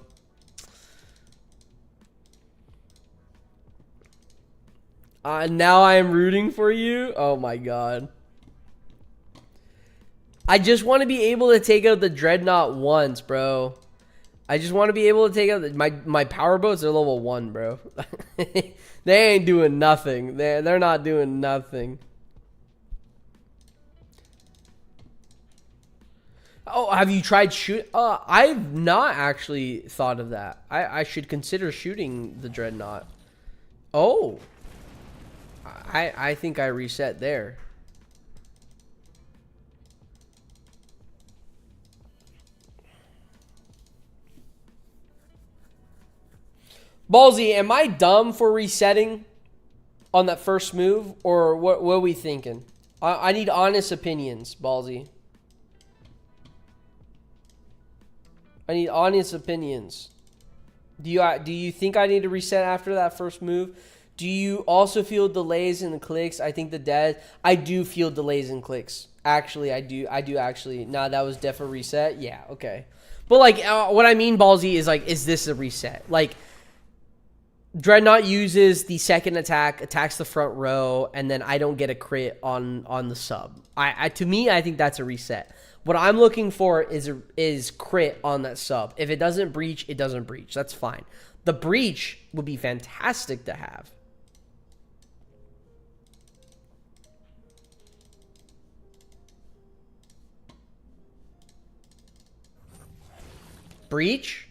Now I am rooting for you. Oh my god. I just want to be able to take out the Dreadnought once, bro. I just want to be able to take out my power boats are level 1, bro. They ain't doing nothing. They're not doing nothing. Oh, have you tried shoot? I've not actually thought of that. I should consider shooting the Dreadnought. Oh. I think I reset there. Ballsy, am I dumb for resetting on that first move? Or what are we thinking? I need honest opinions, Ballsy. I need honest opinions. Do you think I need to reset after that first move? Do you also feel delays in the clicks? I think I do feel delays in clicks. Actually, I do actually. Nah, that was def a reset. Yeah, okay. But like, what I mean, Ballsy, is like, is this a reset? Like, Dreadnought uses the second attack, attacks the front row, and then I don't get a crit on the sub. To me, I think that's a reset. What I'm looking for is crit on that sub. If it doesn't breach, it doesn't breach. That's fine. The breach would be fantastic to have. Breach?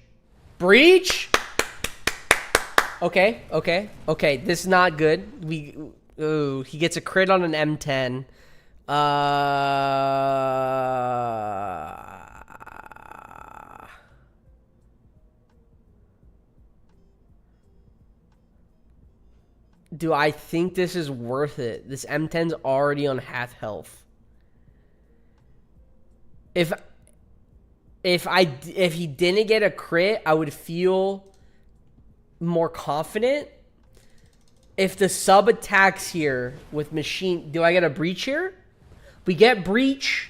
Breach? Okay. This is not good. He gets a crit on an M10. Do I think this is worth it? This M10's already on half health. If he didn't get a crit, I would feel more confident. If the sub attacks here with machine, do I get a breach here? We get breach.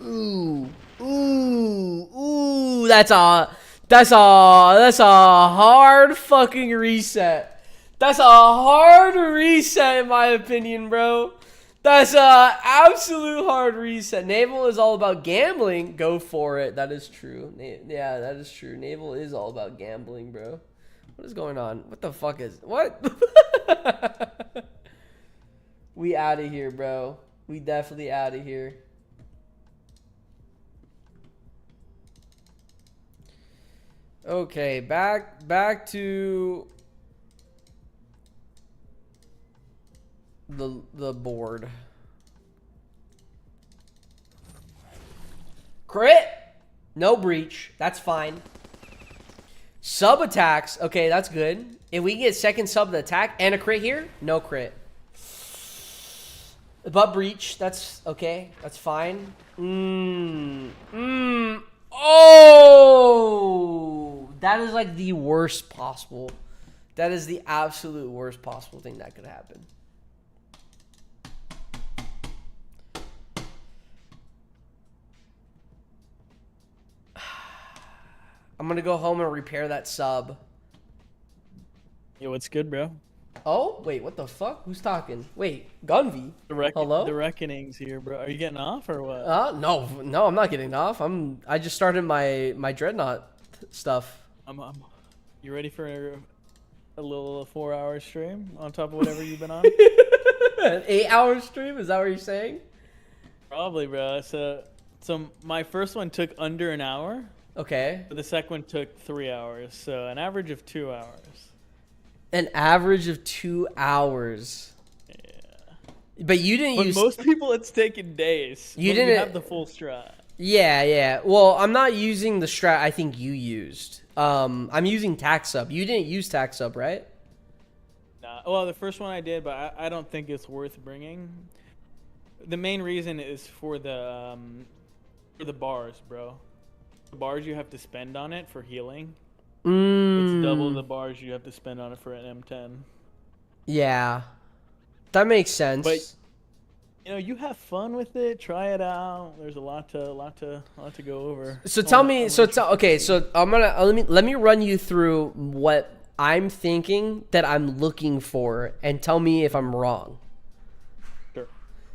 Ooh, that's a hard fucking reset. That's a hard reset in my opinion, bro. That's a absolute hard reset. Naval is all about gambling. Go for it. That is true. Yeah, that is true. Naval is all about gambling, bro. What is going on? What the fuck is... What? We out of here, bro. We definitely out of here. Okay, back to the board. Crit. No breach. That's fine. Sub attacks. Okay, that's good. If we get second sub to attack and a crit here, no crit. But breach. That's okay. That's fine. Oh! That is like the worst possible. That is the absolute worst possible thing that could happen. I'm gonna go home and repair that sub. Yo, what's good, bro? Oh, wait, what the fuck? Who's talking? Wait, Gunvi. Hello? The Reckoning's here, bro. Are you getting off or what? No, I'm not getting off. I just started my Dreadnought stuff. You ready for a little 4-hour stream on top of whatever you've been on? An 8-hour stream? Is that what you're saying? Probably, bro. So my first one took under an hour. Okay. The second one took 3 hours. So an average of 2 hours. An average of 2 hours. Yeah. But you didn't use... most people, it's taken days. You didn't... You have the full strat. Yeah. Well, I'm not using the strat I think you used. I'm using tax sub. You didn't use tax sub, right? Nah. Well, the first one I did, but I don't think it's worth bringing. The main reason is for the bars, bro. The bars you have to spend on it for healing. It's double the bars you have to spend on it for an M10. Yeah. That makes sense. But you have fun with it. Try it out. There's a lot to go over. So tell me. Okay. So let me run you through what I'm thinking that I'm looking for, and tell me if I'm wrong. Sure.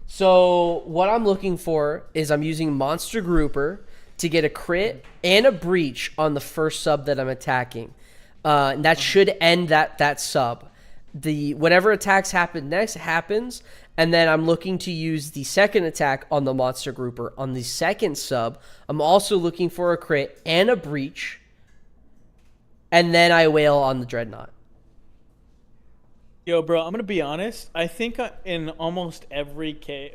So what I'm looking for is I'm using Monster Grouper to get a crit and a breach on the first sub that I'm attacking. And that should end that sub. Whatever attacks happen next happens, and then I'm looking to use the second attack on the Monster Grouper on the second sub. I'm also looking for a crit and a breach, and then I wail on the Dreadnought. Yo, bro, I'm gonna be honest. I think in almost every case,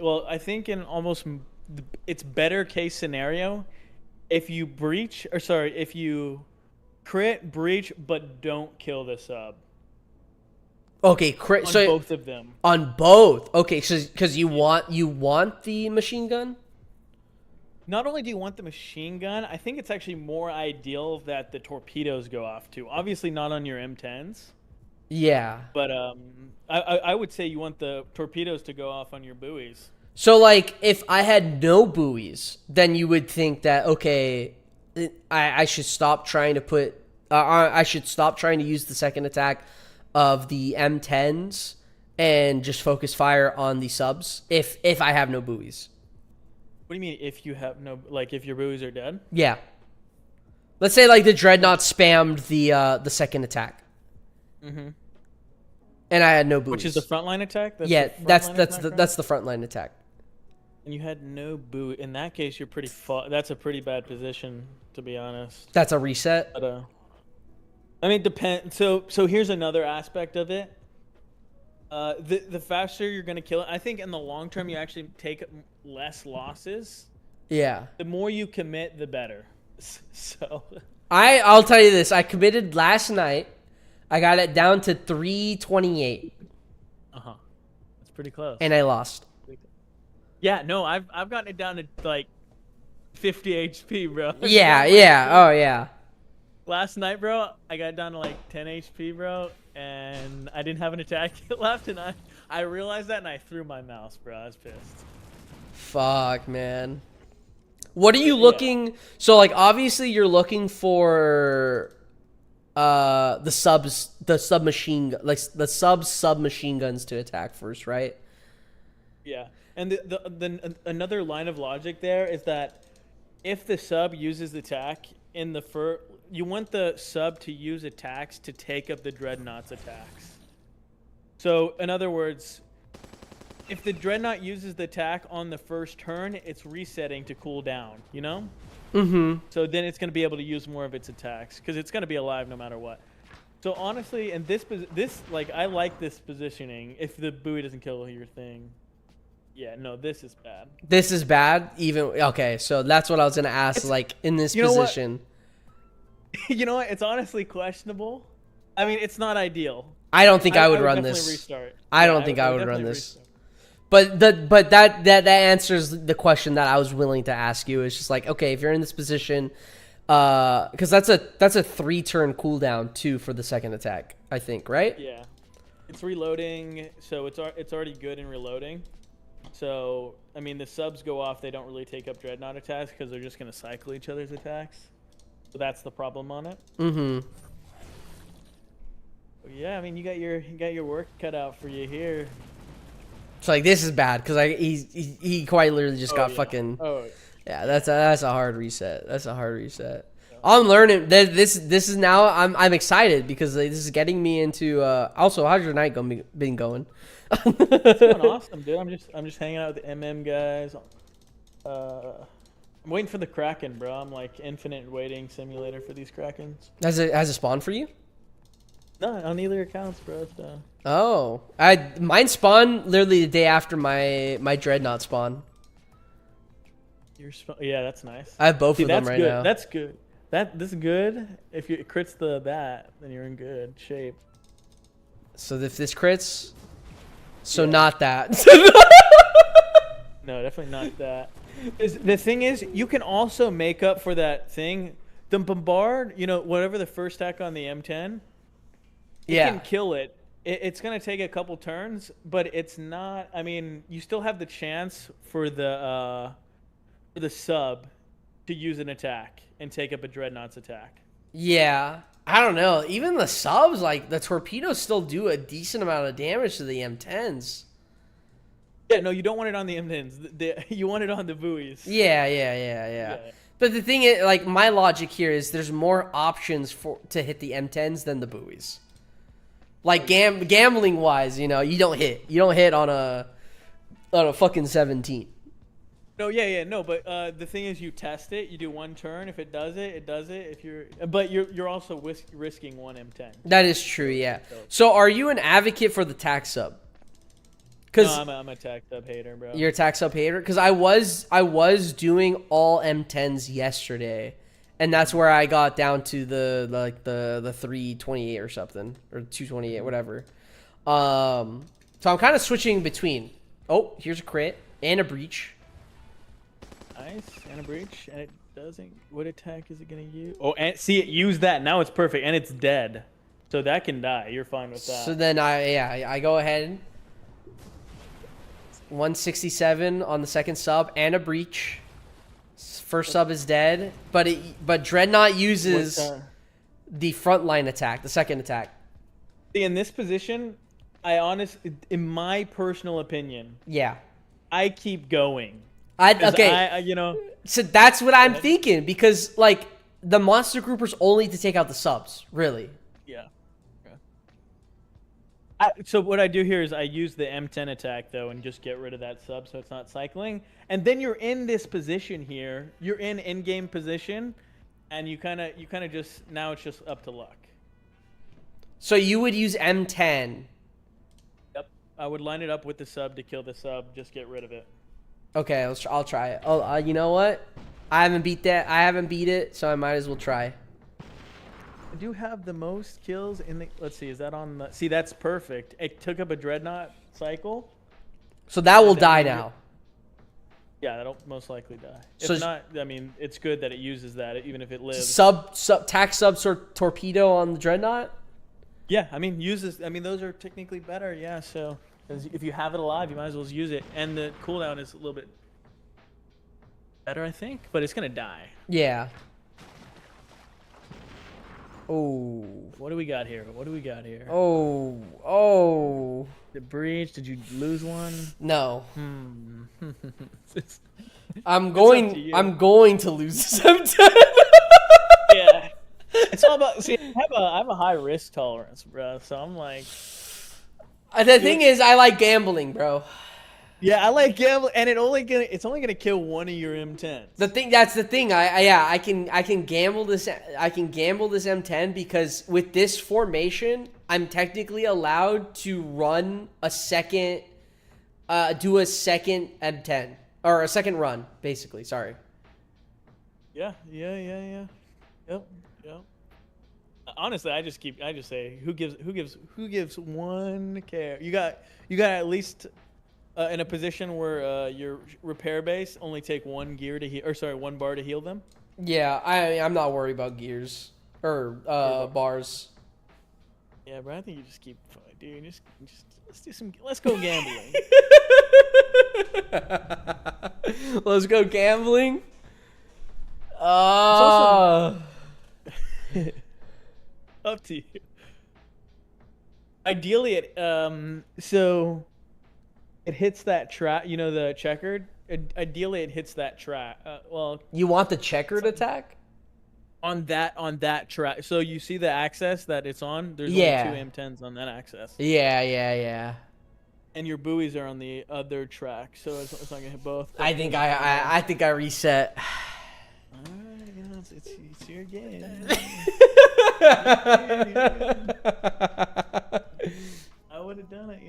it's better case scenario if you if you crit, breach, but don't kill the sub. Okay, crit. On both of them. On both. Okay, so because you want the machine gun. not only do you want the machine gun, I think it's actually more ideal that the torpedoes go off too. Obviously not on your M10s, Yeah. but I would say you want the torpedoes to go off on your buoys. So, like, if I had no buoys, then you would think that, okay, I should stop trying to put... I should stop trying to use the second attack of the M10s and just focus fire on the subs if I have no buoys. What do you mean if you have no... Like, if your buoys are dead? Yeah. Let's say, like, the Dreadnought spammed the second attack. Mm-hmm. And I had no buoys. Which is the frontline attack? That's yeah, the that's frontline that's attack, the right? that's the frontline attack. And you had no buoy. In that case, you're pretty... That's a pretty bad position, to be honest. That's a reset. But, I mean, depend. So here's another aspect of it. The faster you're gonna kill it, I think in the long term you actually take less losses. Yeah. The more you commit, the better. So. I'll tell you this. I committed last night. I got it down to 328. That's pretty close. And I lost. Yeah, no, I've gotten it down to like 50 HP, bro. Yeah, yeah. Oh, yeah. Last night, bro, I got down to like 10 HP, bro, and I didn't have an attack left, and I realized that, and I threw my mouse, bro. I was pissed. Fuck, man. What are you looking... So, like, obviously you're looking for the submachine... Like, the submachine guns to attack first, right? Yeah, and the another line of logic there is that if the sub uses the attack in the first... You want the sub to use attacks to take up the Dreadnought's attacks. So, in other words, if the Dreadnought uses the attack on the first turn, it's resetting to cool down, you know? Mm-hmm. So then it's going to be able to use more of its attacks, because it's going to be alive no matter what. So honestly, in this, like, I like this positioning, if the buoy doesn't kill your thing. Yeah, no, this is bad. This is bad? Even... Okay, so that's what I was going to ask, like, in this position. You know what? It's honestly questionable. I mean, it's not ideal. I don't think I would run definitely this. Restart. I don't think I would run this. But that answers the question that I was willing to ask you. It's just like, okay, if you're in this position, because that's a 3-turn cooldown too for the second attack, I think, right? Yeah, it's reloading, so it's already good in reloading. So I mean, the subs go off; they don't really take up Dreadnought attacks because they're just gonna cycle each other's attacks. So that's the problem on it. Mm-hmm. Yeah, I mean, you got your work cut out for you here. So like, this is bad because he quite literally just got fucking. Oh. Yeah, that's a hard reset. That's a hard reset. I'm learning. This is now. I'm excited because this is getting me into. Also, how's your night been going? It's going awesome, dude. I'm just hanging out with the MM guys. I'm waiting for the Kraken, bro. I'm like infinite waiting simulator for these Krakens. Has it spawned for you? No, on either accounts, bro. So. Oh, mine spawned literally the day after my Dreadnought spawn. Yeah, that's nice. I have both of them that's right good. now. That's good. This is good. If you crits that, then you're in good shape. So if this crits, not that. No, definitely not that. The thing is, you can also make up for that thing. The bombard, you know, whatever the first attack on the M10, you can kill it. It's going to take a couple turns, but it's not... I mean, you still have the chance for the sub to use an attack and take up a Dreadnought's attack. Yeah. I don't know. Even the subs, like, the torpedoes still do a decent amount of damage to the M10s. Yeah, no, you don't want it on the M10s. You want it on the buoys. Yeah. But the thing is, like, my logic here is there's more options to hit the M10s than the buoys. Like, gambling wise, you know, you don't hit on a fucking 17. No, no, but the thing is, you test it. You do one turn. If it does it, it does it. But you're also risking one M10. That is true, yeah. So, are you an advocate for the tac sub? No, I'm a tac sub hater, bro. You're a tac sub hater? Because I was doing all M10s yesterday, and that's where I got down to the 328 or something, or 228, whatever. So I'm kind of switching between. Oh, here's a crit and a breach. Nice. And a breach. And it doesn't. What attack is it going to use? Oh, and see, it used that. Now it's perfect. And it's dead. So that can die. You're fine with that. So then I go ahead. 167 on the second sub and a breach. First sub is dead, but Dreadnought uses the frontline attack, the second attack. In this position, in my personal opinion, yeah, I keep going. Okay, so that's what I'm thinking, because like the monster grouper's only to take out the subs, really. Yeah. So what I do here is I use the M10 attack though and just get rid of that sub so it's not cycling. And then you're in this position here. You're in in-game position, and you kind of just now it's just up to luck. So you would use M10. Yep. I would line it up with the sub to kill the sub. Just get rid of it. Okay, I'll try it. Oh, you know what? I haven't beat it, so I might as well try. I do have the most kills in the. Let's see, is that on the? See, that's perfect. It took up a Dreadnought cycle. So that will die now. Yeah, that'll most likely die. So if not, I mean, it's good that it uses that, even if it lives. Tac sub torpedo on the Dreadnought. Yeah, I mean, those are technically better. Yeah, so if you have it alive, you might as well use it, and the cooldown is a little bit better, I think, but it's gonna die. Yeah. Oh. What do we got here? Oh. The breach. Did you lose one? No. It's I'm going to lose this M10. yeah. It's all about. See, I have a high risk tolerance, bro. So I'm like. The thing is, I like gambling, bro. Yeah, I like gambling, and it's only gonna kill one of your M10s. That's the thing. I can gamble this. I can gamble this M10 because with this formation, I'm technically allowed to run a second, do a second M10 or a second run, basically. Sorry. Yeah. Yep. Honestly, I just say who gives one care. You got at least. In a position where your repair base only take one gear to heal, or sorry, one bar to heal them. Yeah, I'm not worried about gears or bars. Yeah, bro, I think you just keep, dude. Let's go gambling. Let's go gambling. Up to you. Ideally, so. It hits that track, the checkered. Ideally, it hits that track. Well, you want the checkered attack on that track. So you see the access that it's on. There's only 2 M10s on that access. Yeah. And your buoys are on the other track, so it's not gonna hit both. I think I reset. Alright, it's your game. I would have done it,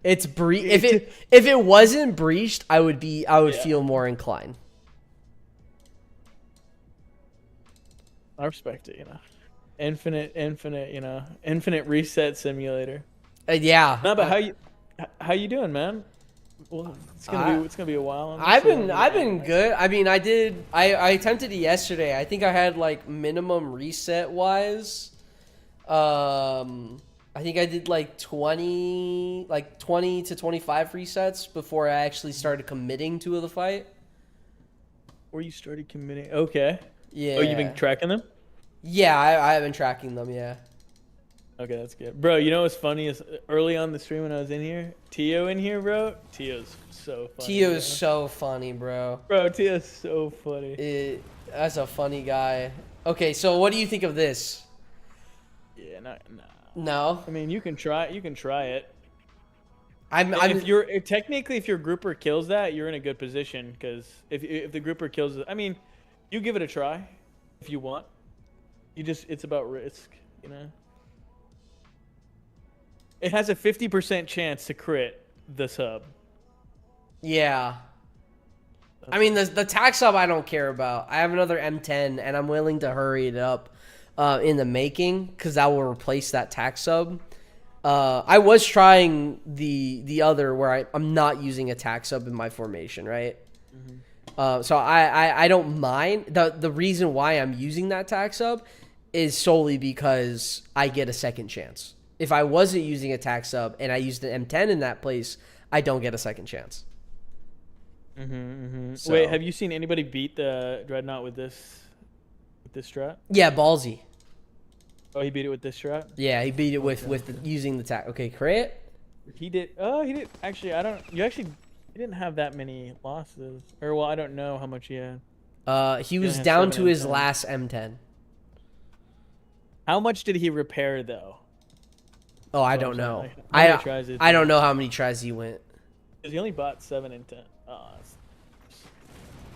It's if it wasn't breached, I would feel more inclined. I respect it, infinite reset simulator. Yeah. No, but how you doing, man? Well, it's gonna be a while. I've been good. I mean, I attempted it yesterday. I think I had like minimum reset wise. I think I did like 20 to 25 resets before I actually started committing to the fight. Or you started committing? Okay. Yeah. Oh, you've been tracking them? Yeah, I have been tracking them. Yeah. Okay, that's good, bro. You know what's funny is early on the stream when I was in here, Tio in here, bro. Tio's so funny. Tio's so funny, bro. Bro, Tio's so funny. That's a funny guy. Okay, so what do you think of this? Yeah, nah. No. I mean, you can try it. If your grouper kills that, you're in a good position because if the grouper kills it, I mean, you give it a try if you want. It's about risk, It has a 50% chance to crit the sub. Yeah. I mean, the tac sub I don't care about. I have another M10, and I'm willing to hurry it up in the making because that will replace that tac sub. I was trying the other where I'm not using a tac sub in my formation, right? Mm-hmm. So I don't mind. The reason why I'm using that tac sub is solely because I get a second chance. If I wasn't using a tac sub and I used an M10 in that place, I don't get a second chance. So, Wait, have you seen anybody beat the Dreadnought with this strat? Yeah, ballsy. Oh, he beat it with this strat? Yeah, he beat it with using the tac. Okay, crit. He did. Oh, he did. Actually, I don't. You didn't have that many losses. Or well, I don't know how much he had. He was have down 7 to his M10. last M10. How much did he repair though? Oh, I So don't I'm know. saying, like, how many tries did I he- don't know how many tries he went. 'Cause he only bought 7 and 10. Oh,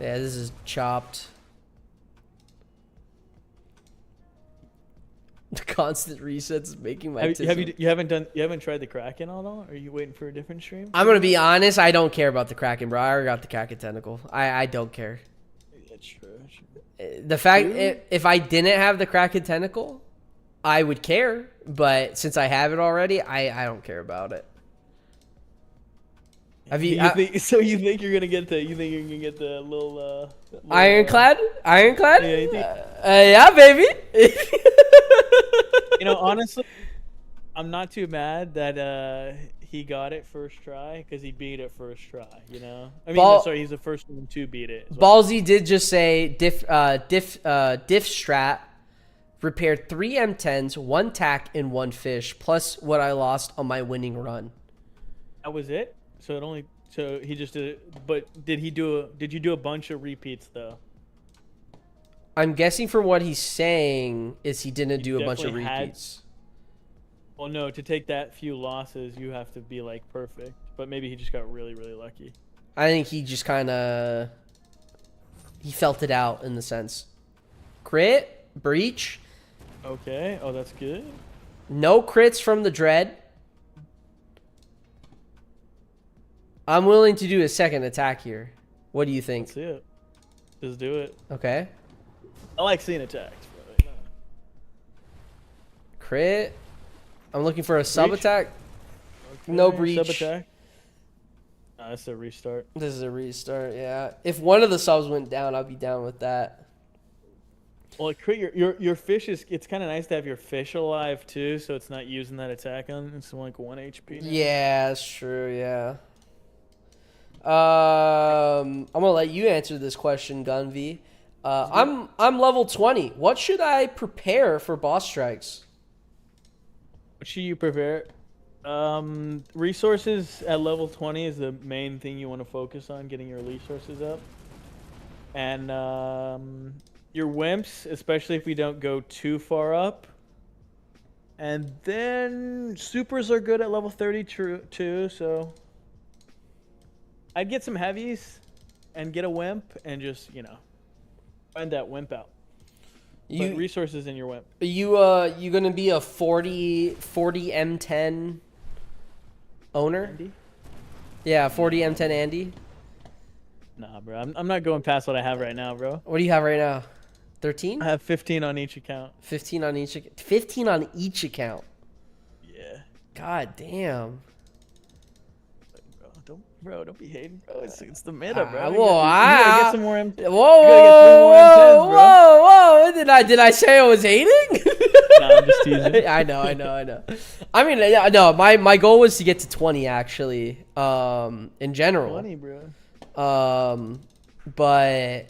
Yeah, this is chopped. The constant resets is making my you haven't tried the Kraken at all? Are you waiting for a different stream? I'm gonna be honest, I don't care about the Kraken, bro. I already got the Kraken tentacle. I don't care. That's true. The fact if I didn't have the Kraken tentacle, I would care. But since I have it already, I don't care about it. Have you? So you think you're gonna get the little Ironclad? Ironclad? Yeah, you think- Yeah, baby. You know, honestly, I'm not too mad that he got it first try because he beat it first try. You know, I mean, sorry, he's the first one to beat it. is what- Ballsy did just say diff strat repaired 3 M10s, 1 tac, and 1 fish, plus what I lost on my winning run. That was it. So he just did it. But did you do a bunch of repeats though? I'm guessing from what he's saying is he didn't do a bunch of definitely had- repeats. Well, no, to take that few losses, you have to be like perfect. But maybe he just got really, really lucky. I think he just kind of he felt it out in the sense. Crit, breach, Okay. Oh, that's good. no crits from the dread. I'm willing to do a second attack here. What do you think? Let's see it. Just do it. Okay. I like seeing attacks, bro. Crit. I'm looking for a sub Breach? attack. Okay, No breach. Sub attack. Nah, that's a restart. This is a restart, yeah. If one of the subs went down, I'd be down with that. Well, crit your fish is. It's kind of nice to have your fish alive too, so it's not using that attack on. It's like 1 HP. Now. Yeah, that's true, yeah. I'm gonna let you answer this question, Gunv. I'm level 20. What should I prepare for boss strikes? What should you prepare? Resources at level 20 is the main thing you want to focus on, getting your resources up. And your wimps, especially if we don't go too far up. And then supers are good at level 30 too, so I'd get some heavies and get a wimp and just, find that wimp out. But resources in your wimp. You gonna be a 40 M10 owner? Andy? Yeah, 40 M10 Andy. Nah, bro. I'm not going past what I have right now, bro. What do you have right now? 13? I have 15 on each account. 15 on each. 15 on each account. Yeah. God damn. Don't be hating, bro. It's the meta, bro. You Whoa, gotta get some more M. Whoa, You whoa, gotta get 3 more M10s, bro. whoa, whoa! Did I say I was hating? Nah, I'm just teasing. I know. I mean, yeah, no. My goal was to get to 20 actually. In general. 20, bro. But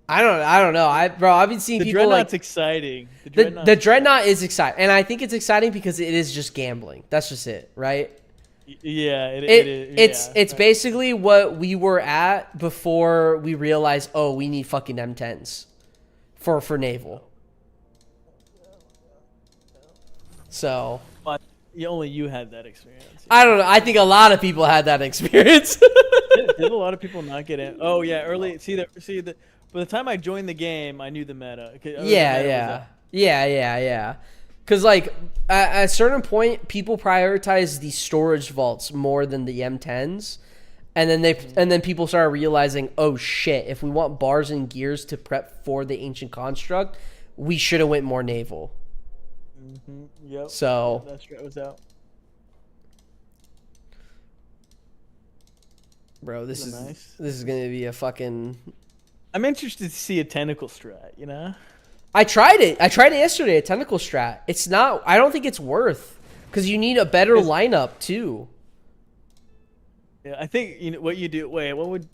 I don't know. I've been seeing The people Dreadnought's like exciting. the Dreadnought is exciting, and I think it's exciting because it is just gambling. That's just it, right? Yeah, it is. It's basically what we were at before we realized, oh, we need fucking M10s for naval. So But only you had that experience. I don't know. I think a lot of people had that experience. Did a lot of people not get in? Oh yeah, early. By the time I joined the game, I knew the meta. Yeah. Because like at a certain point, people prioritize the storage vaults more than the M10s, and then people started realizing, oh shit, if we want bars and gears to prep for the ancient construct, we should have went more naval. Yep. So that strat was out. Bro, this Those is are nice. this is gonna be a fucking. I'm interested to see a tentacle strat. You know. I tried it. I tried it yesterday. A tentacle strat. It's not. I don't think it's worth because you need a better lineup too. Yeah, I think you know what you do. Wait, what would?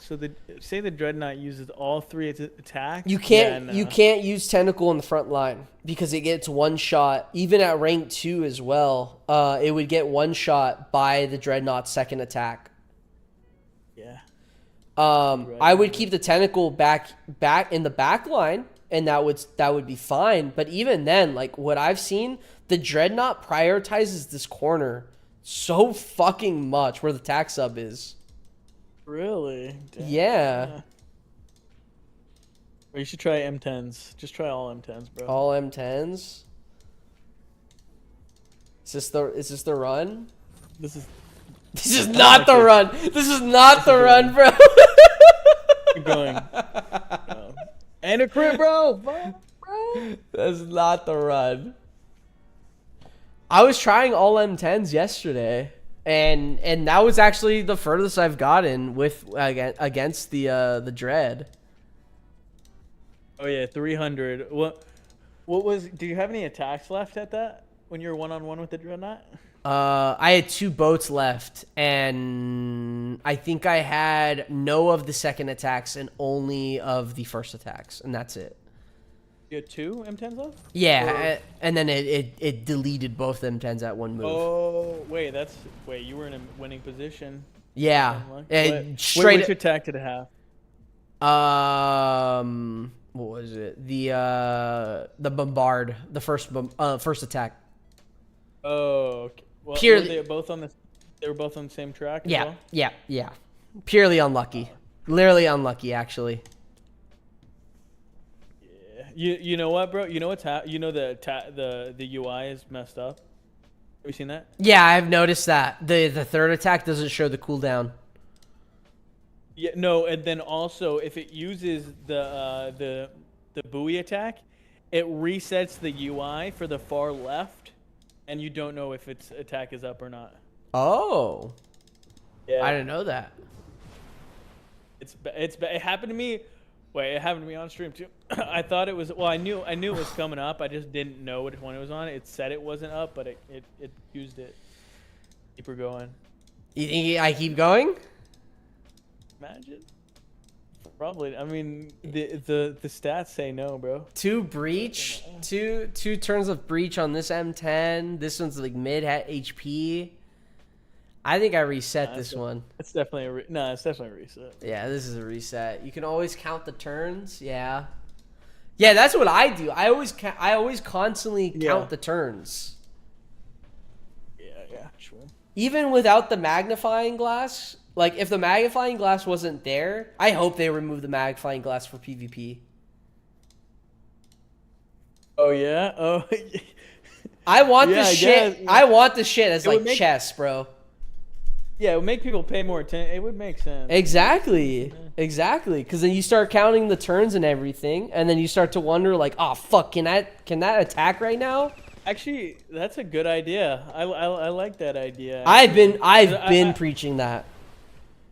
So say the Dreadnought uses all 3 attacks. You can't. You can't use tentacle in the front line because it gets one shot. Even at rank 2 as well, it would get one shot by the Dreadnought's second attack. Yeah. I would keep the tentacle back in the back line, and that would be fine. But even then, like what I've seen, the Dreadnought prioritizes this corner so fucking much where the attack sub is. Really? Damn. Yeah. Well, you should try M10s. Just try all M10s, bro. All M10s. Is this the run? This is. This is not the run. This is not the run, bro. Keep going. And a crit, bro. That's not the run. I was trying all M10s yesterday, and that was actually the furthest I've gotten with against the Dread. Oh yeah, 300. What was? Do you have any attacks left at that when you're 1-on-1 with the Dreadnought? I had 2 boats left, and I think I had no of the second attacks and only of the first attacks, and that's it. You had 2 M10s left? Yeah, and then it deleted both M10s at one move. Oh, wait, you were in a winning position. Yeah, Which attack did it have? What was it? The bombard, the first attack. Oh, okay. Well, Purely, they were both on the same track as well? Yeah. Purely unlucky. Literally unlucky, actually. You know what, bro? You know what's the UI is messed up. Have you seen that? Yeah, I've noticed that the third attack doesn't show the cooldown. Yeah, no, and then also if it uses the buoy attack, it resets the UI for the far left, and you don't know if its attack is up or not. Oh, yeah, I didn't know that. It happened to me. Wait, it happened to me on stream too. I thought it was. Well, I knew it was coming up. I just didn't know which one it was on. It said it wasn't up, but it used it. Keep her going. You think I keep going? Imagine. Probably. I mean, the stats say no, bro. 2 breach, two turns of breach on this M10. This one's like mid HP. I think I reset this one. It's definitely it's definitely a reset. Yeah, this is a reset. You can always count the turns. Yeah, that's what I do. I always constantly count the turns. Yeah, sure. Even without the magnifying glass, like if the magnifying glass wasn't there, I hope they remove the magnifying glass for PvP. Oh yeah. Oh. I want this shit. I want the shit as like chess, bro. Yeah, it would make people pay more attention. It would make sense. Exactly. Because then you start counting the turns and everything, and then you start to wonder, like, oh fuck, can that attack right now? Actually, that's a good idea. I like that idea. I've been preaching that.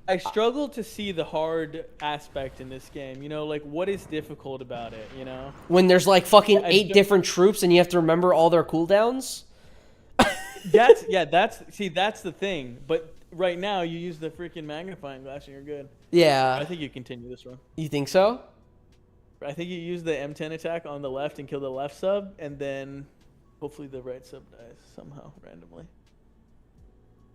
I struggle to see the hard aspect in this game. You know, like what is difficult about it? You know, when there's like fucking 8 different troops and you have to remember all their cooldowns. That's the thing. But right now, you use the freaking magnifying glass and you're good. Yeah. I think you continue this one. You think so? I think you use the M10 attack on the left and kill the left sub, and then hopefully the right sub dies somehow randomly.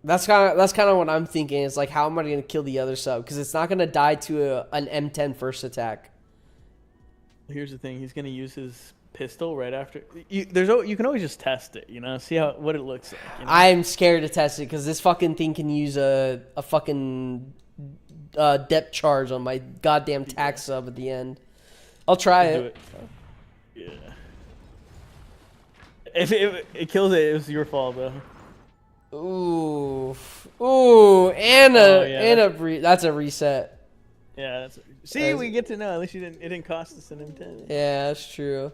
That's kind of what I'm thinking. Is like, how am I going to kill the other sub? Because it's not going to die to an M10 first attack. Here's the thing: he's going to use his pistol right after. You can always just test it, you know, see what it looks like. You know? I'm scared to test it because this fucking thing can use a fucking depth charge on my goddamn tack sub at the end. I'll try it. Yeah. If it kills it, it was your fault, though. Ooh, that's a reset. Yeah, we get to know. At least it didn't cost us an M10. Yeah, that's true.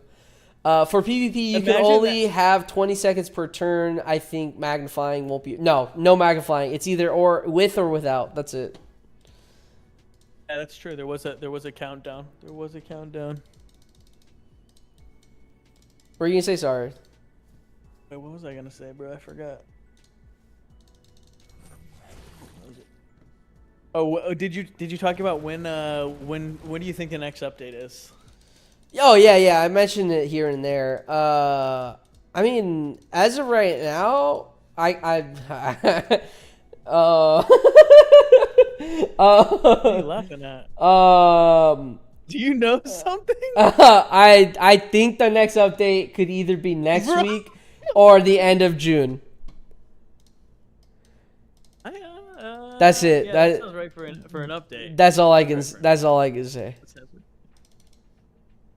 For PvP, you can only have 20 seconds per turn. I think magnifying won't be... No magnifying. It's either or with or without. That's it. Yeah, that's true. There was a countdown. There was a countdown. What are you gonna say, sorry? Wait, what was I gonna say, bro? I forgot. Oh, did you talk about when do you think the next update is? Oh yeah, I mentioned it here and there. I mean, as of right now, I What are you laughing at? Do you know something? I think the next update could either be next Bro. week or the end of June. That's it. Yeah, That- that sounds right for an update. That's all I can. That's all I can say.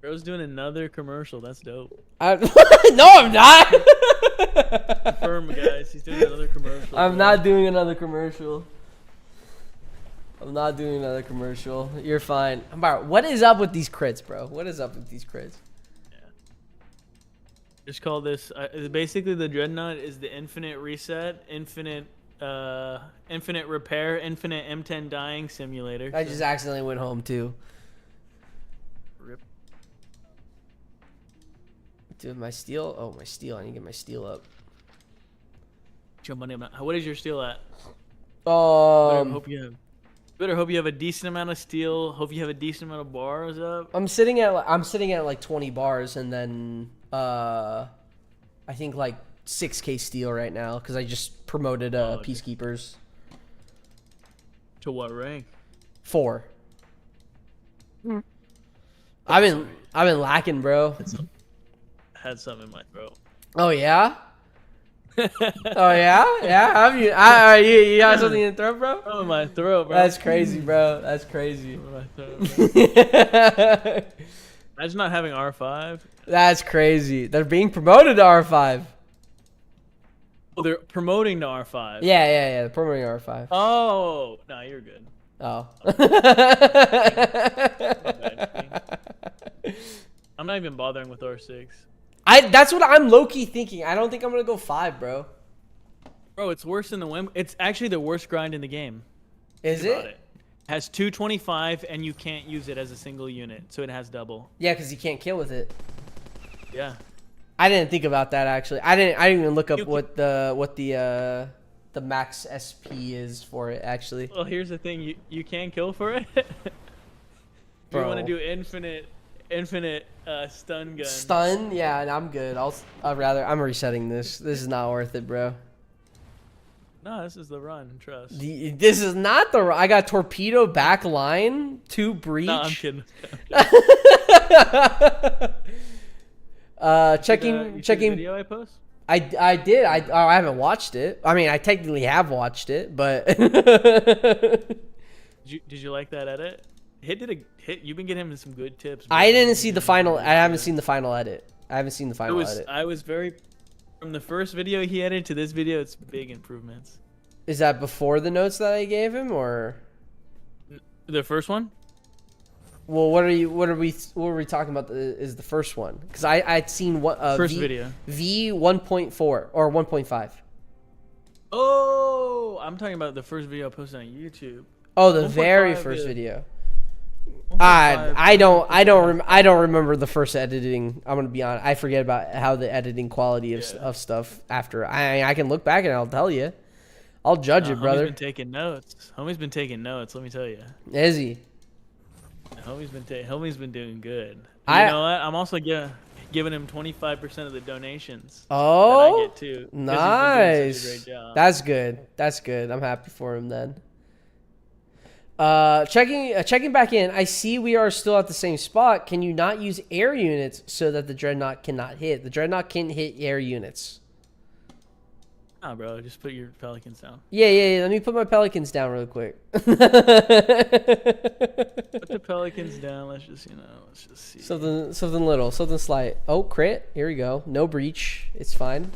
Bro's doing another commercial. That's dope. No, I'm not. Confirm, guys. He's doing another commercial. I'm bro. not doing another commercial. I'm not doing another commercial. You're fine. What is up with these crits, bro? What is up with these crits? Just call this. Basically, the Dreadnought is the infinite reset, infinite repair, infinite M10 dying simulator. I just accidentally went home too. Rip. Dude, my steel. Oh, my steel. I need to get my steel up. Your money. What is your steel at? Better hope you have a decent amount of steel. Hope you have a decent amount of bars up. I'm sitting at like 20 bars, and then I think like 6K steel right now because I just promoted okay. peacekeepers. To what rank? 4. I've been lacking, bro. Had something in my throat. Oh yeah. Oh yeah, yeah. Have you? You got something in the throat, bro? Oh, in my throat, bro. That's crazy, bro. That's crazy. In my throat, bro. Imagine not having R5. That's crazy. They're being promoted to R5. Oh, they're promoting to R5. Yeah. They're promoting R5. Oh, no, you're good. Oh. I'm not even bothering with R6. That's what I'm low-key thinking. I don't think I'm gonna go 5, bro. Bro, it's worse than the Wim. It's actually the worst grind in the game. Is Think about it? Has 225 and you can't use it as a single unit, so it has double. Yeah, because you can't kill with it. Yeah. I didn't think about that actually. I didn't even look up You- what the max SP is for it actually. Well, here's the thing. You can kill for it. If you want to Bro. do infinite stun gun. Stun? Yeah, and I'm good. I'm resetting this. This is not worth it, bro. No, this is the run. Trust. This is not the. I got torpedo back line, 2 breach. No, I'm kidding. Checking. You see the video I post? I did. I haven't watched it. I mean, I technically have watched it, but. Did you like that edit? You've been getting him some good tips. I bro. didn't see the final. I haven't seen the final edit. I haven't seen the final edit. I was very. From the first video he edited to this video, it's big improvements. Is that before the notes that I gave him, or? The first one? Well, what are we talking about? Is the first one? Because I'd seen what First video. V 1.4 or 1.5. Oh, I'm talking about the first video I posted on YouTube. Oh, the 1.5 very first is- video. 1.5 I don't remember the first editing. I'm gonna be honest. I forget about how the editing quality of stuff after. I can look back and I'll tell you. I'll judge it, brother. Homie's been taking notes. Homie's been taking notes. Let me tell you. Is he? Homie's been doing good. I- You know what? I'm also giving him 25% of the donations. Oh, that I get too. 'cause he's been doing nice. such a great job. That's good. That's good. I'm happy for him then. Checking back in. I see we are still at the same spot. Can you not use air units so that the Dreadnought cannot hit? The Dreadnought can hit air units. Nah, bro. Just put your Pelicans down. Yeah. Let me put my Pelicans down real quick. Put the Pelicans down. Let's just see. Something little, something slight. Oh, crit. Here we go. No breach. It's fine.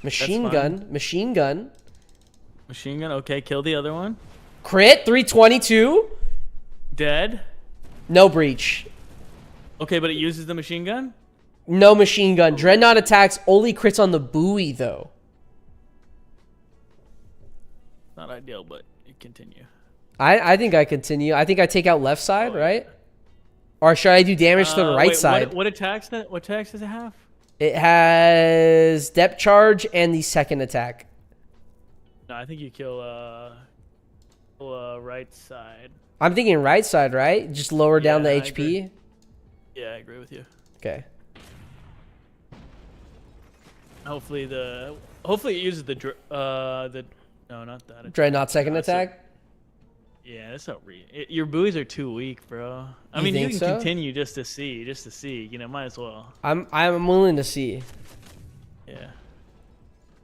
Machine gun. Machine gun. Okay, kill the other one. Crit. 322. Dead. No breach. Okay, but it uses the machine gun? No machine gun. Dreadnought attacks only crits on the buoy though. Not ideal, but continue. I think I continue. I think I take out left side, right? Or should I do damage to the right wait, side? What attacks does it have? It has depth charge and the second attack. No, I think you kill right side. I'm thinking right side, right? Just lower down the Yeah, I HP. agree. Yeah, I agree with you. Okay. Hopefully it uses the no, not that. Dreadnought second No, attack. Yeah, that's not your buoys are too weak, bro. I You mean, you think can so? continue just to see. You know, might as well. I'm willing to see. Yeah.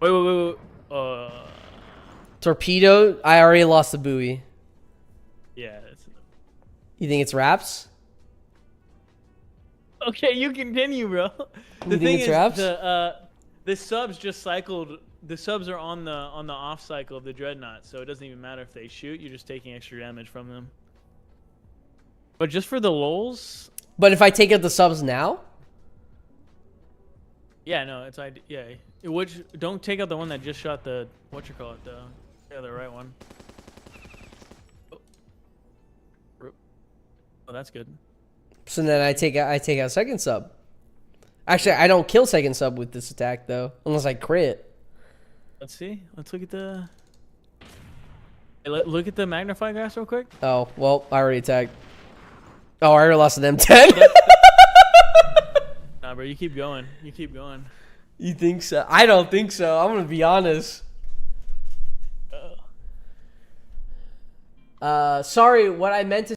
Wait. Torpedo. I already lost the buoy. Yeah. You think it's wraps? Okay, you continue, bro. You think it's wraps? The subs just cycled. The subs are on the off cycle of the dreadnought, so it doesn't even matter if they shoot. You're just taking extra damage from them. But just for the lols. But if I take out the subs now? Yeah, no, it's yeah. Which don't take out the one that just shot the the right one. Oh, that's good. So then I take out second sub. Actually, I don't kill second sub with this attack though, unless I crit. Let's see. Let's look at the. Hey, look at the magnifying glass real quick. Oh well, I already attacked. Oh, I already lost an M10. Nah, bro, you keep going. You keep going. You think so? I don't think so. I'm gonna be honest. Sorry, what I meant to